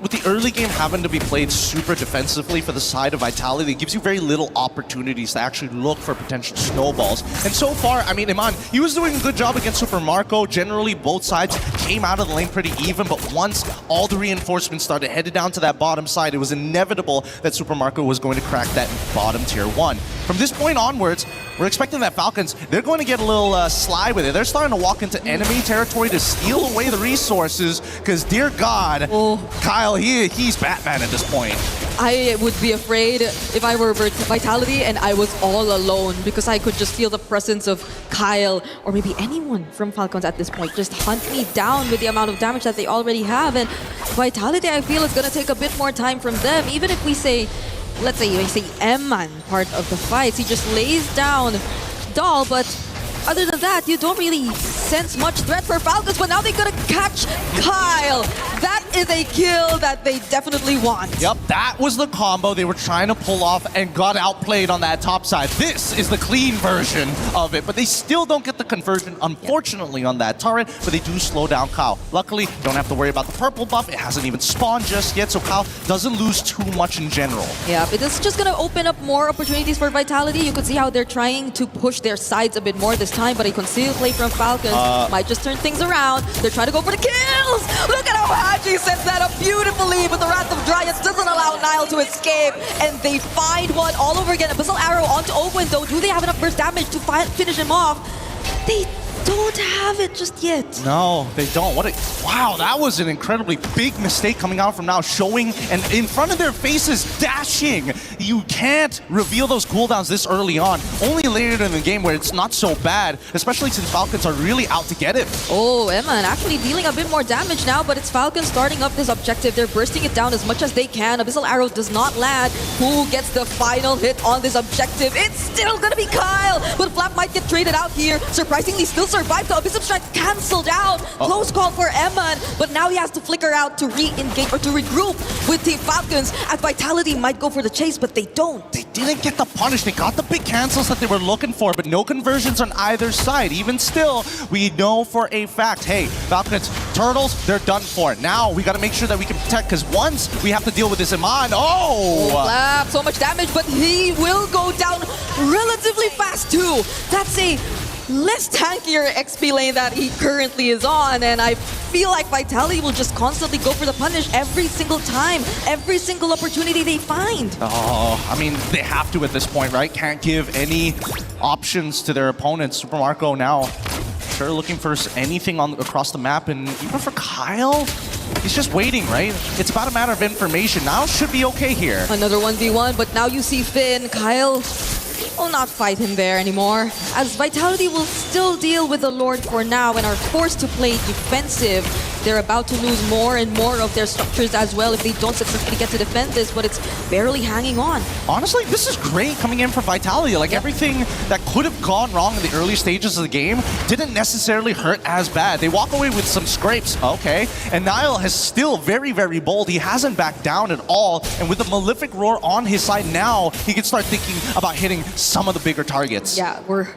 With the early game having to be played super defensively for the side of Vitality, it gives you very little opportunities to actually look for potential snowballs. And so far, I mean, Iman, he was doing a good job against Super Marco. Generally, both sides came out of the lane pretty even, but once all the reinforcements started headed down to that bottom side, it was inevitable that Super Marco was going to crack that bottom tier 1. From this point onwards, we're expecting that Falcons, they're going to get a little sly with it. They're starting to walk into enemy territory to steal away the resources, because dear God, Kyle, he's Batman at this point. I would be afraid if I were Vitality and I was all alone, because I could just feel the presence of Kyle or maybe anyone from Falcons at this point just hunt me down with the amount of damage that they already have. And Vitality, I feel, is going to take a bit more time from them. Even if we say, let's say M-Man part of the fights, he just lays down Doll, but other than that, you don't really sense much threat for Falcons, but now they're gonna catch Kyle. That is a kill that they definitely want. Yep, that was the combo they were trying to pull off and got outplayed on that top side. This is the clean version of it, but they still don't get the conversion, unfortunately, on that turret, but they do slow down Kyle. Luckily, don't have to worry about the purple buff. It hasn't even spawned just yet, so Kyle doesn't lose too much in general. Yeah, but this is just gonna open up more opportunities for Vitality. You could see how they're trying to push their sides a bit more this time, but a concealed play from Falcons might just turn things around. They're trying to go for the kills! Look at how Haji sets that up beautifully, but the Wrath of Dryads doesn't allow Nile to escape, and they find one all over again. Abyssal Arrow onto Owen, though. Do they have enough burst damage to finish him off? They don't have it just yet. No, they don't. Wow, that was an incredibly big mistake coming out from Now, showing and in front of their faces, dashing. You can't reveal those cooldowns this early on. Only later in the game where it's not so bad, especially since Falcons are really out to get it. Oh, Emman actually dealing a bit more damage now, but it's Falcons starting up this objective. They're bursting it down as much as they can. Abyssal Arrow does not land. Who gets the final hit on this objective? It's still gonna be Kyle, but Flap might get traded out here. Surprisingly, still survived. The Abyss of Strike cancelled out. Close call for Emman, but now he has to flicker out to re-engage or to regroup with Team Falcons, as Vitality might go for the chase, but they don't. They didn't get the punish. They got the big cancels that they were looking for, but no conversions on either side. Even still, we know for a fact, hey, Falcons, Turtles, they're done for. Now we got to make sure that we can protect, because once we have to deal with this Iman, Flap, so much damage, but he will go down relatively fast too. That's a less tankier XP lane that he currently is on, and I feel like Vitality will just constantly go for the punish every single time, every single opportunity they find. I mean, they have to at this point, right? Can't give any options to their opponents. Super Marco now sure looking for anything across the map, and even for Kyle, he's just waiting, right? It's about a matter of information. Now should be okay here. Another 1v1, but now you see Finn. Kyle will not fight him there anymore, as Vitality will still deal with the Lord for now and are forced to play defensive. They're about to lose more and more of their structures as well if they don't successfully get to defend this, but it's barely hanging on. Honestly, this is great coming in for Vitality. Like, everything that could have gone wrong in the early stages of the game didn't necessarily hurt as bad. They walk away with some scrapes, okay. And Nile is still very, very bold. He hasn't backed down at all. And with the Malefic Roar on his side now, he can start thinking about hitting some of the bigger targets. Yeah, we're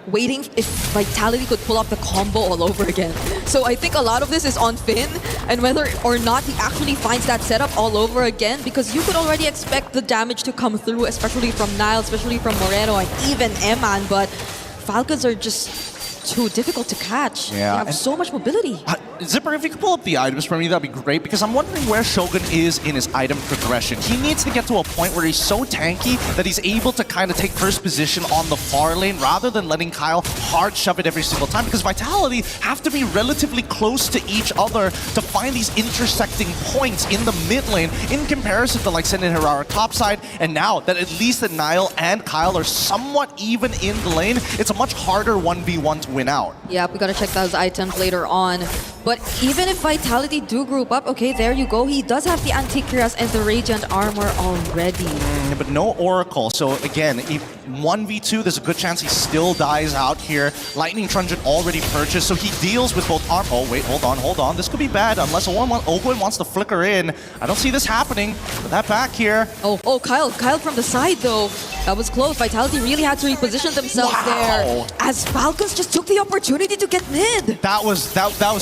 waiting if Vitality could pull off the combo all over again. So I think a lot of this is on Finn, and whether or not he actually finds that setup all over again, because you could already expect the damage to come through, especially from Nile, especially from Moreno, and even Eman, but Falcons are just too difficult to catch. Yeah, they have so much mobility. Zipper, if you could pull up the items for me, that'd be great, because I'm wondering where Shogun is in his item progression. He needs to get to a point where he's so tanky that he's able to kind of take first position on the far lane rather than letting Kyle hard shove it every single time, because Vitality have to be relatively close to each other to find these intersecting points in the mid lane in comparison to like Senden Herrera topside. And now that at least that Nile and Kyle are somewhat even in the lane, it's a much harder 1v1 to win out. Yeah, we gotta check those items later on. But even if Vitality do group up, okay, there you go. He does have the Antikyras and the Radiant Armor already. But no Oracle. So again, if 1v2, there's a good chance he still dies out here. Lightning Truncheon already purchased, so he deals with both arm. Oh, wait, hold on. This could be bad unless Owen wants to flicker in. I don't see this happening. But that back here. Oh, Kyle from the side though. That was close. Vitality really had to reposition themselves there, as Falcons just took the opportunity to get mid. That was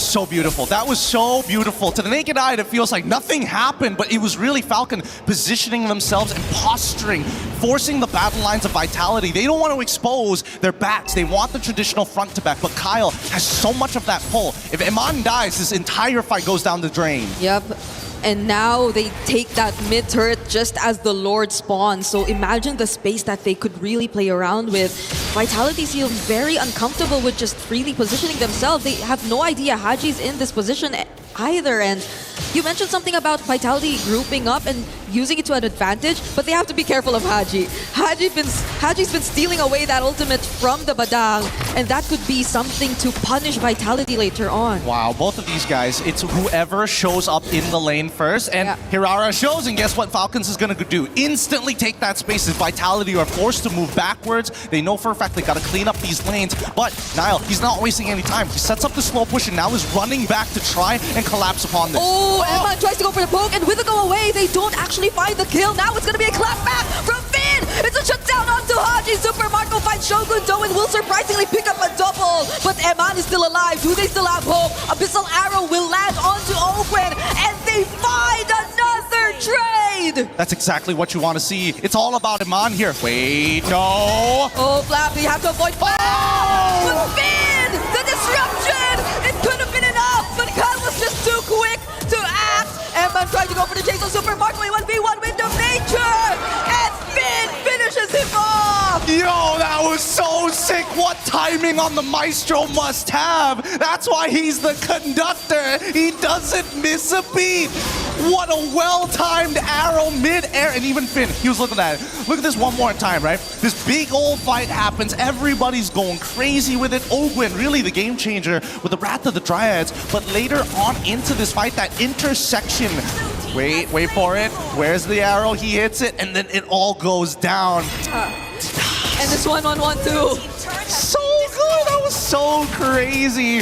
so beautiful. That was so beautiful. To the naked eye, it feels like nothing happened, but it was really Falcon positioning themselves and posturing, forcing the battle lines of Vitality. They don't want to expose their backs. They want the traditional front to back, but Kyle has so much of that pull. If Iman dies, this entire fight goes down the drain. Yep. And now they take that mid turret just as the Lord spawns. So imagine the space that they could really play around with. Vitality seems very uncomfortable with just freely positioning themselves. They have no idea Haji's in this position either. And you mentioned something about Vitality grouping up and using it to an advantage, but they have to be careful of Haji. Haji's been stealing away that ultimate from the Badang, and that could be something to punish Vitality later on. Wow, both of these guys, it's whoever shows up in the lane first, and Hirara shows, and guess what Falcons is going to do? Instantly take that space as Vitality are forced to move backwards. They know for a fact they got to clean up these lanes, but Niall, he's not wasting any time. He sets up the slow push and now is running back to try and collapse upon this. Oh, Emma tries to go for the poke, and with the go away, they don't actually find the kill. Now it's going to be a clap back from Finn. It's a shutdown onto Haji. Super Marco finds Shogun Do and will surprisingly pick up a double. But Eman is still alive. Do they still have hope? Abyssal Arrow will land onto Open, and they find another trade. That's exactly what you want to see. It's all about Eman here. Wait, no. Oh, Flap, you have to avoid Flap. But Finn, the disruption. It could have been enough, but Kyle was just too quick to act. Eman tried to go for the chase on Super Marco. 1v1 Wind of Nature, and Finn finishes him off. Yo, that was so sick. What timing on the Maestro must have. That's why he's the conductor. He doesn't miss a beat. What a well-timed arrow mid-air. And even Finn, he was looking at it. Look at this one more time, right? This big old fight happens. Everybody's going crazy with it. Ogwin, really the game changer with the Wrath of the Dryads. But later on into this fight, that intersection. Wait for it. Where's the arrow? He hits it, and then it all goes down. And this 1-1-1 too. So good. That was so crazy.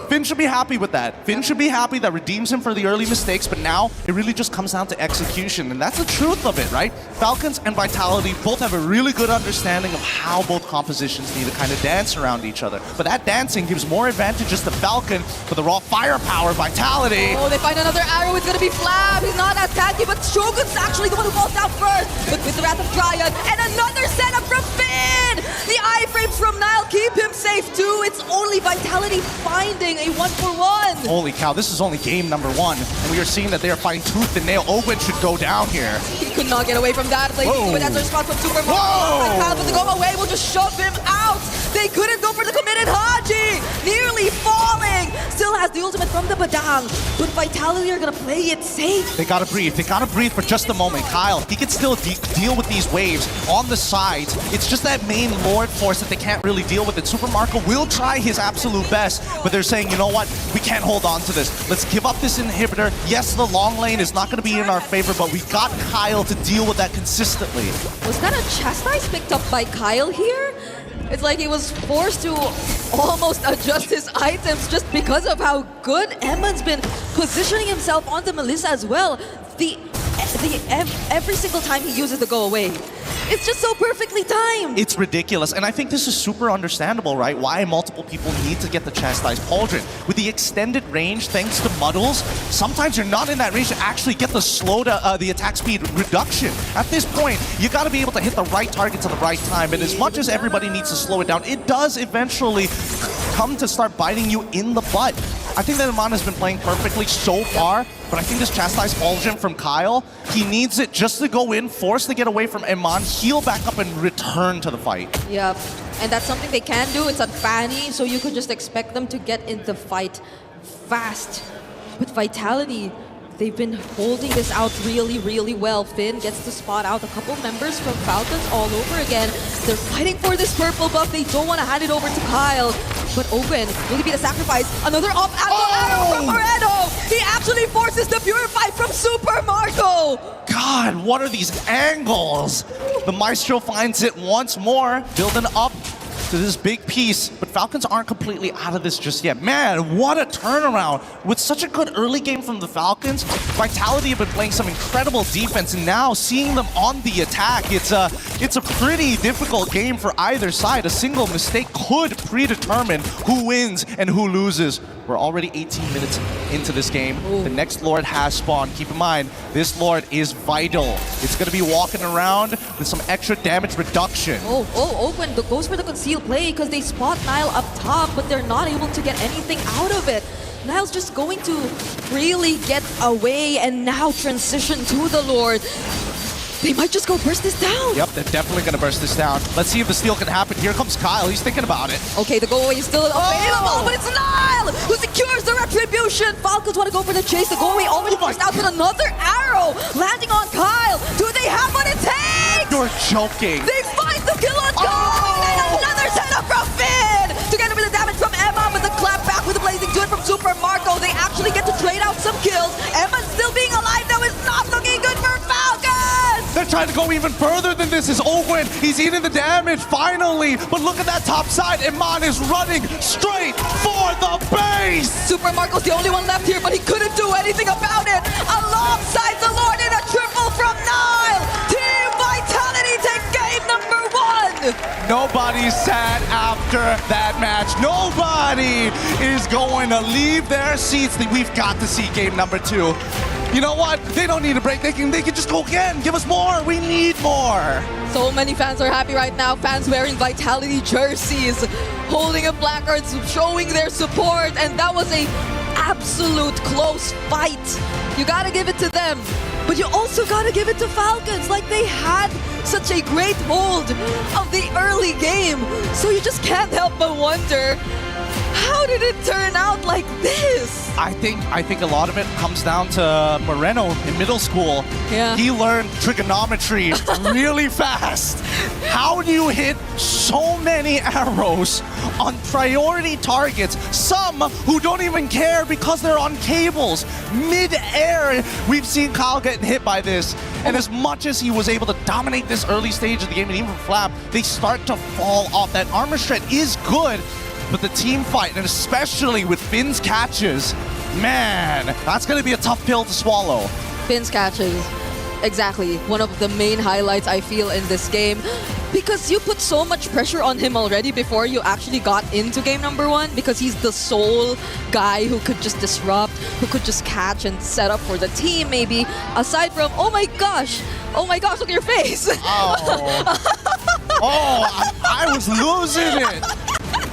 Finn should be happy with that. Finn should be happy that redeems him for the early mistakes, but now it really just comes down to execution, and that's the truth of it, right? Falcons and Vitality both have a really good understanding of how both compositions need to kind of dance around each other. But that dancing gives more advantages to Falcon for the raw firepower, Vitality. Oh, they find another arrow. It's going to be Flab. He's not as tanky, but Shogun's actually the one who falls down first. But with the Wrath of Dryad, and another setup from Finn! The iframes from Nile keep him safe too. It's only Vitality finding a 1-for-1. Holy cow, this is only game number 1. And we are seeing that they are fighting tooth and nail. Owen should go down here. He could not get away from that. But that's a response from Super Mario. But the go away will just shove him out. They couldn't go for the committed Haji. Nearly falling. Still has the ultimate from the Badang. But Vitality are going to play it safe. They got to breathe. They got to breathe for just a moment. Kyle, he can still deal with these waves on the sides. It's just that main Lord force that they can't really deal with it. Super Marco will try his absolute best, but they're saying, you know what? We can't hold on to this. Let's give up this inhibitor. Yes, the long lane is not going to be in our favor, but we got Kyle to deal with that consistently. Was that a chastise picked up by Kyle here? It's like he was forced to almost adjust his items just because of how good Emman's been positioning himself onto Melissa as well. Every single time he uses the go away, it's just so perfectly timed. It's ridiculous, and I think this is super understandable, right? Why multiple people need to get the chastised pauldron. With the extended range, thanks to muddles, sometimes you're not in that range to actually get the attack speed reduction. At this point, you got to be able to hit the right targets at the right time, and as much as everybody needs to slow it down, it does eventually come to start biting you in the butt. I think that Iman has been playing perfectly so far, but I think this chastised pauldron from Kyle, he needs it just to go in, force to get away from Iman, heal back up, and return to the fight. Yep, and that's something they can do. It's unfanny, so you could just expect them to get into the fight fast. But Vitality, they've been holding this out really, really well. Finn gets to spot out a couple members from Falcons all over again. They're fighting for this purple buff. They don't want to hand it over to Kyle. But Owen, will he be the sacrifice? Another arrow from Moreno! He actually forces the Purify from Super Marco! God, what are these angles? The Maestro finds it once more, building up to this big piece, but Falcons aren't completely out of this just yet. Man, what a turnaround. With such a good early game from the Falcons, Vitality have been playing some incredible defense, and now seeing them on the attack, it's a pretty difficult game for either side. A single mistake could predetermine who wins and who loses. We're already 18 minutes into this game. Ooh. The next Lord has spawned. Keep in mind, this Lord is vital. It's going to be walking around with some extra damage reduction. Oakland goes for the concealed play because they spot Nile up top, but they're not able to get anything out of it. Niall's just going to really get away and now transition to the Lord. They might just go burst this down. Yep, they're definitely going to burst this down. Let's see if the steal can happen. Here comes Kyle. He's thinking about it. Okay, the go away is still available, but it's Niall who secures the retribution. Falcons want to go for the chase. The go away already burst out with another arrow landing on Kyle. Do they have what it takes? You're joking. They find the kill on Kyle, and another setup from Finn. Together with the damage from Emma, with the clap back with the blazing good from Super Marco, they actually get to trade out some kills. Emma still being alive now is not looking good for Falcons. They're trying to go even further than this. Is Owen. He's eating the damage finally. But look at that top side. Iman is running straight for the base. Super Marco's the only one left here, but he couldn't do anything about it. Alongside the Lord in a triple from Niall. Team Vitality take game number 1. Nobody's sad after that match. Nobody is going to leave their seats. We've got to see game number 2. You know what? They don't need a break. They can just go again. Give us more. We need more. So many fans are happy right now. Fans wearing Vitality jerseys, holding up placards, showing their support. And that was a absolute close fight. You gotta give it to them. But you also gotta give it to Falcons. Like, they had such a great hold of the early game. So you just can't help but wonder, how did it turn out like this? I think a lot of it comes down to Moreno in middle school. Yeah. He learned trigonometry really fast. How do you hit so many arrows on priority targets? Some who don't even care because they're on cables. Mid-air, we've seen Kyle getting hit by this. And as much as he was able to dominate this early stage of the game, and even Flap, they start to fall off. That armor shred is good, but the team fight, and especially with Finn's catches, man, that's going to be a tough pill to swallow. Finn's catches, exactly. One of the main highlights I feel in this game. Because you put so much pressure on him already before you actually got into game number 1, because he's the sole guy who could just disrupt, who could just catch and set up for the team maybe. Aside from, oh my gosh, look at your face. I was losing it.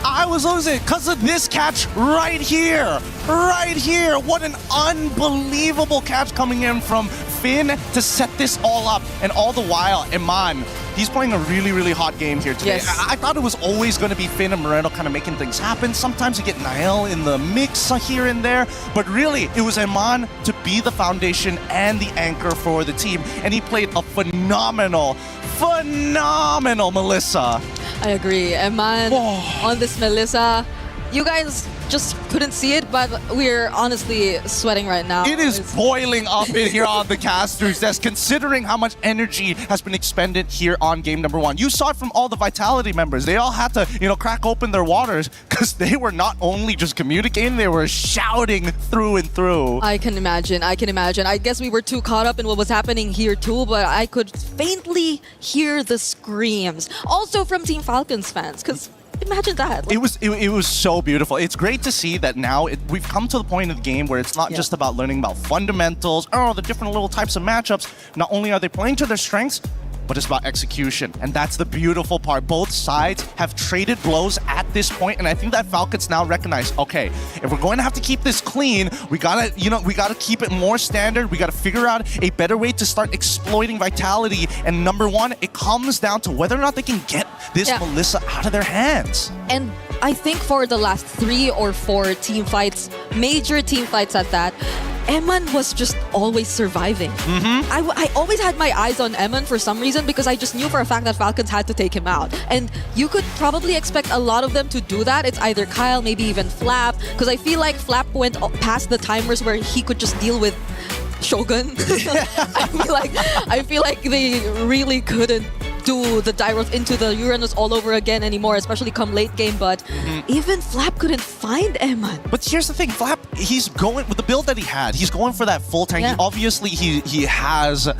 I was losing it because of this catch right here. Right here. What an unbelievable catch coming in from Finn to set this all up. And all the while, Iman, he's playing a really, really hot game here today. Yes. I thought it was always going to be Finn and Moreno kind of making things happen. Sometimes you get Niall in the mix here and there. But really, it was Iman to be the foundation and the anchor for the team. And he played a phenomenal Melissa. I agree. Eman on this Melissa. You guys just couldn't see it, but we're honestly sweating right now. It is boiling up in here on the caster's desk, considering how much energy has been expended here on game number 1. You saw it from all the Vitality members. They all had to, crack open their waters because they were not only just communicating, they were shouting through and through. I can imagine. I guess we were too caught up in what was happening here too, but I could faintly hear the screams. Also from Team Falcons fans, because imagine that. It was so beautiful. It's great to see that now we've come to the point of the game where it's not just about learning about fundamentals, the different little types of matchups. Not only are they playing to their strengths, but it's about execution. And that's the beautiful part. Both sides have traded blows at this point, and I think that Falcons now recognize, okay, if we're going to have to keep this clean, we gotta keep it more standard. We gotta figure out a better way to start exploiting Vitality. And number 1, it comes down to whether or not they can get this Melissa out of their hands. And I think for the last 3 or 4 team fights, major team fights at that, Eman was just always surviving. I always had my eyes on Eman for some reason because I just knew for a fact that Falcons had to take him out. And you could probably expect a lot of them to do that. It's either Kyle, maybe even Flap, because I feel like Flap went past the timers where he could just deal with Shogun. I feel like they really couldn't do the Gyros into the Uranus all over again anymore, especially come late game, but even Flap couldn't find Eman. But here's the thing, Flap, he's going with the build that he had. He's going for that full tank. Yeah. Obviously, he has, a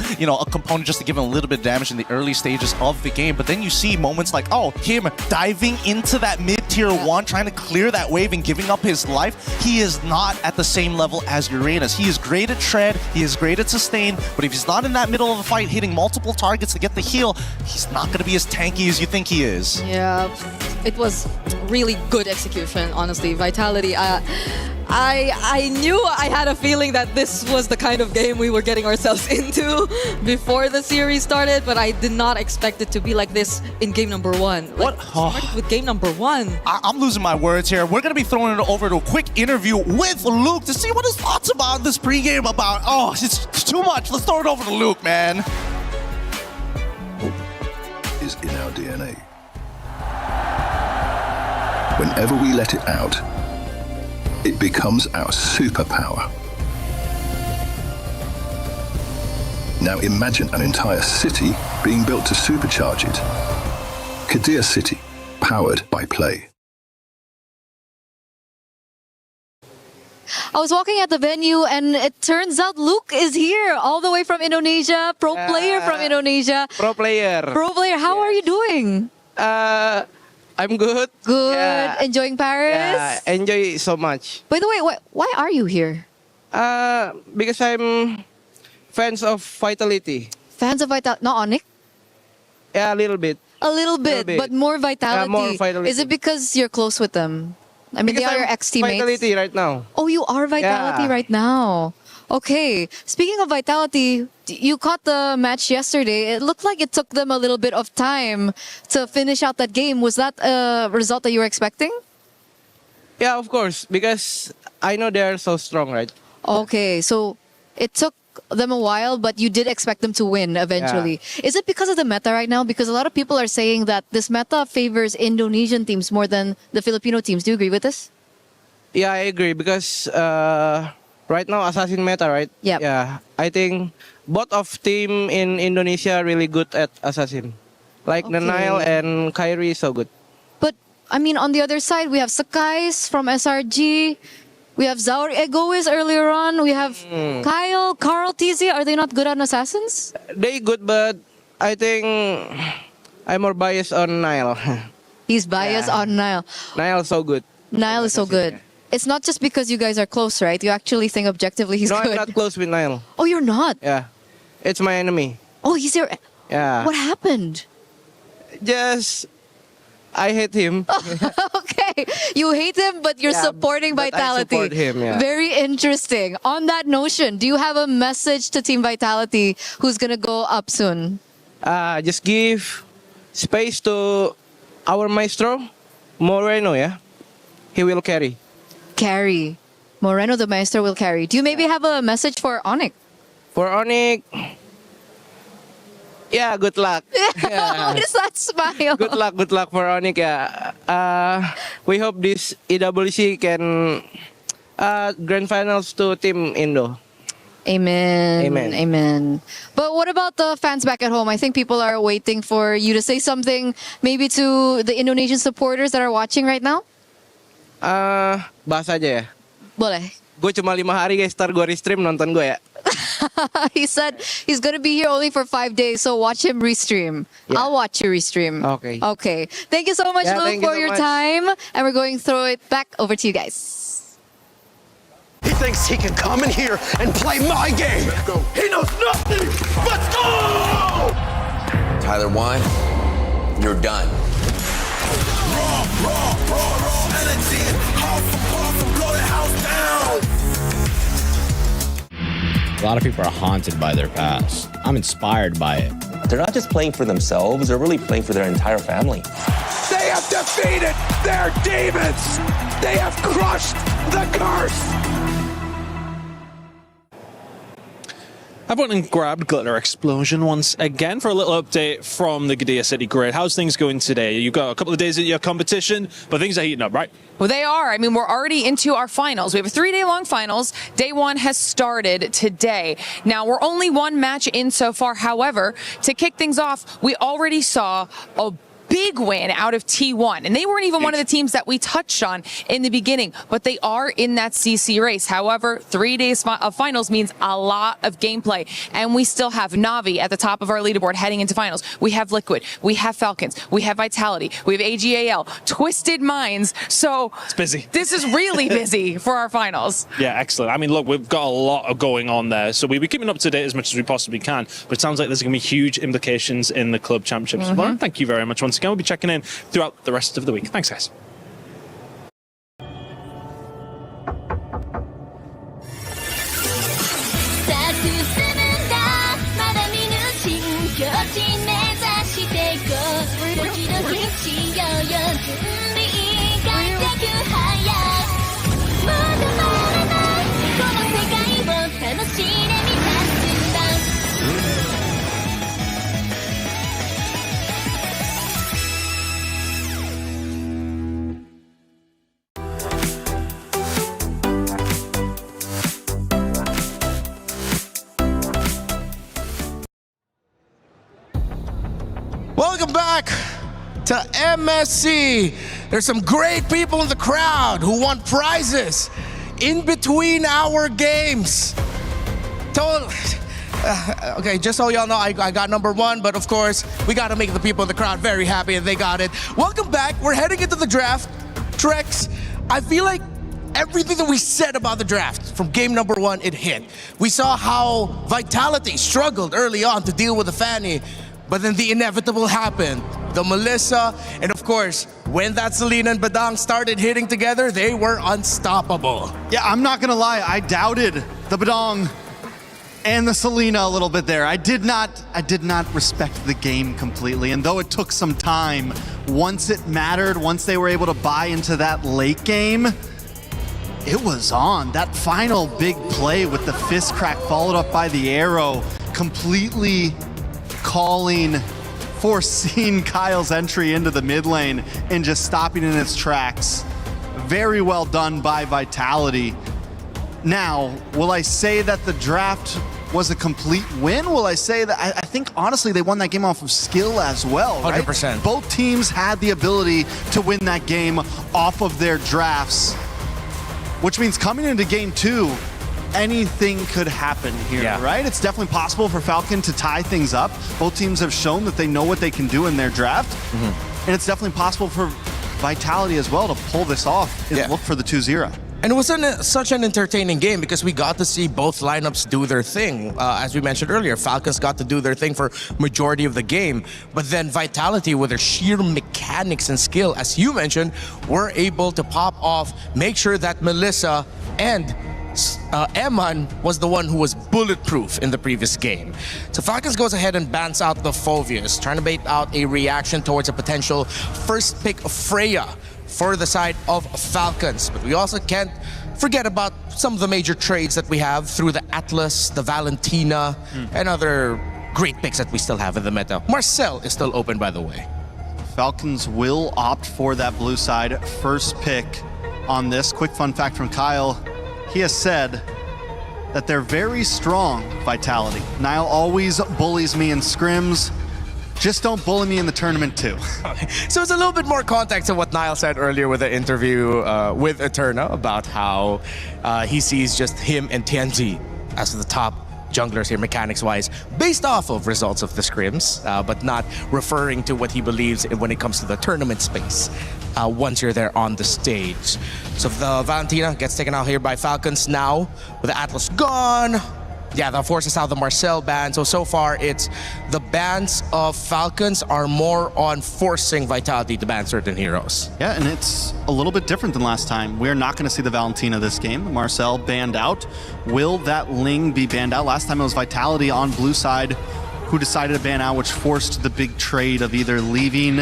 component just to give him a little bit of damage in the early stages of the game, but then you see moments like, him diving into that mid-tier 1, trying to clear that wave and giving up his life. He is not at the same level as Uranus. He is great at tread, he is great at sustain, but if he's not in that middle of a fight hitting multiple targets to get the heal, he's not going to be as tanky as you think he is. Yeah, it was really good execution, honestly. Vitality, I knew I had a feeling that this was the kind of game we were getting ourselves into before the series started, but I did not expect it to be like this in game number one. Like, started with game number one. I'm losing my words here. We're going to be throwing it over to a quick interview with Luke to see what his thoughts about this pregame about. Oh, it's too much. Let's throw it over to Luke, man. Is in our DNA. Whenever we let it out, it becomes our superpower. Now imagine an entire city being built to supercharge it. Kadir City, powered by play. I was walking at the venue and it turns out Luke is here all the way from Indonesia, pro player from Indonesia. Pro player. Pro player, how are you doing? I'm good. Good. Yeah. Enjoying Paris? Yeah, enjoy so much. By the way, why are you here? Because I'm fans of Vitality. Fans of Vitality, not Onyx? Yeah, a little bit. A little bit, but more Vitality. More Vitality. Is it because you're close with them? I mean, because they are your I'm ex-teammates. Vitality right now. Oh, you are Vitality right now. Okay. Speaking of Vitality, you caught the match yesterday. It looked like it took them a little bit of time to finish out that game. Was that a result that you were expecting? Yeah, of course, because I know they're so strong, right? Okay, so it took them a while, but you did expect them to win eventually. Yeah. Is it because of the meta right now? Because a lot of people are saying that this meta favors Indonesian teams more than the Filipino teams. Do you agree with this? Yeah, I agree because right now Assassin meta, right? Yep. Yeah. I think both of team in Indonesia are really good at Assassin. Like Nile and Kyrie is so good. But I mean, on the other side, we have Sakai's from SRG. We have Zaur Egoist earlier on. We have Kyle, Carl, TZ. Are they not good on Assassins? They good, but I think I'm more biased on Nile. He's biased on Nile. Nile is so good. Nile is so good. It's not just because you guys are close, right? You actually think objectively he's good. No, I'm not close with Nile. Oh, you're not? Yeah. It's my enemy. Oh, he's your... Yeah. What happened? Just... I hate him. Okay. You hate him, but you're supporting Vitality. I support him, yeah. Very interesting. On that notion, do you have a message to Team Vitality who's going to go up soon? Just give space to our maestro, Moreno, yeah? He will carry. Carry. Moreno, the maestro, will carry. Do you maybe have a message for Onyx? For Onyx... Yeah, good luck. Yeah. What is that smile? Good luck for Onyx. Yeah. We hope this EWC can grand finals to Team Indo. Amen. Amen. Amen. But what about the fans back at home? I think people are waiting for you to say something maybe to the Indonesian supporters that are watching right now. Bahas aja ya. Boleh. Gue cuma 5 hari guys, ntar gue restream nonton gue ya. He said he's going to be here only for 5 days, so watch him restream. Yeah. I'll watch you restream. Okay. Okay. Thank you so much, Luke, for your time. And we're going to throw it back over to you guys. He thinks he can come in here and play my game. Let's go. He knows nothing. Let's go! Tyler Wine, you're done. Raw energy. Half and blow the house down. A lot of people are haunted by their past. I'm inspired by it. They're not just playing for themselves, they're really playing for their entire family. They have defeated their demons. They have crushed the curse. I've went and grabbed Glitter Explosion once again for a little update from the Kadir City grid. How's things going today? You've got a couple of days at your competition, but things are heating up, right? Well, they are. I mean, we're already into our finals. We have a 3-day-long finals. Day one has started today. Now, we're only one match in so far. However, to kick things off, we already saw a big win out of T1. And they weren't even one of the teams that we touched on in the beginning, but they are in that CC race. However, 3 days of finals means a lot of gameplay. And we still have Navi at the top of our leaderboard heading into finals. We have Liquid. We have Falcons. We have Vitality. We have AGAL. Twisted Minds. So it's busy. This is really busy for our finals. Yeah, excellent. I mean, look, we've got a lot of going on there. So we'll be keeping up to date as much as we possibly can. But it sounds like there's going to be huge implications in the club championships. Well, thank you very much once again. We'll be checking in throughout the rest of the week. Thanks, guys. Welcome back to MSC. There's some great people in the crowd who want prizes in between our games. Okay, just so y'all know, I got number 1, but of course, we gotta make the people in the crowd very happy and they got it. Welcome back. We're heading into the draft. Trex, I feel like everything that we said about the draft from game number 1, it hit. We saw how Vitality struggled early on to deal with the Fanny, but then the inevitable happened. The Melissa, and of course, when that Selena and Badang started hitting together, they were unstoppable. Yeah, I'm not gonna lie, I doubted the Badang and the Selena a little bit there. I did not respect the game completely, and though it took some time, once it mattered, once they were able to buy into that late game, it was on. That final big play with the fist crack followed up by the arrow, completely foreseeing Kyle's entry into the mid lane and just stopping in its tracks. Very well done by Vitality. Now, will I say that the draft was a complete win? Will I say that I think honestly they won that game off of skill as well, right? 100%. Both teams had the ability to win that game off of their drafts, which means coming into game 2, anything could happen here, right? It's definitely possible for Falcon to tie things up. Both teams have shown that they know what they can do in their draft. And it's definitely possible for Vitality as well to pull this off and look for the 2-0. And it was such an entertaining game because we got to see both lineups do their thing. As we mentioned earlier, Falcons got to do their thing for majority of the game. But then Vitality, with their sheer mechanics and skill, as you mentioned, were able to pop off, make sure that Melissa and Eman was the one who was bulletproof in the previous game. So Falcons goes ahead and bans out the Phoveus, trying to bait out a reaction towards a potential first pick of Freya for the side of Falcons. But we also can't forget about some of the major trades that we have through the Atlas, the Valentina, and other great picks that we still have in the meta. Marcel is still open, by the way. Falcons will opt for that blue side first pick on this. Quick fun fact from Kyle. He has said that they're very strong, Vitality. Niall always bullies me in scrims. Just don't bully me in the tournament too. So it's a little bit more context to what Niall said earlier with the interview with Eterna about how he sees just him and Tianzi as the top junglers here mechanics-wise, based off of results of the scrims, but not referring to what he believes when it comes to the tournament space once you're there on the stage. So the Valentina gets taken out here by Falcons now, with the Atlas gone. Yeah, that forces out the Marcel ban. So far, it's the bans of Falcons are more on forcing Vitality to ban certain heroes. Yeah, and it's a little bit different than last time. We're not going to see the Valentina this game. Marcel banned out. Will that Ling be banned out? Last time it was Vitality on blue side who decided to ban out, which forced the big trade of either leaving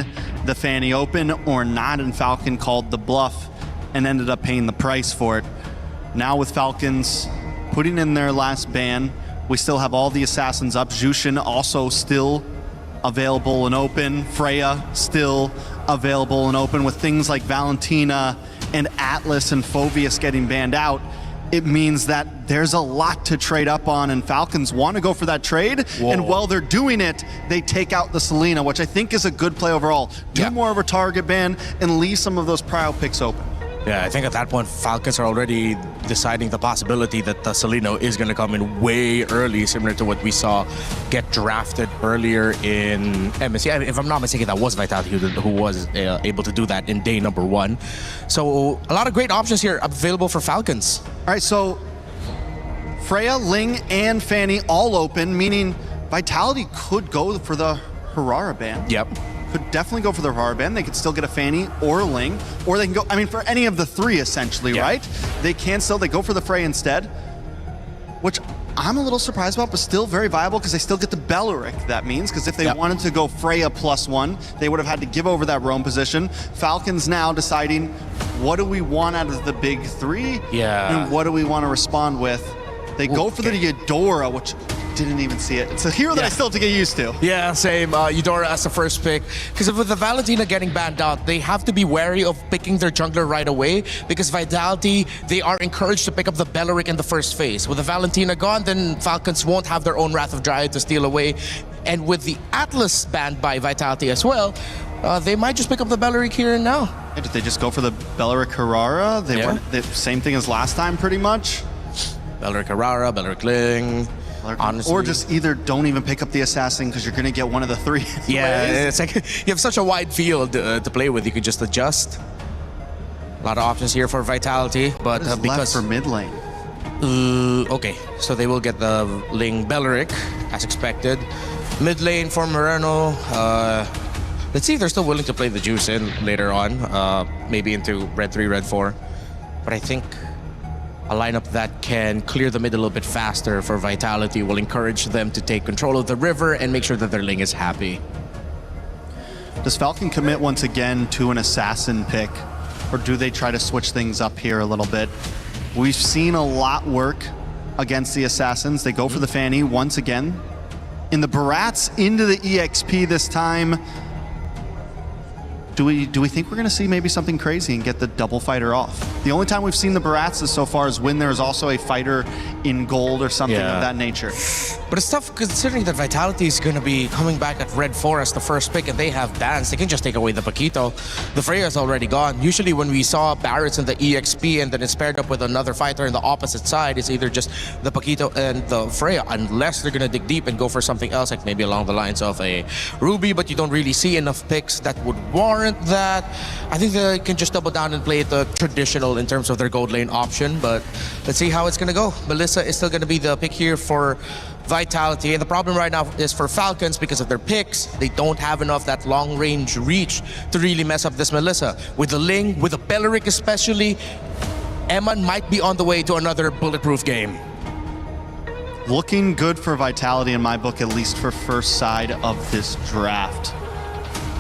the Fanny open or not, and Falcon called the bluff and ended up paying the price for it. Now with Falcons putting in their last ban, we still have all the assassins up. Jushin also still available and open. Freya still available and open. With things like Valentina and Atlas and Phoveus getting banned out, it means that there's a lot to trade up on, and Falcons want to go for that trade. Whoa. And while they're doing it, they take out the Selena, which I think is a good play overall. Do more of a target ban and leave some of those prio picks open. Yeah, I think at that point, Falcons are already deciding the possibility that the Seleno is going to come in way early, similar to what we saw get drafted earlier in MSC. If I'm not mistaken, that was Vitality who was able to do that in day number 1. So a lot of great options here available for Falcons. All right, so Freya, Ling, and Fanny all open, meaning Vitality could go for the Harara ban. Yep. Could definitely go for the Harara ban. They could still get a Fanny or a Ling, or they can go, I mean, for any of the three essentially, right? They can still, they go for the Frey instead, which I'm a little surprised about, but still very viable because they still get the Belleric, that means, because if they wanted to go Freya +1, they would have had to give over that roam position. Falcons now deciding, what do we want out of the big three? Yeah. And what do we want to respond with? They go for the Eudora, which didn't even see it. It's a hero that I still have to get used to. Yeah, same. Eudora as the first pick. Because with the Valentina getting banned out, they have to be wary of picking their jungler right away. Because Vitality, they are encouraged to pick up the Belleric in the first phase. With the Valentina gone, then Falcons won't have their own Wrath of Dryad to steal away. And with the Atlas banned by Vitality as well, they might just pick up the Belleric here and now. Did they just go for the Belleric Herrera? They went the same thing as last time, pretty much. Belleric Herrera, Belleric Ling. Honestly. Or just either don't even pick up the assassin because you're going to get one of the three. Yeah, it's like you have such a wide field to play with. You could just adjust. A lot of options here for Vitality, but because left for mid lane. Okay, so they will get the Ling Belleric as expected. Mid lane for Moreno. Let's see if they're still willing to play the juice in later on, maybe into red 3, red 4. But I think a lineup that can clear the mid a little bit faster for Vitality will encourage them to take control of the river and make sure that their Ling is happy. Does Falcon commit once again to an assassin pick, or do they try to switch things up here a little bit? We've seen a lot work against the assassins. They go for the Fanny once again. In the Barats into the EXP this time. Do we think we're going to see maybe something crazy and get the double fighter off? The only time we've seen the Barats so far is when there's also a fighter in gold or something of that nature. But it's tough considering that Vitality is going to be coming back at red 4 as the first pick and they have bans. They can just take away the Paquito. The Freya's already gone. Usually when we saw Barrets in the EXP and then it's paired up with another fighter in the opposite side, it's either just the Paquito and the Freya, unless they're going to dig deep and go for something else, like maybe along the lines of a Ruby, but you don't really see enough picks that would warrant that. I think they can just double down and play the traditional in terms of their gold lane option, but let's see how it's going to go. Melissa is still going to be the pick here for Vitality, and the problem right now is for Falcons because of their picks. They don't have enough that long range reach to really mess up this Melissa. With the Ling, with the Belleric especially, Emma might be on the way to another bulletproof game. Looking good for Vitality in my book, at least for first side of this draft.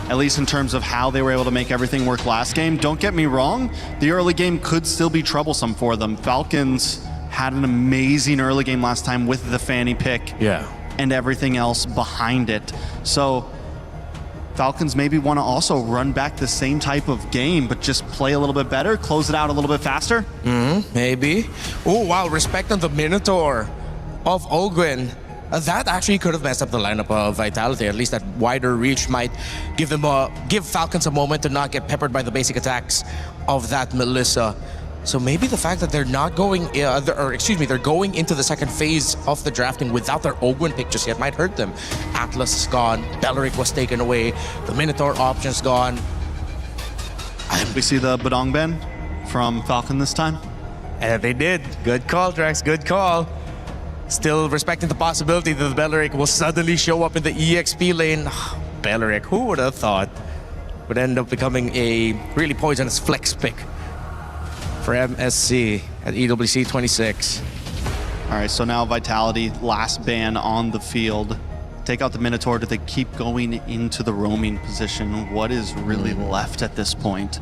At least in terms of how they were able to make everything work last game. Don't get me wrong, the early game could still be troublesome for them. Falcons had an amazing early game last time with the Fanny pick and everything else behind it. So Falcons maybe want to also run back the same type of game, but just play a little bit better, close it out a little bit faster. Maybe. Oh, wow, respect on the Minotaur of Ogwyn. That actually could have messed up the lineup of Vitality. At least that wider reach might give Falcons a moment to not get peppered by the basic attacks of that Melissa. So maybe the fact that they're not going, they're going into the second phase of the drafting without their Ogwyn pick just yet might hurt them. Atlas is gone, Belleric was taken away, the Minotaur option's gone. We see the Badong ban from Falcon this time. And they did. Good call, Drax, good call. Still respecting the possibility that the Belleric will suddenly show up in the EXP lane. Belleric, who would have thought, would end up becoming a really poisonous flex pick for MSC at EWC 26. All right, so now Vitality, last ban on the field. Take out the Minotaur. Do they keep going into the roaming position? What is really left at this point?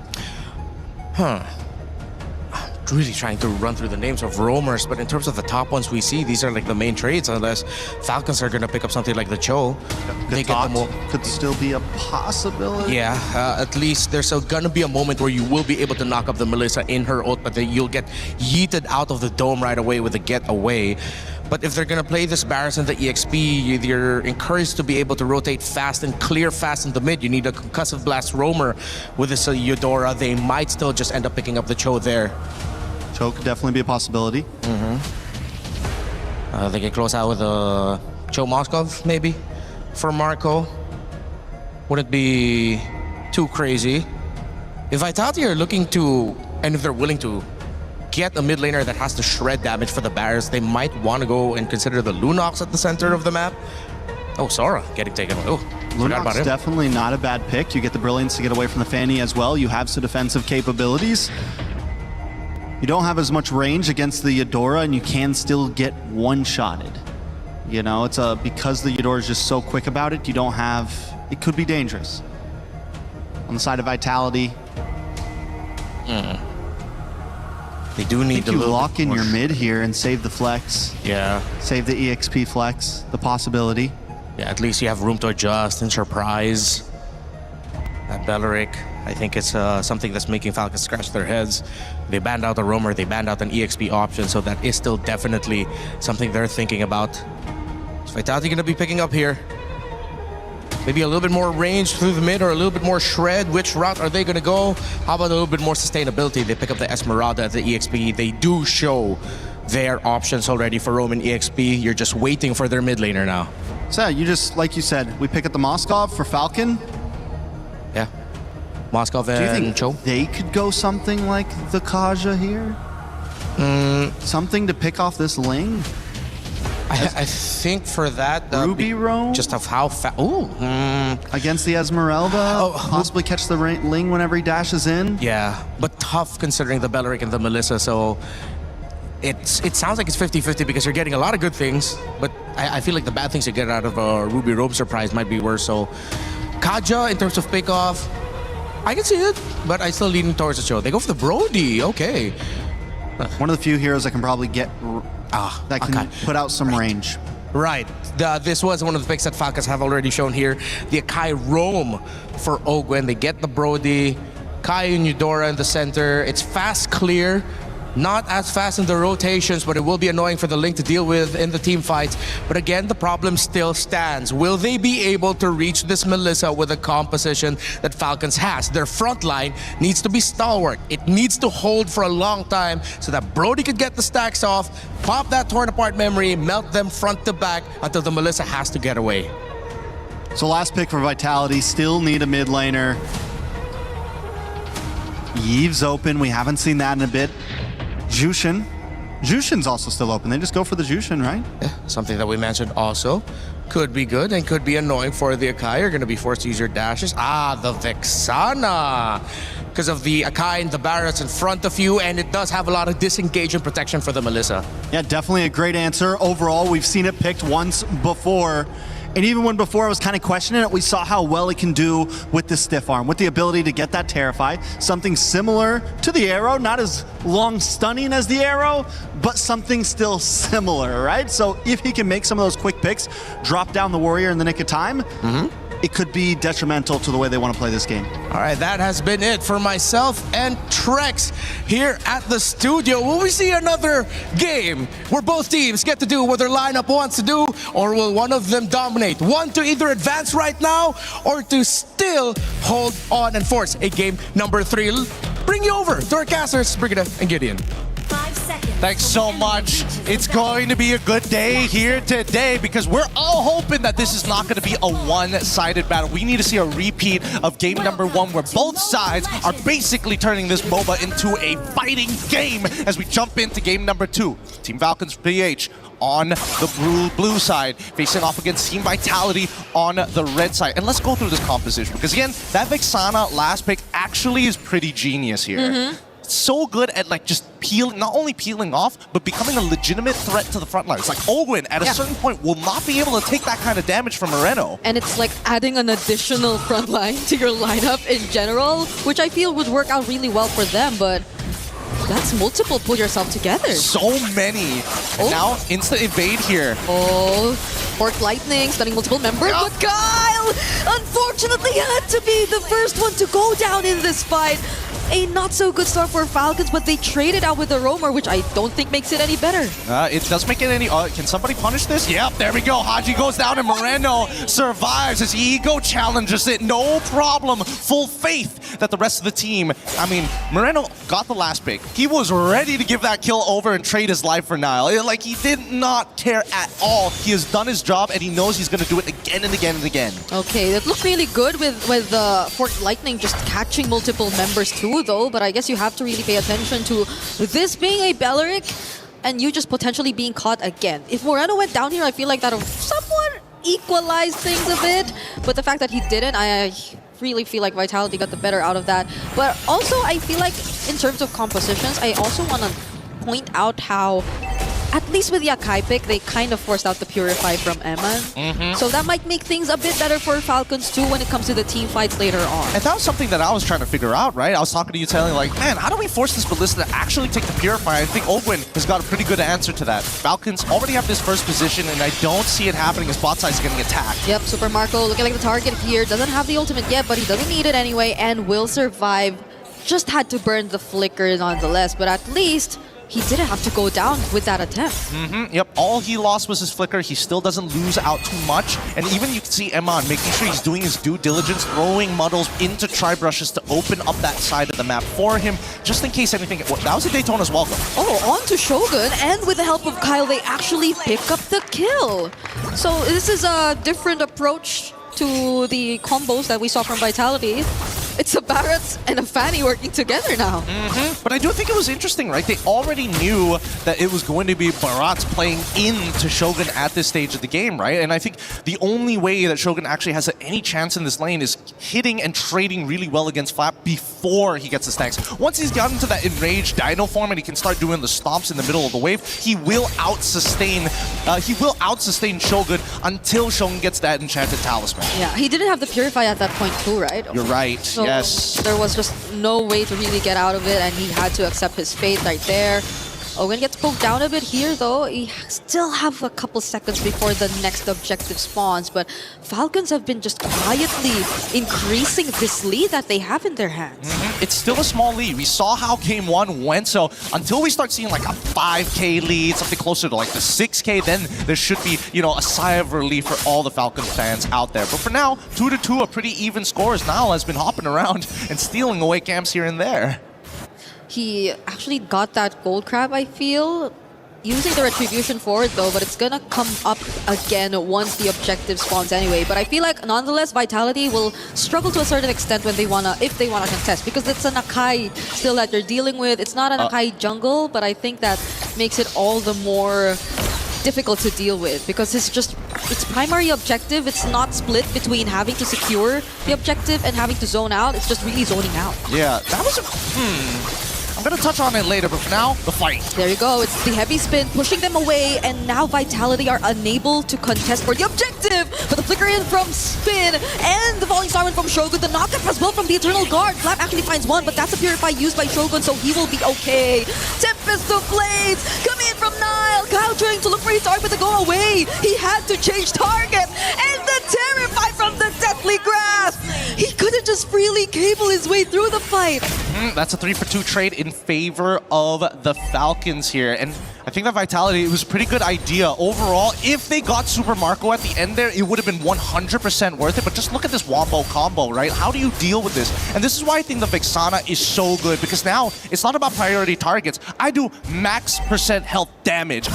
Really trying to run through the names of roamers, but in terms of the top ones we see, these are like the main trades, unless Falcons are going to pick up something like the Cho. They could still be a possibility. Yeah, at least there's going to be a moment where you will be able to knock up the Melissa in her ult, but then you'll get yeeted out of the dome right away with a getaway. But if they're going to play this Barracks in the EXP, you're encouraged to be able to rotate fast and clear fast in the mid. You need a concussive blast roamer with this Eudora. They might still just end up picking up the Cho there. Cho could definitely be a possibility. They can close out with a Cho Moskov, maybe, for Marco. Wouldn't be too crazy. If Vitality are looking to, and if they're willing to, get a mid laner that has to shred damage for the Bears, they might want to go and consider the Lunox at the center of the map. Oh, Sora getting taken away. Oh, forgot about Lunox him. definitely not a bad pick. You get the Brilliance to get away from the Fanny as well. You have some defensive capabilities. You don't have as much range against the Eudora, and you can still get one-shotted. You know, it's because the Eudora is just so quick about it, you don't have... It could be dangerous. On the side of Vitality... They do need to lock in your mid here and save the flex. Yeah. Save the EXP flex, the possibility. Yeah, at least you have room to adjust and surprise. That Belleric, I think it's something that's making Falcons scratch their heads. They banned out a roamer, they banned out an EXP option, so that is still definitely something they're thinking about. Is Vitality going to be picking up here? Maybe a little bit more range through the mid or a little bit more shred. Which route are they going to go? How about a little bit more sustainability? They pick up the Esmeralda at the EXP. They do show their options already for Roman EXP. You're just waiting for their mid laner now. So you just, like you said, we pick up the Moskov for Falcon. Yeah. Moskov and Do you think Cho. they could go something like the Kaja here? Something to pick off this Ling? I think for that... Ruby roam? Just of how fast... Ooh. Against the Esmeralda? Possibly catch the Ling whenever he dashes in? Yeah, but tough considering the Belleric and the Melissa, so... It sounds like it's 50-50 because you're getting a lot of good things, but I feel like the bad things you get out of a Ruby roam surprise might be worse, so... Kaja, in terms of pick-off, I can see it, but I still leaning towards the show. They go for the Brody, okay. One of the few heroes that can probably get... that can put out some range. Right. This was one of the picks that Falcons have already shown here. The Akai roam for Ogwen. They get the Brody. Kai and Eudora in the center. It's fast clear. Not as fast in the rotations, but it will be annoying for the Link to deal with in the team fights. But again, the problem still stands. Will they be able to reach this Melissa with a composition that Falcons has? Their front line needs to be stalwart. It needs to hold for a long time so that Brody could get the stacks off, pop that torn apart memory, melt them front to back until the Melissa has to get away. So last pick for Vitality, still need a mid laner. Yve's open, we haven't seen that in a bit. Jushin. Jushin's also still open. They just go for the Jushin, right? Yeah, something that we mentioned also. Could be good and could be annoying for the Akai. You're going to be forced to use your dashes. The Vexana. Because of the Akai and the Barrets in front of you, and it does have a lot of disengagement protection for the Melissa. Yeah, definitely a great answer. Overall, we've seen it picked once before. And even when before I was kind of questioning it, we saw how well it can do with the stiff arm, with the ability to get that Terrify. Something similar to the arrow, not as long stunning as the arrow, but something still similar, right? So if he can make some of those quick picks, drop down the Warrior in the nick of time, it could be detrimental to the way they want to play this game. All right, that has been it for myself and Trex here at the studio. Will we see another game where both teams get to do what their lineup wants to do, or will one of them dominate? One to either advance right now or to still hold on and force a game number 3. Bring you over to our casters, Brigida and Gideon. 5 seconds. Thanks so much. It's going to be a good day here today because we're all hoping that this is not going to be a one-sided battle. We need to see a repeat of game number 1 where both sides are basically turning this MOBA into a fighting game as we jump into game number 2. Team Falcons PH on the blue side, facing off against Team Vitality on the red side. And let's go through this composition because again, that Vexana last pick actually is pretty genius here. So good at like just peeling, not only peeling off, but becoming a legitimate threat to the front line. It's like Ogwen at a certain point will not be able to take that kind of damage from Moreno. And it's like adding an additional front line to your lineup in general, which I feel would work out really well for them, but that's multiple pull yourself together. So many. And now instant evade here. Fork Lightning, stunning multiple members, but Kyle unfortunately had to be the first one to go down in this fight. A not so good start for Falcons, but they traded out with the Roamer, which I don't think makes it any better. It does make it any... can somebody punish this? Yep, there we go. Haji goes down and Moreno survives. His ego challenges it. No problem. Full faith that the rest of the team... I mean, Moreno got the last pick. He was ready to give that kill over and trade his life for Nile. Like, he did not care at all. He has done his job, and he knows he's going to do it again and again and again. Okay, that looked really good with the Forked Lightning just catching multiple members too, though, but I guess you have to really pay attention to this being a Belleric and you just potentially being caught again. If Moreno went down here, I feel like that would somewhat equalize things a bit, but the fact that he didn't, I really feel like Vitality got the better out of that. But also, I feel like in terms of compositions, I also want to point out how, at least with Yakai pick, they kind of forced out the Purify from Eman. So that might make things a bit better for Falcons too when it comes to the team fights later on. And that was something that I was trying to figure out, right? I was talking to you, telling like, man, how do we force this Ballista to actually take the Purify? I think Ogwen has got a pretty good answer to that. Falcons already have this first position, and I don't see it happening as bot side is getting attacked. Yep, Super Marco looking like the target here. Doesn't have the ultimate yet, but he doesn't need it anyway and will survive. Just had to burn the flicker nonetheless, but at least he didn't have to go down with that attempt. Yep, all he lost was his flicker. He still doesn't lose out too much. And even you can see Eman making sure he's doing his due diligence, throwing muddles into tri-brushes to open up that side of the map for him, just in case anything. Well, that was a Daytona's welcome. Oh, on to Shogun, and with the help of Kyle, they actually pick up the kill. So this is a different approach to the combos that we saw from Vitality. It's a Barrett and a Fanny working together now. But I do think it was interesting, right? They already knew that it was going to be Barat playing into Shogun at this stage of the game, right? And I think the only way that Shogun actually has any chance in this lane is hitting and trading really well against Flap before he gets the stacks. Once he's gotten to that enraged Dino form and he can start doing the stomps in the middle of the wave, he will out-sustain Shogun until Shogun gets that enchanted talisman. Yeah, he didn't have the Purify at that point too, right? You're right. So yes. There was just no way to really get out of it, and he had to accept his fate right there. Owen gets poked down a bit here, though. He still have a couple seconds before the next objective spawns, but Falcons have been just quietly increasing this lead that they have in their hands. It's still a small lead. We saw how game one went, so until we start seeing like a 5K lead, something closer to like the 6K, then there should be, you know, a sigh of relief for all the Falcons fans out there. But for now, 2-2, a pretty even score, as Niall has been hopping around and stealing away camps here and there. He actually got that gold crab, I feel, using the retribution forward though, but it's gonna come up again once the objective spawns anyway. But I feel like nonetheless Vitality will struggle to a certain extent when if they wanna contest, because it's an Akai still that you're dealing with. It's not an Akai jungle, but I think that makes it all the more difficult to deal with, because its primary objective, it's not split between having to secure the objective and having to zone out. It's just really zoning out. Yeah, that was a I'm gonna touch on it later, but for now, the fight. There you go. It's the heavy spin pushing them away, and now Vitality are unable to contest for the objective. But the flicker in from Spin and the falling star from Shogun, the knockup as well from the Eternal Guard. Flap actually finds one, but that's a Purify used by Shogun, so he will be okay. Tempest of Blades coming in from Niall. Kyle trying to look for his target to go away. He had to change target, and the Terrify from the Deathly Grasp. He couldn't just freely cable his way through the fight. That's a 3-for-2 trade in favor of the Falcons here. And I think that Vitality, it was a pretty good idea. Overall, if they got Super Marco at the end there, it would have been 100% worth it. But just look at this Wombo combo, right? How do you deal with this? And this is why I think the Vexana is so good, because now it's not about priority targets. I do max % health damage.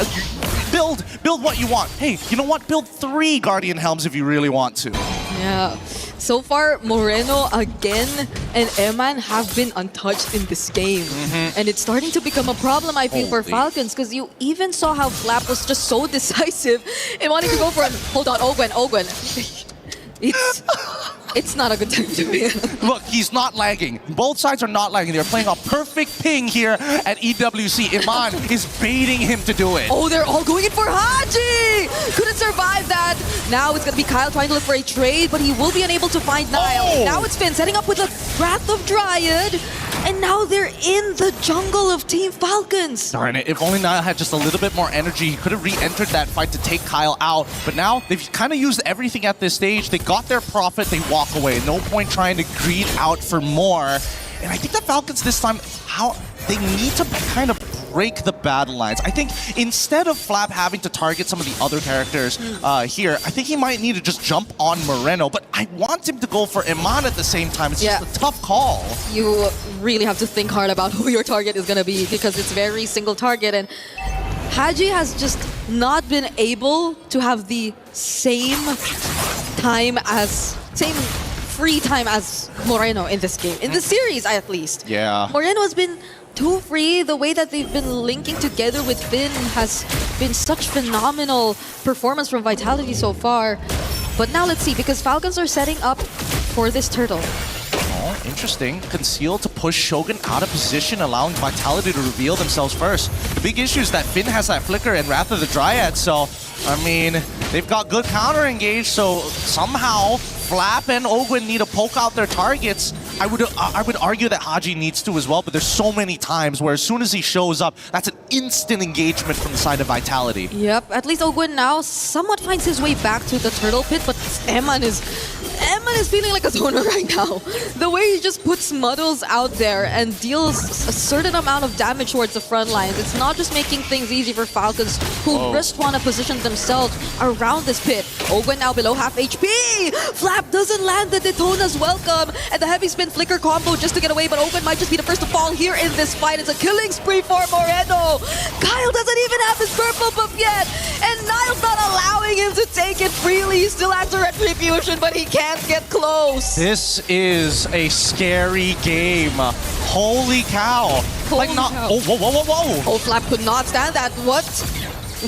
Build what you want. Hey, you know what? Build 3 Guardian Helms if you really want to. Yeah. So far, Moreno again and Eman have been untouched in this game. And it's starting to become a problem, I feel, for Falcons, because you even saw how Flap was just so decisive in wanting to go for it. Hold on, Ogwen. It's not a good time to be. Look, he's not lagging. Both sides are not lagging. They're playing a perfect ping here at EWC. Iman is baiting him to do it. Oh, they're all going in for Haji! Couldn't survive that. Now it's going to be Kyle trying to look for a trade, but he will be unable to find Niall. Now it's Finn setting up with a Wrath of Dryad. And now they're in the jungle of Team Falcons. Darn it. If only Niall had just a little bit more energy, he could have re-entered that fight to take Kyle out. But now they've kind of used everything at this stage. They got their profit, they walk away. No point trying to greed out for more. And I think the Falcons this time, they need to kind of break the battle lines. I think instead of Flap having to target some of the other characters here, I think he might need to just jump on Moreno, but I want him to go for Iman at the same time. It's just a tough call. You really have to think hard about who your target is going to be, because it's very single target, and Haji has just not been able to have the same free time as Moreno in this game, in the series at least. Yeah. Moreno has been too free. The way that they've been linking together with Finn has been such phenomenal performance from Vitality so far. But now let's see, because Falcons are setting up for this turtle. Oh, interesting. Conceal to push Shogun out of position, allowing Vitality to reveal themselves first. The big issue is that Finn has that flicker and Wrath of the Dryad, so, I mean, they've got good counter engage, so somehow Flap and Ogwin need to poke out their targets. I would argue that Haji needs to as well, but there's so many times where as soon as he shows up, that's an instant engagement from the side of Vitality. Yep, at least Ogwin now somewhat finds his way back to the turtle pit, but Eman is feeling like a zoner right now. The way he just puts Muddles out there and deals a certain amount of damage towards the front lines, it's not just making things easy for Falcons, who just want to position themselves around this pit. Ogwin now below half HP! Flap doesn't land the Daytona's welcome, and the heavy spin flicker combo just to get away, but Ogwin might just be the first to fall here in this fight. It's a killing spree for Moreno. Kyle doesn't even have his purple buff yet, and Niall's not allowing him to take it freely. He still has a retribution, but he can't get close. This is a scary game. Holy cow. Holy cow. Oh, whoa, whoa, whoa, whoa. Oh, Flap could not stand that. What?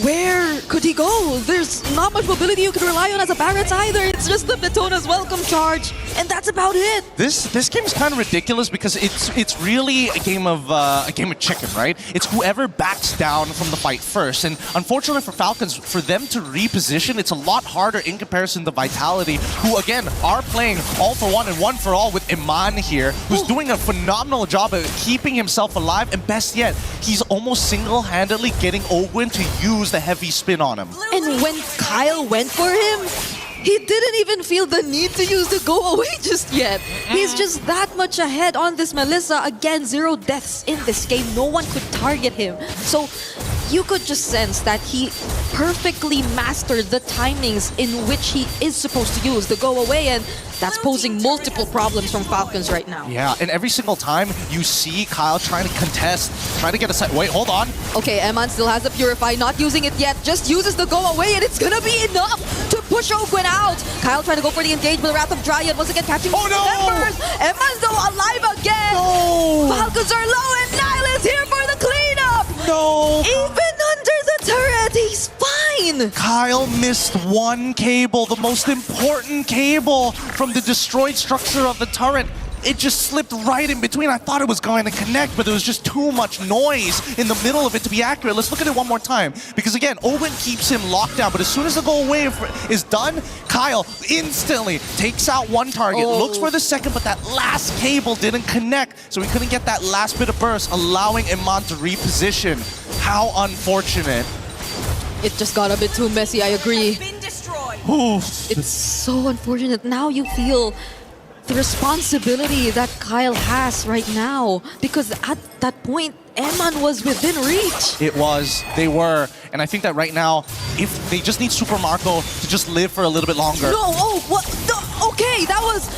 Where could he go? There's not much mobility you can rely on as a Barretts either. It's just the Daytona's welcome charge, and that's about it. This game is kind of ridiculous because it's really a game of chicken, right? It's whoever backs down from the fight first, and unfortunately for Falcons, for them to reposition, it's a lot harder in comparison to Vitality, who again are playing all for one and one for all with Iman here, who's doing a phenomenal job of keeping himself alive, and best yet, he's almost single-handedly getting Ogwin to use the heavy spin on him. And when Kyle went for him, he didn't even feel the need to use the go away just yet. He's just that much ahead on this Melissa. Again, 0 deaths in this game. No one could target him. So you could just sense that he perfectly mastered the timings in which he is supposed to use the go away, and that's posing multiple problems from Falcons right now. Yeah, and every single time you see Kyle trying to contest, trying to get a side. Wait, hold on. Okay, Eman still has the Purify, not using it yet, just uses the go away, and it's gonna be enough to push Ogwin out. Kyle trying to go for the engage, but the Wrath of Dryad once again catching members. Eman's though alive again. No. Falcons are low, and Niall is here for the cleanup. No. Even under the turret, he's fine. Kyle missed one cable, the most important cable from the destroyed structure of the turret. It just slipped right in between. I thought it was going to connect, but there was just too much noise in the middle of it to be accurate. Let's look at it one more time. Because again, Ogwin keeps him locked down, but as soon as the go away is done, Kyle instantly takes out one target, looks for the second, but that last cable didn't connect, so he couldn't get that last bit of burst, allowing Iman to reposition. How unfortunate. It just got a bit too messy, I agree. It's so unfortunate. Now you feel the responsibility that Kyle has right now, because at that point, Eman was within reach. It was. They were. And I think that right now, if they just need Super Marco to just live for a little bit longer. No, oh, what? No, okay, that was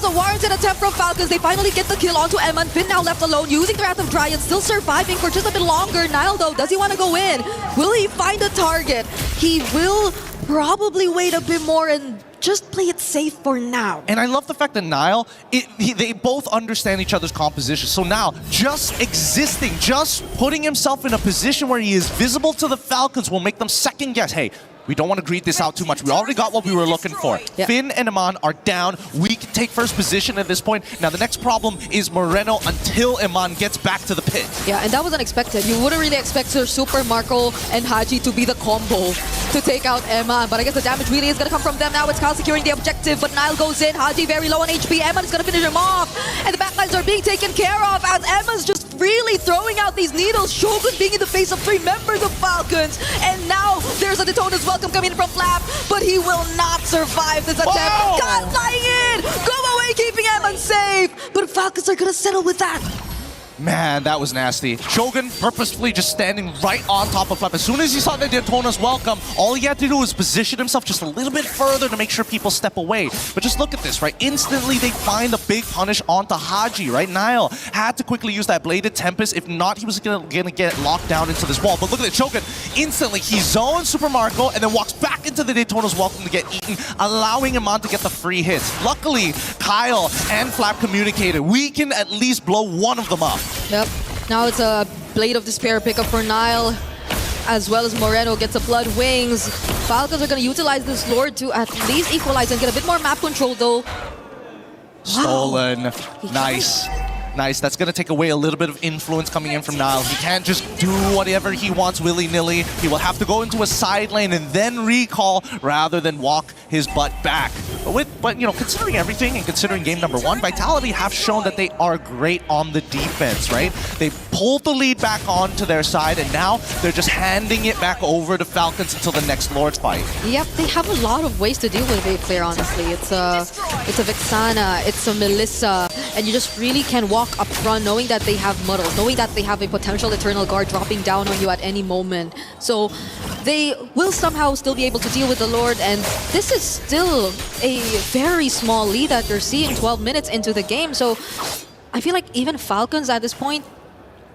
a warranted attempt from Falcons. They finally get the kill onto Eman. Finn now left alone, using the Wrath of Dryad, still surviving for just a bit longer. Niall, though, does he want to go in? Will he find a target? He will probably wait a bit more and just play it safe for now. And I love the fact that Niall, they both understand each other's composition. So now, just existing, just putting himself in a position where he is visible to the Falcons will make them second guess, hey, we don't want to greed this out too much. We already got what we were looking for. Yep. Finn and Iman are down. We can take first position at this point. Now, the next problem is Moreno until Iman gets back to the pit. Yeah, and that was unexpected. You wouldn't really expect Super Marco and Haji to be the combo to take out Eman, but I guess the damage really is going to come from them now. It's Kyle securing the objective, but Niall goes in. Haji very low on HP. Eman is going to finish him off, and the backlines are being taken care of as Eman's just really throwing out these needles. Shogun being in the face of 3 members of Falcons, and now there's a Daytona's welcome coming in from Flap, but he will not survive this attempt. God flying in! Go away, keeping Eman safe, but Falcons are going to settle with that. Man, that was nasty. Shogun purposefully just standing right on top of Flap. As soon as he saw the Daytona's welcome, all he had to do was position himself just a little bit further to make sure people step away. But just look at this, right? Instantly, they find a big punish onto Haji, right? Niall had to quickly use that Bladed Tempest. If not, he was gonna get locked down into this wall. But look at it, Shogun. Instantly, he zones Super Marco and then walks back into the Daytona's welcome to get eaten, allowing him on to get the free hits. Luckily, Kyle and Flap communicated. We can at least blow one of them up. Yep. Now it's a Blade of Despair pickup for Niall, as well as Moreno gets a Blood Wings. Falcons are going to utilize this Lord to at least equalize and get a bit more map control, though. Stolen. Nice. Nice. That's going to take away a little bit of influence coming in from Niall. He can't just do whatever he wants willy-nilly. He will have to go into a side lane and then recall rather than walk his butt back. But you know, considering everything and considering game number 1, Vitality have shown that they are great on the defense, right? They pulled the lead back onto their side, and now they're just handing it back over to Falcons until the next Lord's fight. Yep, they have a lot of ways to deal with it, clear, honestly. It's a Vexana, it's a Melissa, and you just really can walk up front knowing that they have muddles, knowing that they have a potential Eternal Guard dropping down on you at any moment. So they will somehow still be able to deal with the Lord, and this is still a very small lead that you're seeing 12 minutes into the game. So I feel like even Falcons at this point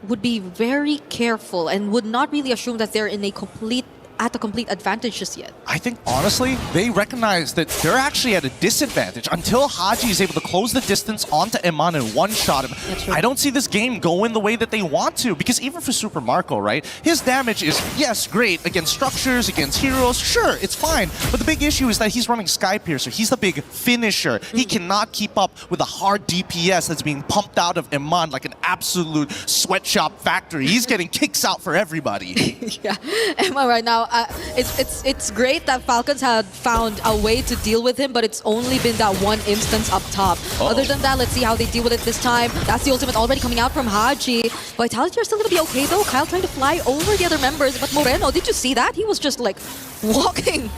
would be very careful and would not really assume that they're in a complete advantage just yet. I think, honestly, they recognize that they're actually at a disadvantage until Haji is able to close the distance onto Iman and one-shot him. I don't see this game going the way that they want to, because even for Super Marco, right, his damage is, yes, great against structures, against heroes, sure, it's fine, but the big issue is that he's running Sky Piercer. He's the big finisher. He cannot keep up with the hard DPS that's being pumped out of Iman like an absolute sweatshop factory. He's getting kicks out for everybody. Yeah, Emma right now, it's great that Falcons had found a way to deal with him, but it's only been that one instance up top. Other than that, let's see how they deal with it this time. That's the ultimate already coming out from Haji. Vitality are still going to be okay though. Kyle trying to fly over the other members, but Moreno, did you see that? He was just like walking,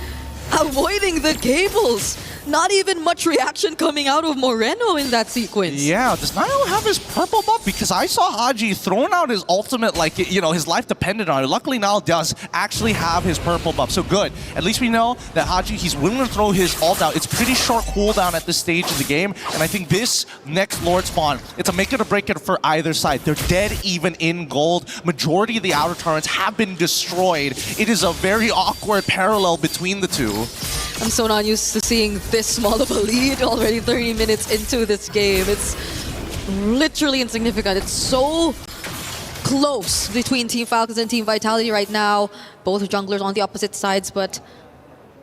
avoiding the cables. Not even much reaction coming out of Moreno in that sequence. Yeah, does Niall have his purple buff? Because I saw Haji throwing out his ultimate like, you know, his life depended on it. Luckily, Niall does actually have his purple buff, so good. At least we know that Haji, he's willing to throw his ult out. It's pretty short cooldown at this stage of the game, and I think this next Lord spawn, it's a make it or break it for either side. They're dead even in gold. Majority of the outer turrets have been destroyed. It is a very awkward parallel between the two. I'm so not used to seeing this small of a lead already 30 minutes into this game. It's literally insignificant. It's so close between Team Falcons and Team Vitality right now. Both junglers on the opposite sides, but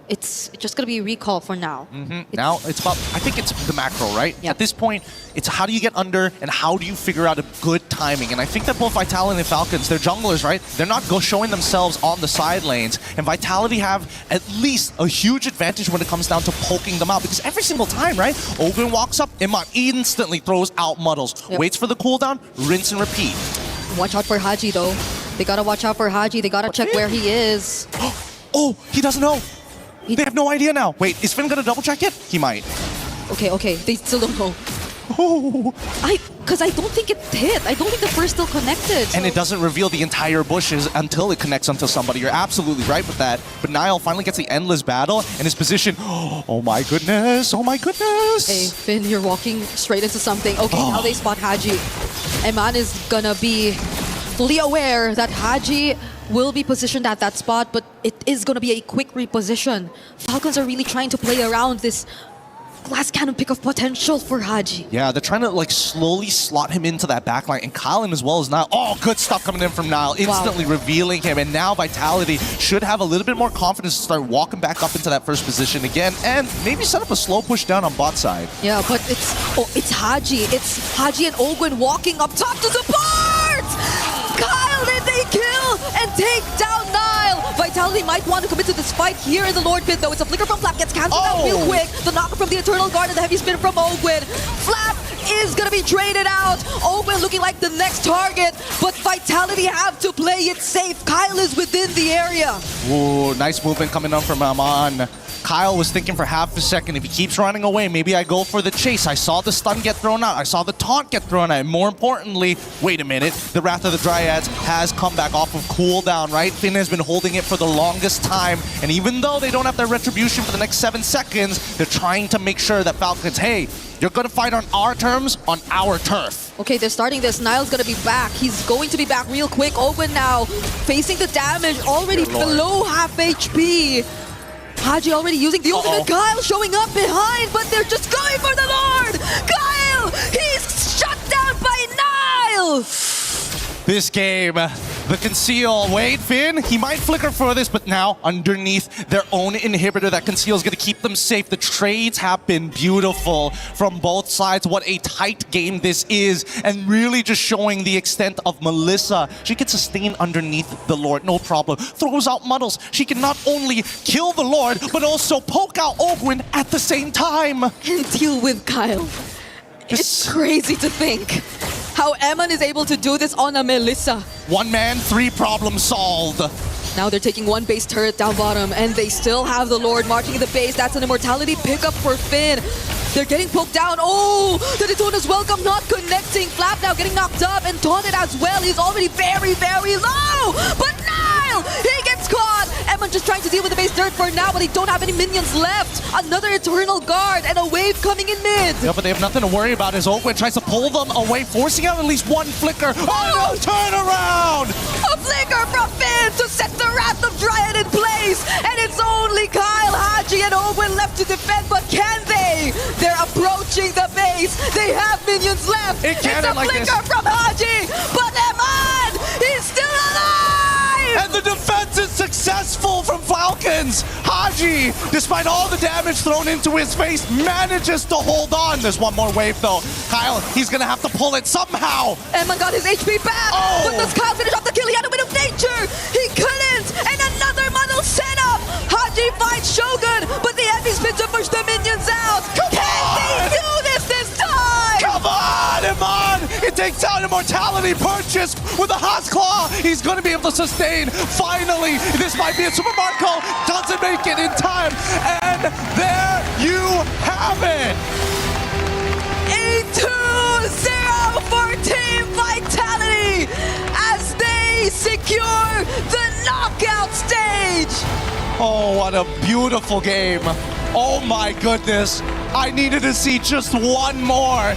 it's just going to be recall for now. Now it's about, I think it's the macro, right? Yep. At this point, it's how do you get under and how do you figure out a good timing? And I think that both Vitality and Falcons, they're junglers, right? They're not showing themselves on the side lanes. And Vitality have at least a huge advantage when it comes down to poking them out. Because every single time, right? Ogren walks up, Iman instantly throws out muddles. Waits for the cooldown, rinse and repeat. Watch out for Haji though. They gotta watch out for Haji. They gotta check where he is. Oh, he doesn't know. They have no idea now. Wait, is Finn gonna double check it? He might. Okay, they still don't know. Oh. Because I don't think it hit. I don't think the first still connected. And it doesn't reveal the entire bushes until it connects onto somebody. You're absolutely right with that. But Niall finally gets the endless battle and his position. Oh my goodness. Oh my goodness. Hey, Finn, you're walking straight into something. Okay, now they spot Haji. Eman is gonna be fully aware that Haji will be positioned at that spot, but it is going to be a quick reposition. Falcons are really trying to play around this glass cannon pick of potential for Haji. Yeah, they're trying to like slowly slot him into that backline, and Colin as well as Niall. Oh, good stuff coming in from Niall, instantly revealing him, and now Vitality should have a little bit more confidence to start walking back up into that first position again, and maybe set up a slow push down on bot side. Yeah, but it's Haji. It's Haji and Ogwen walking up top to support! Kyle, did they kill and take down Niall? Vitality might want to commit to this fight here in the Lord pit, though. It's a flicker from Flap, gets cancelled out real quick. The knocker from the Eternal Guard and the heavy spin from Ogwen. Flap is going to be traded out. Ogwen looking like the next target, but Vitality have to play it safe. Kyle is within the area. Ooh, nice movement coming up from Aman. Kyle was thinking for half a second, if he keeps running away, maybe I go for the chase. I saw the stun get thrown out. I saw the taunt get thrown out. And more importantly, wait a minute, the Wrath of the Dryads has come back off of cooldown, right? Finn has been holding it for the longest time. And even though they don't have their retribution for the next 7 seconds, they're trying to make sure that Falcons, hey, you're going to fight on our terms, on our turf. Okay, they're starting this. Niall's going to be back. He's going to be back real quick. Owen now facing the damage, already below half HP. Haji already using the ultimate. Kyle showing up behind, but they're just going for the Lord! Kyle! He's shut down by Niall! This game The conceal. Wait, Finn, he might flicker for this, but now underneath their own inhibitor, that conceal is going to keep them safe. The trades have been beautiful from both sides. What a tight game this is, and really just showing the extent of Melissa. She can sustain underneath the Lord, no problem. Throws out Muddles. She can not only kill the Lord, but also poke out Ogwyn at the same time. And deal with Kyle. It's crazy to think how Eman is able to do this on a Melissa. One man, 3 problems solved. Now they're taking one base turret down bottom, and they still have the Lord marching in the base. That's an immortality pickup for Finn. They're getting poked down. Oh, the Daytona's welcome not connecting. Flap now getting knocked up and taunted as well. He's already very, very low. But Nile, he gets caught. Eman just trying to deal with the base dirt for now, but they don't have any minions left. Another Eternal Guard and a wave coming in mid. Yeah, but they have nothing to worry about as Ogwyn tries to pull them away, forcing out at least one flicker. Oh no, turn around! A flicker from Finn to set the Wrath of Dryad in place. And it's only Kyle, Haji, and Ogwyn left to defend, but can they? They're approaching the base. They have minions left. It's a like flicker this. from Haji, but Eman, he's still alive! And the defense is successful from Falcons. Haji, despite all the damage thrown into his face, manages to hold on. There's one more wave though. Kyle, he's gonna have to pull it somehow. Eman got his HP back, but does Kyle finish off the kill? He had a bit of nature. He couldn't, and another muddle setup. Haji fights Shogun, but the heavy spin to push the minions out. Can they do this time? Come on, Eman! It takes out immortality purchase with a Haas Claw. He's going to be able to sustain. Finally, this might be a Super Marco. Doesn't make it in time. And there you have it. A 2-0 for Team Vitality as they secure the knockout stage. Oh, what a beautiful game. Oh my goodness. I needed to see just one more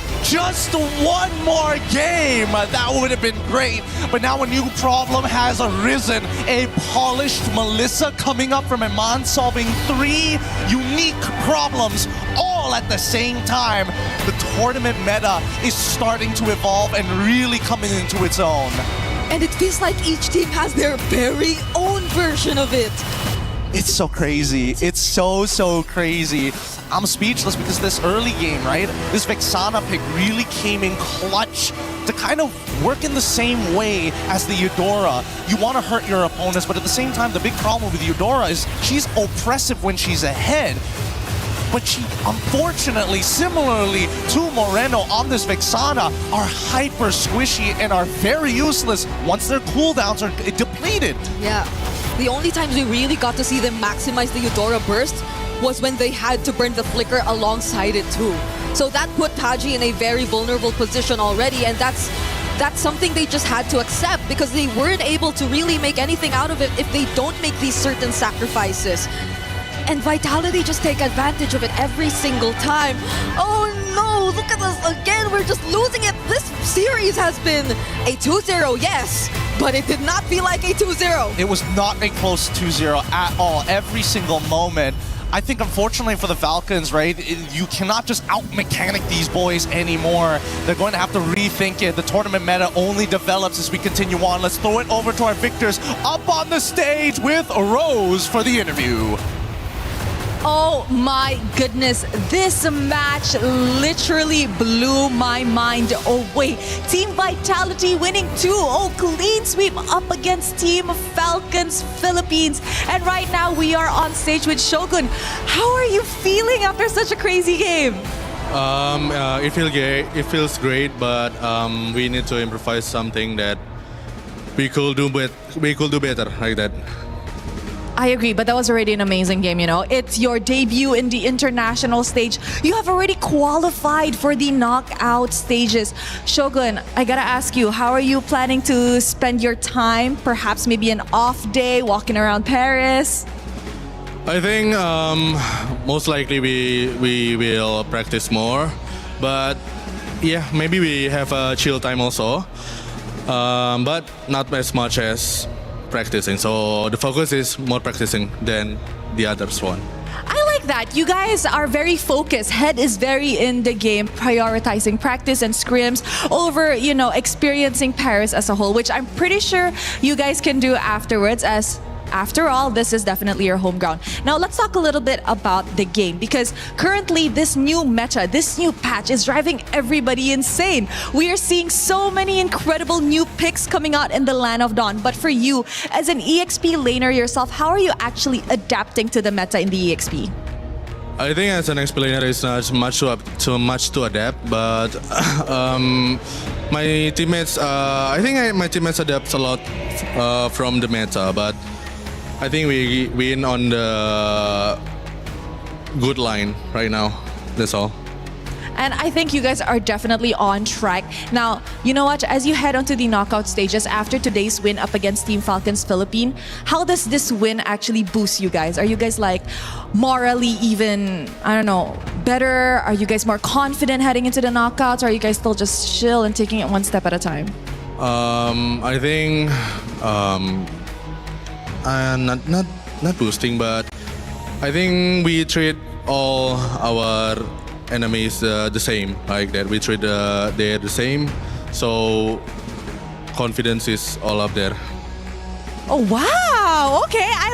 game. That would have been great. But now a new problem has arisen. A polished Melissa coming up from Eman, solving 3 unique problems all at the same time. The tournament meta is starting to evolve and really coming into its own. And it feels like each team has their very own version of it. It's so crazy. It's so crazy. I'm speechless because this early game, right? This Vexana pick really came in clutch to kind of work in the same way as the Eudora. You want to hurt your opponents, but at the same time, the big problem with Eudora is she's oppressive when she's ahead. But she, unfortunately, similarly to Moreno on this Vexana, are hyper squishy and are very useless once their cooldowns are depleted. Yeah. The only times we really got to see them maximize the Eudora burst was when they had to burn the flicker alongside it too. So that put Haji in a very vulnerable position already, and that's something they just had to accept because they weren't able to really make anything out of it if they don't make these certain sacrifices. And Vitality just take advantage of it every single time. Oh no, look at us again, we're just losing it. This series has been a 2-0, yes, but it did not feel like a 2-0. It was not a close 2-0 at all, every single moment. I think unfortunately for the Falcons, right, you cannot just out-mechanic these boys anymore. They're going to have to rethink it. The tournament meta only develops as we continue on. Let's throw it over to our victors up on the stage with Rose for the interview. Oh my goodness, this match literally blew my mind away. Team Vitality winning 2-0 clean sweep up against Team Falcons Philippines. And right now we are on stage with Shogun. How are you feeling after such a crazy game? It feels great, but we need to improvise something that we could do better like that. I agree, but that was already an amazing game, you know. It's your debut in the international stage. You have already qualified for the knockout stages. Shogun, I gotta ask you, how are you planning to spend your time? Perhaps maybe an off day, walking around Paris? I think most likely we will practice more, but yeah, maybe we have a chill time also, but not as much as practicing. So the focus is more practicing than the others one. I like that. You guys are very focused. Head is very in the game, prioritizing practice and scrims over, experiencing Paris as a whole, which I'm pretty sure you guys can do afterwards, as after all, this is definitely your home ground. Now, let's talk a little bit about the game, because currently this new meta, this new patch is driving everybody insane. We are seeing so many incredible new picks coming out in the Land of Dawn. But for you, as an EXP laner yourself, how are you actually adapting to the meta in the EXP? I think as an explainer, it's not too much to adapt, but my teammates, my teammates adapt a lot from the meta, but I think we win on the good line right now. That's all. And I think you guys are definitely on track. Now, you know what? As you head onto the knockout stages after today's win up against Team Falcons Philippines, how does this win actually boost you guys? Are you guys like morally even, better? Are you guys more confident heading into the knockouts? Or are you guys still just chill and taking it one step at a time? I think not boosting, but I think we treat all our enemies the same, like that. We treat they're the same, so confidence is all up there. Oh, wow. Okay, I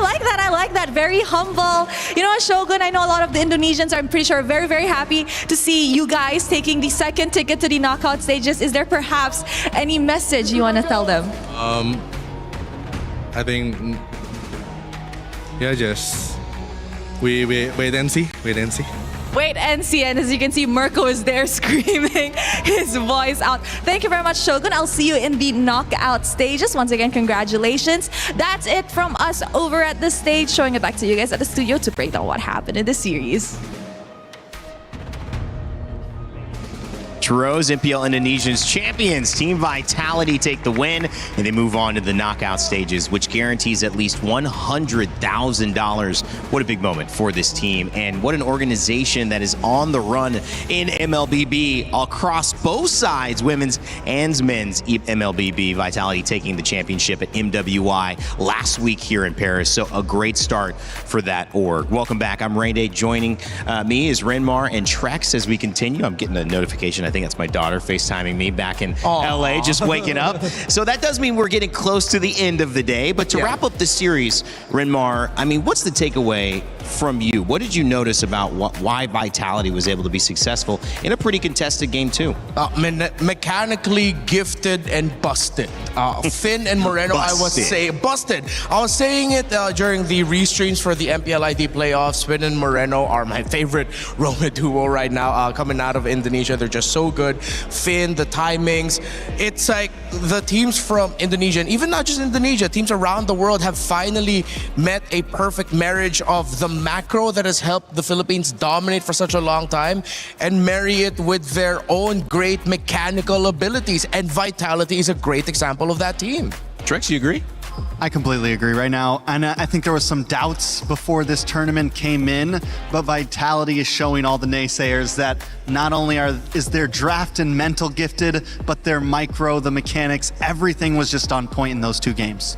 like that. Very humble. You know what, Shogun, I know a lot of the Indonesians are, I'm pretty sure, very, very happy to see you guys taking the second ticket to the knockout stages. Is there perhaps any message you want to tell them? I think, just we wait and see. Wait and see. And as you can see, Mirko is there screaming his voice out. Thank you very much, Shogun. I'll see you in the knockout stages. Once again, congratulations. That's it from us over at the stage. Showing it back to you guys at the studio to break down what happened in the series. Rose, MPL Indonesia's champions, Team Vitality take the win, and they move on to the knockout stages, which guarantees at least $100,000. What a big moment for this team, and what an organization that is on the run in MLBB across both sides, women's and men's MLBB. Vitality taking the championship at MWI last week here in Paris, so a great start for that org. Welcome back. I'm Rainday. Joining me is Renmar and Trex as we continue. I'm getting a notification. I think that's my daughter FaceTiming me back in LA, just waking up. So that does mean we're getting close to the end of the day. But to wrap up the series, Renmar, what's the takeaway from you? What did you notice about why Vitality was able to be successful in a pretty contested game too? Mechanically gifted and busted. Finn and Moreno, I was saying it during the restreams for the MPLID playoffs. Finn and Moreno are my favorite Roma duo right now, coming out of Indonesia. They're just so good. Finn, the timings. It's like the teams from Indonesia, and even not just Indonesia, teams around the world have finally met a perfect marriage of the macro that has helped the Philippines dominate for such a long time and marry it with their own great mechanical abilities. And Vitality is a great example of that team. Trex, you agree? I completely agree right now. And I think there was some doubts before this tournament came in, but Vitality is showing all the naysayers that not only is their draft and mental gifted, but their micro, the mechanics, everything was just on point in those two games.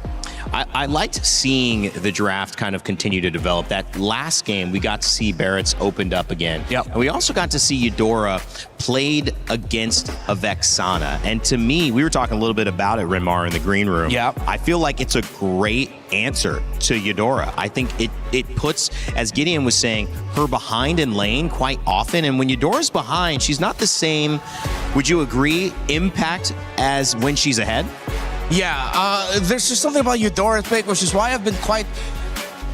I liked seeing the draft kind of continue to develop. That last game, we got to see Barrett's opened up again. Yep. And we also got to see Eudora played against a Vexana. And to me, we were talking a little bit about it, Renmar, in the green room. Yep. I feel like it's a great answer to Eudora. I think it puts, as Gideon was saying, her behind in lane quite often. And when Eudora's behind, she's not the same, would you agree, impact as when she's ahead? Yeah, there's just something about Eudora's pick, which is why I've been quite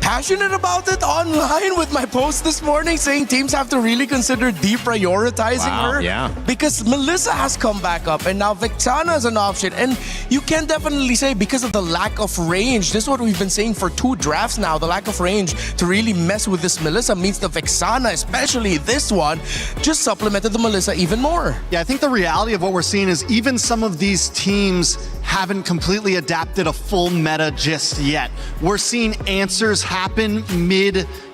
passionate about it online with my post this morning, saying teams have to really consider deprioritizing her. Yeah. Because Melissa has come back up, and now Vexana is an option. And you can definitely say, because of the lack of range, this is what we've been saying for 2 drafts now, the lack of range to really mess with this Melissa means the Vexana, especially this one, just supplemented the Melissa even more. Yeah, I think the reality of what we're seeing is even some of these teams haven't completely adapted a full meta just yet. We're seeing answers happen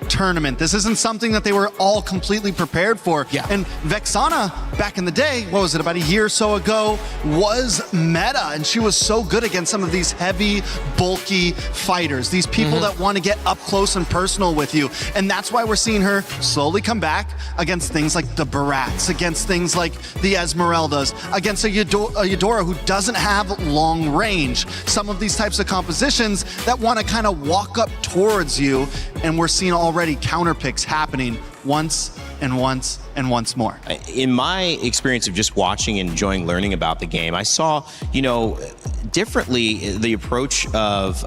tournament. This isn't something that they were all completely prepared for. Yeah. And Vexana, back in the day, what was it, about a year or so ago, was meta, and she was so good against some of these heavy, bulky fighters, these people that want to get up close and personal with you. And that's why we're seeing her slowly come back against things like the Barats, against things like the Esmeraldas, against a Eudora who doesn't have long range. Some of these types of compositions that want to kind of walk up towards you, and we're seeing already counter picks happening once and once and once more. In my experience of just watching and enjoying learning about the game, I saw, differently the approach of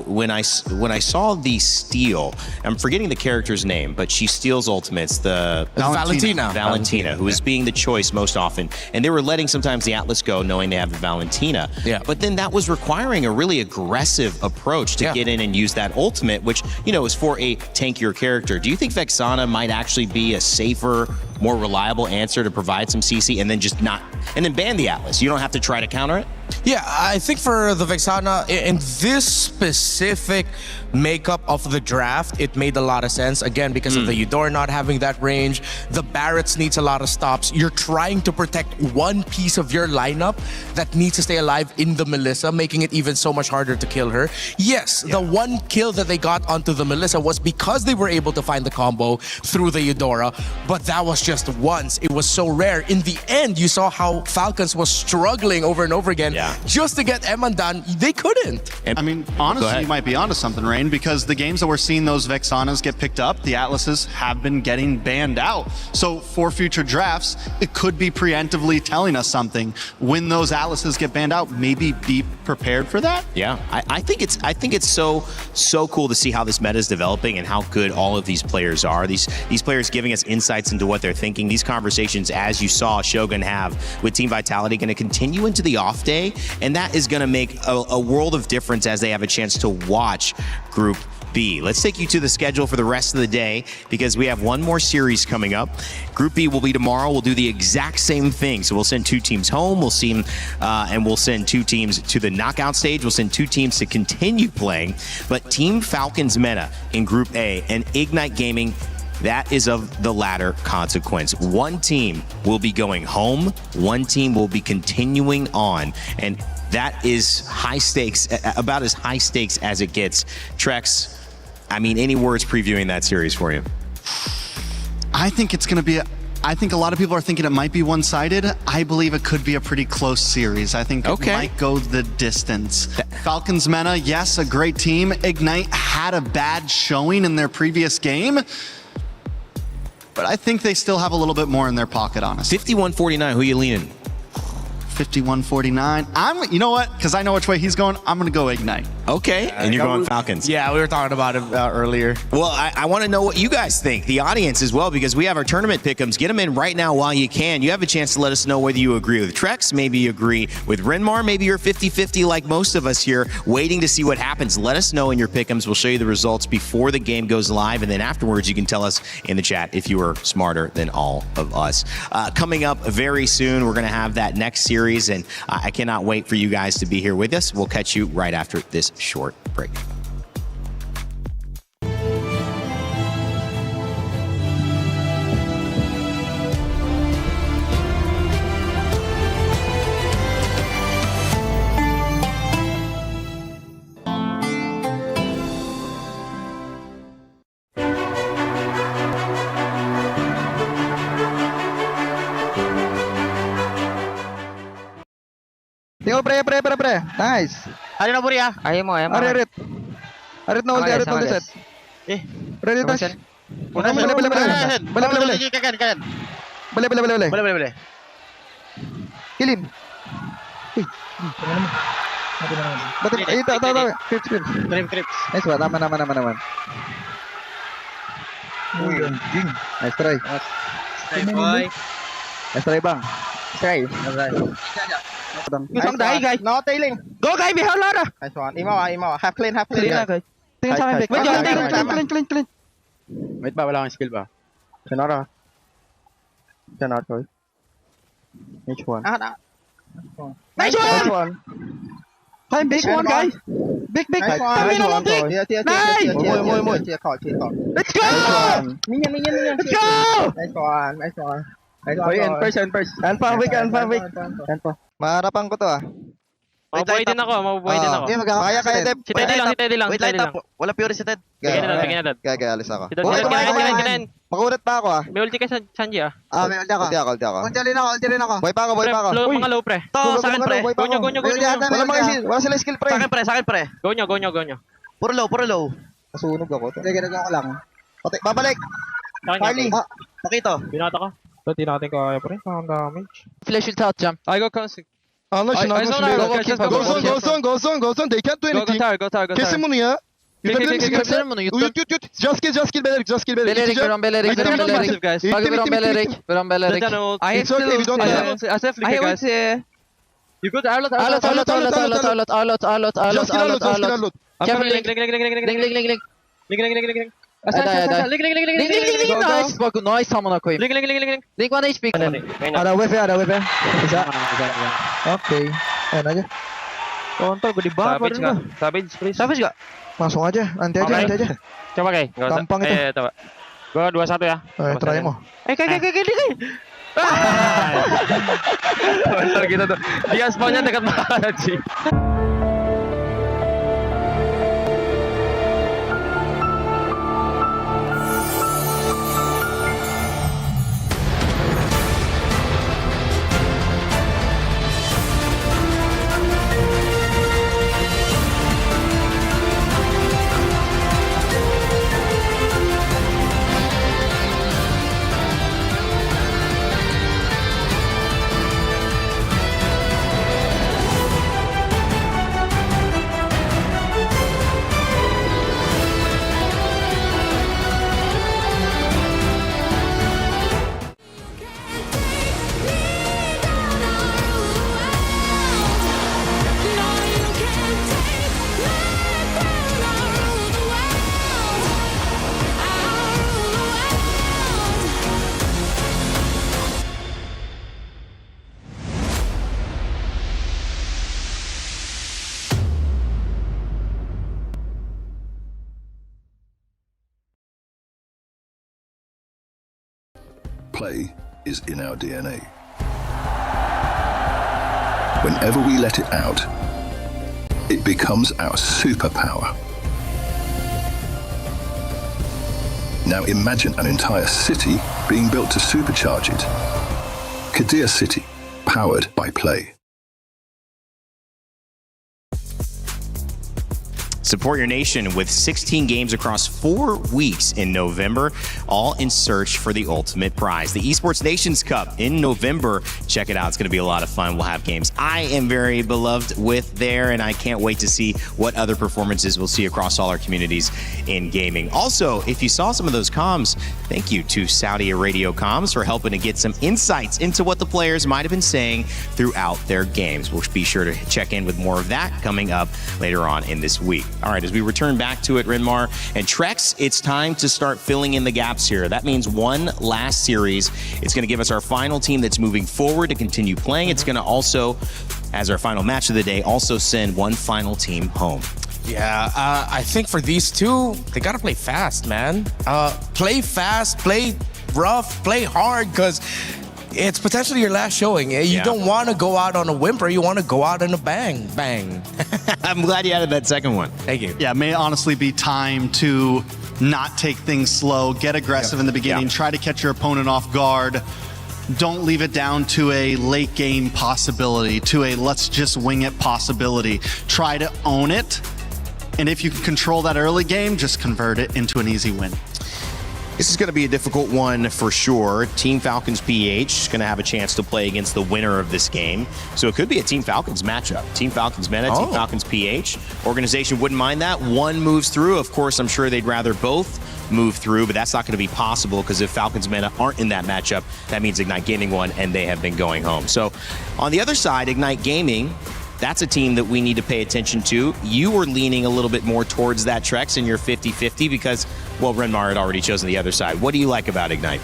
when I saw the steal. I'm forgetting the character's name, but she steals ultimates. The Valentina, who is being the choice most often, and they were letting sometimes the Atlas go, knowing they have the Valentina. Yeah. But then that was requiring a really aggressive approach to get in and use that ultimate, which is for a tankier character. Do you think Vexana might actually be a safer, more reliable answer to provide some CC and then ban the Atlas? You don't have to try to counter it? Yeah, I think for the Vexana, in this specific makeup of the draft, it made a lot of sense. Again, because of the Eudora not having that range, the Barretts needs a lot of stops. You're trying to protect one piece of your lineup that needs to stay alive in the Melissa, making it even so much harder to kill her. Yes, the one kill that they got onto the Melissa was because they were able to find the combo through the Eudora, but that was just once. It was so rare. In the end, you saw how Falcons was struggling over and over again just to get Eman done. They couldn't. I mean, honestly, you might be onto something, Rain, because the games that we're seeing those Vexanas get picked up, the Atlases have been getting banned out. So for future drafts, it could be preemptively telling us something. When those Atlases get banned out, maybe be prepared for that. Yeah, I think it's so cool to see how this meta is developing and how good all of these players are. These players giving us insights into what they're thinking. These conversations, as you saw Shogun have with Team Vitality, going to continue into the off day, and that is going to make a world of difference as they have a chance to watch Group B. Let's take you to the schedule for the rest of the day because we have one more series coming up. Group B will be tomorrow. We'll do the exact same thing. So we'll send 2 teams home. We'll see, and we'll send 2 teams to the knockout stage. We'll send 2 teams to continue playing. But Team Falcons meta in Group A and Ignite Gaming, that is of the latter consequence. One team will be going home. One team will be continuing on. And that is high stakes, about as high stakes as it gets. Trex, I mean, any words previewing that series for you? I think it's going to be I think a lot of people are thinking it might be one-sided. I believe it could be a pretty close series. I think it might go the distance. Falcons meta, yes, a great team. Ignite had a bad showing in their previous game, but I think they still have a little bit more in their pocket, honestly. 51-49, who you leaning? 51-49. You know what? Because I know which way he's going, I'm going to go Ignite. Okay, and you're going Falcons. Yeah, we were talking about it earlier. Well, I want to know what you guys think, the audience as well, because we have our tournament pick'ems. Get them in right now while you can. You have a chance to let us know whether you agree with Trex, maybe you agree with Renmar, maybe you're 50-50 like most of us here, waiting to see what happens. Let us know in your pick'ems. We'll show you the results before the game goes live, and then afterwards you can tell us in the chat if you were smarter than all of us. Coming up very soon, we're going to have that next series, and I cannot wait for you guys to be here with us. We'll catch you right after this short break. Tinggal pre. Nice. Hari na buri ah. Arit na ulti set. Ready touch. Balik. Kilin. Betul. Tahu. Crips. Nice buat aman. Nice try. Nice try bang. Try. Isang dai guys. No tailing. Go guys, behind Lara. Nice one. Imaw. Half clean. Tingnan sa amin back. Clean. Wait ba, wala kang skill ba? Cannot ko. H1. Nice one. Time big one guys. Big. Nice one, big. Nice. Let's go. Let's go. Nice one. End first. End pa. Maharapan ko to ah. Mabuhay din ako. Kaya, Deb. Si Teddy lang. Wait, light up. Wala pure si Ted. Bigyan na Dad. Kaya, alis ako. Kinain. Makulat pa ako ah. May ulti ka sa Sanji ah. May ulti ako. Ulti rin ako. Boy pa ako. Mga low pre. To, sa akin pre. Gonyo. Wala sila skill pre. Sa akin pre. Gonyo. Puro low. Nasunog ako. Ginagawa ko lang. Babalik. Carly. Pakito. Binata ka. Hindi natin kaya pre. Ang damage. Flash ult out jump. I go crossing. No, she's not going Go zone. They can't do anything. Go tower. Kesin bunu ya. Kesin bunu. Uyut. Just kill Belerik. Belerik. It's okay, we don't have. I hate it. You go to Arlot. Just kill Arlot. Careful, link. Nice amına koyayım. Link 1 HP. Ada WP. Bisa. Oke. Aja. Kontol gede banget. Savage gak? Langsung aja. Nanti aja. Coba kayak. Gampang itu. Coba. Gua 2-1 ya. Try mo. Kayak. Kontol gitu tuh. Dia spawnnya dekat banget sih. Play is in our DNA. Whenever we let it out, it becomes our superpower. Now imagine an entire city being built to supercharge it. Kadir City, powered by play. Support your nation with 16 games across 4 weeks in November, all in search for the ultimate prize. The Esports Nations Cup in November. Check it out. It's going to be a lot of fun. We'll have games I am very beloved with there, and I can't wait to see what other performances we'll see across all our communities in gaming. Also, if you saw some of those comms, thank you to Saudi Radio Comms for helping to get some insights into what the players might have been saying throughout their games. We'll be sure to check in with more of that coming up later on in this week. All right, as we return back to it, Renmar and Trex, it's time to start filling in the gaps here. That means one last series. It's going to give us our final team that's moving forward to continue playing. It's going to also, as our final match of the day, also send one final team home. Yeah, I think for these two, they gotta play fast, man. Play fast, play rough, play hard, because it's potentially your last showing. You don't want to go out on a whimper. You want to go out in a bang. I'm glad you added that second one. Thank you. Yeah, it may honestly be time to not take things slow, get aggressive in the beginning, try to catch your opponent off guard. Don't leave it down to a late game possibility, to a let's just wing it possibility. Try to own it. And if you can control that early game, just convert it into an easy win. This is going to be a difficult one for sure. Team Falcons PH is going to have a chance to play against the winner of this game. So it could be a Team Falcons matchup. Team Falcons Meta, Team Falcons PH. Organization wouldn't mind that. One moves through. Of course, I'm sure they'd rather both move through, but that's not going to be possible because if Falcons Meta aren't in that matchup, that means Ignite Gaming won and they have been going home. So on the other side, Ignite Gaming, that's a team that we need to pay attention to. You were leaning a little bit more towards that, Trex, and you're 50-50 because, well, Renmar had already chosen the other side. What do you like about Ignite?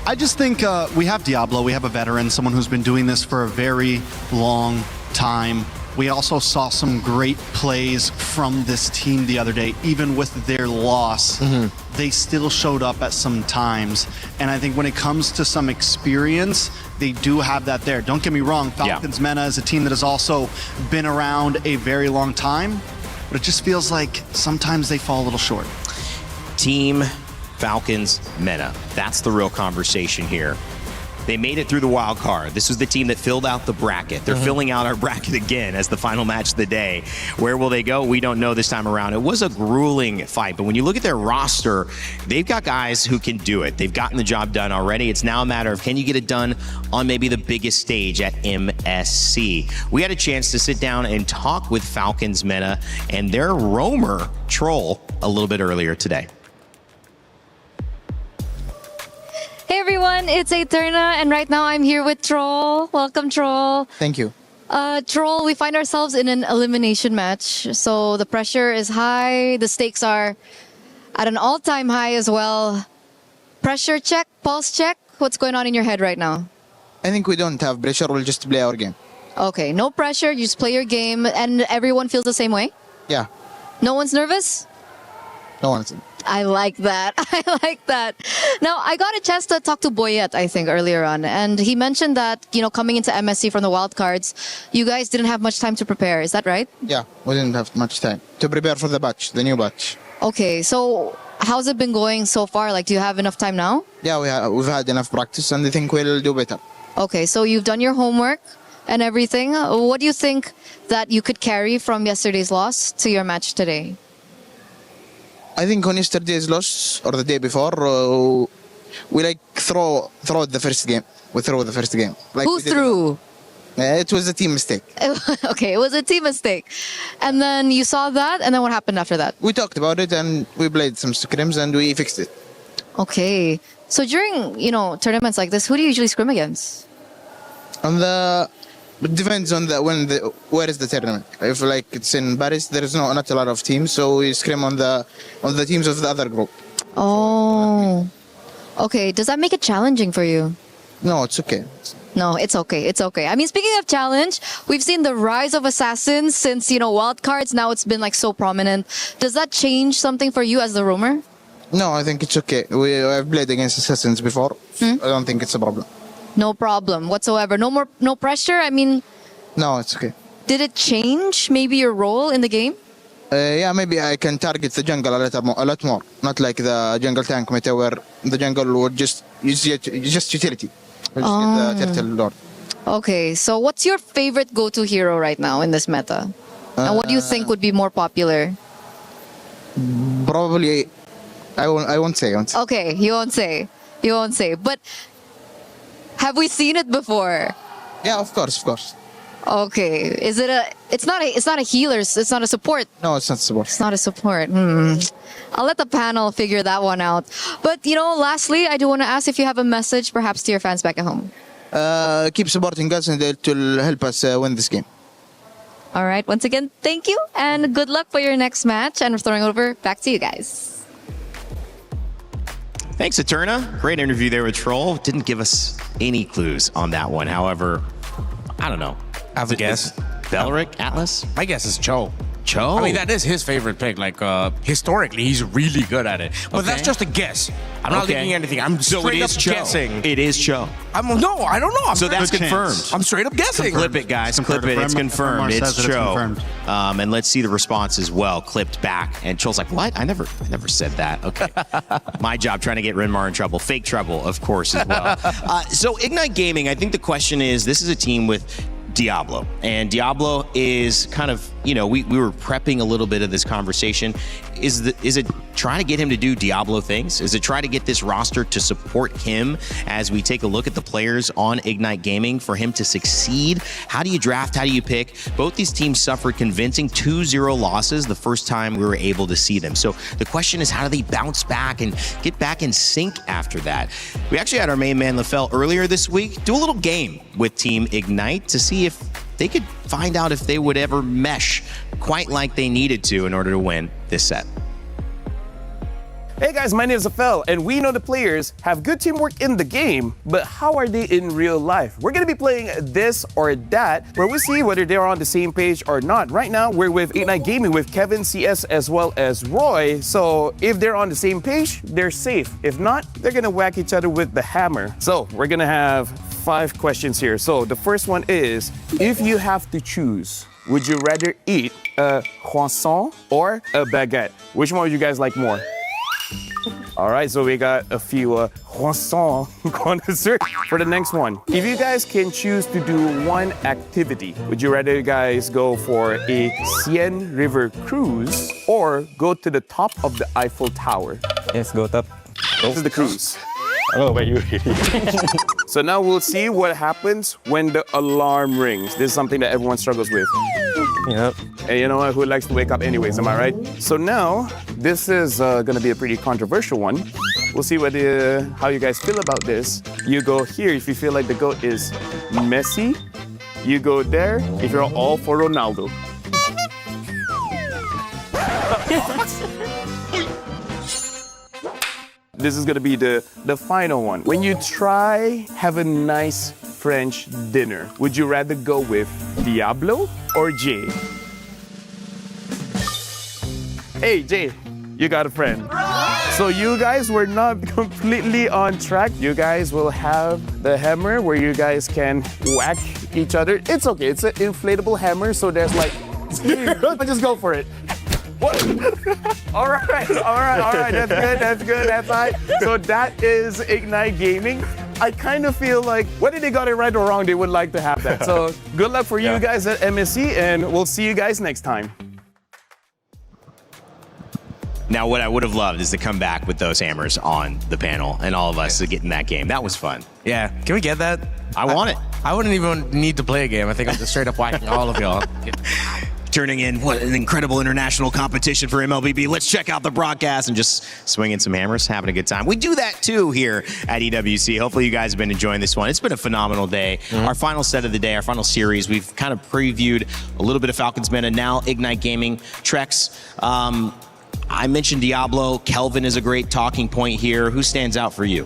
I just think we have Diablo. We have a veteran, someone who's been doing this for a very long time. we also saw some great plays from this team the other day. Even with their loss, they still showed up at some times. And I think when it comes to some experience, they do have that there. Don't get me wrong, Falcons MENA is a team that has also been around a very long time, but it just feels like sometimes they fall a little short. Team Falcons MENA. That's the real conversation here. They made it through the wild card. This was the team that filled out the bracket. They're filling out our bracket again as the final match of the day. Where will they go? We don't know this time around. It was a grueling fight, but when you look at their roster, they've got guys who can do it. They've gotten the job done already. It's now a matter of, can you get it done on maybe the biggest stage at MSC? We had a chance to sit down and talk with Falcons MENA and their roamer Troll a little bit earlier today. Hey everyone, it's Eterna, and right now I'm here with Troll. Welcome, Troll. Thank you. Troll, we find ourselves in an elimination match, so the pressure is high, the stakes are at an all-time high as well. Pressure check, pulse check, what's going on in your head right now? I think we don't have pressure, we'll just play our game. Okay, no pressure, you just play your game, and everyone feels the same way? Yeah. No one's nervous? No one's. I like that. I like that. Now, I got a chance to talk to Boyet, I think, earlier on, and he mentioned that, you know, coming into MSC from the wildcards, you guys didn't have much time to prepare. Is that right? Yeah, we didn't have much time to prepare for the batch, the new batch. Okay, so how's it been going so far? Like, do you have enough time now? Yeah, we've had enough practice, and I think we'll do better. Okay, so you've done your homework and everything. What do you think that you could carry from yesterday's loss to your match today? I think on yesterday's loss, or the day before, we like throw the first game. We throw the first game. Like Who threw? It was a team mistake. Okay, it was a team mistake. And then you saw that, and then what happened after that? We talked about it, and we played some scrims, and we fixed it. Okay. So during, you know, tournaments like this, who do you usually scrim against? It depends on where is the tournament. If like it's in Paris, there is not a lot of teams, so we scrim on the teams of the other group. Oh, okay. Does that make it challenging for you? No, it's okay. No, it's okay. It's okay. I mean, speaking of challenge, we've seen the rise of assassins since, you know, wildcards. Now it's been like so prominent. Does that change something for you as the roamer? No, I think it's okay. I've played against assassins before. I don't think it's a problem. No problem whatsoever. No pressure. I mean, no, it's okay. Did it change maybe your role in the game? Yeah, maybe I can target the jungle a lot more. Not like the jungle tank meta where the jungle would just utility. We'll just get the turtle lord. Okay, so what's your favorite go-to hero right now in this meta? And what do you think would be more popular? Probably, I won't say. Okay, you won't say. But have we seen it before? Yeah, of course. Okay, it's not a healer, it's not a support. No, it's not support. It's not a support. I'll let the panel figure that one out. But, you know, lastly, I do want to ask if you have a message perhaps to your fans back at home. Keep supporting us, and it will help us win this game. All right, once again, thank you, and good luck for your next match, and we're throwing it over back to you guys. Thanks, Eterna. Great interview there with Troll. Didn't give us any clues on that one. However, I don't know. I have a guess. Belric, Atlas? My guess is Cho. Cho? I mean, that is his favorite pick. Like, historically, he's really good at it. But that's just a guess. I'm not thinking anything. I'm straight up guessing. It is Cho. No, I don't know. So that's confirmed. I'm straight up guessing. Clip it, guys. Clip it. It's confirmed. It's Cho. And let's see the response as well. Clipped back. And Cho's like, what? I never said that. Okay. My job trying to get Renmar in trouble. Fake trouble, of course, as well. So Ignite Gaming, I think the question is, this is a team with Diablo. And Diablo is kind of, you know, we were prepping a little bit of this conversation. Is it trying to get him to do Diablo things? Is it try to get this roster to support him as we take a look at the players on Ignite Gaming for him to succeed? How do you draft? How do you pick? Both these teams suffered convincing 2-0 losses the first time we were able to see them. So the question is, how do they bounce back and get back in sync after that? We actually had our main man LaFell earlier this week do a little game with Team Ignite to see if they could find out if they would ever mesh quite like they needed to in order to win this set. Hey guys, my name is Afel, and we know the players have good teamwork in the game, but how are they in real life? We're gonna be playing this or that, where we see whether they're on the same page or not. Right now, we're with Ignite Gaming with Kevin, CS, as well as Roy. So if they're on the same page, they're safe. If not, they're gonna whack each other with the hammer. So we're gonna have 5 questions here. So the first one is, if you have to choose, would you rather eat a croissant or a baguette? Which one would you guys like more? All right, so we got a few croissant connoisseurs for the next one. If you guys can choose to do one activity, would you rather you guys go for a Seine River cruise or go to the top of the Eiffel Tower? Yes, go top. This is the cruise. I don't know about you. So now we'll see what happens when the alarm rings. This is something that everyone struggles with. Yep. And you know what? Who likes to wake up anyways, am I right? So now, this is gonna be a pretty controversial one. We'll see how you guys feel about this. You go here if you feel like the GOAT is Messi. You go there if you're all for Ronaldo. This is gonna be the final one. When you try have a nice French dinner, would you rather go with Diablo or Jay? Hey Jay, you got a friend. So you guys were not completely on track. You guys will have the hammer where you guys can whack each other. It's okay, it's an inflatable hammer, so there's like, just go for it. What? all right, that's good, that's fine. So that is Ignite Gaming. I kind of feel like whether they got it right or wrong, they would like to have that. So good luck for you guys at MSC, and we'll see you guys next time. Now, what I would have loved is to come back with those hammers on the panel and all of us to get in that game. That was fun. Yeah, can we get that? I want it. I wouldn't even need to play a game. I think I'm just straight up whacking all of y'all. Turning in what an incredible international competition for MLBB. Let's check out the broadcast and just swinging some hammers, having a good time. We do that too here at EWC. Hopefully you guys have been enjoying this one. It's been a phenomenal day. Our final set of the day, our final series, we've kind of previewed a little bit of Falcons Men and now Ignite Gaming. Trex, I mentioned Diablo. Kelvin is a great talking point here. Who stands out for you?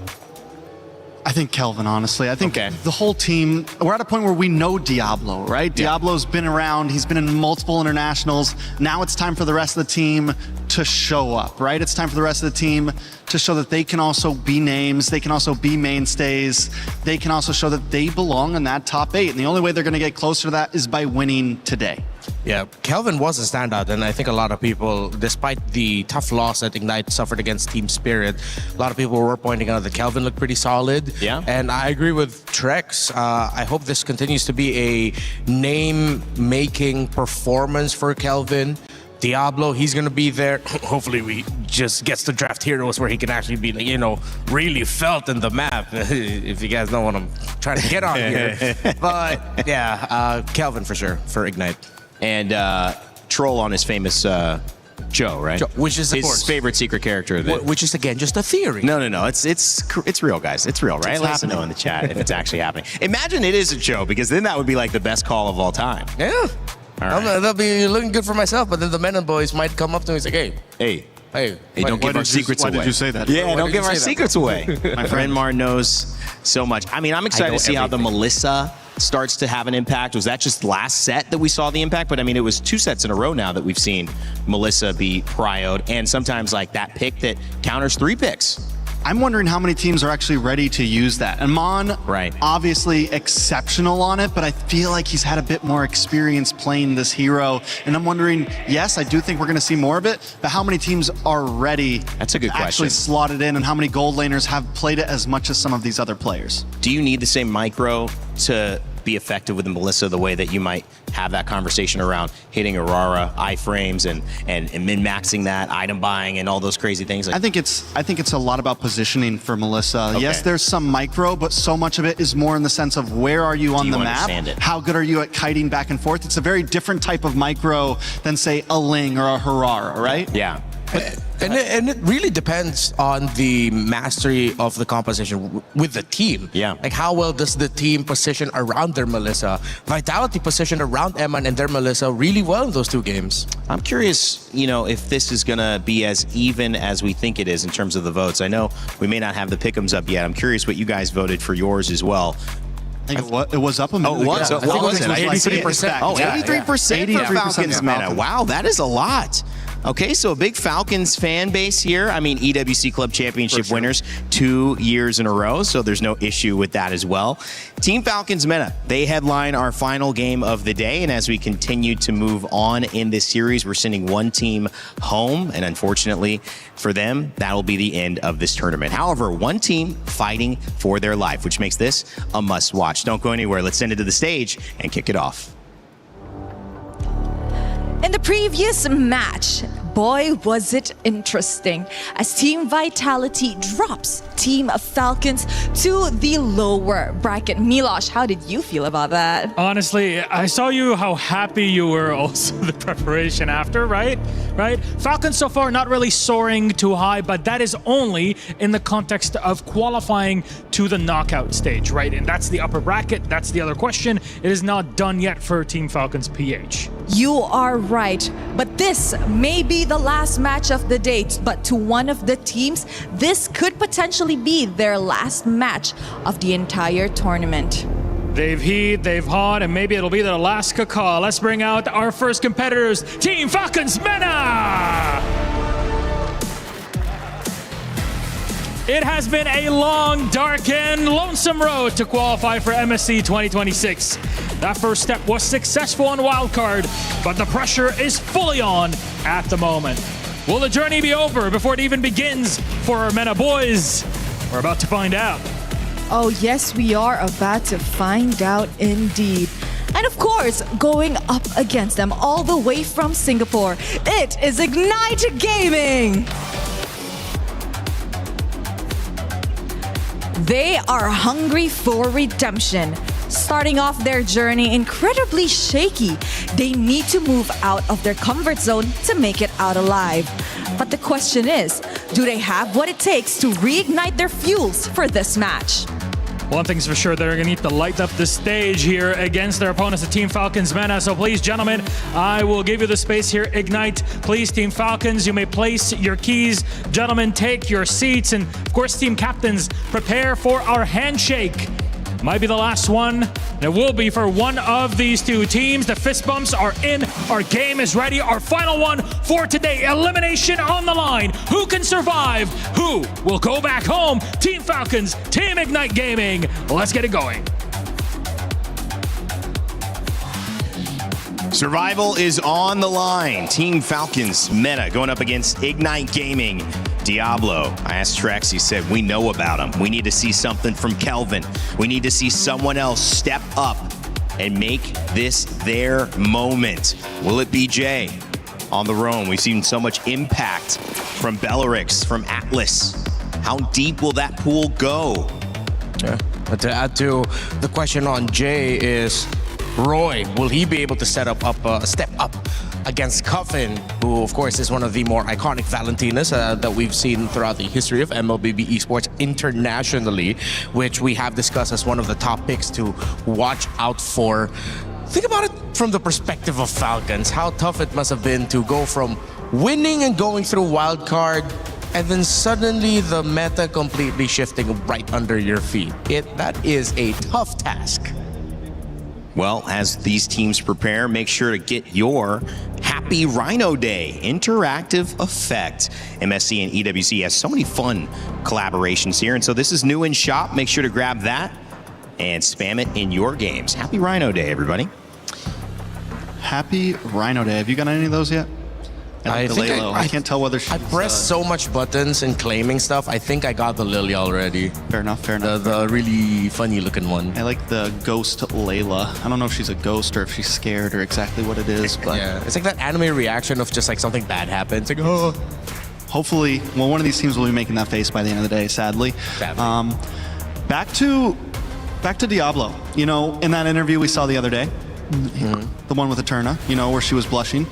I think Kelvin, honestly. I think the whole team, we're at a point where we know Diablo, right? Diablo's been around. He's been in multiple internationals. Now it's time for the rest of the team to show up, right? It's time for the rest of the team to show that they can also be names. They can also be mainstays. They can also show that they belong in that top 8. And the only way they're going to get closer to that is by winning today. Yeah, Kelvin was a standout, and I think a lot of people, despite the tough loss that Ignite suffered against Team Spirit, a lot of people were pointing out that Kelvin looked pretty solid. Yeah. And I agree with Trex. I hope this continues to be a name-making performance for Kelvin. Diablo, he's going to be there. Hopefully we just gets to draft heroes where he can actually be, really felt in the map, if you guys know what I'm trying to get on here. But yeah, Kelvin for sure, for Ignite. And Troll on his famous Joe, right? Which is, of his course, favorite secret character. Which is, again, just a theory. No. It's real, guys. It's real, right? Let us know in the chat if it's actually happening. Imagine it is a Joe, because then that would be like the best call of all time. Yeah. That'll be looking good for myself, but then the men and boys might come up to me and say, hey, don't give our secrets away. Why did you say that? Yeah, don't give our secrets away. My friend Mar knows so much. I mean, I'm excited to see how the Melissa starts to have an impact. Was that just last set that we saw the impact? But I mean, it was 2 sets in a row now that we've seen Melissa be prioed, and sometimes like that pick that counters 3 picks. I'm wondering how many teams are actually ready to use that. And Mon, obviously exceptional on it, but I feel like he's had a bit more experience playing this hero. And I'm wondering, yes, I do think we're going to see more of it, but how many teams are ready That's a good to question. actually slot it in, and how many gold laners have played it as much as some of these other players? Do you need the same micro to be effective with the Melissa the way that you might have that conversation around hitting Aurora iframes and min-maxing that, item buying, and all those crazy things? I think it's a lot about positioning for Melissa. Okay. Yes, there's some micro, but so much of it is more in the sense of where are you on the map? How good are you at kiting back and forth? It's a very different type of micro than, say, a Ling or a Harara, right? Yeah. And it really depends on the mastery of the composition with the team. Yeah. Like how well does the team position around their Melissa? Vitality positioned around Eman and their Melissa really well in those 2 games. I'm curious, if this is going to be as even as we think it is in terms of the votes. I know we may not have the pick'ems up yet. I'm curious what you guys voted for yours as well. I think it was up a minute Oh, it was? ago. What was it? 83%. Oh, 83% for Falcons Meta. Falcons. Wow, that is a lot. Okay, so a big Falcons fan base here. I mean, EWC Club Championship winners 2 years in a row, so there's no issue with that as well. Team Falcons Meta, they headline our final game of the day, and as we continue to move on in this series, we're sending one team home, and unfortunately for them, that'll be the end of this tournament. However, one team fighting for their life, which makes this a must-watch. Don't go anywhere. Let's send it to the stage and kick it off. In the previous match, boy, was it interesting as Team Vitality drops Team Falcons to the lower bracket. Milosh, how did you feel about that? Honestly, I saw how happy you were also the preparation after, right? Falcons so far not really soaring too high, but that is only in the context of qualifying to the knockout stage, right? And that's the upper bracket. That's the other question. It is not done yet for Team Falcons PH. You are right, but this may be the last match of the day, but to one of the teams, this could potentially be their last match of the entire tournament. They've heat, they've hot, and maybe it'll be their last caca. Let's bring out our first competitors, Team Falcons Mena! It has been a long, dark, and lonesome road to qualify for MSC 2026. That first step was successful on wildcard, but the pressure is fully on at the moment. Will the journey be over before it even begins for our Mena boys? We're about to find out. Oh yes, we are about to find out indeed. And of course, going up against them all the way from Singapore, it is Ignite Gaming! They are hungry for redemption. Starting off their journey incredibly shaky, they need to move out of their comfort zone to make it out alive. But the question is, do they have what it takes to reignite their fuels for this match? One thing's for sure, they're going to need to light up the stage here against their opponents, the Team Falcons Mena. So please, gentlemen, I will give you the space here. Ignite, please, Team Falcons, you may place your keys. Gentlemen, take your seats. And of course, team captains, prepare for our handshake. Might be the last one. And it will be for one of these two teams. The fist bumps are in. Our game is ready. Our final one for today. Elimination on the line. Who can survive? Who will go back home? Team Falcons, Team Ignite Gaming. Let's get it going. Survival is on the line. Team Falcons Meta going up against Ignite Gaming. Diablo, I asked Trex, he said, we know about him. We need to see something from Kelvin. We need to see someone else step up and make this their moment. Will it be Jay on the roam? We've seen so much impact from Bellerix, from Atlas. How deep will that pool go? Yeah. But to add to the question on Jay is, Roy, will he be able to step up against Coffin, who of course is one of the more iconic Valentinas that we've seen throughout the history of MLBB esports internationally, which we have discussed as one of the top picks to watch out for. Think about it from the perspective of Falcons, how tough it must have been to go from winning and going through wildcard and then suddenly the meta completely shifting right under your feet. That is a tough task. Well, as these teams prepare, make sure to get your Happy Rhino Day interactive effect. MSC and EWC has so many fun collaborations here, and so this is new in shop. Make sure to grab that and spam it in your games. Happy Rhino Day, everybody. Happy Rhino Day. Have you got any of those yet? I think I can't tell whether she's... I pressed so much buttons and claiming stuff. I think I got the Lily already. Fair enough, fair enough. The really funny looking one. I like the ghost Layla. I don't know if she's a ghost or if she's scared or exactly what it is, but... Yeah, it's like that anime reaction of just like something bad happens. Like, oh. Hopefully, well, one of these teams will be making that face by the end of the day, sadly. Back to Diablo. You know, in that interview we saw the other day, the one with Eterna, you know, where she was blushing.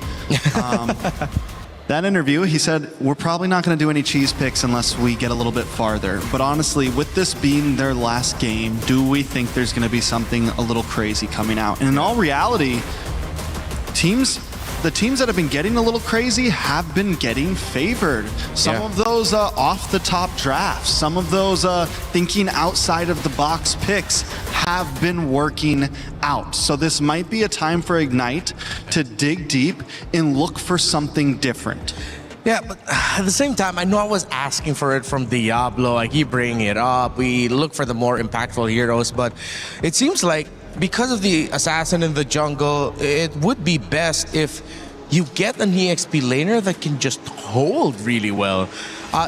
That interview, he said, we're probably not going to do any cheese picks unless we get a little bit farther. But honestly, with this being their last game, do we think there's going to be something a little crazy coming out? And in all reality, the teams that have been getting a little crazy have been getting favored. Some of those off the top drafts, some of those thinking outside of the box picks have been working out. So this might be a time for Ignite to dig deep and look for something different. Yeah, but at the same time, I know I was asking for it from Diablo. I keep bringing it up. We look for the more impactful heroes, but it seems like because of the assassin in the jungle, it would be best if you get an EXP laner that can just hold really well.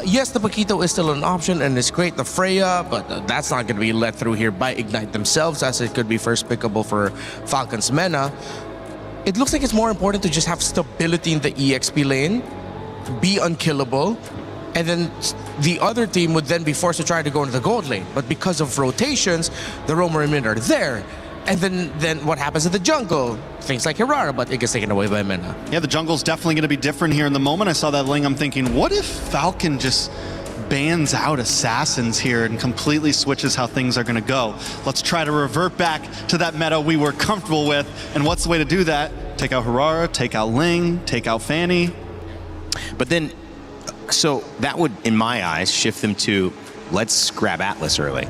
Yes, the Paquito is still an option and it's great, the Freya, but that's not going to be let through here by Ignite themselves, as it could be first pickable for Falcons Mena. It looks like it's more important to just have stability in the EXP lane, be unkillable, and then the other team would then be forced to try to go into the gold lane. But because of rotations, the Roamer and Mid are there. And then what happens in the jungle? Things like Hirara, but it gets taken away by Mena. Yeah, the jungle's definitely going to be different here in the moment. I saw that Ling, I'm thinking, what if Falcon just bans out assassins here and completely switches how things are going to go? Let's try to revert back to that meta we were comfortable with. And what's the way to do that? Take out Hirara, take out Ling, take out Fanny. But then, so that would, in my eyes, shift them to, let's grab Atlas early.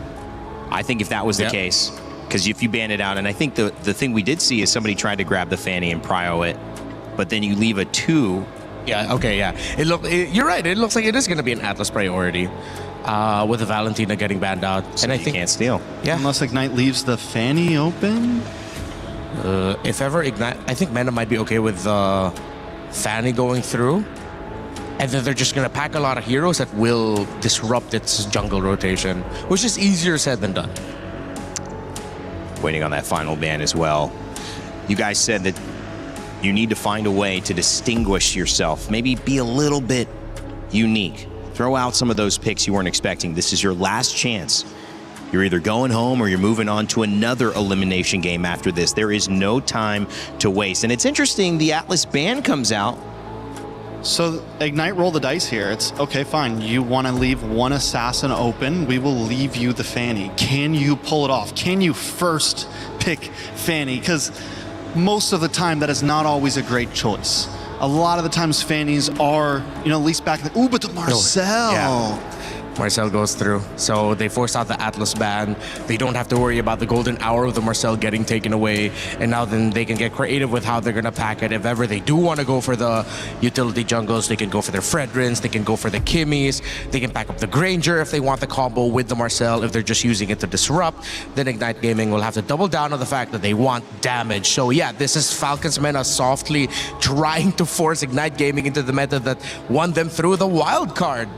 I think if that was the case, because if you ban it out, and I think the thing we did see is somebody tried to grab the Fanny and prio it, but then you leave a 2. Yeah, okay, yeah. You're right, it looks like it is going to be an Atlas priority with the Valentina getting banned out. So and I think think you can't steal. Yeah. Unless Ignite leaves the Fanny open? If ever Ignite, I think Mena might be okay with Fanny going through. And then they're just going to pack a lot of heroes that will disrupt its jungle rotation, which is easier said than done. Waiting on that final ban as well. You guys said that you need to find a way to distinguish yourself, maybe be a little bit unique. Throw out some of those picks you weren't expecting. This is your last chance. You're either going home or you're moving on to another elimination game after this. There is no time to waste. And it's interesting, the Atlas ban comes out. So Ignite roll the dice here. It's okay, fine. You want to leave one assassin open. We will leave you the Fanny. Can you pull it off? Can you first pick Fanny? Because most of the time that is not always a great choice. A lot of the times Fannies are, at least back in the, but the Marcel. Yeah. Marcel goes through. So they force out the Atlas ban. They don't have to worry about the golden hour of the Marcel getting taken away. And now then they can get creative with how they're going to pack it. If ever they do want to go for the utility jungles, they can go for their Fredrins, they can go for the Kimmies, they can pack up the Granger if they want the combo with the Marcel. If they're just using it to disrupt, then Ignite Gaming will have to double down on the fact that they want damage. So yeah, this is Falcons Mena softly trying to force Ignite Gaming into the meta that won them through the wild card.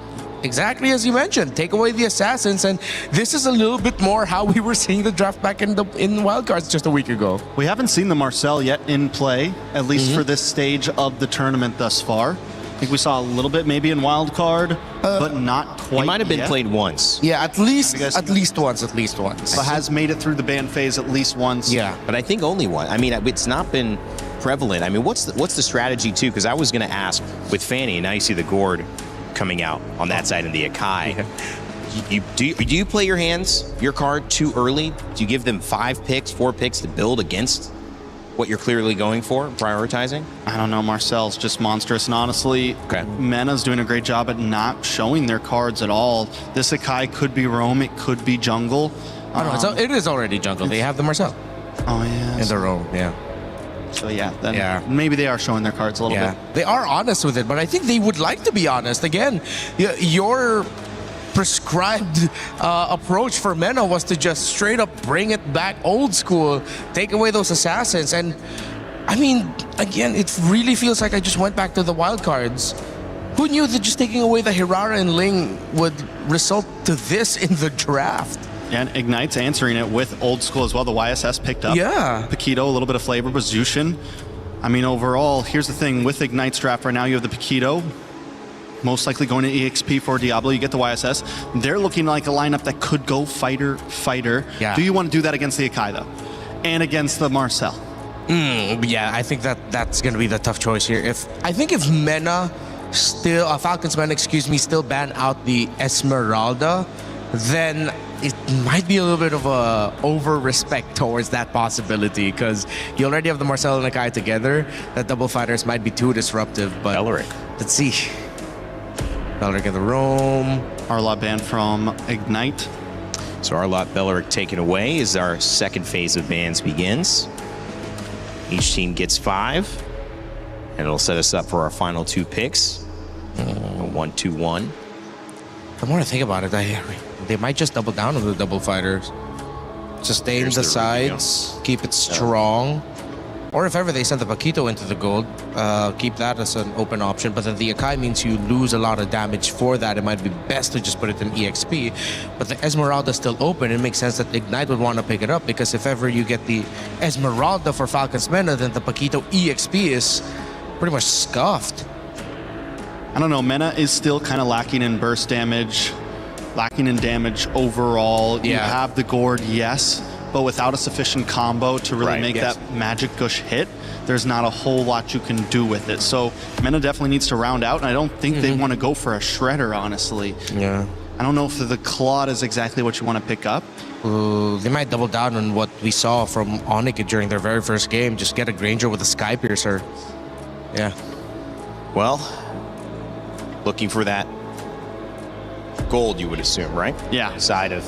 Exactly as you mentioned, take away the assassins, and this is a little bit more how we were seeing the draft back in wildcards just a week ago. We haven't seen the Marcel yet in play, at least for this stage of the tournament thus far. I think we saw a little bit maybe in wildcard, but not quite. He might have been yet. played once. Yeah, at least once. But has made it through the ban phase at least once. Yeah, but I think only one. I mean, it's not been prevalent. I mean, what's the strategy too? Because I was going to ask with Fanny, and now you see the Gord coming out on that side in the Akai. Do you play your card too early? Do you give them 5 picks, 4 picks to build against what you're clearly going for, prioritizing? I don't know. Marcel's just monstrous. And honestly, Mena's doing a great job at not showing their cards at all. This Akai could be Roam, it could be jungle. So it is already jungle. They have the Marcel. Oh, yeah. In the Roam, yeah. So then maybe they are showing their cards a little bit. They are honest with it, but I think they would like to be honest. Again, your prescribed approach for Mena was to just straight up bring it back old school, take away those assassins. And I mean, again, it really feels like I just went back to the wild cards. Who knew that just taking away the Hirara and Ling would result to this in the draft? And Ignite's answering it with old school as well. The YSS picked up. Yeah. Paquito, a little bit of flavor, but Zushin. I mean, overall, here's the thing. With Ignite's draft right now, you have the Paquito. Most likely going to EXP for Diablo. You get the YSS. They're looking like a lineup that could go fighter. Yeah. Do you want to do that against the Akai, though? And against the Marcel? Yeah, I think that's going to be the tough choice here. I think if Mena Falcons men, still ban out the Esmeralda, then it might be a little bit of a over-respect towards that possibility, because you already have the Marcel and Akai together. That double fighters might be too disruptive, but let's see. Belleric in the roam. Arlot banned from Ignite. So Arlot Belleric taken away as our second phase of bans begins. Each team gets 5, and it'll set us up for our final 2 picks. A 1-2-1. The more I think about it, they might just double down on the double fighters. Sustain the sides, keep it strong. Or if ever they send the Paquito into the gold, keep that as an open option. But then the Akai means you lose a lot of damage for that. It might be best to just put it in EXP. But the Esmeralda is still open. It makes sense that Ignite would want to pick it up, because if ever you get the Esmeralda for Falcons Mena, then the Paquito EXP is pretty much scuffed. I don't know, Mena is still kind of lacking in burst damage, lacking in damage overall. You have the Gourd, yes, but without a sufficient combo to really make that magic gush hit, there's not a whole lot you can do with it. So Mena definitely needs to round out, and I don't think they want to go for a Shredder, honestly. Yeah. I don't know if the Claude is exactly what you want to pick up. They might double down on what we saw from Onyx during their very first game. Just get a Granger with a Sky Piercer. Yeah. Well, looking for that gold, you would assume, right? Yeah. Side of...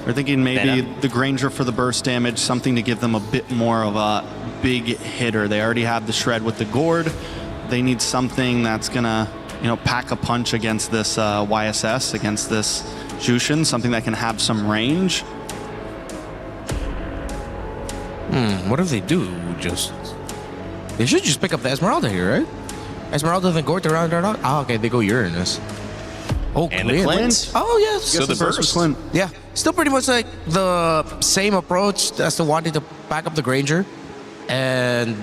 We're thinking maybe the Granger for the burst damage, something to give them a bit more of a big hitter. They already have the Shred with the Gourd. They need something that's gonna, pack a punch against this YSS, against this Jushin, something that can have some range. What if they do They should just pick up the Esmeralda here, right? Esmeralda then Gourd to round it out. Ah, okay, they go Uranus. Oh, and the Clint. Oh, yes. So the burst. Yeah, still pretty much like the same approach as to wanting to back up the Granger. And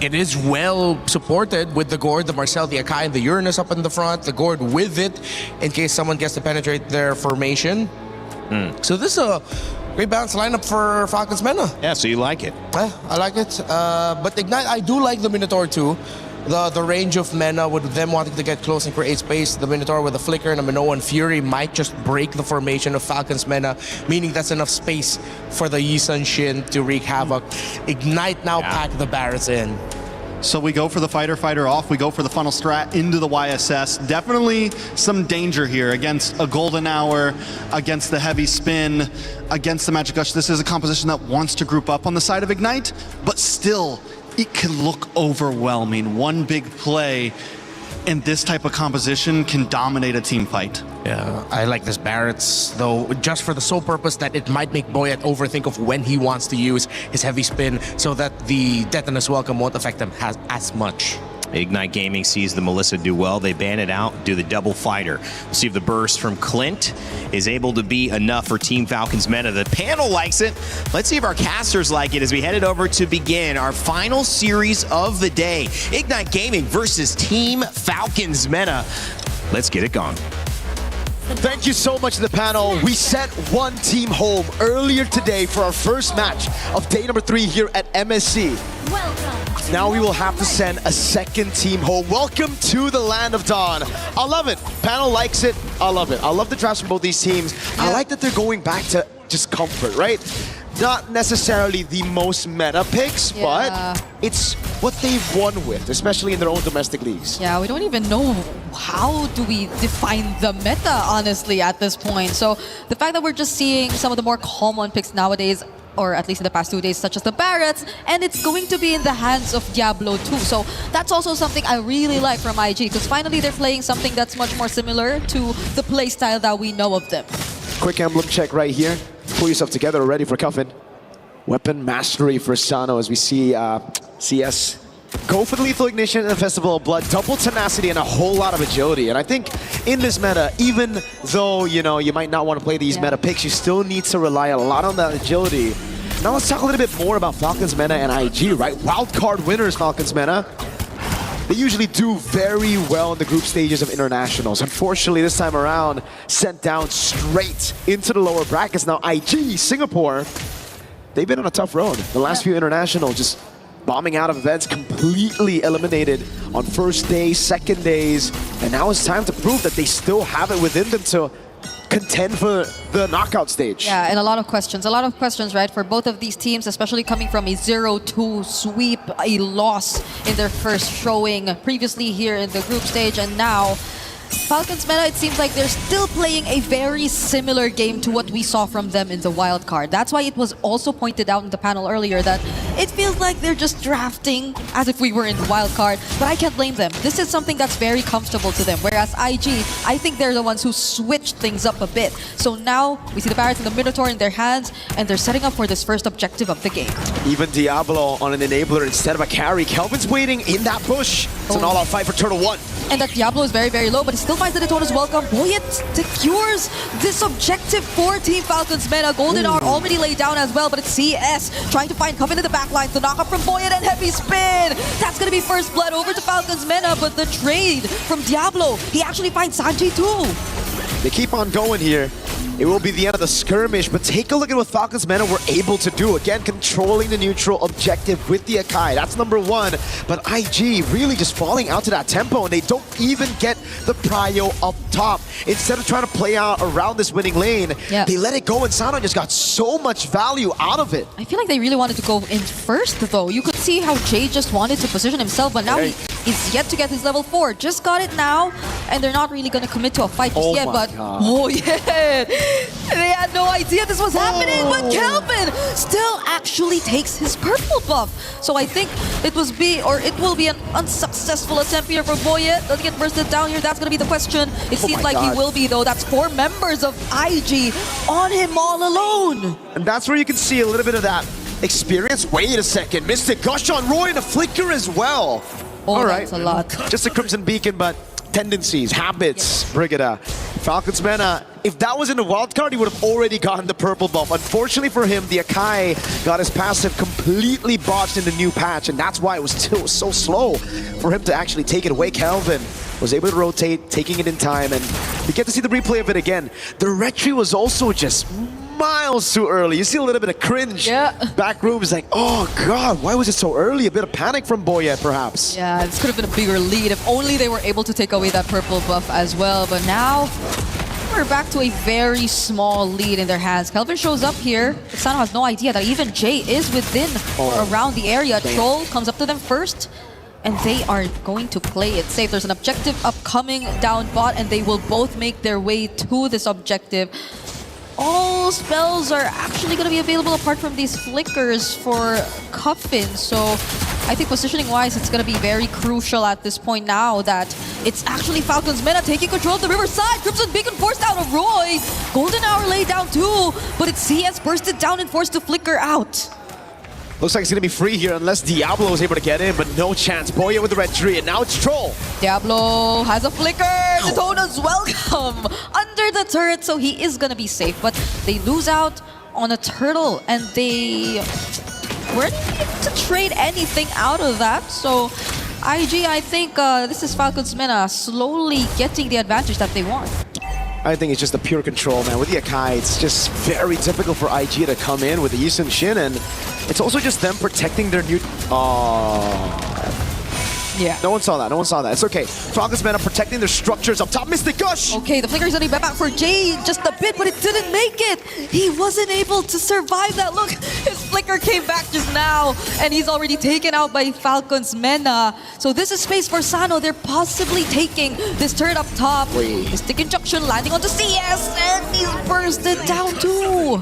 it is well supported with the Gourd, the Marcel, the Akai, and the Uranus up in the front. The Gourd with it in case someone gets to penetrate their formation. So this is a great balanced lineup for Falcons Mena. Yeah, so you like it. Yeah, I like it. But Ignite, I do like the Minotaur too. The range of Mena with them wanting to get close and create space. The Minotaur with a Flicker and a Minoan Fury might just break the formation of Falcons Mena, meaning that's enough space for the Yisun Shin to wreak havoc. Ignite now pack the Barrets in. So we go for the fighter off. We go for the funnel strat into the YSS. Definitely some danger here against a Golden Hour, against the heavy spin, against the Magic Gush. This is a composition that wants to group up on the side of Ignite, but still, it can look overwhelming. One big play in this type of composition can dominate a team fight. Yeah, I like this Barrett's, though, just for the sole purpose that it might make Boyet overthink of when he wants to use his heavy spin so that the Detonus Welcome won't affect him as much. Ignite Gaming sees the Melissa do well. They ban it out, do the double fighter. We'll see if the burst from Clint is able to be enough for Team Falcons Meta. The panel likes it. Let's see if our casters like it as we head it over to begin our final series of the day. Ignite Gaming versus Team Falcons Meta. Let's get it going. Thank you so much to the panel. We sent one team home earlier today for our first match of day number 3 here at MSC. Welcome. Now we will have to send a second team home. Welcome to the Land of Dawn. I love it. Panel likes it. I love it. I love the drafts from both these teams. I like that they're going back to just comfort, right? Not necessarily the most meta picks, but it's what they've won with, especially in their own domestic leagues. Yeah, we don't even know how do we define the meta, honestly, at this point. So the fact that we're just seeing some of the more common picks nowadays, or at least in the past 2 days, such as the Barretts, and it's going to be in the hands of Diablo too. So that's also something I really like from IG, because finally they're playing something that's much more similar to the playstyle that we know of them. Quick emblem check right here. Pull yourself together, ready for Cuffin. Weapon mastery for Sano as we see CS go for the lethal ignition in the Festival of Blood, double tenacity and a whole lot of agility. And I think in this meta, even though you might not want to play these meta picks, you still need to rely a lot on that agility. Now let's talk a little bit more about Falcons Meta and IG, right? Wildcard winners, Falcons Meta. They usually do very well in the group stages of internationals. Unfortunately, this time around, sent down straight into the lower brackets. Now IG, Singapore, they've been on a tough road. The last few internationals just bombing out of events, completely eliminated on first day, second days, and now it's time to prove that they still have it within them to contend for the knockout stage. Yeah, and a lot of questions, right, for both of these teams, especially coming from a 0-2 sweep, a loss in their first showing previously here in the group stage, and now Falcons meta, it seems like they're still playing a very similar game to what we saw from them in the wild card. That's why it was also pointed out in the panel earlier that it feels like they're just drafting as if we were in the wild card, but I can't blame them. This is something that's very comfortable to them, whereas IG, I think they're the ones who switched things up a bit. So now we see the Barrets and the Minotaur in their hands, and they're setting up for this first objective of the game. Even Diablo on an enabler instead of a carry. Kelvin's waiting in that bush. It's an all-out fight for Turtle 1. And that Diablo is very, very low, but he still finds the Daytona's welcome. Boyet secures this objective for Team Falcons meta. Golden are already laid down as well, but it's CS trying to find Coven in the backline. The knock-up from Boyet and heavy spin. That's going to be first blood over to Falcons meta, but the trade from Diablo, he actually finds Sanji too. They keep on going here. It will be the end of the skirmish, but take a look at what Falcons meta were able to do. Again, controlling the neutral objective with the Akai. That's number one. But IG really just falling out to that tempo, and they don't even get the prio up top. Instead of trying to play out around this winning lane, they let it go, and Sano just got so much value out of it. I feel like they really wanted to go in first, though. You could see how Jay just wanted to position himself, but now he's yet to get his level 4. Just got it now, and they're not really going to commit to a fight just yet. But oh yeah, they had no idea this was happening. But Kelvin still actually takes his purple buff. So I think it will be an unsuccessful attempt here for Boyet. Does he get bursted down here? That's going to be the question. It seems like he will be, though. That's 4 members of IG on him all alone. And that's where you can see a little bit of that experience. Wait a second, Mystic Gush on Roy and a flicker as well. Oh, that's a lot. Just a Crimson Beacon, but tendencies, habits, Brigida. Falcons meta, if that was in the wildcard, he would have already gotten the purple buff. Unfortunately for him, the Akai got his passive completely botched in the new patch, and that's why it was still so slow for him to actually take it away. Kelvin was able to rotate, taking it in time, and we get to see the replay of it again. The retry was also just miles too early. You see a little bit of cringe. Back room is like, oh god, why was it so early? A bit of panic from Boyet, perhaps. Yeah, this could have been a bigger lead if only they were able to take away that purple buff as well. But now we're back to a very small lead in their hands. Kelvin shows up here, but Sano has no idea that even Jay is within or around the area. Troll comes up to them first, and they are going to play it safe. There's an objective upcoming down bot, and they will both make their way to this objective. All spells are actually going to be available apart from these flickers for Coffin. So I think positioning-wise, it's going to be very crucial at this point now that it's actually Falcons meta taking control of the riverside. Crimson Beacon forced out of Roy. Golden Hour laid down too, but it's CS bursted down and forced to flicker out. Looks like it's going to be free here unless Diablo was able to get in, but no chance. Boya with the red tree, and now it's Troll. Diablo has a flicker. Daytona's welcome under the turret, so he is going to be safe. But they lose out on a turtle, and they weren't able to trade anything out of that. So IG, I think this is Falcons meta slowly getting the advantage that they want. I think it's just a pure control, man. With the Akai, it's just very difficult for IG to come in with the Yisun Shin, and it's also just them protecting their new... Yeah. No one saw that. No one saw that. It's okay. Falcons meta protecting their structures up top. Mystic Gush! Okay, the flicker is only back for Jay just a bit, but it didn't make it. He wasn't able to survive that. Look, his flicker came back just now, and he's already taken out by Falcons meta. So this is space for Sano. They're possibly taking this turret up top. Mystic Injunction landing onto CS, and he's bursted down too.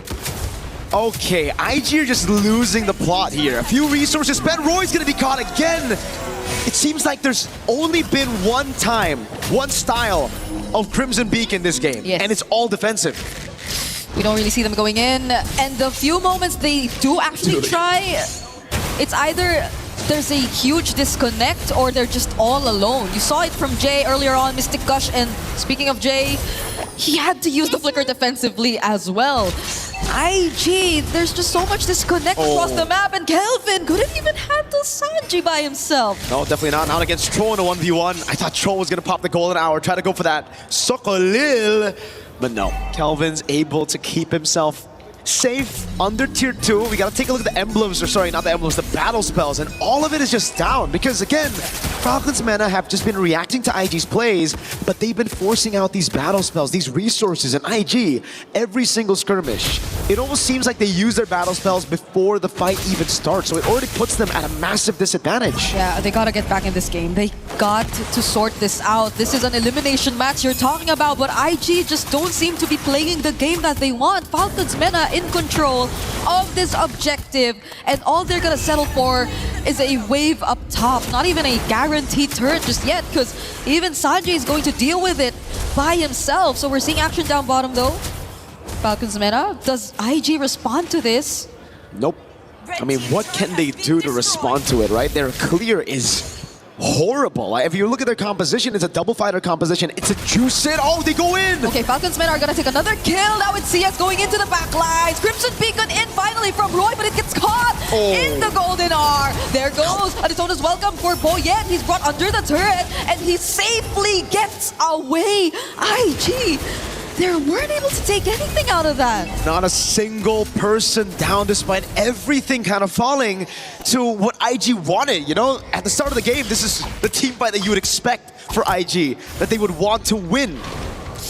Okay, IG are just losing the plot here. A few resources spent. Roy's gonna be caught again. It seems like there's only been one time, one style of Crimson Beacon in this game, and it's all defensive. We don't really see them going in, and the few moments they do actually try, it's either there's a huge disconnect or they're just all alone. You saw it from Jay earlier on, Mystic Gush, and speaking of Jay, he had to use the flicker defensively as well. IG, there's just so much disconnect across the map, and Kelvin couldn't even handle Sanji by himself. No, definitely not. Not against Troll in a 1v1. I thought Troll was going to pop the golden hour, try to go for that Sokolil, but no. Kelvin's able to keep himself safe under tier 2. We gotta take a look at the emblems, or sorry, not the emblems, the battle spells, and all of it is just down because again, Falcons Mena have just been reacting to IG's plays, but they've been forcing out these battle spells, these resources, and IG every single skirmish. It almost seems like they use their battle spells before the fight even starts, so it already puts them at a massive disadvantage. Yeah, they gotta get back in this game. They got to sort this out. This is an elimination match you're talking about, but IG just don't seem to be playing the game that they want. Falcons Mena in control of this objective, and all they're gonna settle for is a wave up top. Not even a guaranteed turret just yet, because even Sanjay is going to deal with it by himself. So we're seeing action down bottom though. Falcons Mena, does IG respond to this? Nope. I mean, what can they do to respond to it, right? Their clear is horrible. Like, if you look at their composition, it's a double fighter composition. It's a juice it. Oh, they go in! Okay, Falcons Mena are gonna take another kill. Now it's CS going into the back lines. Crimson Beacon in finally from Roy, but it gets caught in the Golden R. There goes Aditona's welcome for Boyet. He's brought under the turret, and he safely gets away. IG, they weren't able to take anything out of that. Not a single person down despite everything kind of falling to what IG wanted, you know? At the start of the game, this is the team fight that you would expect for IG, that they would want to win.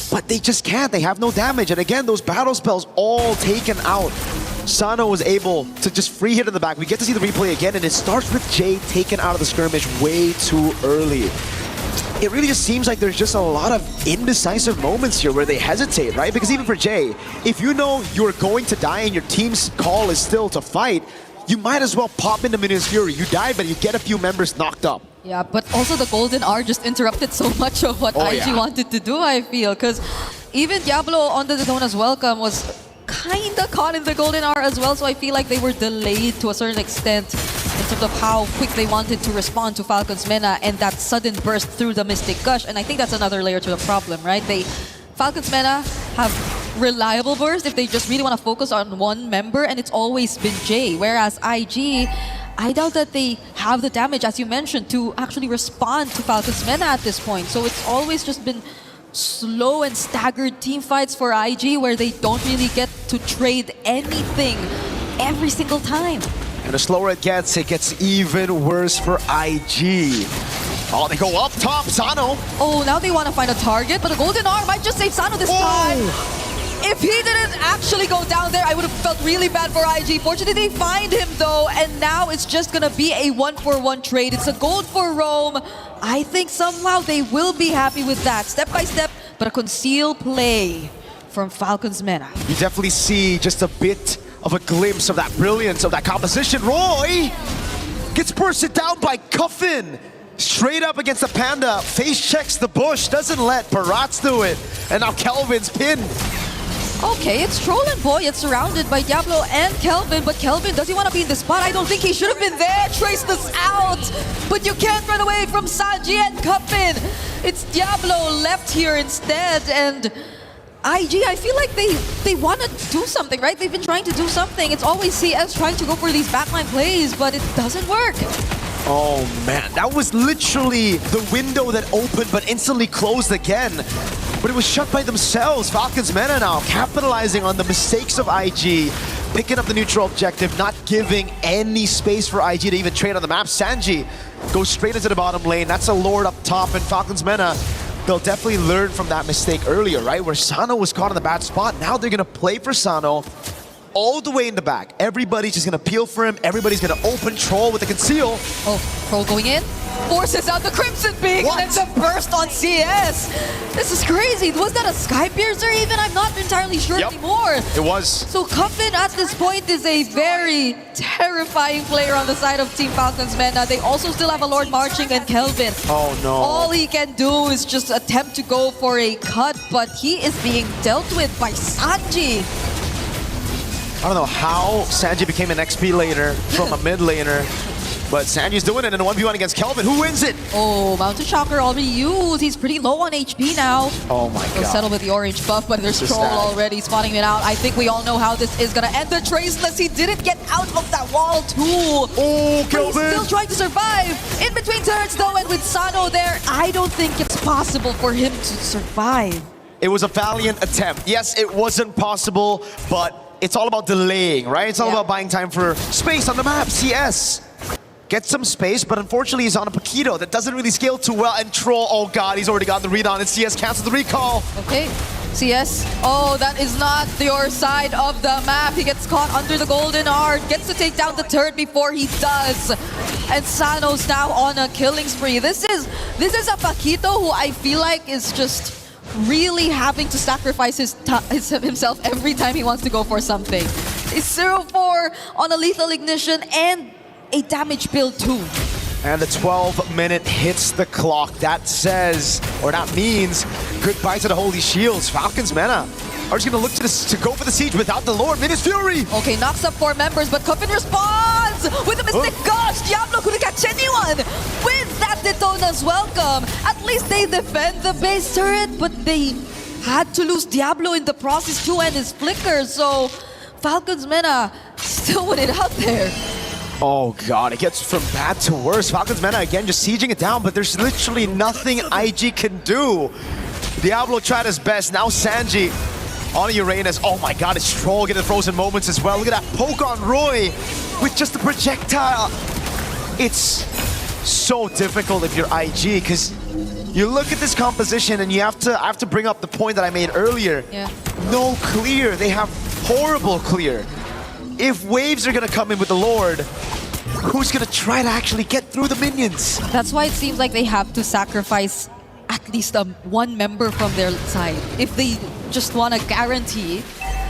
But they just can't, they have no damage. And again, those battle spells all taken out. Sano was able to just free hit in the back. We get to see the replay again, and it starts with Jay taken out of the skirmish way too early. It really just seems like there's just a lot of indecisive moments here where they hesitate, right? Because even for Jay, if you know you're going to die and your team's call is still to fight, you might as well pop into Minions Fury. You died, but you get a few members knocked up. Yeah, but also the Golden R just interrupted so much of what IG wanted to do, I feel. Because even Diablo on the Daytona's welcome was kinda caught in the Golden R as well, so I feel like they were delayed to a certain extent in terms of how quick they wanted to respond to Falcons Mena and that sudden burst through the Mystic Gush. And I think that's another layer to the problem, right? Falcons Mena have reliable burst if they just really want to focus on one member, and it's always been Jay. Whereas IG, I doubt that they have the damage, as you mentioned, to actually respond to Falcons Mena at this point. So it's always just been slow and staggered team fights for IG where they don't really get to trade anything every single time. And the slower it gets even worse for IG. Oh, they go up top, Sano. Oh, now they want to find a target, but the Golden R might just save Sano this time. If he didn't actually go down there, I would have felt really bad for IG. Fortunately, they find him though, and now it's just gonna be a 1-for-1 trade. It's a gold for Rome. I think somehow they will be happy with that. Step by step, but a concealed play from Falcons Mena. You definitely see just a bit of a glimpse of that brilliance of that composition. Roy gets bursted down by Cuffin. Straight up against the Panda. Face checks the bush. Doesn't let Parats do it. And now Kelvin's pinned. Okay, it's Troll and Boy. It's surrounded by Diablo and Kelvin, but Kelvin, does he want to be in the spot? I don't think he should have been there. Trace this out, but you can't run away from Sanji and Cuffin. It's Diablo left here instead, and IG, I feel like they want to do something, right? They've been trying to do something. It's always CS trying to go for these backline plays, but it doesn't work. Oh man, that was literally the window that opened but instantly closed again. But it was shut by themselves. Falcons Mena now capitalizing on the mistakes of IG, picking up the neutral objective, not giving any space for IG to even trade on the map. Sanji goes straight into the bottom lane. That's a Lord up top, and Falcons Mena, they'll definitely learn from that mistake earlier, right? Where Sano was caught in the bad spot. Now they're gonna play for Sano all the way in the back. Everybody's just gonna peel for him. Everybody's gonna open Troll with the conceal. Oh, Troll going in. Forces out the Crimson Peak and then the burst on CS. This is crazy. Was that a Sky Piercer even? I'm not entirely sure anymore. It was. So Cuffin at this point is a very terrifying player on the side of Team Falcons Mena. They also still have a Lord Marching and Kelvin. Oh no. All he can do is just attempt to go for a cut, but he is being dealt with by Sanji. I don't know how Sanji became an XP laner from a mid laner, but Sanji's doing it in a 1v1 against Kelvin. Who wins it? Oh, Mountain Shocker already used. He's pretty low on HP now. Oh my god. He'll settle with the orange buff, but there's Troll already spawning it out. I think we all know how this is gonna end. The Traceless, he didn't get out of that wall too. Oh, Kelvin! He's still trying to survive. In between turrets though, and with Sano there, I don't think it's possible for him to survive. It was a valiant attempt. Yes, it wasn't possible, but it's all about delaying, right? It's all about buying time for space on the map. CS gets some space, but unfortunately he's on a Paquito that doesn't really scale too well. And Troll, oh god, he's already got the read on, and CS cancels the recall. Okay, CS. Oh, that is not your side of the map. He gets caught under the golden art, gets to take down the turret before he does. And Sano's now on a killing spree. This is a Paquito who I feel like is just really having to sacrifice himself every time he wants to go for something. It's 0-4 on a lethal ignition and a damage build too. And the 12-minute hits the clock. That says, or that means, goodbye to the Holy Shields. Falcons Mena are just going to look to go for the siege without the Lord. Mini's Fury! Okay, knocks up 4 members, but Coffin responds with a Mystic Gush. Diablo couldn't catch anyone with that Detona's welcome. At least they defend the base turret, but they had to lose Diablo in the process too and his flicker. So Falcons Mena still win it out there. Oh god, it gets from bad to worse. Falcons Mena again just sieging it down, but there's literally nothing IG can do. Diablo tried his best. Now Sanji on Uranus. Oh my god, it's Troll getting frozen moments as well. Look at that poke on Roy with just a projectile. It's so difficult if you're IG, because you look at this composition and I have to bring up the point that I made earlier. Yeah. No clear. They have horrible clear. If waves are gonna come in with the Lord, who's gonna try to actually get through the minions? That's why it seems like they have to sacrifice at least one member from their side if they just want to guarantee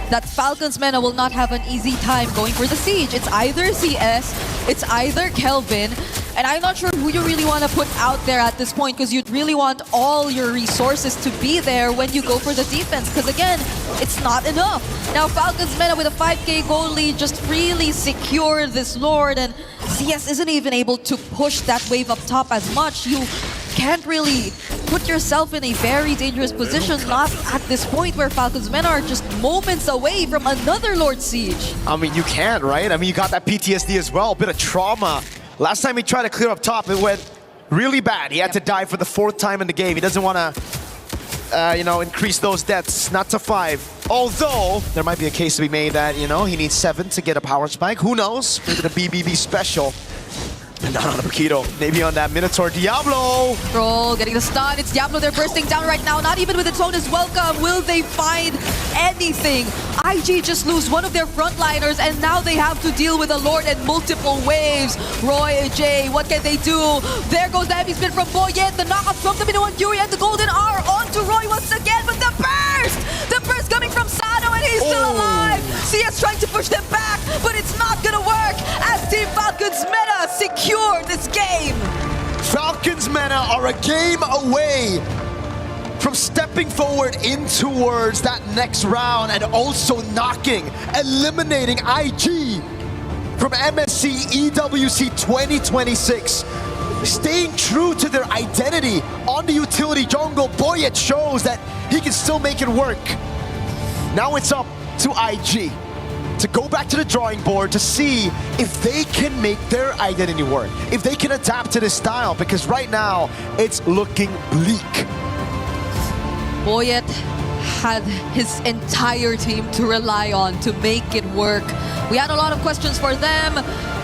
that Falcons Mena will not have an easy time going for the siege. It's either CS, it's either Kelvin, and I'm not sure who you really want to put out there at this point, because you'd really want all your resources to be there when you go for the defense, because again, it's not enough. Now Falcons Mena with a 5k goal lead just really secured this Lord, and CS isn't even able to push that wave up top as much. You can't really put yourself in a very dangerous position, not at this point where Falcons Mena are just moments away from another Lord Siege. I mean, you can, right? I mean, you got that PTSD as well, a bit of trauma. Last time he tried to clear up top, it went really bad. He had to die for the 4th time in the game. He doesn't want to, increase those deaths, not to 5. Although, there might be a case to be made that, he needs 7 to get a power spike. Who knows? Maybe the BBB special. And not on the Paquito, maybe on that Minotaur. Diablo! Troll getting the stun. It's Diablo, they're bursting down right now. Not even with the Detona's welcome will they find anything. IG just lose one of their frontliners, and now they have to deal with a Lord and multiple waves. Roy, J, what can they do? There goes the heavy spin from Boyet. The knockout from the Minoan Fury and the Golden R onto Roy once again, but the burst! The burst coming from Sano, and he's still alive! CS trying to push them back, but it's not gonna work as Team Falcons Mena secure this game. Falcons Mena are a game away from stepping forward in towards that next round and also eliminating IG from MSC EWC 2026. Staying true to their identity on the utility jungle, Boyet shows that he can still make it work. Now it's up to IG to go back to the drawing board to see if they can make their identity work, if they can adapt to this style, because right now it's looking bleak. Boyet had his entire team to rely on to make it work. We had a lot of questions for them.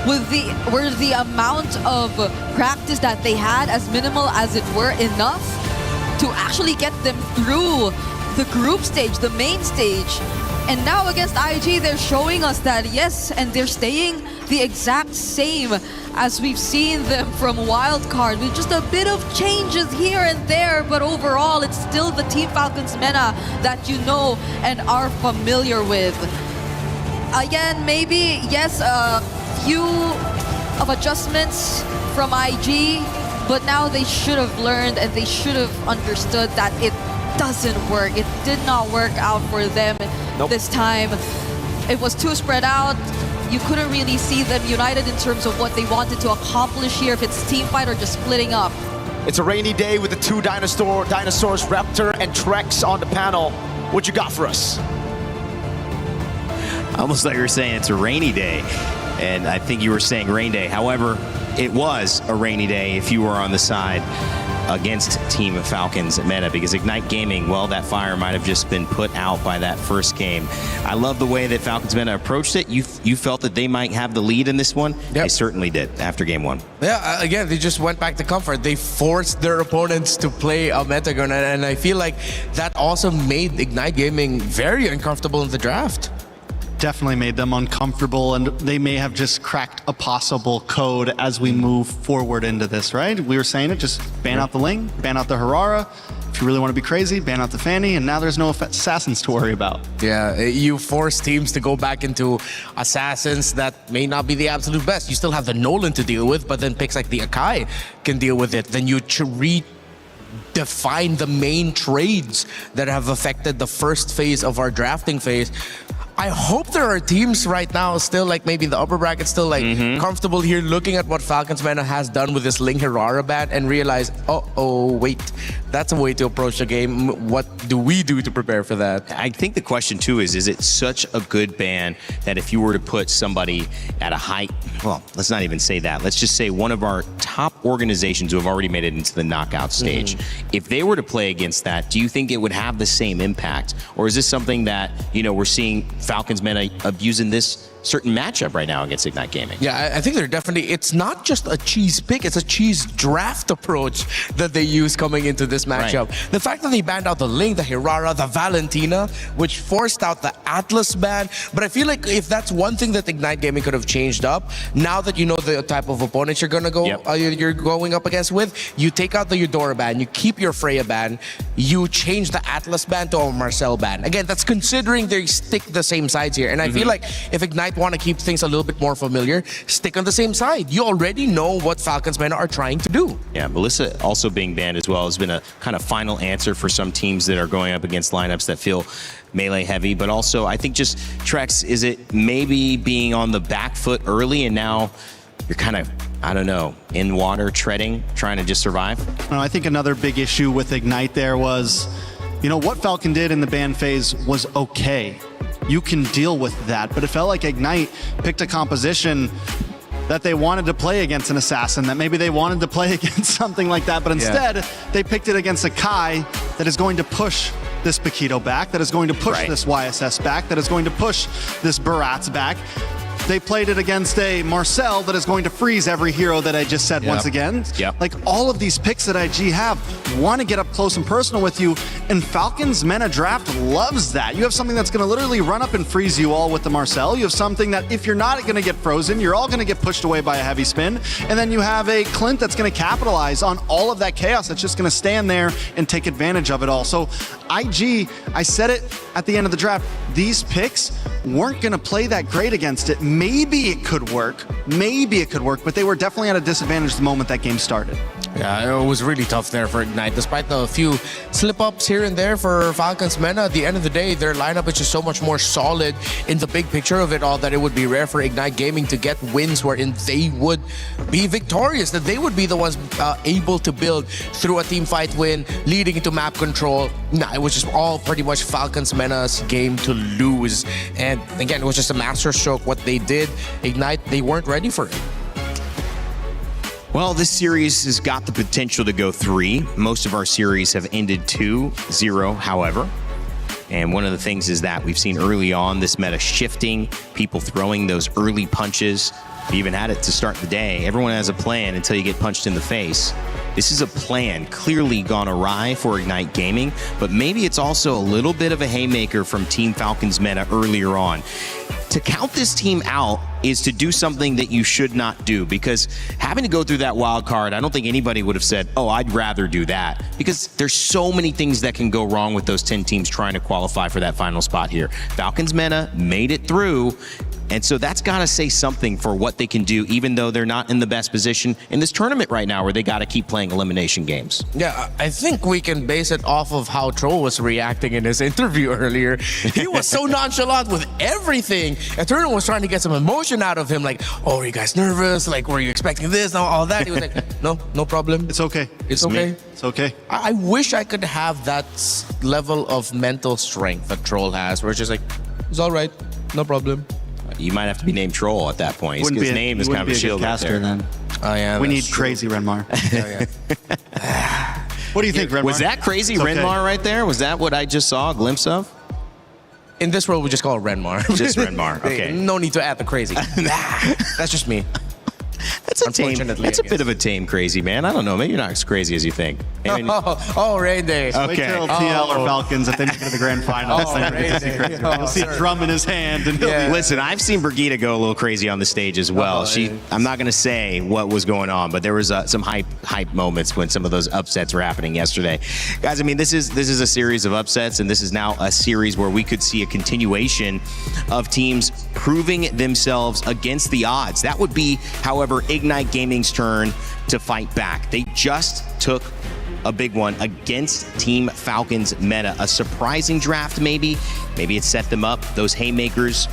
Were the amount of practice that they had, as minimal as it were, enough to actually get them through the group stage, the main stage? And now against IG, they're showing us that yes, and they're staying the exact same as we've seen them from Wildcard, with just a bit of changes here and there, but overall it's still the Team Falcons Mena that you know and are familiar with. Again, maybe, yes, a few of adjustments from IG, but now they should have learned and they should have understood that it doesn't work. It did not work out for them this time. It was too spread out. You couldn't really see them united in terms of what they wanted to accomplish here, if it's team fight or just splitting up. It's a rainy day with the 2 dinosaurs, Raptor and Trex on the panel. What you got for us? I almost thought you were saying it's a rainy day, and I think you were saying rain day. However, it was a rainy day if you were on the side against Team Falcons Meta, because Ignite Gaming, well, that fire might have just been put out by that first game. I love the way that Falcons Meta approached it. You felt that they might have the lead in this one. Yep. They certainly did after game one. Yeah, again, they just went back to comfort. They forced their opponents to play a meta gun, and I feel like that also made Ignite Gaming very uncomfortable in the draft. Definitely made them uncomfortable, and they may have just cracked a possible code as we move forward into this, right? We were saying it, just ban out the Ling, ban out the Harara. If you really want to be crazy, ban out the Fanny, and now there's no assassins to worry about. Yeah, you force teams to go back into assassins that may not be the absolute best. You still have the Nolan to deal with, but then picks like the Akai can deal with it. Then you redefine the main trades that have affected the first phase of our drafting phase. I hope there are teams right now still like maybe in the upper bracket still like comfortable here looking at what Falcons Meta has done with this Ling Hirara ban and realize, oh, wait, that's a way to approach the game. What do we do to prepare for that? I think the question too is it such a good ban that if you were to put somebody at a high, well, let's not even say that. Let's just say one of our top organizations who have already made it into the knockout stage, if they were to play against that, do you think it would have the same impact? Or is this something that, you know, we're seeing Falcons Meta abusing this certain matchup right now against Ignite Gaming? Yeah, I think they're definitely, it's not just a cheese pick, it's a cheese draft approach that they use coming into this matchup. Right. The fact that they banned out the Ling, the Hirara, the Valentina, which forced out the Atlas ban, but I feel like if that's one thing that Ignite Gaming could have changed up, now that you know the type of opponents you're gonna go, you're going up against with, you take out the Eudora ban, you keep your Freya ban, you change the Atlas ban to a Marcel ban. Again, that's considering they stick the same sides here, and I feel like if Ignite want to keep things a little bit more familiar, stick on the same side. You already know what Falcons Meta are trying to do. Yeah, Melissa also being banned as well has been a kind of final answer for some teams that are going up against lineups that feel melee heavy, but also I think just Trex, is it maybe being on the back foot early and now you're kind of, I don't know, in water, treading, trying to just survive? No, I think another big issue with Ignite there was, you know, what Falcon did in the ban phase was okay. You can deal with that, but it felt like Ignite picked a composition that they wanted to play against an assassin, that maybe they wanted to play against something like that, but instead they picked it against a Kai that is going to push this Paquito back, that is going to push this YSS back, that is going to push this Baratz back. They played it against a Marcel that is going to freeze every hero that I just said once again. Like all of these picks that IG have want to get up close and personal with you, and Falcons Meta Draft loves that. You have something that's going to literally run up and freeze you all with the Marcel. You have something that if you're not going to get frozen, you're all going to get pushed away by a heavy spin. And then you have a Clint that's going to capitalize on all of that chaos that's just going to stand there and take advantage of it all. So IG, I said it at the end of the draft, these picks weren't going to play that great against it. Maybe it could work, but they were definitely at a disadvantage the moment that game started. Yeah, it was really tough there for Ignite. Despite the few slip-ups here and there for Falcons Meta, at the end of the day, their lineup is just so much more solid in the big picture of it all that it would be rare for Ignite Gaming to get wins wherein they would be victorious, that they would be the ones able to build through a team fight win, leading into map control. Nah, it was just all pretty much Falcons Meta's game to lose. And again, it was just a masterstroke what they did. Ignite, they weren't ready for it. Well, this series has got the potential to go 3. Most of our series have ended 2-0, however. And one of the things is that we've seen early on this meta shifting, people throwing those early punches. We even had it to start the day. Everyone has a plan until you get punched in the face. This is a plan clearly gone awry for Ignite Gaming, but maybe it's also a little bit of a haymaker from Team Falcons Meta earlier on. To count this team out is to do something that you should not do, because having to go through that wild card, I don't think anybody would have said, oh, I'd rather do that, because there's so many things that can go wrong with those 10 teams trying to qualify for that final spot here. Falcons Meta made it through, and so that's got to say something for what they can do, even though they're not in the best position in this tournament right now where they got to keep playing elimination games. Yeah, I think we can base it off of how Troll was reacting in his interview earlier. He was so nonchalant with everything. Eternal was trying to get some emotion out of him, like, oh, are you guys nervous? Like, were you expecting this? And all that. He was like, no problem. It's okay. It's okay. It's okay. I wish I could have that level of mental strength that Troll has, where it's just like, it's all right, no problem. You might have to be named Troll at that point. His name is kind of a shield out there. Then. Oh, yeah. We need that's true. crazy Renmar. Yeah. What do you think, Renmar? Was that crazy It's okay. Renmar right there? Was that what I just saw a glimpse of? In this world, we just call it Renmar. Just Renmar, okay. No need to add the crazy. That's just me. That's a tame. Unfortunately, That's I a bit of a tame crazy, man. I don't know. Maybe you're not as crazy as you think. I mean, Rain Day. Wait till TL or Falcons if they make it to the grand finals. Then you'll see crazy. You'll see a drum in his hand. And he'll be Listen, I've seen Brigitte go a little crazy on the stage as well. I'm not going to say what was going on, but there was some hype moments when some of those upsets were happening yesterday. Guys, I mean, this is a series of upsets, and this is now a series where we could see a continuation of teams proving themselves against the odds. That would be, however, Ignite Gaming's turn to fight back. They just took a big one against Team Falcons Meta. A surprising draft, maybe. Maybe it set them up. Those haymakers,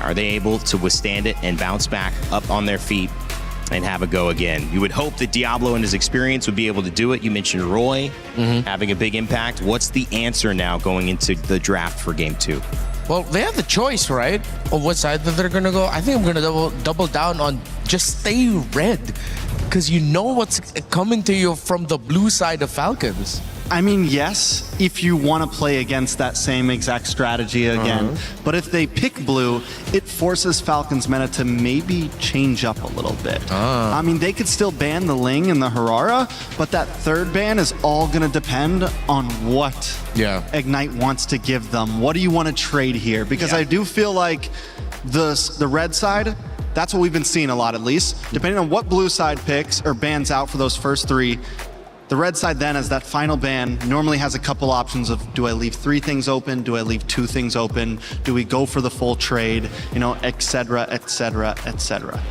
are they able to withstand it and bounce back up on their feet and have a go again? You would hope that Diablo and his experience would be able to do it. You mentioned Roy having a big impact. What's the answer now going into the draft for Game 2? Well, they have the choice, right? Of what side that they're going to go. I think I'm going to double down on just stay red. Because you know what's coming to you from the blue side of Falcons. I mean, yes, if you want to play against that same exact strategy again. But if they pick blue, it forces Falcons meta to maybe change up a little bit. I mean, they could still ban the Ling and the Harara, but that third ban is all going to depend on what Ignite wants to give them. What do you want to trade here? Because I do feel like the red side, that's what we've been seeing a lot, at least. Depending on what blue side picks or bans out for those first three, the red side then, as that final ban, normally has a couple options of, do I leave 3 things open? Do I leave 2 things open? Do we go for the full trade? You know, et cetera, et cetera, et cetera.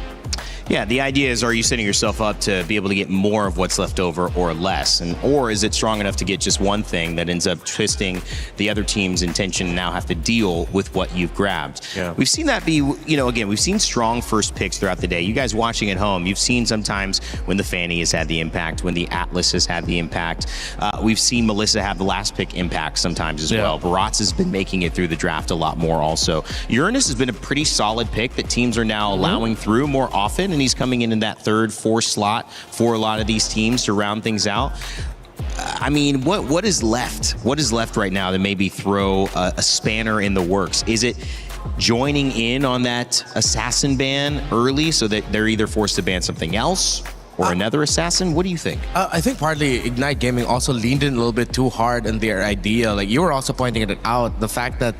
Yeah, the idea is, are you setting yourself up to be able to get more of what's left over or less? Or is it strong enough to get just one thing that ends up twisting the other team's intention and now have to deal with what you've grabbed? Yeah. We've seen that be, again, we've seen strong first picks throughout the day. You guys watching at home, you've seen sometimes when the Fanny has had the impact, when the Atlas has had the impact. We've seen Melissa have the last pick impact sometimes as well. Baratz has been making it through the draft a lot more also. Uranus has been a pretty solid pick that teams are now allowing through more often, and he's coming in that 3rd, 4th slot for a lot of these teams to round things out. I mean, what is left? What is left right now to maybe throw a spanner in the works? Is it joining in on that assassin ban early so that they're either forced to ban something else or another assassin? What do you think? I think partly Ignite Gaming also leaned in a little bit too hard in their idea. Like you were also pointing it out, the fact that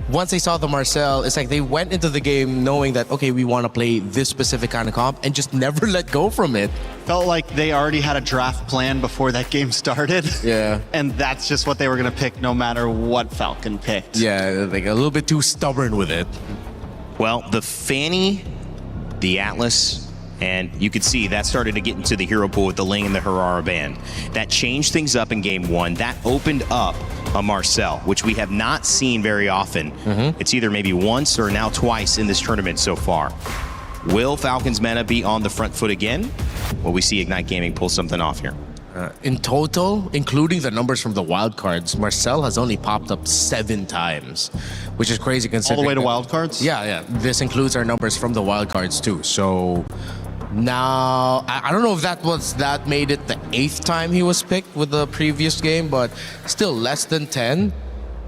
once they saw the Marcel, it's like they went into the game knowing that, okay, we want to play this specific kind of comp and just never let go from it. Felt like they already had a draft plan before that game started. Yeah. And that's just what they were going to pick no matter what Falcon picked. Yeah, like a little bit too stubborn with it. Well, the Fanny, the Atlas, and you could see that started to get into the hero pool with the Ling and the Harara band. That changed things up in game 1. That opened up a Marcel, which we have not seen very often. It's either maybe once or now twice in this tournament so far. Will Falcons meta be on the front foot again? Will we see Ignite Gaming pull something off here? In total, including the numbers from the wildcards, Marcel has only popped up 7 times, which is crazy considering. All the way to wildcards? Yeah. This includes our numbers from the wildcards too. So now, I don't know if that made it the 8th time he was picked with the previous game, but still less than 10.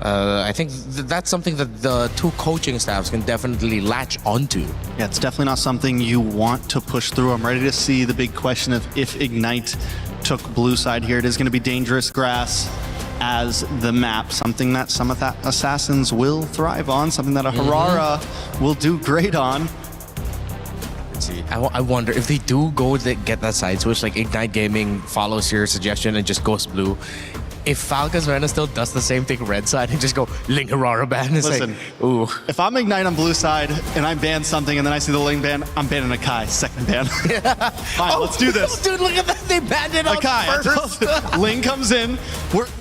I think that's something that the 2 coaching staffs can definitely latch onto. Yeah, it's definitely not something you want to push through. I'm ready to see the big question of if Ignite took blue side here. It is going to be dangerous grass as the map, something that some of that assassins will thrive on, something that a Harara will do great on. I wonder if they do go get that side switch, like Ignite Gaming follows your suggestion and just goes blue. If Falcons Meta still does the same thing red side and just go Ling Harara ban, it's Listen, like, ooh. If I'm Ignite on blue side and I ban something and then I see the Ling ban, I'm banning Akai, 2nd ban. Fine, let's do this. Dude, look at that. They banned it out first. Ling comes in.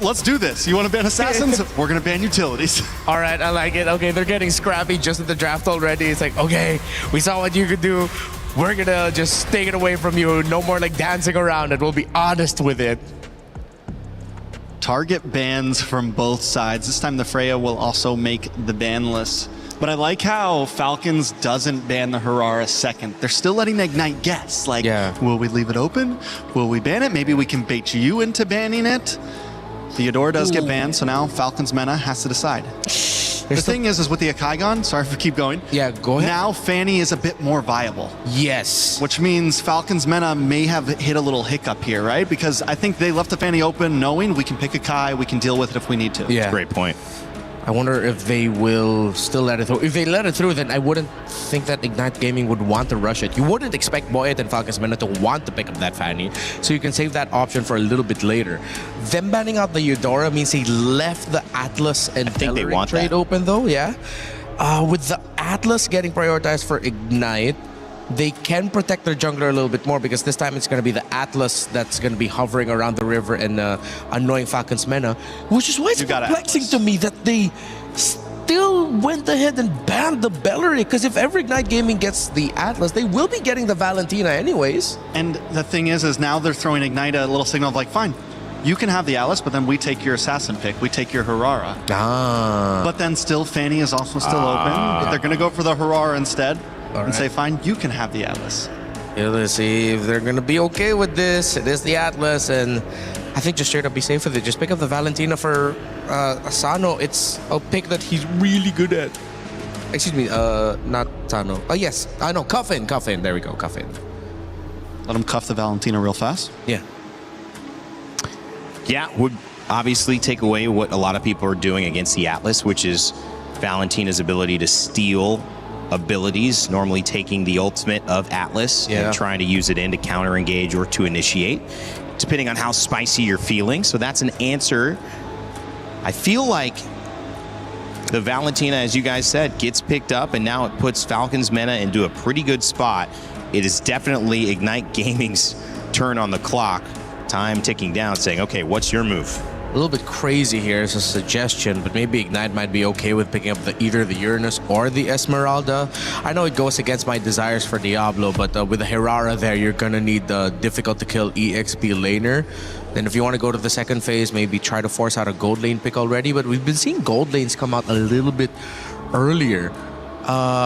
Let's do this. You want to ban assassins? We're going to ban utilities. All right, I like it. Okay, they're getting scrappy just at the draft already. It's like, okay, we saw what you could do. We're going to just take it away from you. No more like dancing around it. We'll be honest with it. Target bans from both sides. This time the Freya will also make the ban list. But I like how Falcons doesn't ban the Harara second. They're still letting Ignite guess. Like, will we leave it open? Will we ban it? Maybe we can bait you into banning it. Theodora does get banned, so now Falcons Mena has to decide. The thing is with the Akaigon, sorry if we keep going. Yeah, go ahead. Now Fanny is a bit more viable. Yes. Which means Falcons Mena may have hit a little hiccup here, right? Because I think they left the Fanny open knowing we can pick a Kai, we can deal with it if we need to. Yeah. Great point. I wonder if they will still let it through. If they let it through, then I wouldn't think that Ignite Gaming would want to rush it. You wouldn't expect Boyet and Falcons Mena to want to pick up that Fanny, so you can save that option for a little bit later. Them banning out the Eudora means they left the Atlas and Bellerin trade open, though, yeah? With the Atlas getting prioritized for Ignite, they can protect their jungler a little bit more because this time it's going to be the Atlas that's going to be hovering around the river and annoying Falcons Mena, which is why it's perplexing to me that they still went ahead and banned the Bellerin, because if ever Ignite Gaming gets the Atlas, they will be getting the Valentina anyways. And the thing is now they're throwing Ignite a little signal of like, fine, you can have the Atlas, but then we take your assassin pick, we take your Harara. But then still Fanny is also still open, but they're going to go for the Harara instead. And say, fine, you can have the Atlas. Yeah, let's see if they're going to be okay with this. It is the Atlas, and I think just straight up be safe with it. Just pick up the Valentina for Asano. It's a pick that he's really good at. Excuse me, not Sano. Oh, yes. I know, Cuffin. There we go, Cuffin. Let him cuff the Valentina real fast. Yeah. Yeah, would obviously take away what a lot of people are doing against the Atlas, which is Valentina's ability to steal abilities, normally taking the ultimate of Atlas and trying to use it in to counter engage or to initiate, depending on how spicy you're feeling. So that's an answer. I feel like the Valentina, as you guys said, gets picked up, and now it puts Falcons Mena into a pretty good spot. It is definitely Ignite Gaming's turn on the clock. Time ticking down, saying, okay, what's your move? A little bit crazy here as a suggestion, but maybe Ignite might be okay with picking up either the Uranus or the Esmeralda. I know it goes against my desires for Diablo, but with the Herrera there, you're gonna need the difficult to kill EXP laner. Then if you want to go to the second phase, maybe try to force out a gold lane pick already, but we've been seeing gold lanes come out a little bit earlier.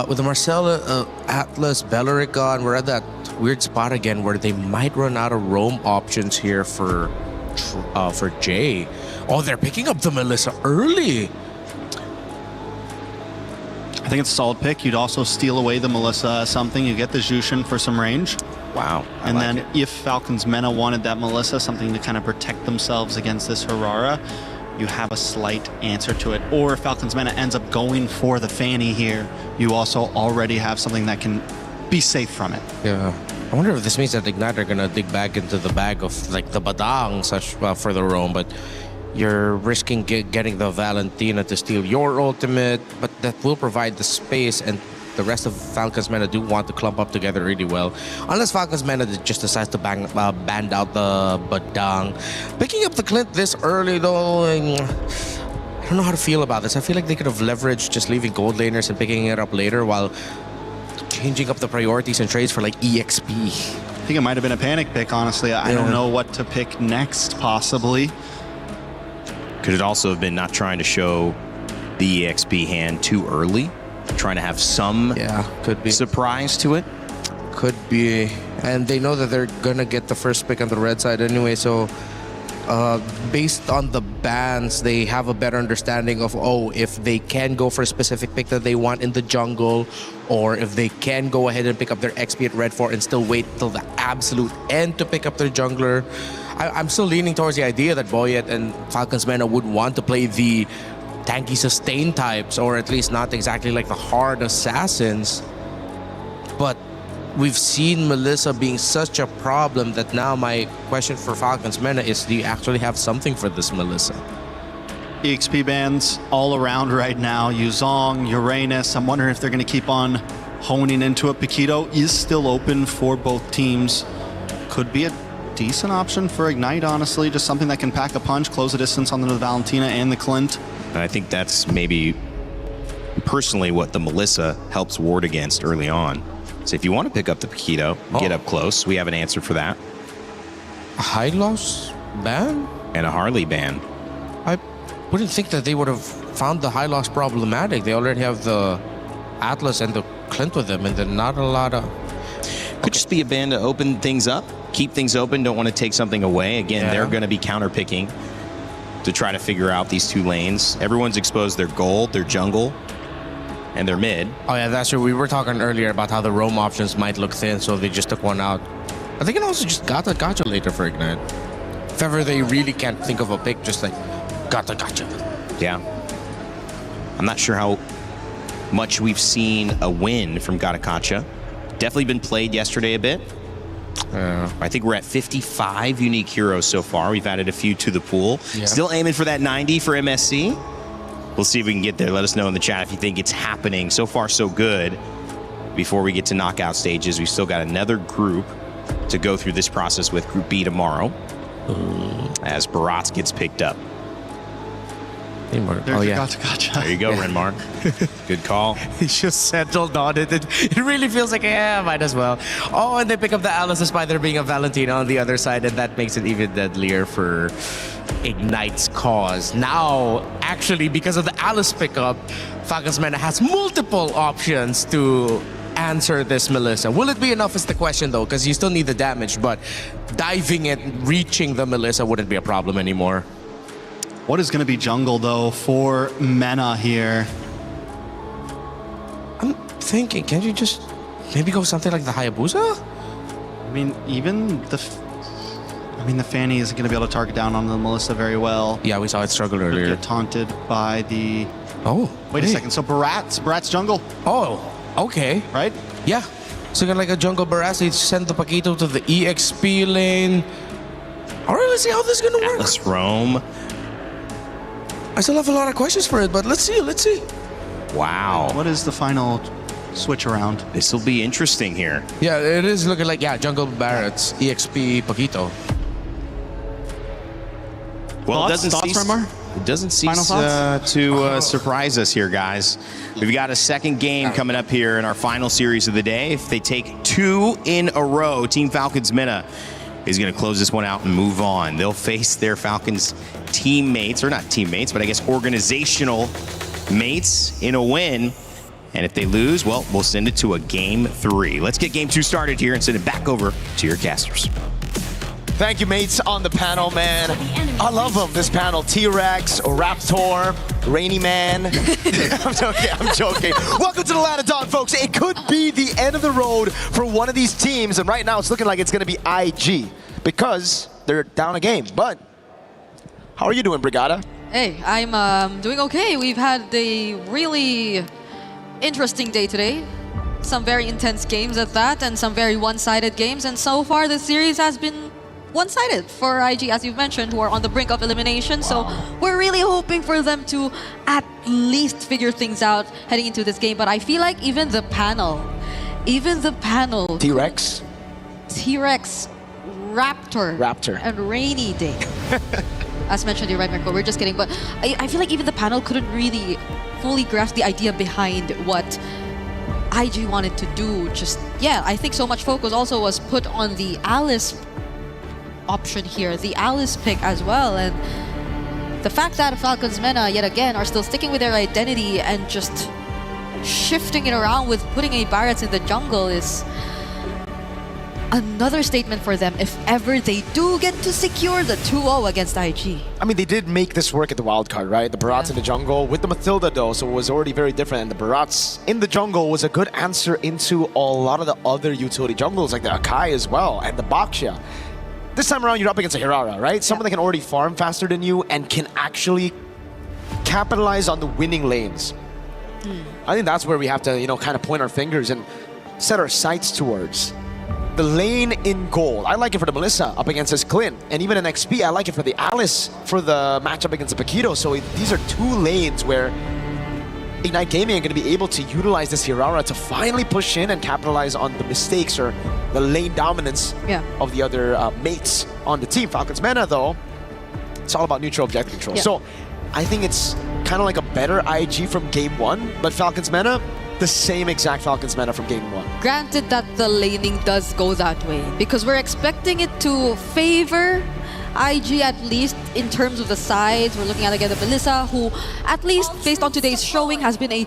With the Marcella, Atlas, Belerica, we're at that weird spot again where they might run out of roam options here for Jay. Oh, they're picking up the Melissa early. I think it's a solid pick. You'd also steal away the Melissa something. You get the Jushin for some range. Wow. And then if Falcons Mena wanted that Melissa, something to kind of protect themselves against this Harara, you have a slight answer to it. Or if Falcons Mena ends up going for the Fanny here, you also already have something that can be safe from it. Yeah. I wonder if this means that Ignite are gonna dig back into the bag of like the Badang such for the roam, but you're risking getting the Valentina to steal your ultimate, but that will provide the space, and the rest of Falcons Mena do want to clump up together really well. Unless Falcons Mena just decides to band out the Badang. Picking up the Clint this early though, I don't know how to feel about this. I feel like they could have leveraged just leaving gold laners and picking it up later while changing up the priorities and trades for like EXP. I think it might have been a panic pick, honestly. I don't know what to pick next, possibly. Could it also have been not trying to show the EXP hand too early? Trying to have some could be surprise to it? Could be. And they know that they're gonna get the first pick on the red side anyway, so based on the bans, they have a better understanding of, if they can go for a specific pick that they want in the jungle, or if they can go ahead and pick up their XP at red 4 and still wait till the absolute end to pick up their jungler. I'm still leaning towards the idea that Boyet and Falcons Mena would want to play the tanky sustain types, or at least not exactly like the hard assassins. But we've seen Melissa being such a problem that now my question for Falcons Mena is, do you actually have something for this Melissa? EXP bans all around right now. Yuzong, Uranus. I'm wondering if they're going to keep on honing into it. Paquito is still open for both teams. Could be a decent option for Ignite, honestly. Just something that can pack a punch, close the distance on the Valentina and the Clint. And I think that's maybe personally what the Melissa helps ward against early on. So if you want to pick up the Paquito, get up close, we have an answer for that. A high loss ban? And a Harley ban. wouldn't think that they would have found the Hylox problematic. They already have the Atlas and the Clint with them, and then not a lot of... Could just be a ban to open things up, keep things open, don't want to take something away. Again, they're going to be counter-picking to try to figure out these two lanes. Everyone's exposed their gold, their jungle, and their mid. Oh yeah, that's true. We were talking earlier about how the roam options might look thin, so they just took one out. But they can also just gotcha later for Ignite. If ever they really can't think of a pick, just like gotcha. Yeah. I'm not sure how much we've seen a win from Gatakacha. Definitely been played yesterday a bit. I think we're at 55 unique heroes so far. We've added a few to the pool. Yeah. Still aiming for that 90 for MSC. We'll see if we can get there. Let us know in the chat if you think it's happening. So far, so good. Before we get to knockout stages, we've still got another group to go through this process with Group B tomorrow. As Barats gets picked up. There's your Gatakacha. There you go, Renmar. Good call. He just settled on it. It really feels like, yeah, might as well. Oh, and they pick up the Alice despite there being a Valentina on the other side, and that makes it even deadlier for Ignite's cause. Now, actually, because of the Alice pickup, Falcons Mena has multiple options to answer this Melissa. Will it be enough is the question, though, because you still need the damage, but diving it, reaching the Melissa wouldn't be a problem anymore. What is going to be jungle, though, for Mena here? I'm thinking, can't you just maybe go something like the Hayabusa? I mean, even the Fanny isn't going to be able to target down on the Melissa very well. Yeah, we saw it struggle earlier. Get taunted by the... Oh, wait a second. So Barat's jungle. Oh, okay. Right? Yeah. So kind of like a jungle Barats, they send the Paquito to the EXP lane. All right, let's see how this is going to work. Let's roam. I still have a lot of questions for it, but let's see. Wow. What is the final switch around? This will be interesting here. Yeah, it is looking like, jungle Barats, EXP, Paquito. Well, thoughts, it doesn't cease to surprise us here, guys. We've got a second game coming up here in our final series of the day. If they take 2 in a row, Team Falcons Mena is going to close this one out and move on. They'll face their Falcons teammates, or not teammates, but I guess organizational mates in a win. And if they lose, well, we'll send it to a game 3. Let's get game 2 started here and send it back over to your casters. Thank you, mates, on the panel, man. I love them, this panel. T-Rex, Raptor, Rainy Man. I'm joking. Welcome to the Land of Dawn, folks. It could be the end of the road for one of these teams, and right now it's looking like it's going to be IG because they're down a game. But how are you doing, Brigada? Hey, I'm doing okay. We've had a really interesting day today. Some very intense games at that, and some very one-sided games. And so far, the series has been one-sided for IG, as you've mentioned, who are on the brink of elimination. Wow. So we're really hoping for them to at least figure things out heading into this game. But I feel like even the panel, T-Rex, Raptor, and Rainy Day. As mentioned, you're right, Mirko, we're just kidding. But I feel like even the panel couldn't really fully grasp the idea behind what IG wanted to do. I think so much focus also was put on the Alice option here, the Alice pick as well, and the fact that Falcons Mena yet again are still sticking with their identity and just shifting it around with putting a Barats in the jungle is another statement for them if ever they do get to secure the 2-0 against IG. I mean, they did make this work at the wildcard, right? The Barats in the jungle with the Mathilda, though, so it was already very different. And the Barats in the jungle was a good answer into a lot of the other utility jungles, like the Akai as well, and the Baxia. This time around, you're up against a Hirara, right? Someone that can already farm faster than you and can actually capitalize on the winning lanes. I think that's where we have to, kind of point our fingers and set our sights towards. The lane in goal. I like it for the Melissa up against his Clint. And even in XP, I like it for the Alice for the matchup against the Paquito. So these are 2 lanes where Ignite Gaming are going to be able to utilize this Hirara to finally push in and capitalize on the mistakes or the lane dominance of the other mates on the team. Falcons Mena, though, it's all about neutral objective control. So I think it's kind of like a better IG from game 1, but Falcons Mena, the same exact Falcons Mena from game 1. Granted that the laning does go that way, because we're expecting it to favor IG, at least in terms of the sides, we're looking at again the Melissa, who at least based on today's showing has been a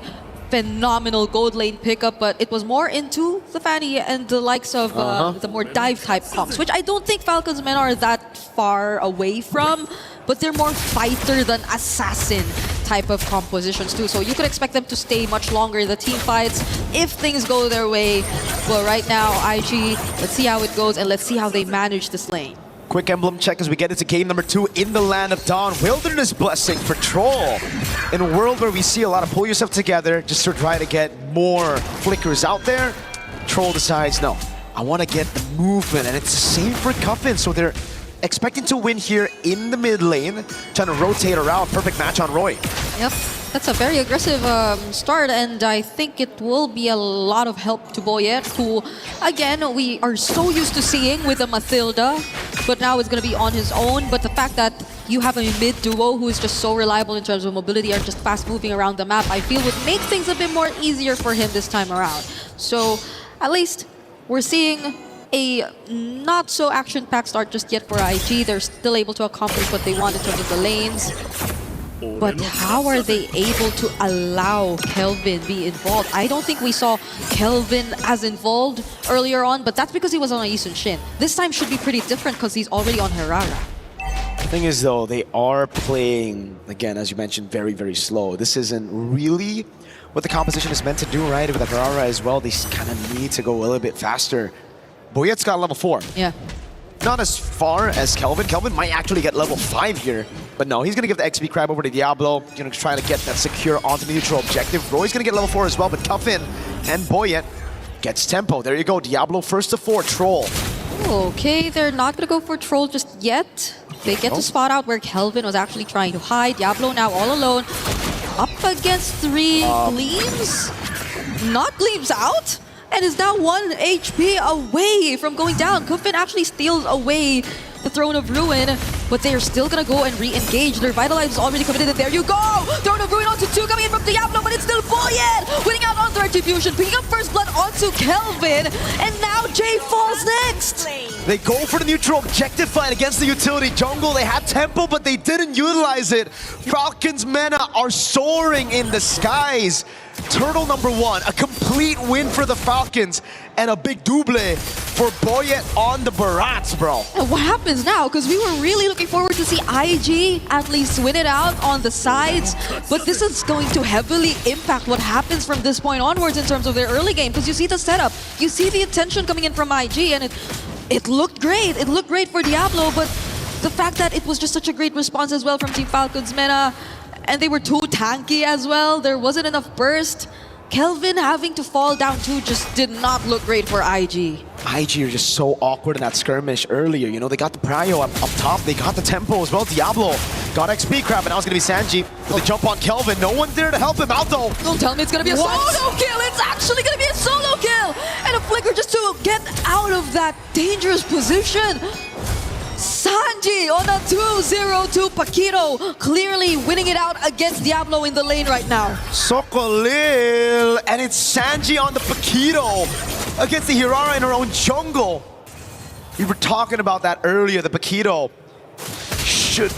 phenomenal gold lane pickup, but it was more into the Fanny and the likes of the more dive type comps, which I don't think Falcons men are that far away from, but they're more fighter than assassin type of compositions too. So you could expect them to stay much longer in the team fights if things go their way. But right now, IG, let's see how it goes and let's see how they manage this lane. Quick emblem check as we get into game number 2 in the Land of Dawn. Wilderness Blessing for Troll. In a world where we see a lot of pull yourself together just to try to get more flickers out there, Troll decides, no, I want to get the movement, and it's the same for Cuffin. So they're expecting to win here in the mid lane, trying to rotate around. Perfect match on Roy. Yep, that's a very aggressive start, and I think it will be a lot of help to Boyet, who, again, we are so used to seeing with a Mathilda, but now it's going to be on his own. But the fact that you have a mid duo who is just so reliable in terms of mobility and just fast moving around the map, I feel would make things a bit more easier for him this time around. So at least we're seeing a not so action-packed start just yet for IG. They're still able to accomplish what they want in terms of the lanes. But how are they able to allow Kelvin be involved? I don't think we saw Kelvin as involved earlier on, but that's because he was on a Yisun Shin. This time should be pretty different because he's already on Herrera. The thing is, though, they are playing, again, as you mentioned, very, very slow. This isn't really what the composition is meant to do, right? With the Herrera as well, they kind of need to go a little bit faster. Boyet's got level 4. Yeah. Not as far as Kelvin. Kelvin might actually get level 5 here. But no, he's going to give the XP Crab over to Diablo. Going to try to get that secure onto the neutral objective. Roy's going to get level 4 as well, but Cuffin and Boyet gets tempo. There you go. Diablo first to 4. Troll. Okay, they're not going to go for Troll just yet. They get to spot out where Kelvin was actually trying to hide. Diablo now all alone. Up against 3 Gleams. Not Gleams out. And is now 1 HP away from going down. Cuffin actually steals away the Throne of Ruin, but they are still gonna go and re-engage. Their Vitalize is already committed, and there you go! Throne of Ruin onto 2 coming in from Diablo, but it's still Boyet! Winning out on Threat Diffusion, picking up First Blood onto Kelvin, and now Jay falls next! They go for the neutral objective fight against the utility jungle. They had tempo, but they didn't utilize it. Falcons Mena are soaring in the skies. Turtle number 1, a complete win for the Falcons, and a big double for Boyet on the Barats, bro. And what happens now? Because we were really looking forward to see IG at least win it out on the sides, but this is going to heavily impact what happens from this point onwards in terms of their early game, because you see the setup, you see the attention coming in from IG, and it looked great. It looked great for Diablo, but the fact that it was just such a great response as well from Team Falcons Mena, and they were too tanky as well. There wasn't enough burst. Kelvin having to fall down too just did not look great for IG. IG are just so awkward in that skirmish earlier. You know, they got the prio up top. They got the tempo as well. Diablo got XP Crab, and now it's going to be Sanji with a jump on Kelvin. No one there to help him out, though. Don't tell me it's going to be a solo kill. It's actually going to be a solo kill. And a flicker just to get out of that dangerous position. Sanji on a 2-0-2 Paquito, clearly winning it out against Diablo in the lane right now. Sokolil, and it's Sanji on the Paquito against the Hirara in her own jungle. We were talking about that earlier, the Paquito.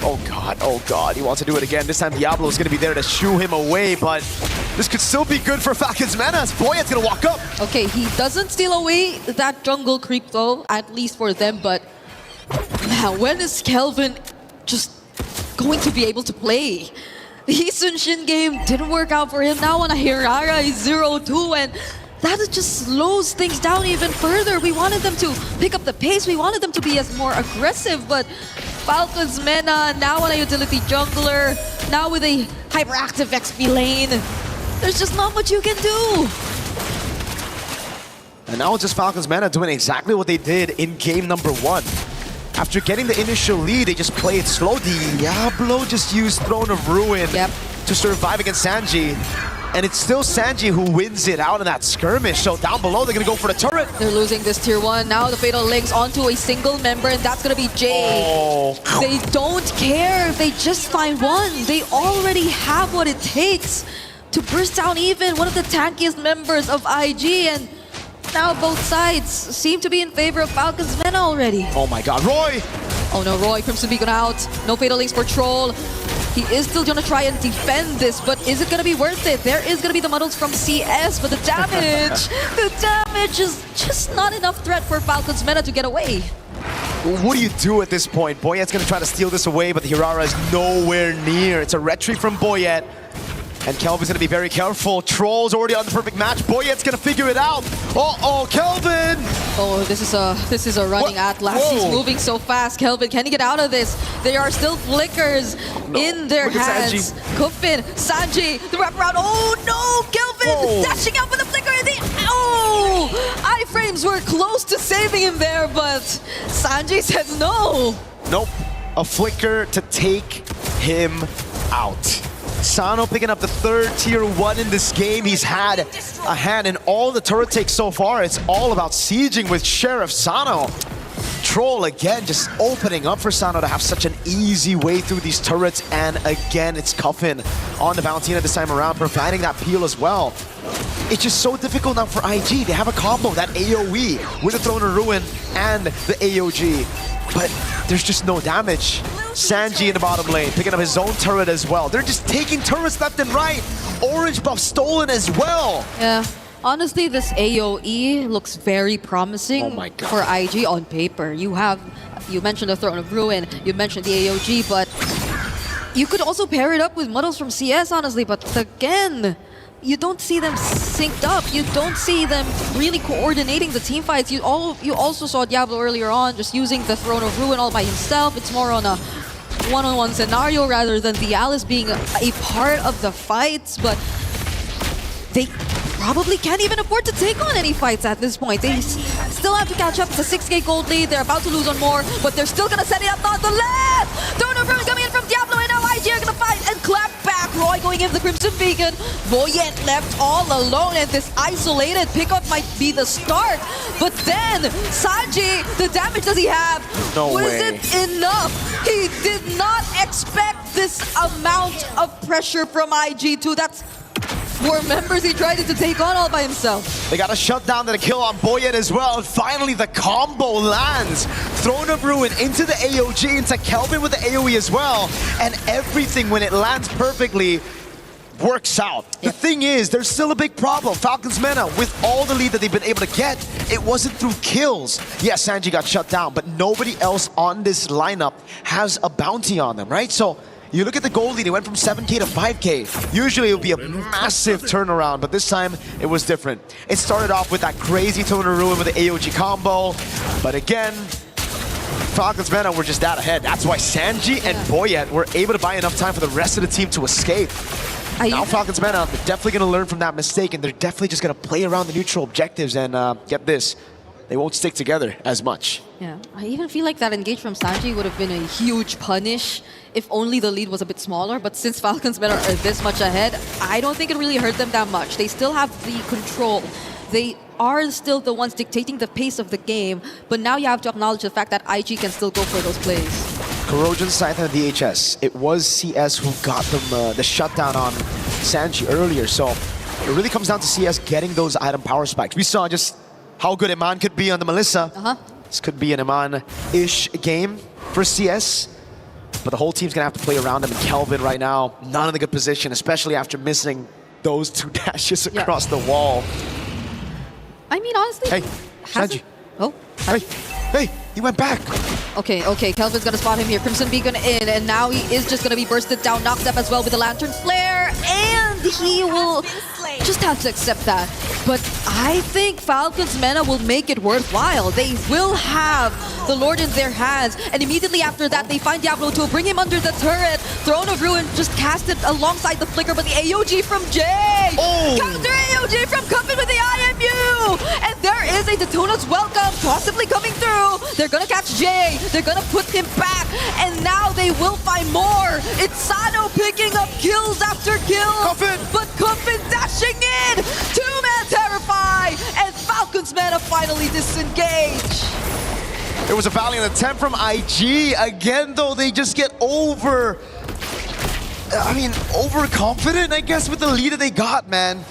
Oh god, he wants to do it again. This time Diablo is going to be there to shoo him away, but this could still be good for Falcons Mena as Boyet's going to walk up. Okay, he doesn't steal away that jungle creep though, at least for them, but now, when is Kelvin just going to be able to play? The Yisun Shin game didn't work out for him. Now on a Hirara, he's 0-2, and that just slows things down even further. We wanted them to pick up the pace. We wanted them to be as more aggressive, but Falcons Mena now on a utility jungler, now with a hyperactive XP lane. There's just not much you can do. And now it's just Falcons Mena doing exactly what they did in game number 1. After getting the initial lead, they just played slow. Diablo just used Throne of Ruin to survive against Sanji. And it's still Sanji who wins it out in that skirmish. So down below, they're going to go for the turret. They're losing this tier 1. Now the Fatal links onto a single member, and that's going to be Jay. Oh. They don't care if they just find one. They already have what it takes to burst down even one of the tankiest members of IG. And now both sides seem to be in favor of Falcons Mena already. Oh my god, Roy Oh no, Roy, Crimson Beacon out. No Fatal Links for Troll. He is still gonna try and defend this, but is it gonna be worth it? There is gonna be the muddles from CS, but the damage is just not enough threat for Falcons Meta to get away. What do you do at this point? Boyet's gonna try to steal this away, but the Hirara is nowhere near. It's a retreat from Boyet. And Kelvin's gonna be very careful. Troll's already on the perfect match. Boyet's gonna figure it out. Uh-oh, Kelvin! Oh, this is a running Atlas. He's moving so fast. Kelvin, can he get out of this? There are still flickers in their hands. Kuffin, Sanji, the wraparound. Oh no, Kelvin dashing out with a flicker. Iframes were close to saving him there, but Sanji says no. Nope. A flicker to take him out. Sano picking up the third tier 1 in this game. He's had a hand in all the turret takes so far. It's all about sieging with Sheriff Sano. Troll again just opening up for Sano to have such an easy way through these turrets. And again, it's Kuffin on the Valentina this time around, providing that peel as well. It's just so difficult now for IG. They have a combo, that AoE with the Throne of Ruin and the AOG. But there's just no damage. Sanji in the bottom lane, picking up his own turret as well. They're just taking turrets left and right. Orange buff stolen as well. Yeah, honestly, this AoE looks very promising for IG on paper. You mentioned the Throne of Ruin, you mentioned the AoG, but you could also pair it up with muddles from CS, honestly. But again, you don't see them synced up. You don't see them really coordinating the team fights. You also saw Diablo earlier on just using the Throne of Ruin all by himself. It's more on a one-on-one scenario rather than the Alice being a part of the fights, but they probably can't even afford to take on any fights at this point. They still have to catch up. It's a 6k gold lead. They're about to lose on more, but they're still gonna set it up nonetheless. Throne of Ruin coming in from Diablo, and now IG are gonna fight and clap back. Roy going in for the Crimson Beacon. Boyet left all alone, and this isolated pickup might be the start. But then, Sanji, the damage does he have? Was it enough? He did not expect this amount of pressure from IG2. That's 4 members he tried to take on all by himself. They got a shutdown and a kill on Boyet as well. And finally, the combo lands. Throne of Ruin into the AOG, into Kelvin with the AoE as well. And everything, when it lands perfectly, works out. The thing is, there's still a big problem. Falcons Meta, with all the lead that they've been able to get, it wasn't through kills. Yes, Sanji got shut down, but nobody else on this lineup has a bounty on them, right? So you look at the gold lead, it went from 7k to 5k. Usually it would be a massive turnaround, but this time it was different. It started off with that crazy Throne of Ruin with the AOG combo, but again, Falcons Meta were just that ahead. That's why Sanji and Boyet were able to buy enough time for the rest of the team to escape. Now Falcons Meta, they're definitely going to learn from that mistake, and they're definitely just going to play around the neutral objectives, and get this, they won't stick together as much. Yeah, I even feel like that engage from Sanji would have been a huge punish if only the lead was a bit smaller, but since Falcons Meta are this much ahead, I don't think it really hurt them that much. They still have the control. They are still the ones dictating the pace of the game, but now you have to acknowledge the fact that IG can still go for those plays. Corrosion, Scythe, and DHS. It was CS who got them the shutdown on Sanji earlier, so it really comes down to CS getting those item power spikes. We saw just how good Iman could be on the Melissa. This could be an Iman-ish game for CS, but the whole team's gonna have to play around him, and Kelvin right now, not in a good position, especially after missing those 2 dashes across the wall. I mean, honestly... Hey, Sanji. Oh. Hey, he went back. Okay, Kelvin's gonna spot him here. Crimson Beacon in, and now he is just gonna be bursted down, knocked up as well with the Lantern Flare, and he will just have to accept that. But I think Falcons Meta will make it worthwhile. They will have the Lord in their hands, and immediately after that, they find Diablo to bring him under the turret. Throne of Ruin just cast it alongside the flicker, but the AOG from Jay! Counter AOG from Kuffin with the IMU! And there is a Daytona's welcome possibly coming through. They're gonna catch Jay, they're gonna put him back, and now they will find more. It's Sano picking up kills after kills, but Kuffin dashing in! 2-man Terrify, and Falcons Meta finally disengage. There was a valiant attempt from IG. Again, though, they just get overconfident, I guess, with the lead that they got, man.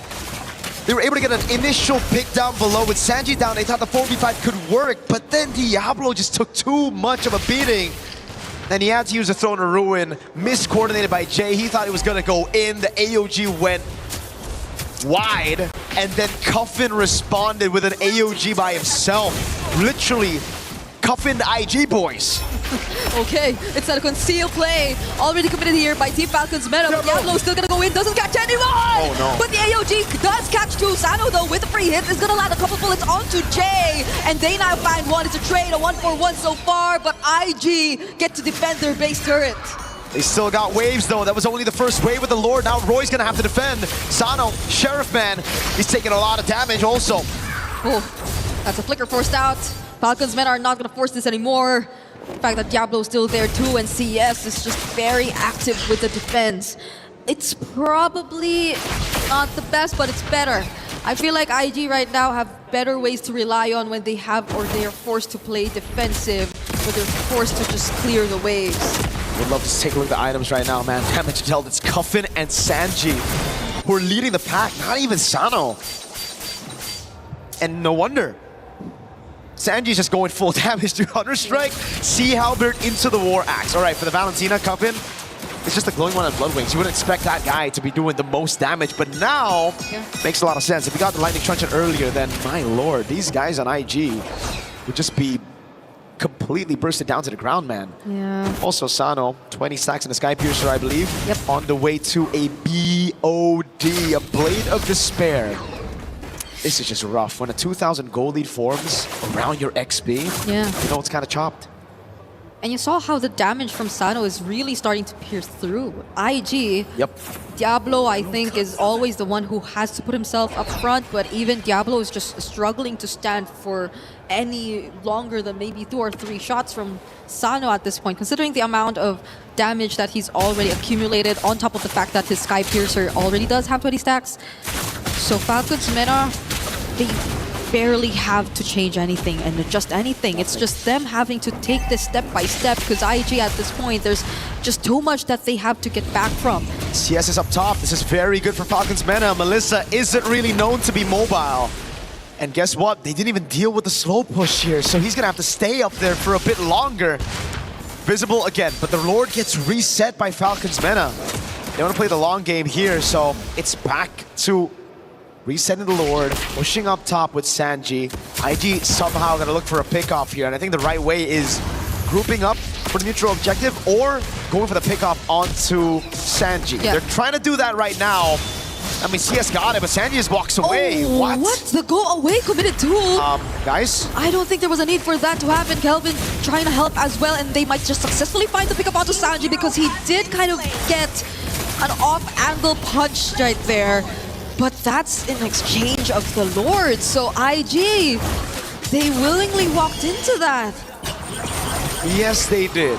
They were able to get an initial pick down below. With Sanji down, they thought the 4v5 could work, but then Diablo just took too much of a beating. And he had to use a Throne of Ruin, miscoordinated by Jay. He thought it was gonna go in. The AOG went wide, and then Cuffin responded with an AOG by himself. Literally, Cuffin the IG boys. Okay, it's a concealed play. Already committed here by Team Falcons Meta. Diablo still gonna go in, doesn't catch anyone! Oh no. But the AOG does catch two. Sano though with a free hit is gonna land a couple bullets onto Jay. And they now find one. It's a trade, a 1-for-1 so far, but IG get to defend their base turret. They still got waves though. That was only the first wave with the Lord. Now Roy's gonna have to defend. Sano, Sheriff Man, he's taking a lot of damage also. Oh, that's a flicker forced out. Falcons men are not gonna force this anymore. The fact that Diablo's still there too, and CS is just very active with the defense. It's probably not the best, but it's better. I feel like IG right now have better ways to rely on when they have or they are forced to play defensive, or they're forced to just clear the waves. Would love to take a look at the items right now, man. Damage dealt, it's Cuffin and Sanji who are leading the pack, not even Sano. And no wonder. Sanji's just going full damage to Counter-Strike. Sea Halberd into the War Axe. All right, for the Valentina, Cuffin, it's just a glowing one on Bloodwings. You wouldn't expect that guy to be doing the most damage, but now makes a lot of sense. If we got the Lightning Truncheon earlier, then my lord, these guys on IG would just be completely bursted down to the ground, man. Yeah. Also, Sano, 20 stacks in the Sky Piercer, I believe. Yep. On the way to a BOD, a Blade of Despair. This is just rough. When a 2,000 gold lead forms around your XP, you know it's kind of chopped. And you saw how the damage from Sano is really starting to pierce through. IG, Diablo, I think, is always the one who has to put himself up front, but even Diablo is just struggling to stand for any longer than maybe 2 or 3 shots from Sano at this point, considering the amount of damage that he's already accumulated, on top of the fact that his Sky Piercer already does have 20 stacks. So Falcons meta, they barely have to change anything and adjust anything. It's just them having to take this step by step, because IG at this point, there's just too much that they have to get back from. CS is up top. This is very good for Falcons meta. Melissa isn't really known to be mobile. And guess what? They didn't even deal with the slow push here, so he's gonna have to stay up there for a bit longer. Visible again, but the Lord gets reset by Falcons meta. They want to play the long game here, so it's back to resetting the Lord, pushing up top with Sanji. IG somehow gonna look for a pick-off here, and I think the right way is grouping up for the neutral objective or going for the pick-off onto Sanji. They're trying to do that right now. I mean, CS got it, but Sanji just walks away. Oh, what? The go away committed too? Guys? I don't think there was a need for that to happen. Kelvin trying to help as well, and they might just successfully find the pick-up onto Sanji, because he did kind of get an off-angle punch right there. But that's in exchange of the Lord. So IG, they willingly walked into that. Yes, they did.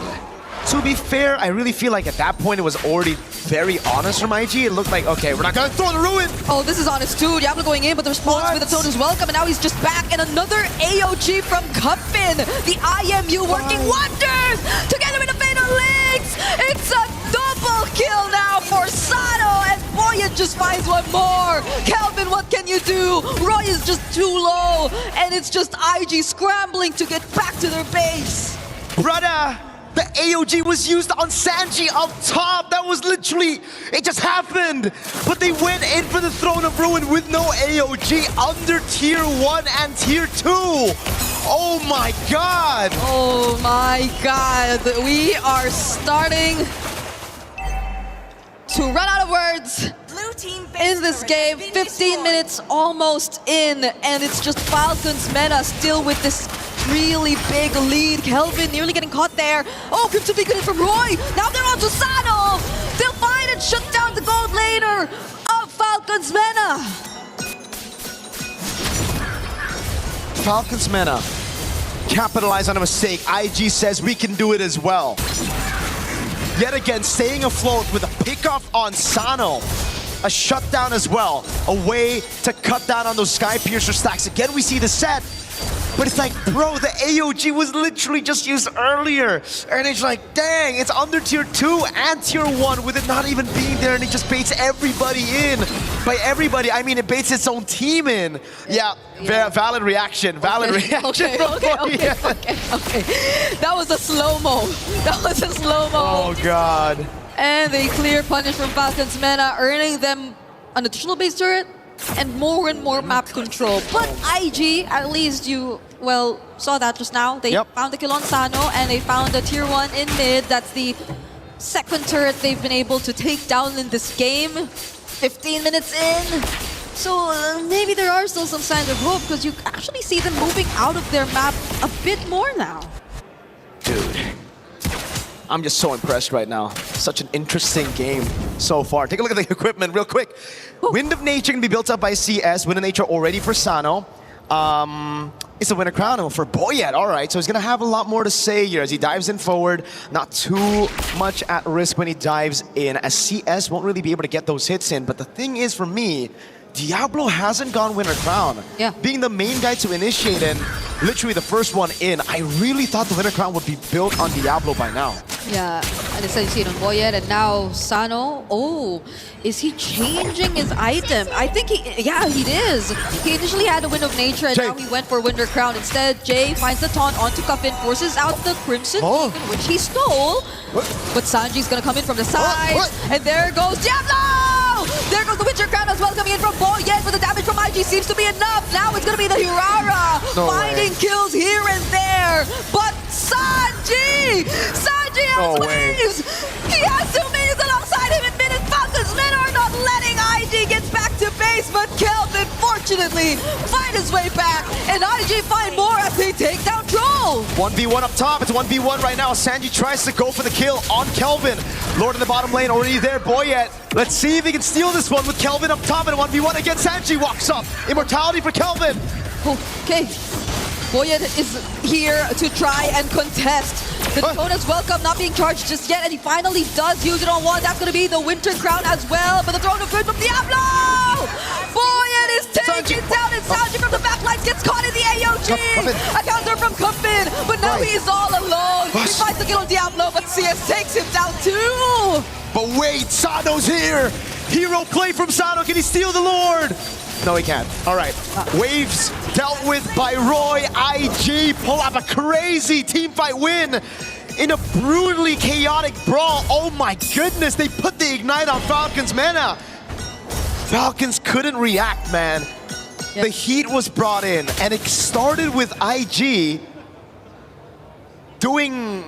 To be fair, I really feel like at that point it was already very honest from IG. It looked like, okay, we're not gonna throw the ruin. Oh, this is honest too. Diablo going in, but the response with the tone is welcome, and now he's just back. And another AOG from Cuffin. The IMU working wonders together with the Fatal Links. It's a double kill now for Sano, and Boyan just finds one more. Kelvin, what can you do? Roy is just too low, and it's just IG scrambling to get back to their base. Brother, the AOG was used on Sanji up top. That was literally, it just happened. But they went in for the Throne of Ruin with no AOG under tier 1 and tier 2. Oh my god. Oh my god. We are starting to run out of words in this game. 15 minutes almost in, and it's just Falcons meta still with this really big lead. Kelvin nearly getting caught there. Oh, Crypto good in from Roy. Now they're on to Sano. They'll find and shut down the gold laner of Falcons meta. Falcons meta capitalize on a mistake. IG says we can do it as well. Yet again, staying afloat with a pick-off on Sano. A shutdown as well. A way to cut down on those Sky Piercer stacks. Again, we see the set. But it's like, bro, the AOG was literally just used earlier. And it's like, dang, it's under tier 2 and tier 1 with it not even being there, and it just baits everybody in. By everybody, I mean it baits its own team in. Yeah, valid reaction. Valid reaction. Okay. That was a slow-mo. Oh, God. And a clear punish from Falcons Mena, earning them an additional base turret and more map control. But IG, at least you, saw that just now. They found the kill on Sano, and they found a tier 1 in mid. That's the second turret they've been able to take down in this game. 15 minutes in. So maybe there are still some signs of hope, because you actually see them moving out of their map a bit more now. Dude, I'm just so impressed right now. Such an interesting game so far. Take a look at the equipment real quick. Wind of Nature can be built up by CS. Wind of Nature already for Sano. It's a Winter Crown for Boyet. All right, so he's going to have a lot more to say here as he dives in forward. Not too much at risk when he dives in, as CS won't really be able to get those hits in. But the thing is, for me, Diablo hasn't gone Winter Crown. Yeah. Being the main guy to initiate and literally the first one in, I really thought the Winter Crown would be built on Diablo by now. Yeah, and it's you see it on Boyet, and now Sano. Oh, is he changing his item? I think he is. He initially had a Wind of Nature, and now he went for Winter Crown. Instead, Jay finds the taunt onto Cuffin, forces out the Crimson Beacon, which he stole. But Sanji's gonna come in from the side, and there goes Diablo! There goes the Winter Crown as well, coming in from Boyet, but the damage from IG seems to be enough. Now it's gonna be the Hirara, finding kills here and there. But Sanji has waves! He has 2 minions alongside him in mid, and Falcons men are not letting IG get back to base, but Kelvin fortunately find his way back, and IG find more as they take down Troll. 1v1 up top, it's 1v1 right now. Sanji tries to go for the kill on Kelvin. Lord in the bottom lane already there, Boyet. Let's see if he can steal this one with Kelvin up top, and 1v1 against Sanji walks up. Immortality for Kelvin. Okay. Boyet is here to try and contest. The Dakota's welcome not being charged just yet, and he finally does use it on one. That's going to be the Winter Crown as well, but the Throne of Good from Diablo! Boyet is taken down, and Sanji from the backline gets caught in the AOG! A counter from Kuffin, but now he's all alone. He finds the kill on Diablo, but CS takes him down too! But wait, Sano's here! Hero play from Sano, can he steal the Lord? No, he can't. All right. Waves dealt with by Roy. IG pull up a crazy teamfight win in a brutally chaotic brawl. Oh my goodness, they put the Ignite on Falcons Mena. Falcons couldn't react, man. The heat was brought in, and it started with IG doing...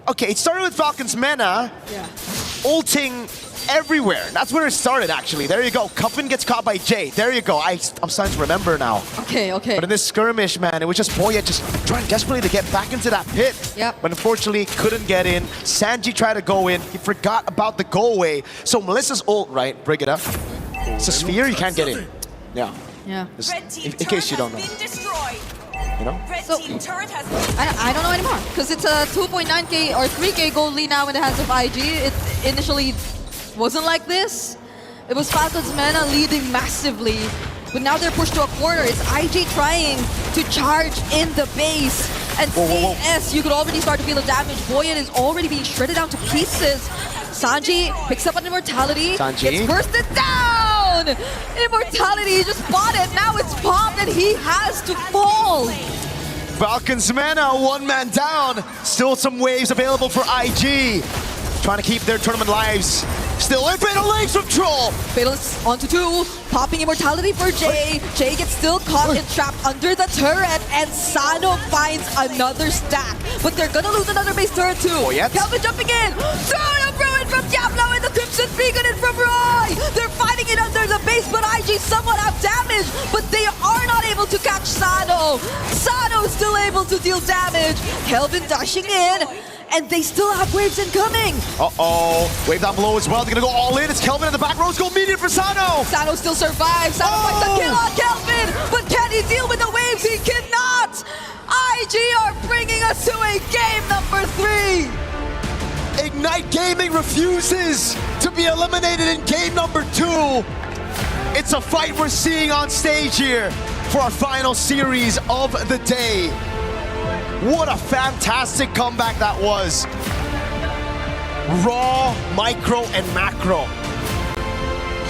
Okay, it started with Falcons Mena ulting everywhere. That's where it started, actually. There you go. Cuffin gets caught by Jay. There you go. I'm starting to remember now. Okay. But in this skirmish, man, it was just Boyet just trying desperately to get back into that pit. But unfortunately, couldn't get in. Sanji tried to go in. He forgot about the go away. So Melissa's ult, right? Bring it up. It's a sphere, you can't get in. Yeah. Just in case you don't know. You know? So, I don't know anymore, because it's a 2.9k or 3k gold lead now in the hands of IG. It initially wasn't like this. It was Falcons Mena leading massively, but now they're pushed to a corner. It's IG trying to charge in the base, and CS, you could already start to feel the damage. Boyet is already being shredded down to pieces. Sanji picks up an Immortality, gets bursted down! Immortality, he just bought it, now it's popped and he has to fall! Falcons Mena, one man down. Still some waves available for IG. Trying to keep their tournament lives still in. Fatal legs from Troll. Fatal is onto 2, popping Immortality for Jay. Jay gets still caught and trapped under the turret, and Sano finds another stack. But they're gonna lose another base turret too. Kelvin jumping in. Turn of Ruin from Diablo, and the Crimson Beacon in from Roy. They're fighting it under the base, but IG somewhat have damage, but they are not able to catch Sano. Sano is still able to deal damage. Kelvin dashing in, and they still have waves incoming. Wave down below as well. They're gonna go all in. It's Kelvin in the back row. It's go medium for Sano. Sano still survives. Sano finds the kill on Kelvin, but can he deal with the waves? He cannot. IG are bringing us to a game number 3. Ignite Gaming refuses to be eliminated in game number 2. It's a fight we're seeing on stage here. for our final series of the day. What a fantastic comeback that was. Raw, micro, and macro.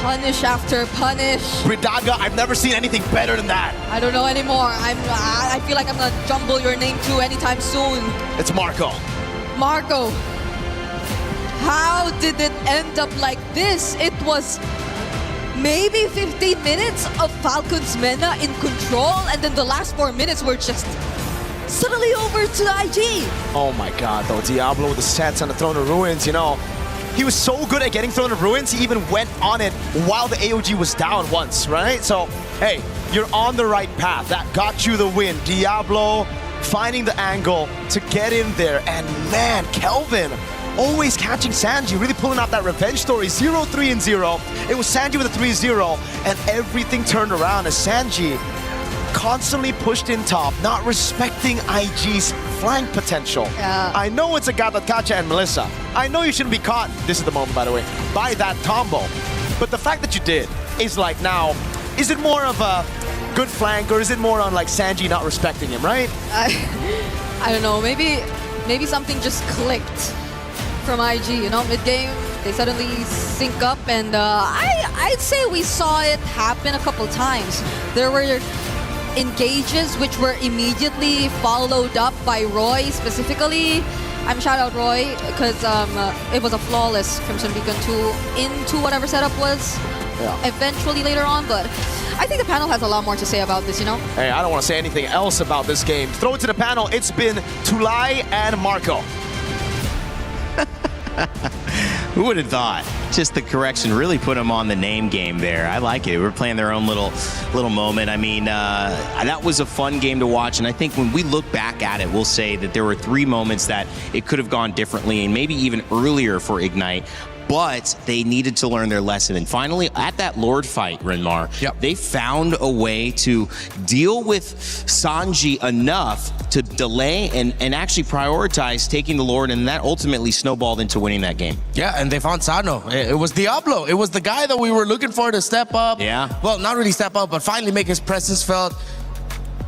Punish after punish. Bridaga, I've never seen anything better than that. I don't know anymore. I feel like I'm gonna jumble your name too anytime soon. It's Marco. Marco. How did it end up like this? It was maybe 15 minutes of Falcons Mena in control, and then the last 4 minutes were just suddenly over to IG. Oh my god, though. Diablo with the sets on the Throne of Ruins, you know. He was so good at getting Throne of Ruins, he even went on it while the AOG was down once, right? So, hey, you're on the right path. That got you the win. Diablo finding the angle to get in there. And man, Kelvin always catching Sanji, really pulling out that revenge story. 0-3-0. It was Sanji with a 3-0, and everything turned around as Sanji constantly pushed in top, not respecting IG's flank potential. Yeah. I know it's a Gatakacha and Melissa. I know you shouldn't be caught, this is the moment by the way, by that combo. But the fact that you did is like now, is it more of a good flank or is it more on like Sanji not respecting him, right? I don't know, maybe something just clicked from IG, you know, mid-game. They suddenly sync up, and I'd say we saw it happen a couple times. There were engages which were immediately followed up by Roy specifically. I'm shout out Roy because it was a flawless Crimson Beacon 2 into whatever setup was eventually later on, but I think the panel has a lot more to say about this, you know? Hey, I don't want to say anything else about this game. Throw it to the panel. It's been Tulay and Marco. Who would have thought? Just the correction really put them on the name game there. I like it. We're playing their own little moment. I mean, that was a fun game to watch, and I think when we look back at it, we'll say that there were 3 moments that it could have gone differently and maybe even earlier for Ignite. But they needed to learn their lesson. And finally, at that Lord fight, Renmar, they found a way to deal with Sanji enough to delay and actually prioritize taking the Lord, and that ultimately snowballed into winning that game. Yeah, and they found Sano. It was Diablo. It was the guy that we were looking for to step up. Yeah. Well, not really step up, but finally make his presence felt.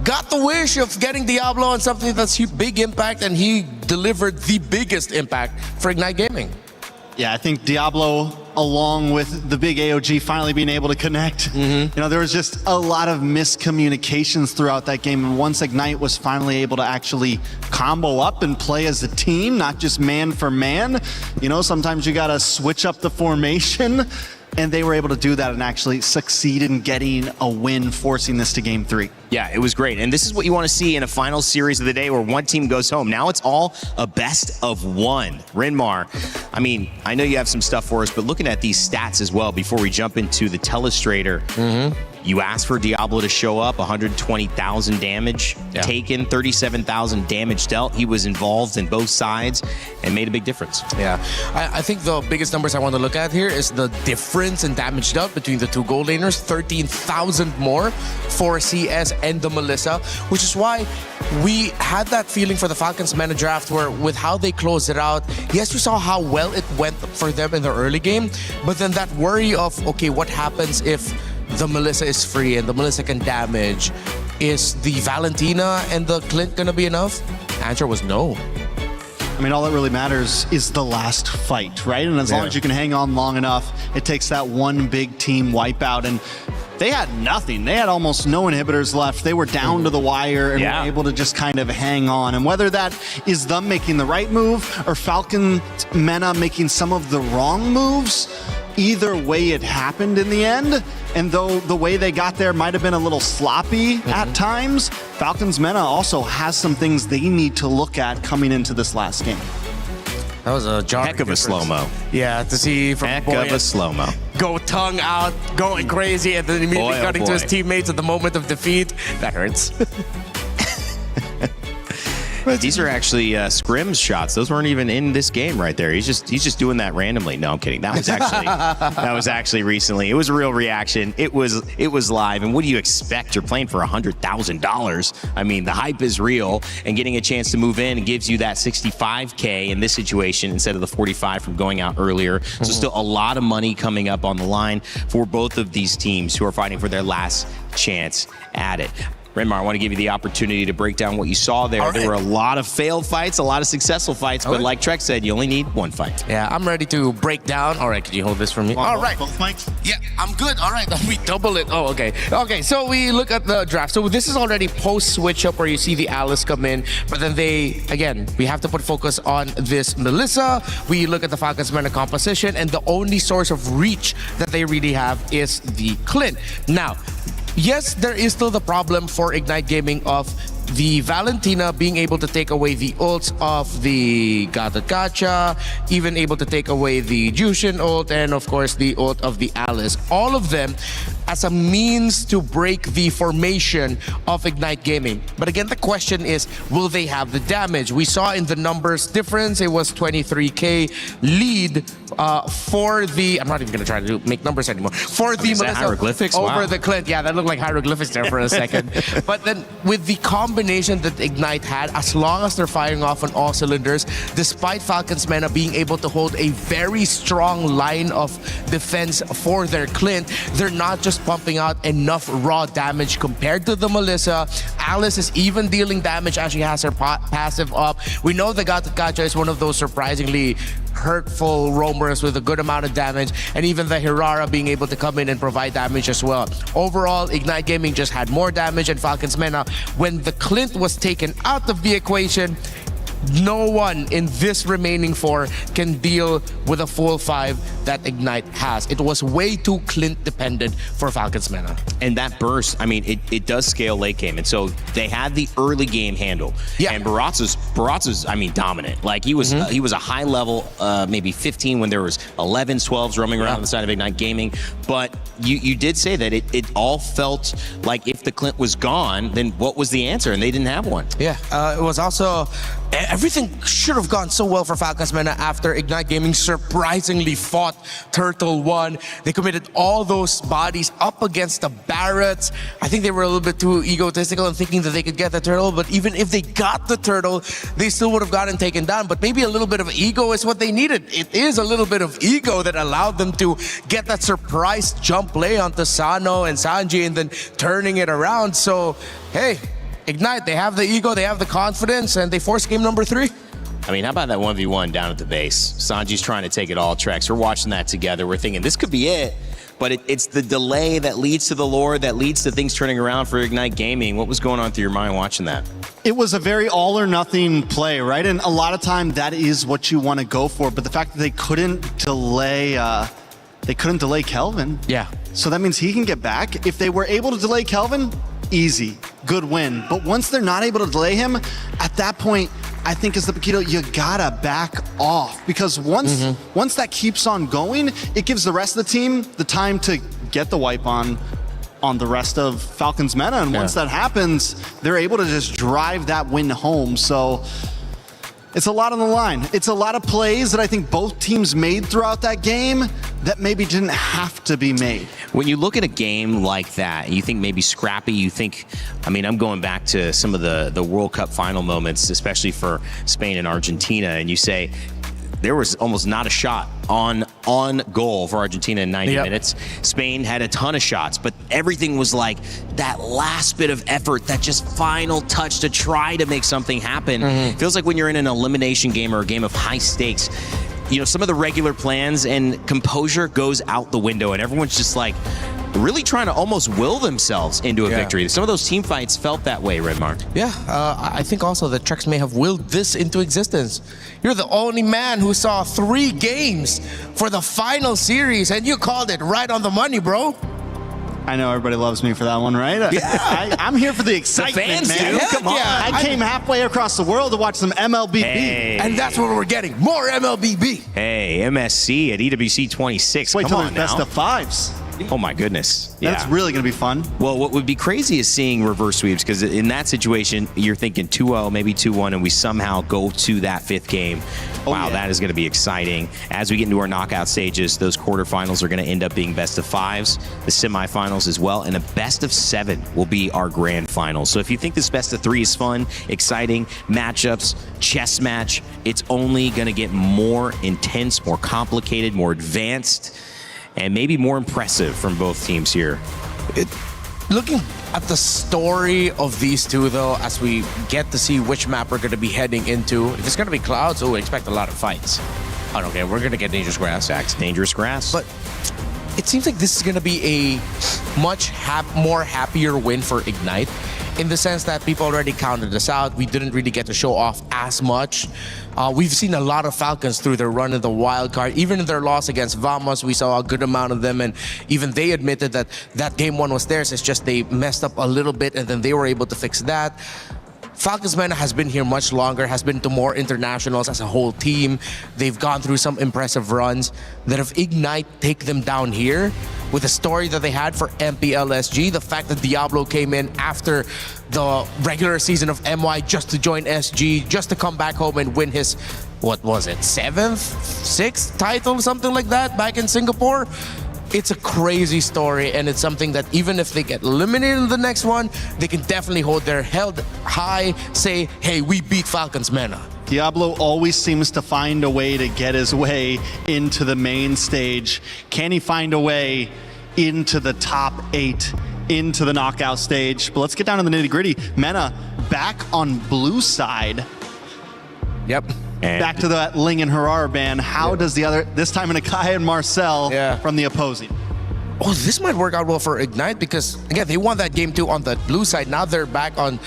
Got the wish of getting Diablo on something that's big impact, and he delivered the biggest impact for Ignite Gaming. Yeah, I think Diablo, along with the big AOG finally being able to connect, you know, there was just a lot of miscommunications throughout that game. And once Ignite was finally able to actually combo up and play as a team, not just man for man, you know, sometimes you got to switch up the formation. And they were able to do that and actually succeed in getting a win, forcing this to game 3. Yeah, it was great. And this is what you want to see in a final series of the day where one team goes home. Now it's all a best of 1. Renmar, I mean, I know you have some stuff for us, but looking at these stats as well before we jump into the telestrator, you asked for Diablo to show up, 120,000 damage taken, 37,000 damage dealt. He was involved in both sides and made a big difference. Yeah, I think the biggest numbers I want to look at here is the difference in damage dealt between the 2 gold laners, 13,000 more for CS and the Melissa, which is why we had that feeling for the Falcons Mena draft where with how they closed it out, yes, we saw how well it went for them in the early game, but then that worry of, okay, what happens if the Melissa is free and the Melissa can damage? Is the Valentina and the Clint gonna be enough? The answer was no. I mean, all that really matters is the last fight, right? And as long as you can hang on long enough, it takes that one big team wipeout. And they had nothing. They had almost no inhibitors left. They were down to the wire and were able to just kind of hang on. And whether that is them making the right move or Falcon Mena making some of the wrong moves, either way it happened in the end. And though the way they got there might have been a little sloppy at times, Falcons Mena also has some things they need to look at coming into this last game. That was a heck of a slow-mo. Yeah, to see from heck of a slow-mo. Go tongue out, going crazy, and then immediately cutting to his teammates at the moment of defeat. That hurts. These are actually scrims shots. Those weren't even in this game right there. He's just doing that randomly. No, I'm kidding. That was actually recently. It was a real reaction. It was live. And what do you expect? You're playing for $100,000. I mean, the hype is real, and getting a chance to move in gives you that 65K in this situation instead of the 45 from going out earlier. So still a lot of money coming up on the line for both of these teams who are fighting for their last chance at it. Renmar, I want to give you the opportunity to break down what you saw there. There were a lot of failed fights, a lot of successful fights, but like Trek said, you only need one fight. Yeah, I'm ready to break down. All right, could you hold this for me? All right. Both mics? Yeah, I'm good. All right, we double it. Oh, okay. Okay, so we look at the draft. So this is already post-switch up where you see the Alice come in, but then we have to put focus on this Melissa. We look at the Falcons Mena composition, and the only source of reach that they really have is the Clint. Now, yes, there is still the problem for Ignite Gaming of the Valentina being able to take away the ults of the Gacha, even able to take away the Jushin ult, and of course the ult of the Alice. All of them as a means to break the formation of Ignite Gaming. But again, the question is, will they have the damage? We saw in the numbers difference, it was 23K lead for the, I'm not even going to try to make numbers anymore, for the Melissa hieroglyphics? over the Clint. Yeah, that looked like hieroglyphics there for a second. But then with the combination that Ignite had, as long as they're firing off on all cylinders, despite Falcons Mena being able to hold a very strong line of defense for their Clint, they're not just pumping out enough raw damage compared to the Melissa. Alice is even dealing damage as she has her passive up. We know the Gacha is one of those surprisingly hurtful roamers with a good amount of damage, and even the Hirara being able to come in and provide damage as well. Overall, Ignite Gaming just had more damage, and Falcons Mena, when the Clint was taken out of the equation, no one in this remaining 4 can deal with a full 5 that Ignite has. It was way too Clint dependent for Falcons Mena. And that burst, I mean, it does scale late game. And so they had the early game handle. Yeah. And Baratza's, I mean, dominant. Like he was a high level, maybe 15 when there was 11s, 12s roaming around on the side of Ignite Gaming. But you did say that it all felt like if the Clint was gone, then what was the answer? And they didn't have one. Yeah, it was also, everything should have gone so well for Falcons Mena after Ignite Gaming surprisingly fought Turtle 1. They committed all those bodies up against the Barretts. I think they were a little bit too egotistical in thinking that they could get the turtle, but even if they got the turtle, they still would have gotten taken down. But maybe a little bit of ego is what they needed. It is a little bit of ego that allowed them to get that surprise jump play onto Sano and Sanji and then turning it around. So, hey, Ignite, they have the ego, they have the confidence, and they force game number 3. I mean, how about that 1v1 down at the base? Sanji's trying to take it all, Trex. We're watching that together. We're thinking this could be it, but it's the delay that leads to the lore, that leads to things turning around for Ignite Gaming. What was going on through your mind watching that? It was a very all or nothing play, right? And a lot of time that is what you want to go for, but the fact that they couldn't delay Kelvin. Yeah. So that means he can get back. If they were able to delay Kelvin, easy, good win. But once they're not able to delay him, at that point, I think as the Paquito, you gotta back off, because once that keeps on going, it gives the rest of the team the time to get the wipe on the rest of Falcons Mena. And once that happens, they're able to just drive that win home. So it's a lot on the line. It's a lot of plays that I think both teams made throughout that game that maybe didn't have to be made. When you look at a game like that, you think maybe scrappy, you think, I mean, I'm going back to some of the World Cup final moments, especially for Spain and Argentina, and you say, there was almost not a shot on goal for Argentina in 90 minutes. Spain had a ton of shots, but everything was like that last bit of effort, that just final touch to try to make something happen. It feels like when you're in an elimination game or a game of high stakes, you know, some of the regular plans and composure goes out the window, and everyone's just like really trying to almost will themselves into a victory. Some of those team fights felt that way, Redmar. Yeah, I think also the Trex may have willed this into existence. You're the only man who saw 3 games for the final series, and you called it right on the money, bro. I know everybody loves me for that one, right? Yeah. I'm here for the excitement, fans man. do. Come on. I came halfway across the world to watch some MLBB. Hey. And that's what we're getting, more MLBB. Hey, MSC at EWC 26. Wait Come till on there's best now. of 5s. Oh my goodness. That's really going to be fun. Well, what would be crazy is seeing reverse sweeps, because in that situation, you're thinking 2-0, maybe 2-1, and we somehow go to that fifth game. Wow, that is going to be exciting. As we get into our knockout stages, those quarterfinals are going to end up being best of fives, the semifinals as well, and a best of 7 will be our grand finals. So if you think this best of 3 is fun, exciting, matchups, chess match, it's only going to get more intense, more complicated, more advanced, and maybe more impressive from both teams here. Looking at the story of these two, though, as we get to see which map we're going to be heading into, if it's going to be Clouds, we expect a lot of fights. I don't care. We're going to get Dangerous Grass. Dangerous Grass. But it seems like this is going to be a much more happier win for Ignite, in the sense that people already counted us out. We didn't really get to show off as much. We've seen a lot of Falcons through their run in the wild card. Even in their loss against Vamos, we saw a good amount of them, and even they admitted that that game 1 was theirs. It's just they messed up a little bit, and then they were able to fix that. Falcons MENA has been here much longer, has been to more internationals as a whole team. They've gone through some impressive runs. That if Ignite take them down here, with the story that they had for MPLSG, the fact that Diablo came in after the regular season of MY just to join SG, just to come back home and win his, what was it, 7th, 6th title, something like that, back in Singapore. It's a crazy story, and it's something that even if they get eliminated in the next one, they can definitely hold their head high, say, hey, we beat Falcons MENA. Diablo always seems to find a way to get his way into the main stage. Can he find a way into the top 8, into the knockout stage? But let's get down to the nitty-gritty. MENA back on blue side. Yep. Back to that Ling and Harara ban. How does the other, this time an Akai and Marcel from the opposing? Oh, this might work out well for Ignite, because, again, they won that game 2 on the blue side. Now they're back on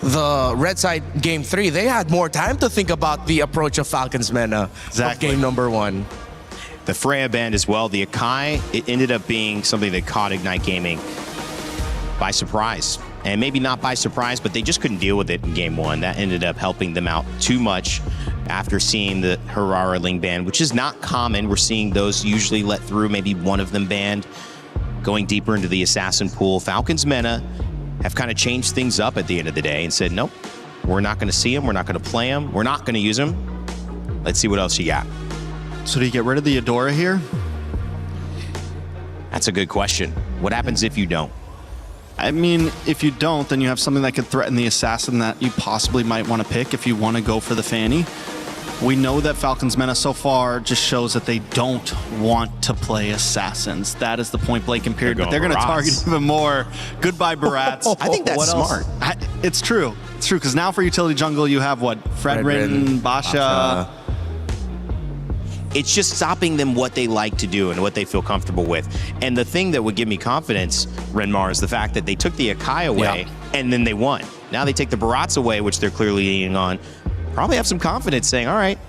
the red side game 3. They had more time to think about the approach of Falcons MENA of game number 1. The Freya band as well. The Akai, it ended up being something that caught Ignite Gaming by surprise. And maybe not by surprise, but they just couldn't deal with it in game 1. That ended up helping them out too much after seeing the Harara Ling ban, which is not common. We're seeing those usually let through, maybe one of them banned. Going deeper into the assassin pool, Falcons MENA have kind of changed things up at the end of the day and said, nope, we're not going to see them. We're not going to play them. We're not going to use them. Let's see what else you got. So do you get rid of the Eudora here? That's a good question. What happens if you don't? I mean, if you don't, then you have something that could threaten the assassin that you possibly might want to pick if you want to go for the Fanny. We know that Falcons MENA so far just shows that they don't want to play assassins. That is the point blank and period. But they're going to target even more. Goodbye, Barats. I think that's smart. It's true. It's true, because now for utility jungle, you have what? Fredrin, Basha. It's just stopping them what they like to do and what they feel comfortable with. And the thing that would give me confidence, Renmar, is the fact that they took the Akai away and then they won. Now they take the Barats away, which they're clearly leaning on. Probably have some confidence saying, all right,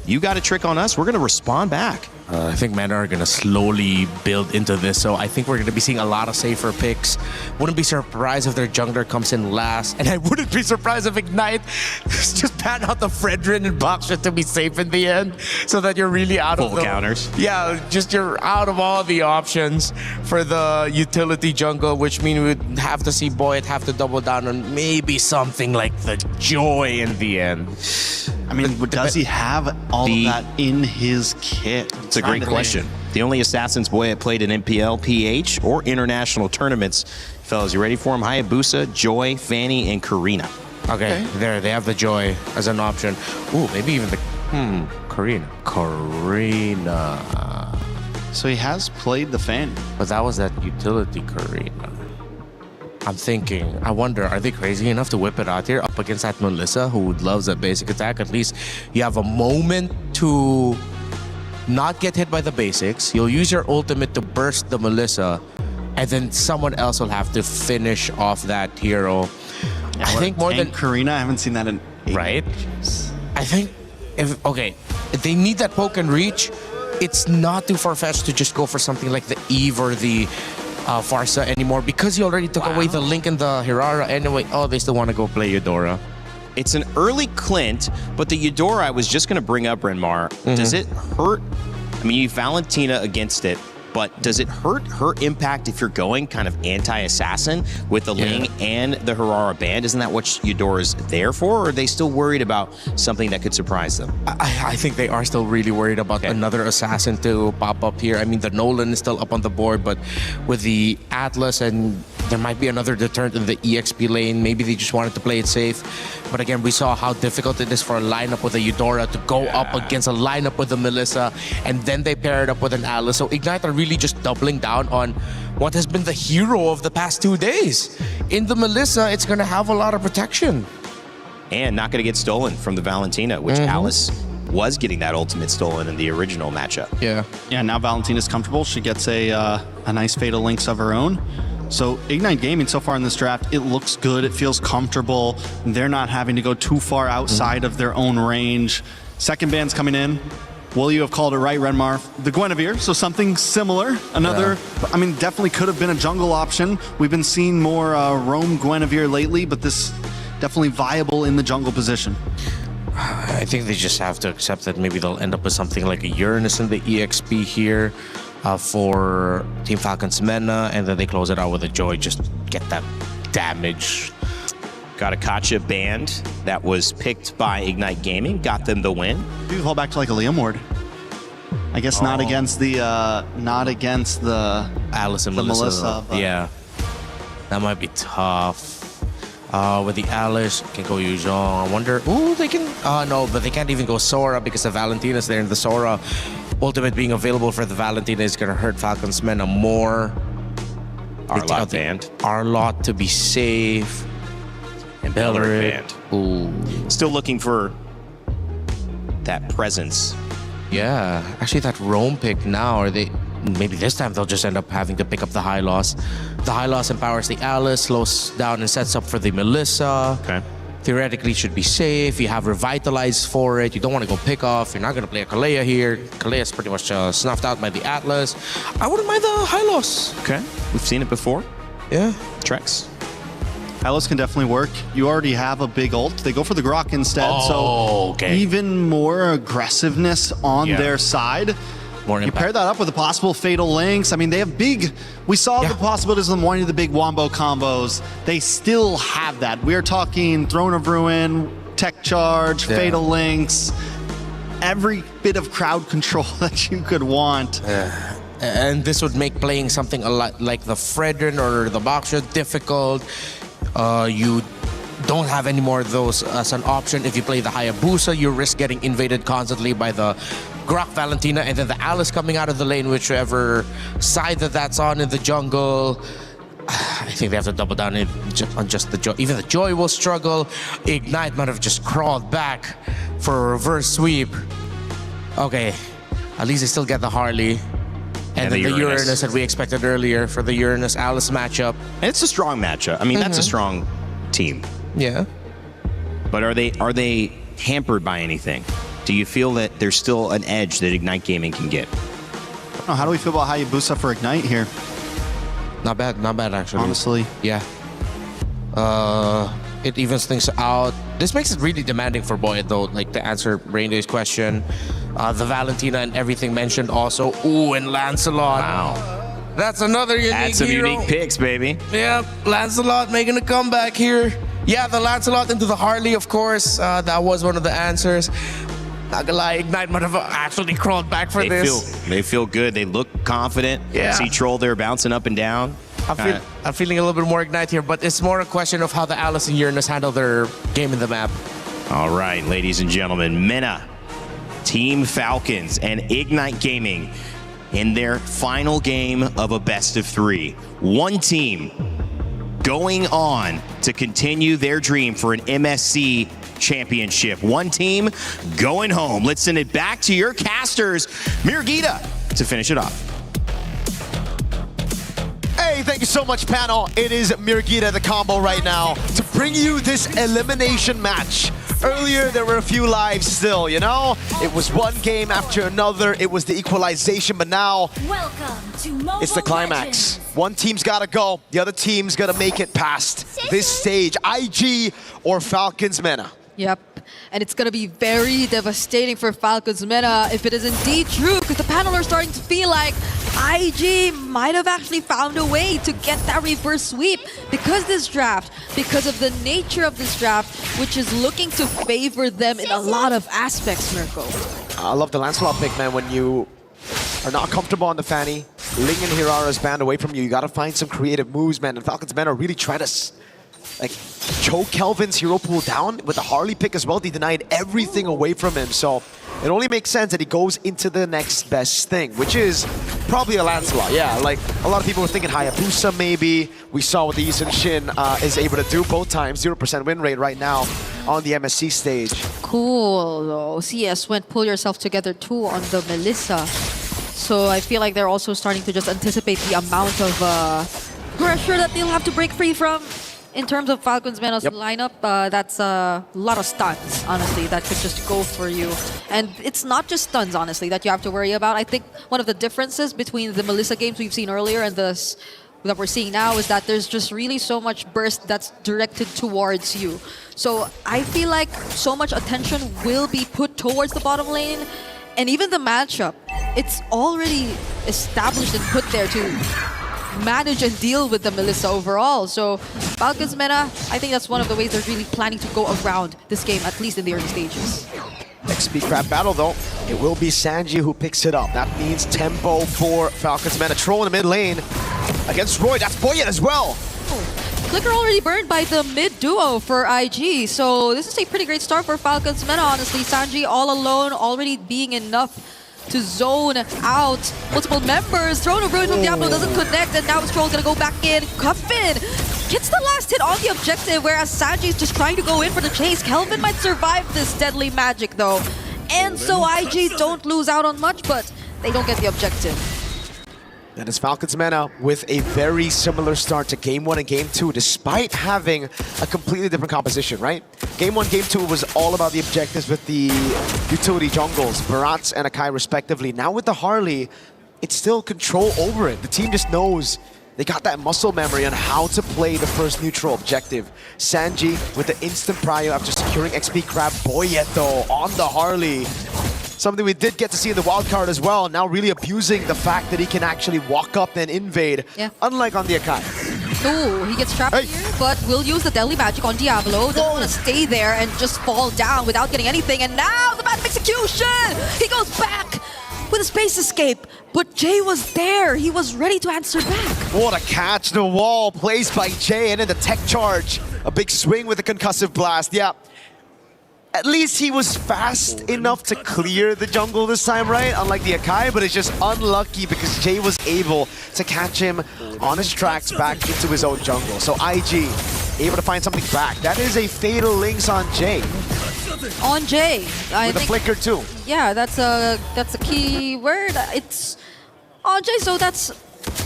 you got a trick on us, we're going to respond back. I think MENA are going to slowly build into this, so I think we're going to be seeing a lot of safer picks. Wouldn't be surprised if their jungler comes in last, and I wouldn't be surprised if Ignite just pan out the Fredrin and Baksha to be safe in the end, so that you're really out of full counters. Yeah, just you're out of all the options for the utility jungle, which means we'd have to see Boyd have to double down on maybe something like the Joy in the end. I mean, does he have all of that in his kit? It's a great question. The only Assassins Boy played in MPL, PH, or international tournaments. Fellas, you ready for him? Hayabusa, Joy, Fanny, and Karina. Okay, there, they have the Joy as an option. Ooh, maybe even the, Karina. So he has played the Fanny. But that was that utility Karina. I'm thinking, I wonder, are they crazy enough to whip it out here up against that Melissa who loves that basic attack? At least you have a moment to not get hit by the basics. You'll use your ultimate to burst the Melissa, and then someone else will have to finish off that hero. I think more than Karina, I haven't seen that in ages. I think if they need that poke and reach, it's not too far-fetched to just go for something like the Eve or the Farsa anymore, because you already took away the Link and the Hirara anyway. Oh, they still want to go play Eudora. It's an early Clint, but the Eudora I was just going to bring up, Renmar. Does it hurt? I mean, you Valentina against it, but does it hurt her impact if you're going kind of anti-assassin with the Ling and the Harara band? Isn't that what Eudora's there for, or are they still worried about something that could surprise them? I think they are still really worried about another assassin to pop up here. I mean, the Nolan is still up on the board, but with the Atlas, and there might be another deterrent in the EXP lane. Maybe they just wanted to play it safe. But again, we saw how difficult it is for a lineup with a Eudora to go up against a lineup with a Melissa, and then they pair it up with an Atlas. So Ignite are really just doubling down on what has been the hero of the past 2 days. In the Melissa, it's going to have a lot of protection. And not going to get stolen from the Valentina, which Alice was getting that ultimate stolen in the original matchup. Yeah, now Valentina's comfortable. She gets a nice Fatal Links of her own. So Ignite Gaming so far in this draft, it looks good. It feels comfortable. They're not having to go too far outside of their own range. Second band's coming in. Will, you have called it right, Renmar. The Guinevere, so something similar. Another, I mean, definitely could have been a jungle option. We've been seeing more roam Guinevere lately, but this definitely viable in the jungle position. I think they just have to accept that maybe they'll end up with something like a Uranus in the EXP here for Team Falcons Mena, and then they close it out with a Joy, just get that damage. Got a Kacha band that was picked by Ignite Gaming, got them the win. You fall back to like a Liam Ward. I guess not against the Alice and Melissa. Yeah, that might be tough. With the Alice, can go Yuzhong. I wonder. Ooh, they can. No, but they can't even go Sora because the Valentina's there, and the Sora ultimate being available for the Valentina is going to hurt Falcons Mena more. Arlot band. Arlot to be safe. And Bellerin band. Ooh. Still looking for that presence. Yeah, actually that roam pick now, or they maybe this time they'll just end up having to pick up the high loss. The high loss empowers the Alice, slows down and sets up for the Melissa. Okay. Theoretically should be safe. You have Revitalize for it. You don't want to go pick off. You're not going to play a Kalea here. Kalea is pretty much snuffed out by the Atlas. I wouldn't mind the high loss. Okay, we've seen it before. Yeah. Trex. Alice can definitely work. You already have a big ult. They go for the Grok instead, even more aggressiveness on their side. You pair that up with the possible Fatal Links. I mean, they have big... We saw the possibilities of them wanting the big Wombo combos. They still have that. We're talking Throne of Ruin, Tech Charge, Fatal Links, every bit of crowd control that you could want. And this would make playing something a lot like the Fredrin or the Boxer difficult. You don't have any more of those as an option. If you play the Hayabusa, you risk getting invaded constantly by the Grok Valentina, and then the Alice coming out of the lane, whichever side that's on in the jungle. I think they have to double down on just the Joy. Even the Joy will struggle. Ignite might have just crawled back for a reverse sweep. Okay, at least they still get the Harley. And then the Uranus that we expected earlier for the Uranus-Alice matchup. And it's a strong matchup. I mean, that's a strong team. Yeah. But are they hampered by anything? Do you feel that there's still an edge that Ignite Gaming can get? Oh, how do we feel about Hayabusa for Ignite here? Not bad actually. Honestly. Yeah. It evens things out. This makes it really demanding for Boyd though, like to answer Rainday's question. The Valentina and everything mentioned also. Ooh, and Lancelot. Wow. That's another unique That's some hero. unique picks, baby. Yep, Lancelot making a comeback here. Yeah, the Lancelot into the Harley, of course. That was one of the answers. Not gonna lie, Ignite might have actually crawled back for this. They feel good. They look confident. Yeah. See Troll there bouncing up and down. I'm feeling a little bit more Ignite here, but it's more a question of how the Alice and Uranus handle their game in the map. All right, ladies and gentlemen, Mena, Team Falcons, and Ignite Gaming in their final game of a best of 3. One team going on to continue their dream for an MSC championship. One team going home. Let's send it back to your casters, Mirgita, to finish it off. Hey, thank you so much, panel. It is Mirgita, the combo right now, to bring you this elimination match. Earlier, there were a few lives still, you know? It was one game after another. It was the equalization, but now it's the climax. One team's got to go. The other team's got to make it past this stage. IG or Falcons Mena. Yep. And it's going to be very devastating for Falcons Meta if it is indeed true, because the panel are starting to feel like IG might have actually found a way to get that reverse sweep because this draft, because of the nature of this draft, which is looking to favor them in a lot of aspects, Mirko. I love the Lancelot pick, man. When you are not comfortable on the Fanny, Ling and Hirara's banned away from you. You gotta find some creative moves, man. And Falcons men are really trying to choke Kelvin's hero pool down with the Harley pick as well. They denied everything away from him. So it only makes sense that he goes into the next best thing, which is probably a Lancelot. Yeah, like a lot of people were thinking Hayabusa maybe. We saw what the Yisun Shin is able to do both times. 0% win rate right now on the MSC stage. Cool, though. CS went pull yourself together too on the Melissa. So I feel like they're also starting to just anticipate the amount of pressure that they'll have to break free from. In terms of Falcons Mena's lineup, that's a lot of stuns, honestly, that could just go for you. And it's not just stuns, honestly, that you have to worry about. I think one of the differences between the Melissa games we've seen earlier and this that we're seeing now is that there's just really so much burst that's directed towards you. So I feel like so much attention will be put towards the bottom lane. And even the matchup, it's already established and put there to manage and deal with the Melissa overall. So Falcons Meta, I think that's one of the ways they're really planning to go around this game, at least in the early stages. XP Crab battle though, it will be Sanji who picks it up. That means tempo for Falcons Meta. Troll in the mid lane against Roy. That's Boyet as well. Flicker already burned by the mid duo for IG. So this is a pretty great start for Falcons Meta, honestly. Sanji all alone, already being enough to zone out multiple members. Throne of Ruin from Diablo doesn't connect, and now Stroll's gonna go back in. Cuffin gets the last hit on the objective, whereas Sanji's just trying to go in for the chase. Kelvin might survive this deadly magic though. And so IG don't lose out on much, but they don't get the objective. And it's Falcons Meta with a very similar start to Game 1 and Game 2, despite having a completely different composition, right? Game 1, Game 2 was all about the objectives with the utility jungles, Barats and Akai respectively. Now with the Harley, it's still control over it. The team just knows they got that muscle memory on how to play the first neutral objective. Sanji with the instant prio after securing XP Crab. Boyet though on the Harley. Something we did get to see in the wildcard as well, now really abusing the fact that he can actually walk up and invade, unlike on the Akai. Ooh, he gets trapped here, but will use the deadly magic on Diablo. Doesn't want to stay there and just fall down without getting anything. And now the bad execution! He goes back with a space escape, but Jay was there. He was ready to answer back. What a catch, the wall placed by Jay, and then the tech charge. A big swing with the concussive blast, yeah. At least he was fast enough to clear the jungle this time, right? Unlike the Akai, but it's just unlucky because Jay was able to catch him on his tracks back into his own jungle. So IG able to find something back. That is a fatal links on Jay. On Jay. With a flicker too. Yeah, that's a key word. It's on Jay, so that's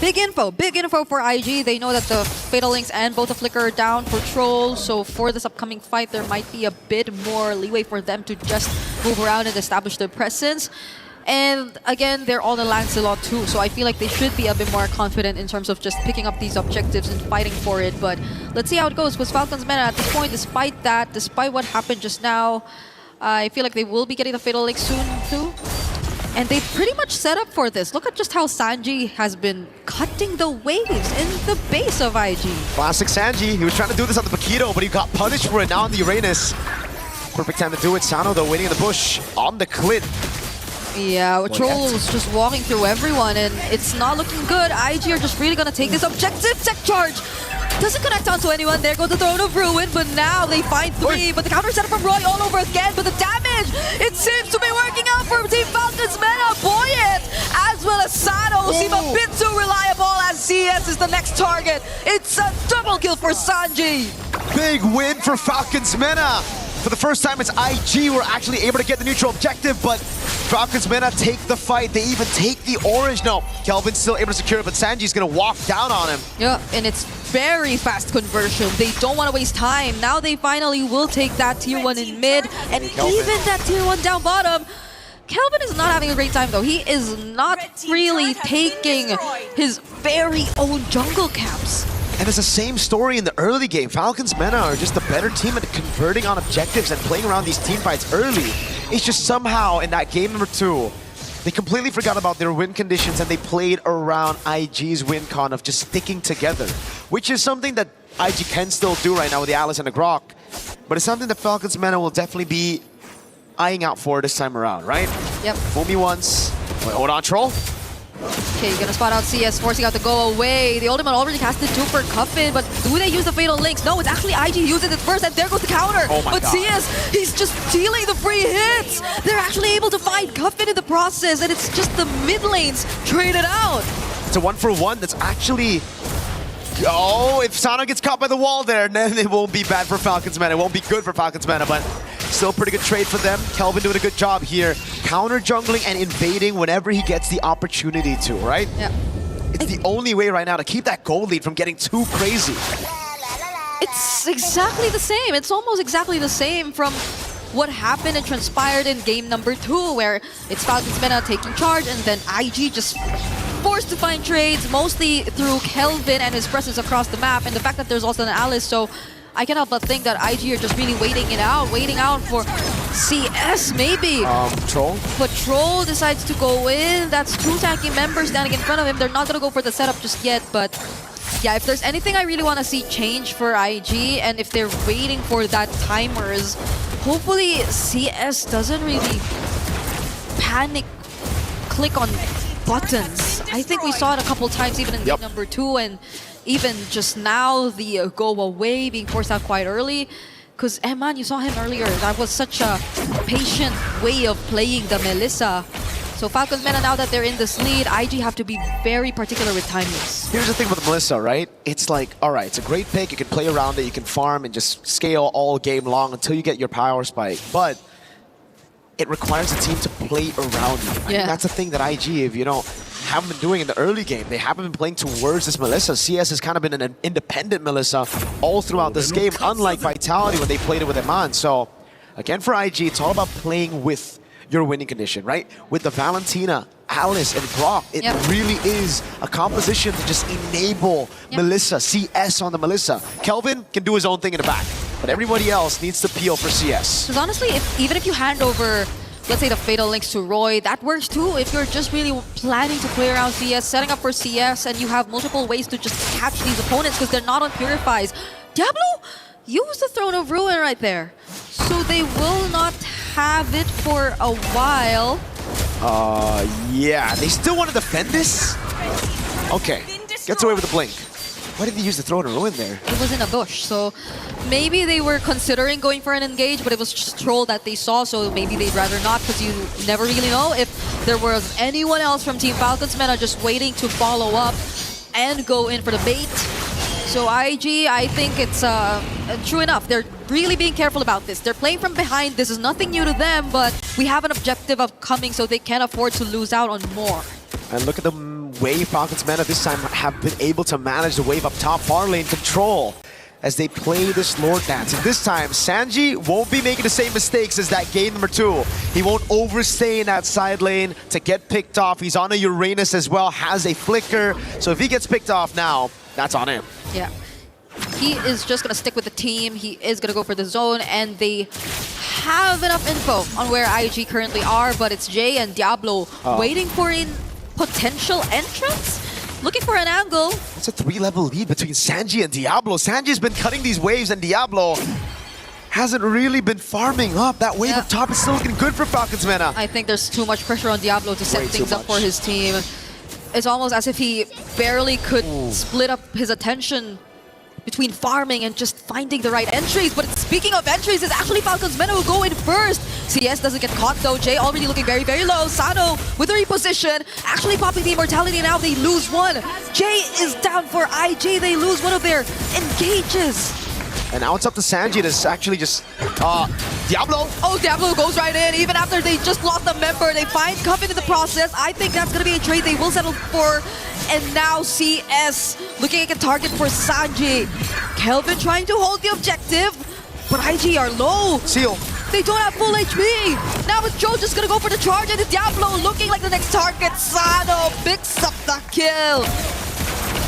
big info for IG. They know that the Fatal Links and both the Flicker are down for Troll, so for this upcoming fight, there might be a bit more leeway for them to just move around and establish their presence. And again, they're on the Lancelot too, so I feel like they should be a bit more confident in terms of just picking up these objectives and fighting for it. But let's see how it goes with Falcons Meta at this point. Despite what happened just now, I feel like they will be getting the Fatal Link soon too. And they pretty much set up for this. Look at just how Sanji has been cutting the waves in the base of IG. Classic Sanji. He was trying to do this on the Paquito, but he got punished for it now on the Uranus. Perfect time to do it. Sano, though, waiting in the bush on the clit. Yeah, Troll's just walking through everyone, and it's not looking good. IG are just really going to take this objective. Tech charge doesn't connect onto anyone. There goes the Throne of Ruin, but now they find three. But the counter setup from Roy all over again. But the damage, it seems to be working out for Team Falcons Meta. Boyet, as well as Sano, seem a bit too reliable as CS is the next target. It's a double kill for Sanji. Big win for Falcons Meta. For the first time, it's IG were actually able to get the neutral objective, but Falcons Meta take the fight. They even take the orange. No, Kelvin's still able to secure it, but Sanji's going to walk down on him. Yeah, and it's very fast conversion. They don't want to waste time. Now they finally will take that tier 1 in mid, and even that tier 1 down bottom. Kelvin is not having a great time though. He is not really taking his very own jungle camps. And it's the same story in the early game. Falcons Meta are just the better team at converting on objectives and playing around these team fights early. It's just somehow in that game number 2, They completely forgot about their win conditions and they played around IG's win con of just sticking together, which is something that IG can still do right now with the Alice and the Grok. But it's something that Falcons Meta will definitely be eyeing out for this time around, right? Yep. Fool me once. Wait, hold on, Troll. Okay, gonna spot out CS, forcing out to go away. The ultimate already casted 2 for Cuffin, but do they use the Fatal Links? No, it's actually IG using it first, and there goes the counter. Oh my but God. CS, he's just dealing the free hits. They're actually able to find Cuffin in the process, and it's just the mid lanes traded out. It's a 1-for-1 that's actually... Oh, if Sano gets caught by the wall there, then it won't be bad for Falcons Meta. It won't be good for Falcons Meta, but still a pretty good trade for them. Kelvin doing a good job here. Counter jungling and invading whenever he gets the opportunity to, right? Yeah. It's the only way right now to keep that gold lead from getting too crazy. It's exactly the same. It's almost exactly the same from what happened and transpired in game number 2, where it's Falcons Meta taking charge and then IG just forced to find trades, mostly through Kelvin and his presence across the map, and the fact that there's also an Alice, so I cannot but think that IG are just really waiting out for CS maybe. Troll? But Troll decides to go in. That's 2 tanky members standing in front of him. They're not gonna go for the setup just yet, but yeah, if there's anything I really want to see change for IG, and if they're waiting for that timers, hopefully CS doesn't really panic click on buttons. I think we saw it a couple times even in game number 2, and even just now the go away being forced out quite early. Because Eman, you saw him earlier. That was such a patient way of playing the Melissa. So Falcons Meta, now that they're in this lead, IG have to be very particular with timings. Here's the thing with Melissa, right? It's like, all right, it's a great pick. You can play around it. You can farm and just scale all game long until you get your power spike. But it requires the team to play around you. I mean, that's the thing that IG, if you don't, haven't been doing in the early game. They haven't been playing towards this Melissa. CS has kind of been an independent Melissa all throughout this game, unlike Vitality when they played it with Eman. So, again, for IG, it's all about playing with your winning condition, right? With the Valentina, Alice, and Grok, it really is a composition to just enable Melissa, CS on the Melissa. Kelvin can do his own thing in the back, but everybody else needs to peel for CS. Because honestly, even if you hand over, let's say, the Fatal Links to Roy, that works too. If you're just really planning to play around CS, setting up for CS, and you have multiple ways to just catch these opponents because they're not on Purifies. Diablo use the Throne of Ruin right there. So they will not have it for a while. Yeah, they still want to defend this? Okay, gets away with the blink. Why did they use the Throne of Ruin there? It was in a bush, so maybe they were considering going for an engage, but it was just Troll that they saw, so maybe they'd rather not, because you never really know if there was anyone else from Team Falcons Meta just waiting to follow up and go in for the bait. So IG, I think it's true enough. They're really being careful about this. They're playing from behind. This is nothing new to them, but we have an objective upcoming, so they can't afford to lose out on more. And look at the way Falcons Meta this time have been able to manage the wave up top, far lane control as they play this Lord Dance. And this time, Sanji won't be making the same mistakes as that game number 2. He won't overstay in that side lane to get picked off. He's on a Uranus as well, has a flicker. So if he gets picked off now, that's on him. Yeah. He is just going to stick with the team. He is going to go for the zone, and they have enough info on where IG currently are, but it's Jay and Diablo waiting for a potential entrance? Looking for an angle. It's a 3-level lead between Sanji and Diablo. Sanji's been cutting these waves, and Diablo hasn't really been farming up. That wave up top is still looking good for Falcons Meta. I think there's too much pressure on Diablo to set things up for his team. It's almost as if he barely could split up his attention between farming and just finding the right entries. But speaking of entries, it's actually Falcons Meta who go in first. CS doesn't get caught though. Jay already looking very, very low. Sano with the reposition, actually popping the immortality. Now they lose one. Jay is down for IG. They lose one of their engages. And now it's up to Sanji to actually just... Diablo! Oh, Diablo goes right in. Even after they just lost a member, they find Cuffin in the process. I think that's going to be a trade they will settle for. And now CS looking at a target for Sanji. Kelvin trying to hold the objective, but IG are low. Seal. They don't have full HP. Now it's Joe just going to go for the charge, and the Diablo looking like the next target. Sano picks up the kill.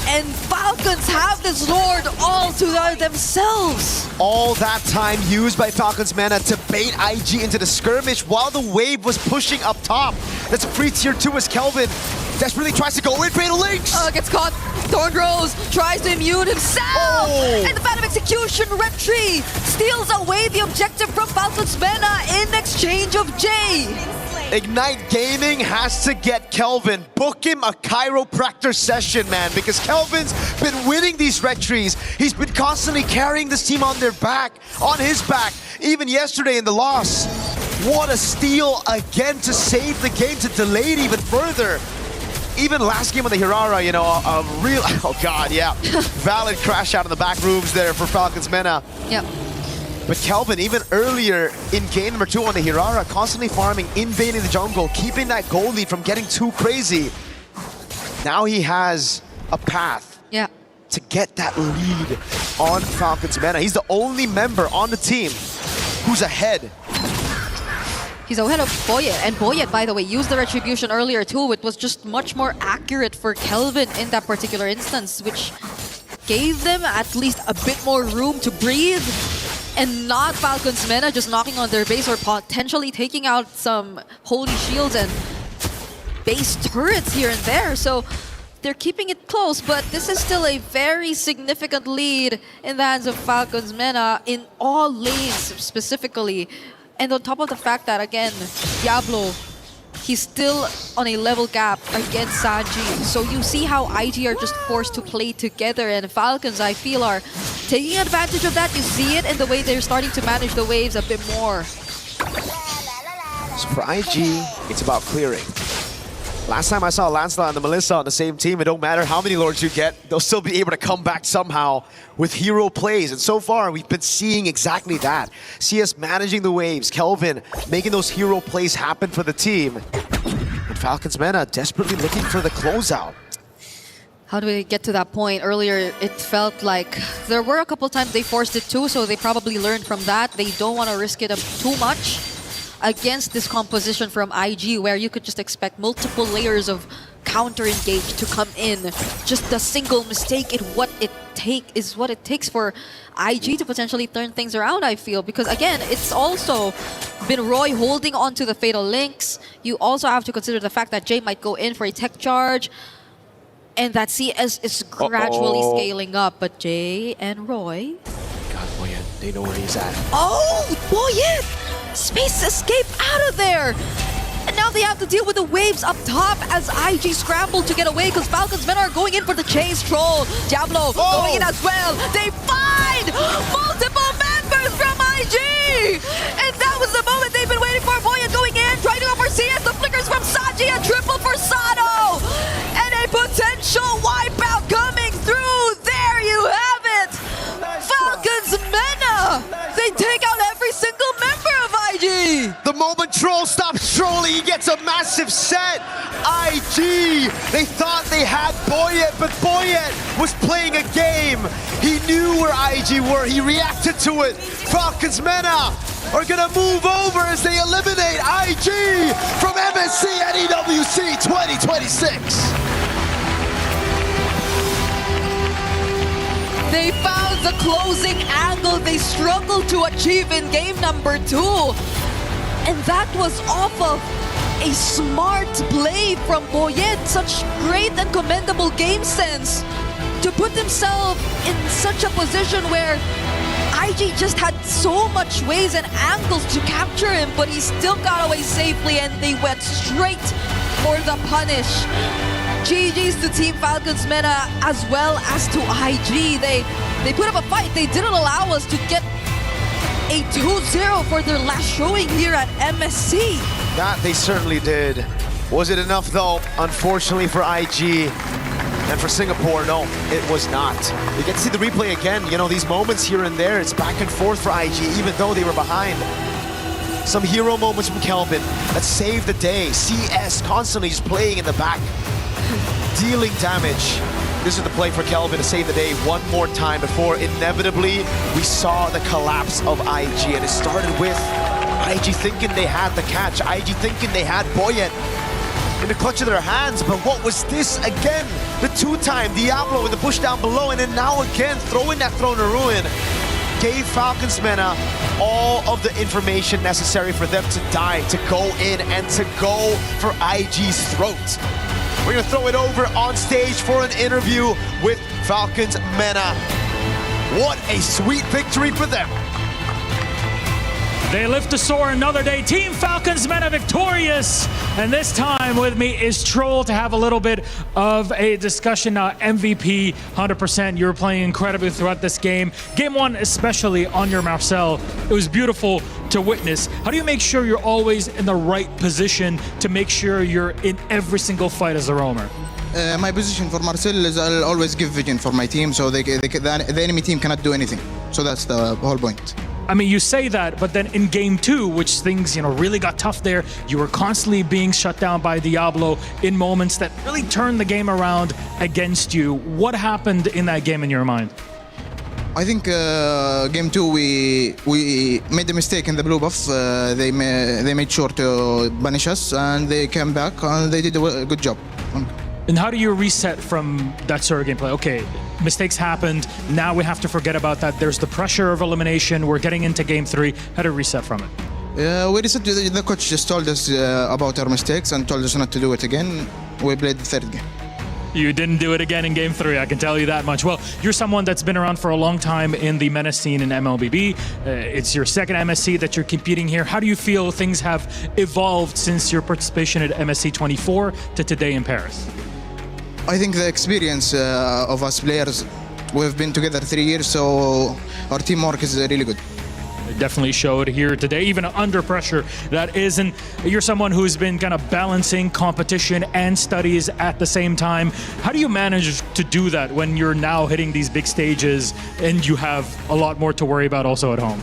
And Falcons have this Lord all to themselves. All that time used by Falcons Mana to bait IG into the skirmish while the wave was pushing up top. That's a free tier 2 as Kelvin desperately tries to go in, Fatal Links! Gets caught. Thornrose tries to immune himself. And the Phantom Execution Retry steals away the objective from Falcons Mana in exchange of Jay. Ignite Gaming has to get Kelvin. Book him a chiropractor session, man, because Kelvin's been winning these retries. He's been constantly carrying this team on his back, even yesterday in the loss. What a steal again to save the game, to delay it even further. Even last game on the Hirara, you know, a real, oh god, yeah. Valid crash out in the back rooms there for Falcons Mana. Yep. But Kelvin, even earlier in game number 2 on the Hirara, constantly farming, invading the jungle, keeping that gold lead from getting too crazy. Now he has a path to get that lead on Falcons Mana. He's the only member on the team who's ahead. He's ahead of Boyet, and Boyet, by the way, used the Retribution earlier too. It was just much more accurate for Kelvin in that particular instance, which gave them at least a bit more room to breathe, and not Falcons Mana just knocking on their base or potentially taking out some holy shields and base turrets here and there. So they're keeping it close, but this is still a very significant lead in the hands of Falcons Mana in all lanes specifically. And on top of the fact that, again, Diablo, he's still on a level gap against Sanji. So you see how IG are just forced to play together, and Falcons, I feel, are taking advantage of that. You see it in the way they're starting to manage the waves a bit more. So for IG, it's about clearing. Last time I saw Lancelot and the Melissa on the same team, it don't matter how many lords you get, they'll still be able to come back somehow with hero plays. And so far, we've been seeing exactly that. CS managing the waves, Kelvin making those hero plays happen for the team. And Falcons Mana desperately looking for the closeout. How do we get to that point? Earlier, it felt like there were a couple times they forced it too, so they probably learned from that. They don't want to risk it too much against this composition from IG, where you could just expect multiple layers of counter engage to come in. Just a single mistake is what it takes for IG to potentially turn things around, I feel. Because again, it's also been Roy holding on to the Fatal Links. You also have to consider the fact that Jay might go in for a tech charge, and that CS is gradually scaling up. But Jay and Roy... God, Boyet, they know where he's at. Oh, Boyet! Space escape out of there! And now they have to deal with the waves up top as IG scramble to get away because Falcons Men are going in for the chase troll. Diablo going in as well. They find multiple members from IG! And that was the moment they've been waiting for. Boyet going in, trying to go for CS. The flickers from Saji, a triple for Sano! And a potential wipeout coming through. There you have it! Falcons Mena! They take out every single member of IG! The moment Troll stops trolling, he gets a massive set! IG! They thought they had Boyet, but Boyet was playing a game! He knew where IG were, he reacted to it! Falcons Mena are gonna move over as they eliminate IG from MSC and EWC 2026! They found the closing angle they struggled to achieve in game number 2. And that was off of a smart play from Boyet. Such great and commendable game sense to put himself in such a position where IG just had so much ways and angles to capture him, but he still got away safely and they went straight for the punish. GG's to Team Falcons Mena as well as to IG. They put up a fight. They didn't allow us to get a 2-0 for their last showing here at MSC. That they certainly did. Was it enough though? Unfortunately for IG and for Singapore, no, it was not. You get to see the replay again. You know, these moments here and there, it's back and forth for IG, even though they were behind. Some hero moments from Kelvin that saved the day. CS constantly just playing in the back, dealing damage. This is the play for Kelvin to save the day one more time before inevitably we saw the collapse of IG. And it started with IG thinking they had the catch, IG thinking they had Boyet. in the clutch of their hands. But what was this again? The two-time Diablo with the push down below, and then now again throwing that Throne of Ruin gave Falcons Mena all of the information necessary for them to die, to go in and to go for IG's throat. We're gonna throw it over on stage for an interview with Falcons Mena. What a sweet victory for them. They lift to soar another day. Team Falcons Mena victorious. And this time with me is Troll to have a little bit of a discussion. MVP, 100%. You were playing incredibly throughout this game. Game one, especially on your Marcel. It was beautiful to witness. How do you make sure you're always in the right position to make sure you're in every single fight as a roamer? My position for Marcel is I'll always give vision for my team, so the enemy team cannot do anything. So that's the whole point. I mean, you say that, but then in game two, which things, really got tough there, you were constantly being shut down by Diablo in moments that really turned the game around against you. What happened in that game in your mind? I think game two we made a mistake in the blue buff. They made sure to punish us, and they came back and they did a good job. And how do you reset from that sort of gameplay? Okay, mistakes happened. Now we have to forget about that. There's the pressure of elimination. We're getting into game three. How to reset from it? We reset. The coach just told us about our mistakes and told us not to do it again. We played the third game. You didn't do it again in game three, I can tell you that much. Well, you're someone that's been around for a long time in the MENA scene in MLBB. It's your second MSC that you're competing here. How do you feel things have evolved since your participation at MSC 24 to today in Paris? I think the experience of us players, we've been together 3 years, so our teamwork is really good. It definitely showed here today, even under pressure. That is, and you're someone who's been kind of balancing competition and studies at the same time. How do you manage to do that when you're now hitting these big stages and you have a lot more to worry about also at home?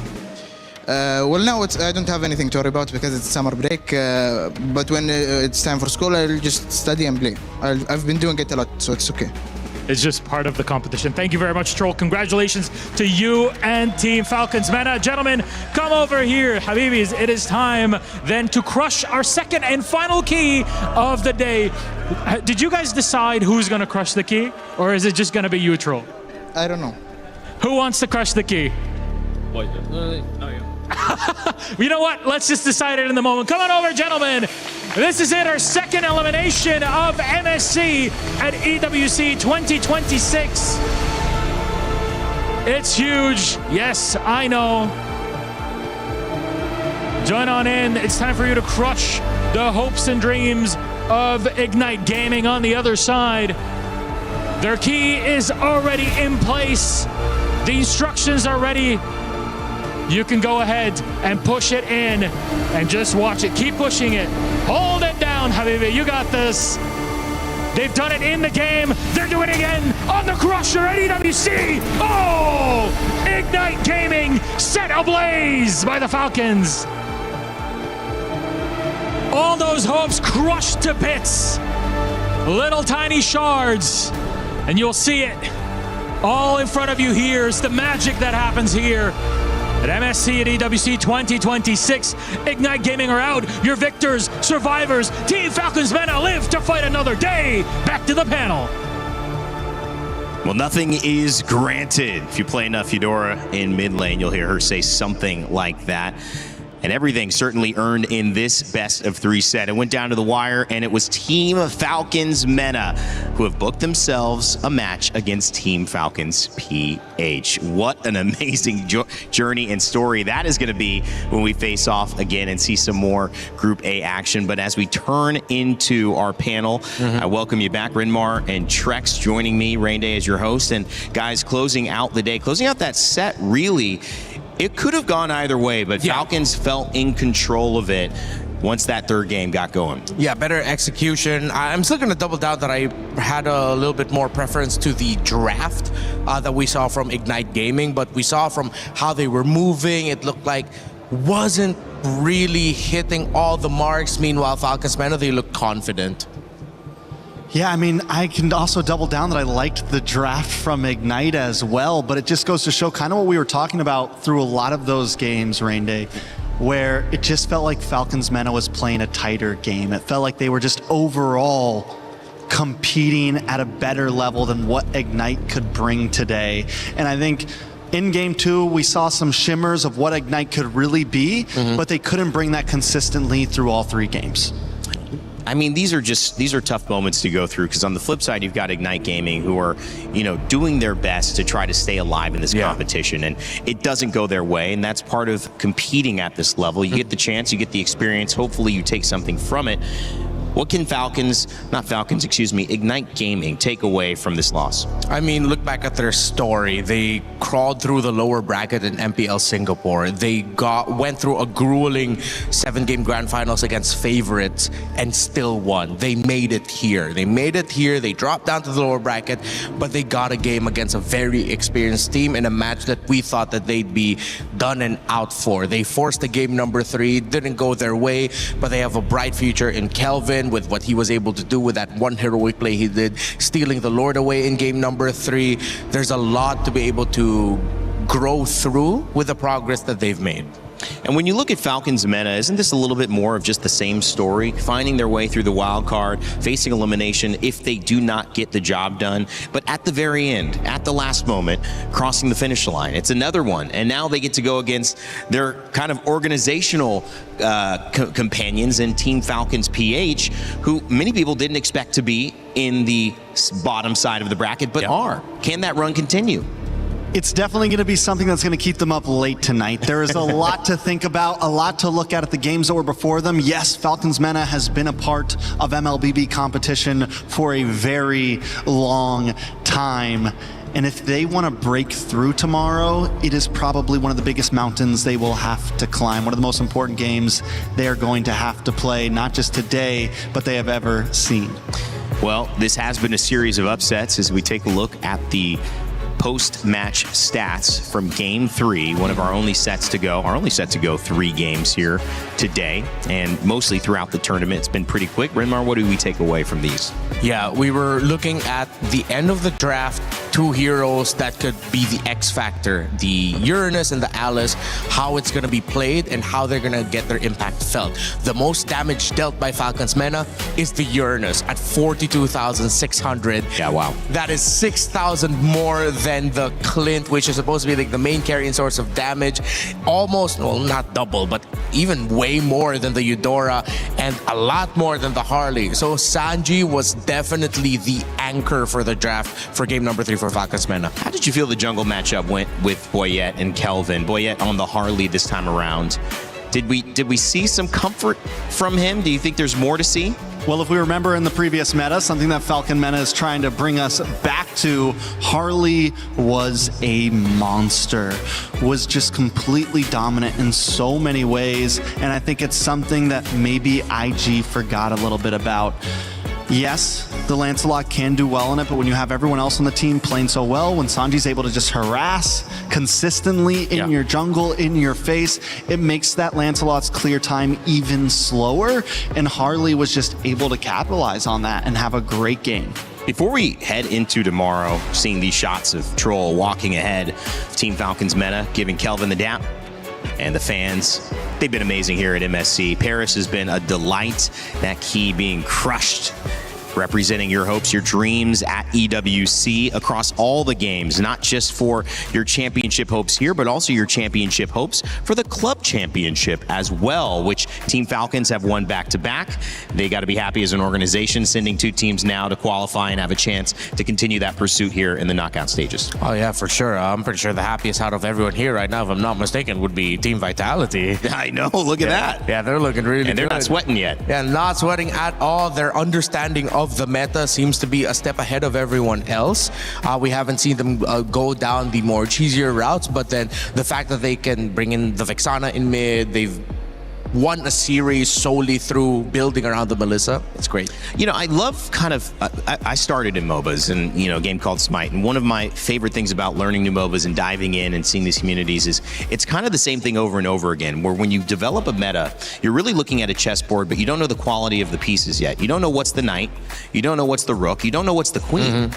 Well, now I don't have anything to worry about because it's summer break. But when it's time for school, I'll just study and play. I've been doing it a lot, so it's okay. It's just part of the competition. Thank you very much, Troll. Congratulations to you and Team Falcons Mena. Gentlemen, come over here. Habibis, it is time then to crush our second and final key of the day. Did you guys decide who's going to crush the key? Or is it just going to be you, Troll? I don't know. Who wants to crush the key? You know what? Let's just decide it in the moment. Come on over, gentlemen. This is it, our second elimination of MSC at EWC 2026. It's huge. Yes, I know. Join on in. It's time for you to crush the hopes and dreams of Ignite Gaming on the other side. Their key is already in place. The instructions are ready. You can go ahead and push it in and just watch it. Keep pushing it. Hold it down, Habibi. You got this. They've done it in the game. They're doing it again on the Crusher at EWC. Oh! Ignite Gaming set ablaze by the Falcons. All those hopes crushed to bits. Little tiny shards. And you'll see it all in front of you here. It's the magic that happens here. At MSC at EWC 2026, Ignite Gaming are out. Your victors, survivors, Team Falcons Mena live to fight another day. Back to the panel. Well, nothing is granted. If you play enough Eudora in mid lane, you'll hear her say something like that. And everything certainly earned in this best of three set. It went down to the wire, and it was Team Falcons Mena who have booked themselves a match against Team Falcons PH. What an amazing journey and story that is going to be when we face off again and see some more Group A action. But as we turn into our panel, I welcome you back, Rinmar and Trex joining me, Rain Day as your host. And guys, closing out the day, closing out that set, really, it could have gone either way, but Falcons felt in control of it once that third game got going. Yeah, better execution. I'm still going to double down that I had a little bit more preference to the draft that we saw from Ignite Gaming, but we saw from how they were moving, it looked like wasn't really hitting all the marks. Meanwhile, Falcons Mena, they looked confident. Yeah, I mean, I can also double down that I liked the draft from Ignite as well, but it just goes to show kind of what we were talking about through a lot of those games, Rain Day. where it just felt like Falcons Mena was playing a tighter game. It felt like they were just overall competing at a better level than what Ignite could bring today. And I think in game 2, we saw some shimmers of what Ignite could really be, but they couldn't bring that consistently through all 3 games. I mean, these are tough moments to go through, because on the flip side, you've got Ignite Gaming, who are, doing their best to try to stay alive in this competition, and it doesn't go their way, and that's part of competing at this level. You get the chance, you get the experience, hopefully you take something from it. What can Ignite Gaming take away from this loss? I mean, look back at their story. They crawled through the lower bracket in MPL Singapore. They went through a grueling 7-game grand finals against favorites and still won. They made it here. They dropped down to the lower bracket, but they got a game against a very experienced team in a match that we thought that they'd be done and out for. They forced the game number 3, didn't go their way, but they have a bright future in Kelvin, with what he was able to do with that one heroic play he did, stealing the Lord away in game number 3. There's a lot to be able to grow through with the progress that they've made. And when you look at Falcons Mena, isn't this a little bit more of just the same story? Finding their way through the wild card, facing elimination if they do not get the job done. But at the very end, at the last moment, crossing the finish line. It's another one. And now they get to go against their kind of organizational companions in Team Falcons PH, who many people didn't expect to be in the bottom side of the bracket, but are. Can that run continue? It's definitely going to be something that's going to keep them up late tonight. There is a lot to think about, a lot to look at the games that were before them. Yes, Falcons Mena has been a part of MLBB competition for a very long time. And if they want to break through tomorrow, it is probably one of the biggest mountains they will have to climb. One of the most important games they are going to have to play, not just today, but they have ever seen. Well, this has been a series of upsets as we take a look at the post-match stats from Game 3, one of our only sets to go. Our only set to go 3 games here today, and mostly throughout the tournament. It's been pretty quick. Renmar, what do we take away from these? Yeah, we were looking at the end of the draft, 2 heroes that could be the X factor, the Uranus and the Alice, how it's going to be played and how they're going to get their impact felt. The most damage dealt by Falcons Mena is the Uranus at 42,600. Yeah, wow. That is 6,000 more than the Clint, which is supposed to be like the main carrying source of damage. Almost, well, not double, but even way more than the Eudora and a lot more than the Harley. So Sanji was definitely the anchor for the draft for game number 3 for Falcons Mena. How did you feel the jungle matchup went with Boyette and Kelvin? Boyette on the Harley this time around. Did we see some comfort from him? Do you think there's more to see? Well, if we remember in the previous meta, something that Falcon Mena is trying to bring us back to, Harley was a monster, was just completely dominant in so many ways, and I think it's something that maybe IG forgot a little bit about. Yes, the Lancelot can do well in it, but when you have everyone else on the team playing so well, when Sanji's able to just harass consistently in your jungle, in your face, it makes that Lancelot's clear time even slower, and Harley was just able to capitalize on that and have a great game. Before we head into tomorrow, seeing these shots of Troll walking ahead, Team Falcons Meta giving Kelvin the dap, and the fans, they've been amazing here at MSC. Paris has been a delight. That key being crushed, representing your hopes, your dreams at EWC across all the games, not just for your championship hopes here, but also your championship hopes for the club championship as well, which Team Falcons have won back-to-back. They got to be happy as an organization, sending 2 teams now to qualify and have a chance to continue that pursuit here in the knockout stages. Oh yeah, for sure. I'm pretty sure the happiest out of everyone here right now, if I'm not mistaken, would be Team Vitality. I know, look at that. Yeah, they're looking really good. And they're not sweating yet. Yeah, not sweating at all. Their understanding of the meta seems to be a step ahead of everyone else. We haven't seen them go down the more cheesier routes, but then the fact that they can bring in the Vexana in mid, they've won a series solely through building around the Melissa. It's great. You know, I love kind of, I started in MOBAs and, a game called Smite. And one of my favorite things about learning new MOBAs and diving in and seeing these communities is it's kind of the same thing over and over again, where when you develop a meta, you're really looking at a chessboard, but you don't know the quality of the pieces yet. You don't know what's the knight. You don't know what's the rook. You don't know what's the queen.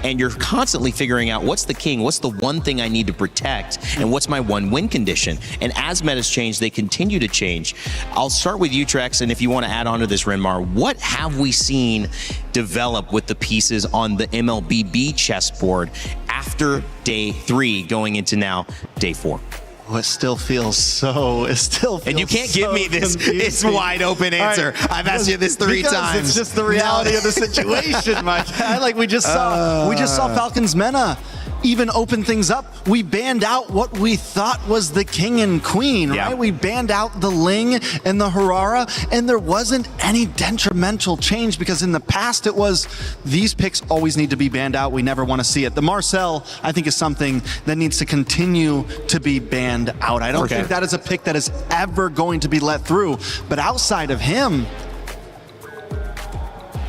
and you're constantly figuring out what's the king, what's the one thing I need to protect, and what's my one win condition. And as metas change, they continue to change. I'll start with you, Trex, and if you want to add on to this, Renmar, what have we seen develop with the pieces on the MLBB chessboard after day 3 going into now day 4? Oh, it still feels so. And you can't give me this wide open answer. Right. I've asked you this 3 times. It's just the reality of the situation, Mike. Like we just saw Falcons Mena even open things up. We banned out what we thought was the king and queen, right? We banned out the Ling and the Harara, and there wasn't any detrimental change because in the past it was these picks always need to be banned out. We never want to see it. The Marcel, I think, is something that needs to continue to be banned out. I don't think that is a pick that is ever going to be let through. But outside of him,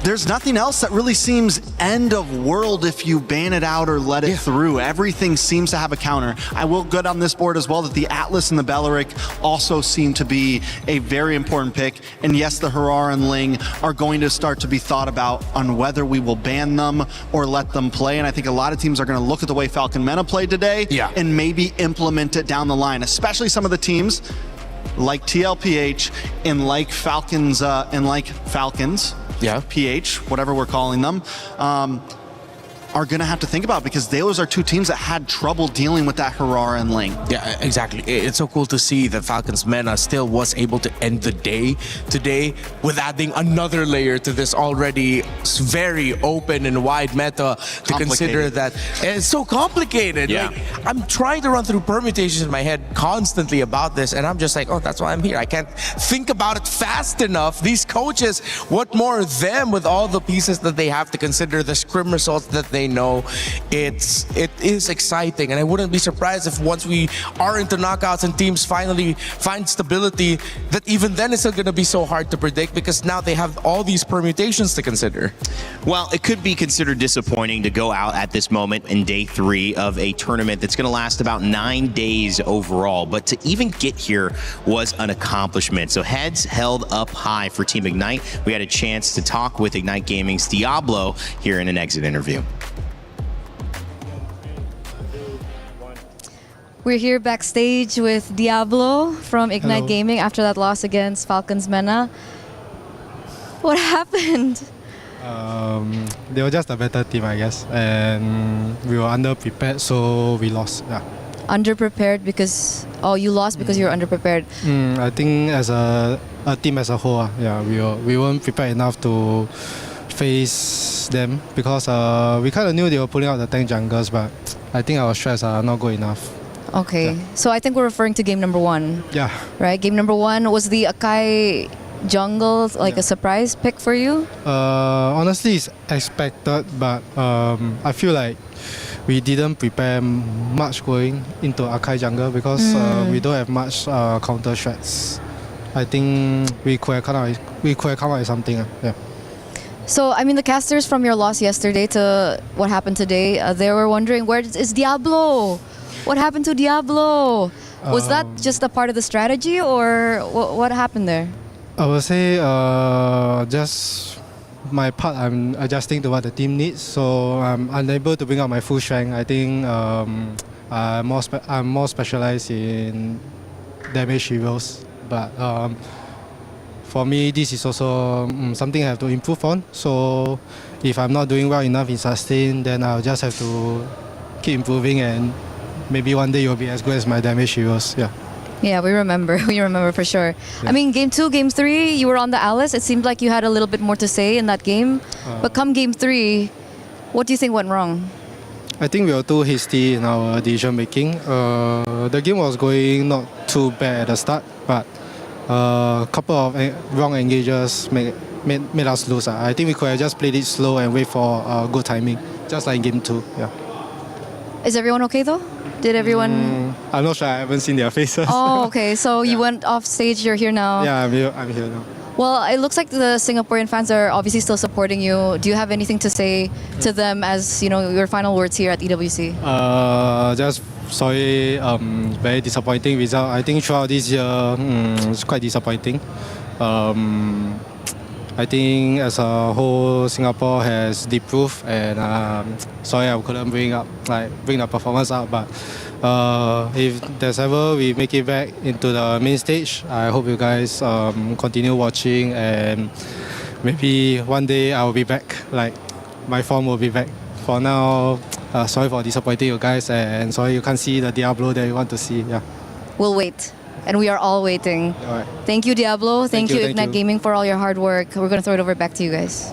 there's nothing else that really seems end of world if you ban it out or let it through. Everything seems to have a counter. I will go down this board as well that the Atlas and the Belleric also seem to be a very important pick. And yes, the Harara and Ling are going to start to be thought about on whether we will ban them or let them play. And I think a lot of teams are going to look at the way Falcon Mena played today and maybe implement it down the line, especially some of the teams like TLPH and like Falcons PH, whatever we're calling them, are going to have to think about because those are two teams that had trouble dealing with that Harara and Ling. Yeah, exactly. It's so cool to see that Falcons Mena still was able to end the day today with adding another layer to this already very open and wide meta to consider that. And it's so complicated. Like, I'm trying to run through permutations in my head constantly about this, and I'm just like, oh, that's why I'm here. I can't think about it fast enough. These coaches, what more them with all the pieces that they have to consider, the scrim results that they know. It is exciting, and I wouldn't be surprised if once we are into knockouts and teams finally find stability, that even then it's still going to be so hard to predict because now they have all these permutations to consider. Well, it could be considered disappointing to go out at this moment in day 3 of a tournament that's going to last about 9 days overall, but to even get here was an accomplishment. So heads held up high for Team Ignite. We had a chance to talk with Ignite Gaming's Diablo here in an exit interview. We're here backstage with Diablo from Ignite Gaming after that loss against Falcons Mena. What happened? They were just a better team, I guess, and we were underprepared, so we lost. Underprepared because you lost because you were underprepared. I think as a team as a whole, we weren't prepared enough to face them because we kind of knew they were pulling out the tank junglers, but I think our strats are not good enough. Okay, so I think we're referring to game number 1. Yeah. Right, game number 1 was the Akai jungle like a surprise pick for you? Honestly, it's expected, but I feel like we didn't prepare much going into Akai jungle because we don't have much counter strats. I think we could have come out with something. So, I mean, the casters from your loss yesterday to what happened today, they were wondering, where is Diablo? What happened to Diablo? Was that just a part of the strategy, or what happened there? I would say just my part, I'm adjusting to what the team needs, so I'm unable to bring out my full strength. I think I'm more specialized in damage heroes, but for me, this is also something I have to improve on. So if I'm not doing well enough in sustain, then I'll just have to keep improving, and maybe one day you'll be as good as my damage heroes. Yeah, we remember. We remember for sure. I mean, game 2, game 3, you were on the Alice. It seemed like you had a little bit more to say in that game. But come game 3, what do you think went wrong? I think we were too hasty in our decision making. The game was going not too bad at the start, but a couple of wrong engages made us lose. I think we could have just played it slow and wait for good timing, just like in game 2. Is everyone okay though? Did everyone? I'm not sure. I haven't seen their faces. Oh, okay. So you went off stage. You're here now. Yeah, I'm here now. Well, it looks like the Singaporean fans are obviously still supporting you. Do you have anything to say to them as your final words here at EWC? Just sorry. Very disappointing result. I think throughout this year, it's quite disappointing. I think as a whole, Singapore has improved, and sorry I couldn't bring the performance up. But if there's ever we make it back into the main stage, I hope you guys continue watching, and maybe one day I'll be back. Like my form will be back. For now, sorry for disappointing you guys, and sorry you can't see the Diablo that you want to see. Yeah. We'll wait. And we are all waiting. All right. Thank you, Diablo. Thank you, thank Ignite you. Gaming, for all your hard work. We're going to throw it over back to you guys.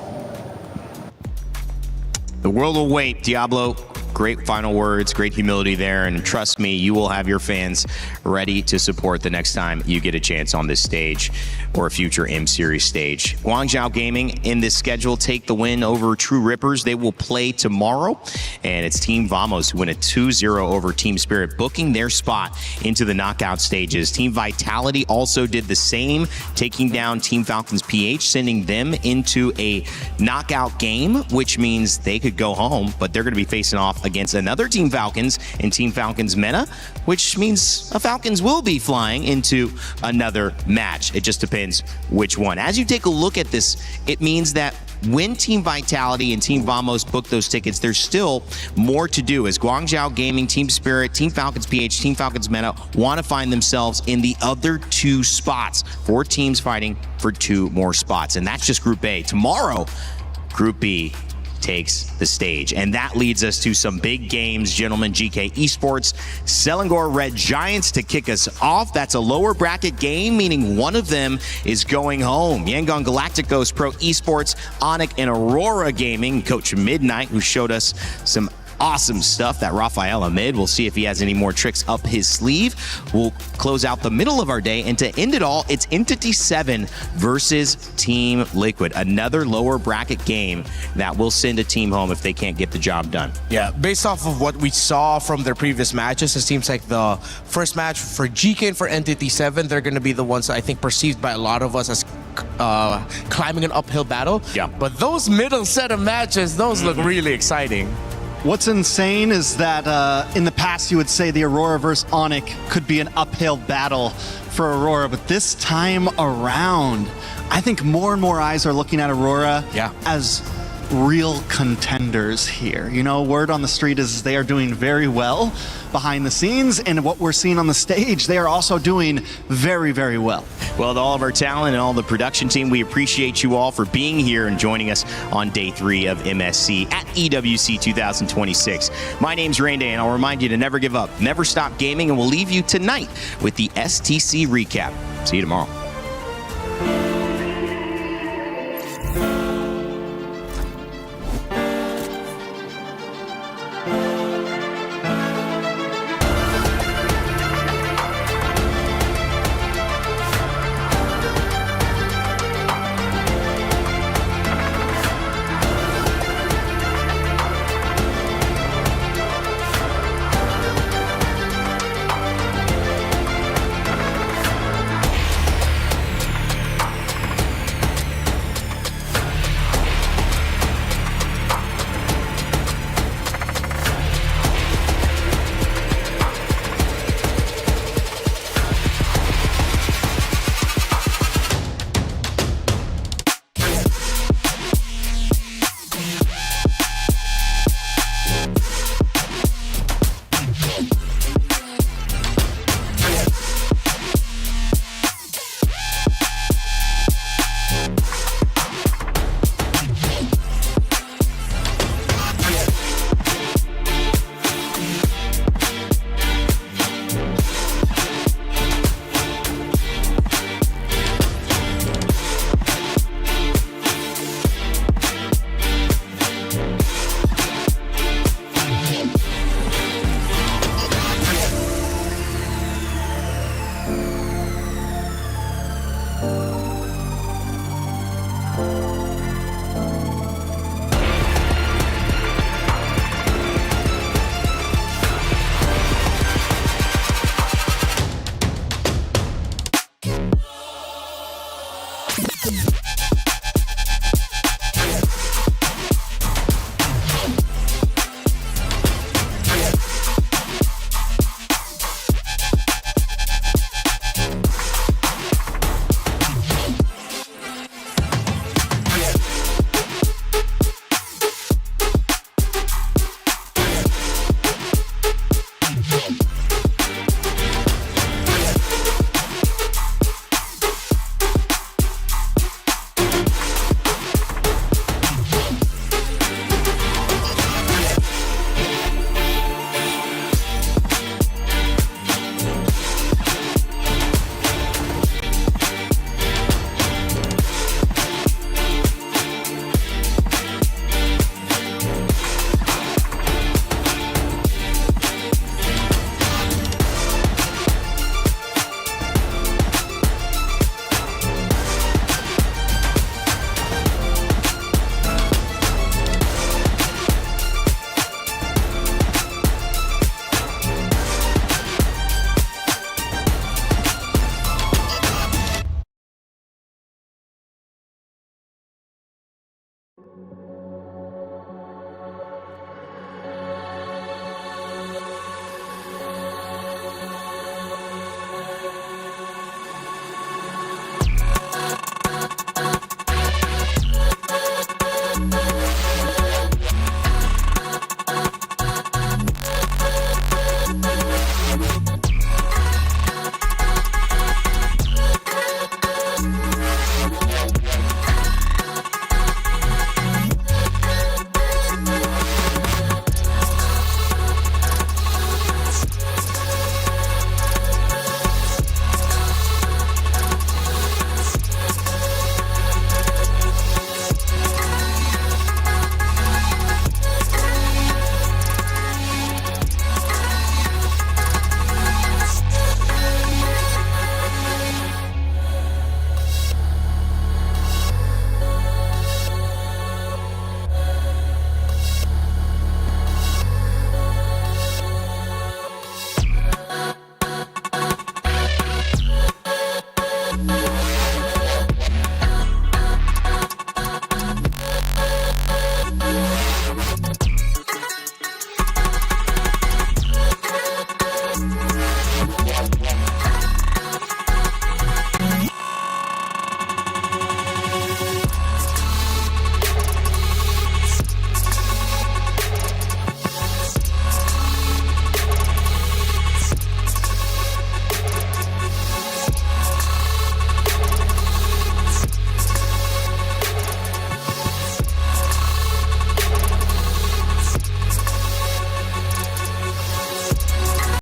The world will wait, Diablo. Great final words, great humility there, and trust me, you will have your fans ready to support the next time you get a chance on this stage or a future M Series stage. Guangzhou Gaming in this schedule take the win over True Rippers. They will play tomorrow, and it's Team Vamos who win a 2-0 over Team Spirit, booking their spot into the knockout stages. Team Vitality also did the same, taking down Team Falcons PH, sending them into a knockout game, which means they could go home, but they're going to be facing off against another Team Falcons and Team Falcons Meta, which means the Falcons will be flying into another match. It just depends which one. As you take a look at this, it means that when Team Vitality and Team Vamos book those tickets, there's still more to do as Guangzhou Gaming, Team Spirit, Team Falcons PH, Team Falcons Meta want to find themselves in the other 2 spots. 4 teams fighting for 2 more spots, and that's just Group A. Tomorrow, Group B takes the stage. And that leads us to some big games, gentlemen. GK Esports, Selangor Red Giants to kick us off. That's a lower bracket game, meaning one of them is going home. Yangon Galacticos Pro Esports, Onyx and Aurora Gaming. Coach Midnight, who showed us some awesome stuff, that Rafael Ahmed. We'll see if he has any more tricks up his sleeve. We'll close out the middle of our day, and to end it all, it's Entity 7 versus Team Liquid. Another lower bracket game that will send a team home if they can't get the job done. Yeah, based off of what we saw from their previous matches, it seems like the first match for GK and for Entity 7, they're going to be the ones I think perceived by a lot of us as climbing an uphill battle. Yeah. But those middle set of matches, those look really exciting. What's insane is that in the past you would say the Aurora versus Onyx could be an uphill battle for Aurora, but this time around, I think more and more eyes are looking at Aurora as real contenders here. You know, word on the street is they are doing very well behind the scenes, and what we're seeing on the stage, they are also doing very, very well. Well, to all of our talent and all the production team, we appreciate you all for being here and joining us on day 3 of MSC at EWC 2026. My name's Rain Day, and I'll remind you to never give up, never stop gaming, and we'll leave you tonight with the STC recap. See you tomorrow.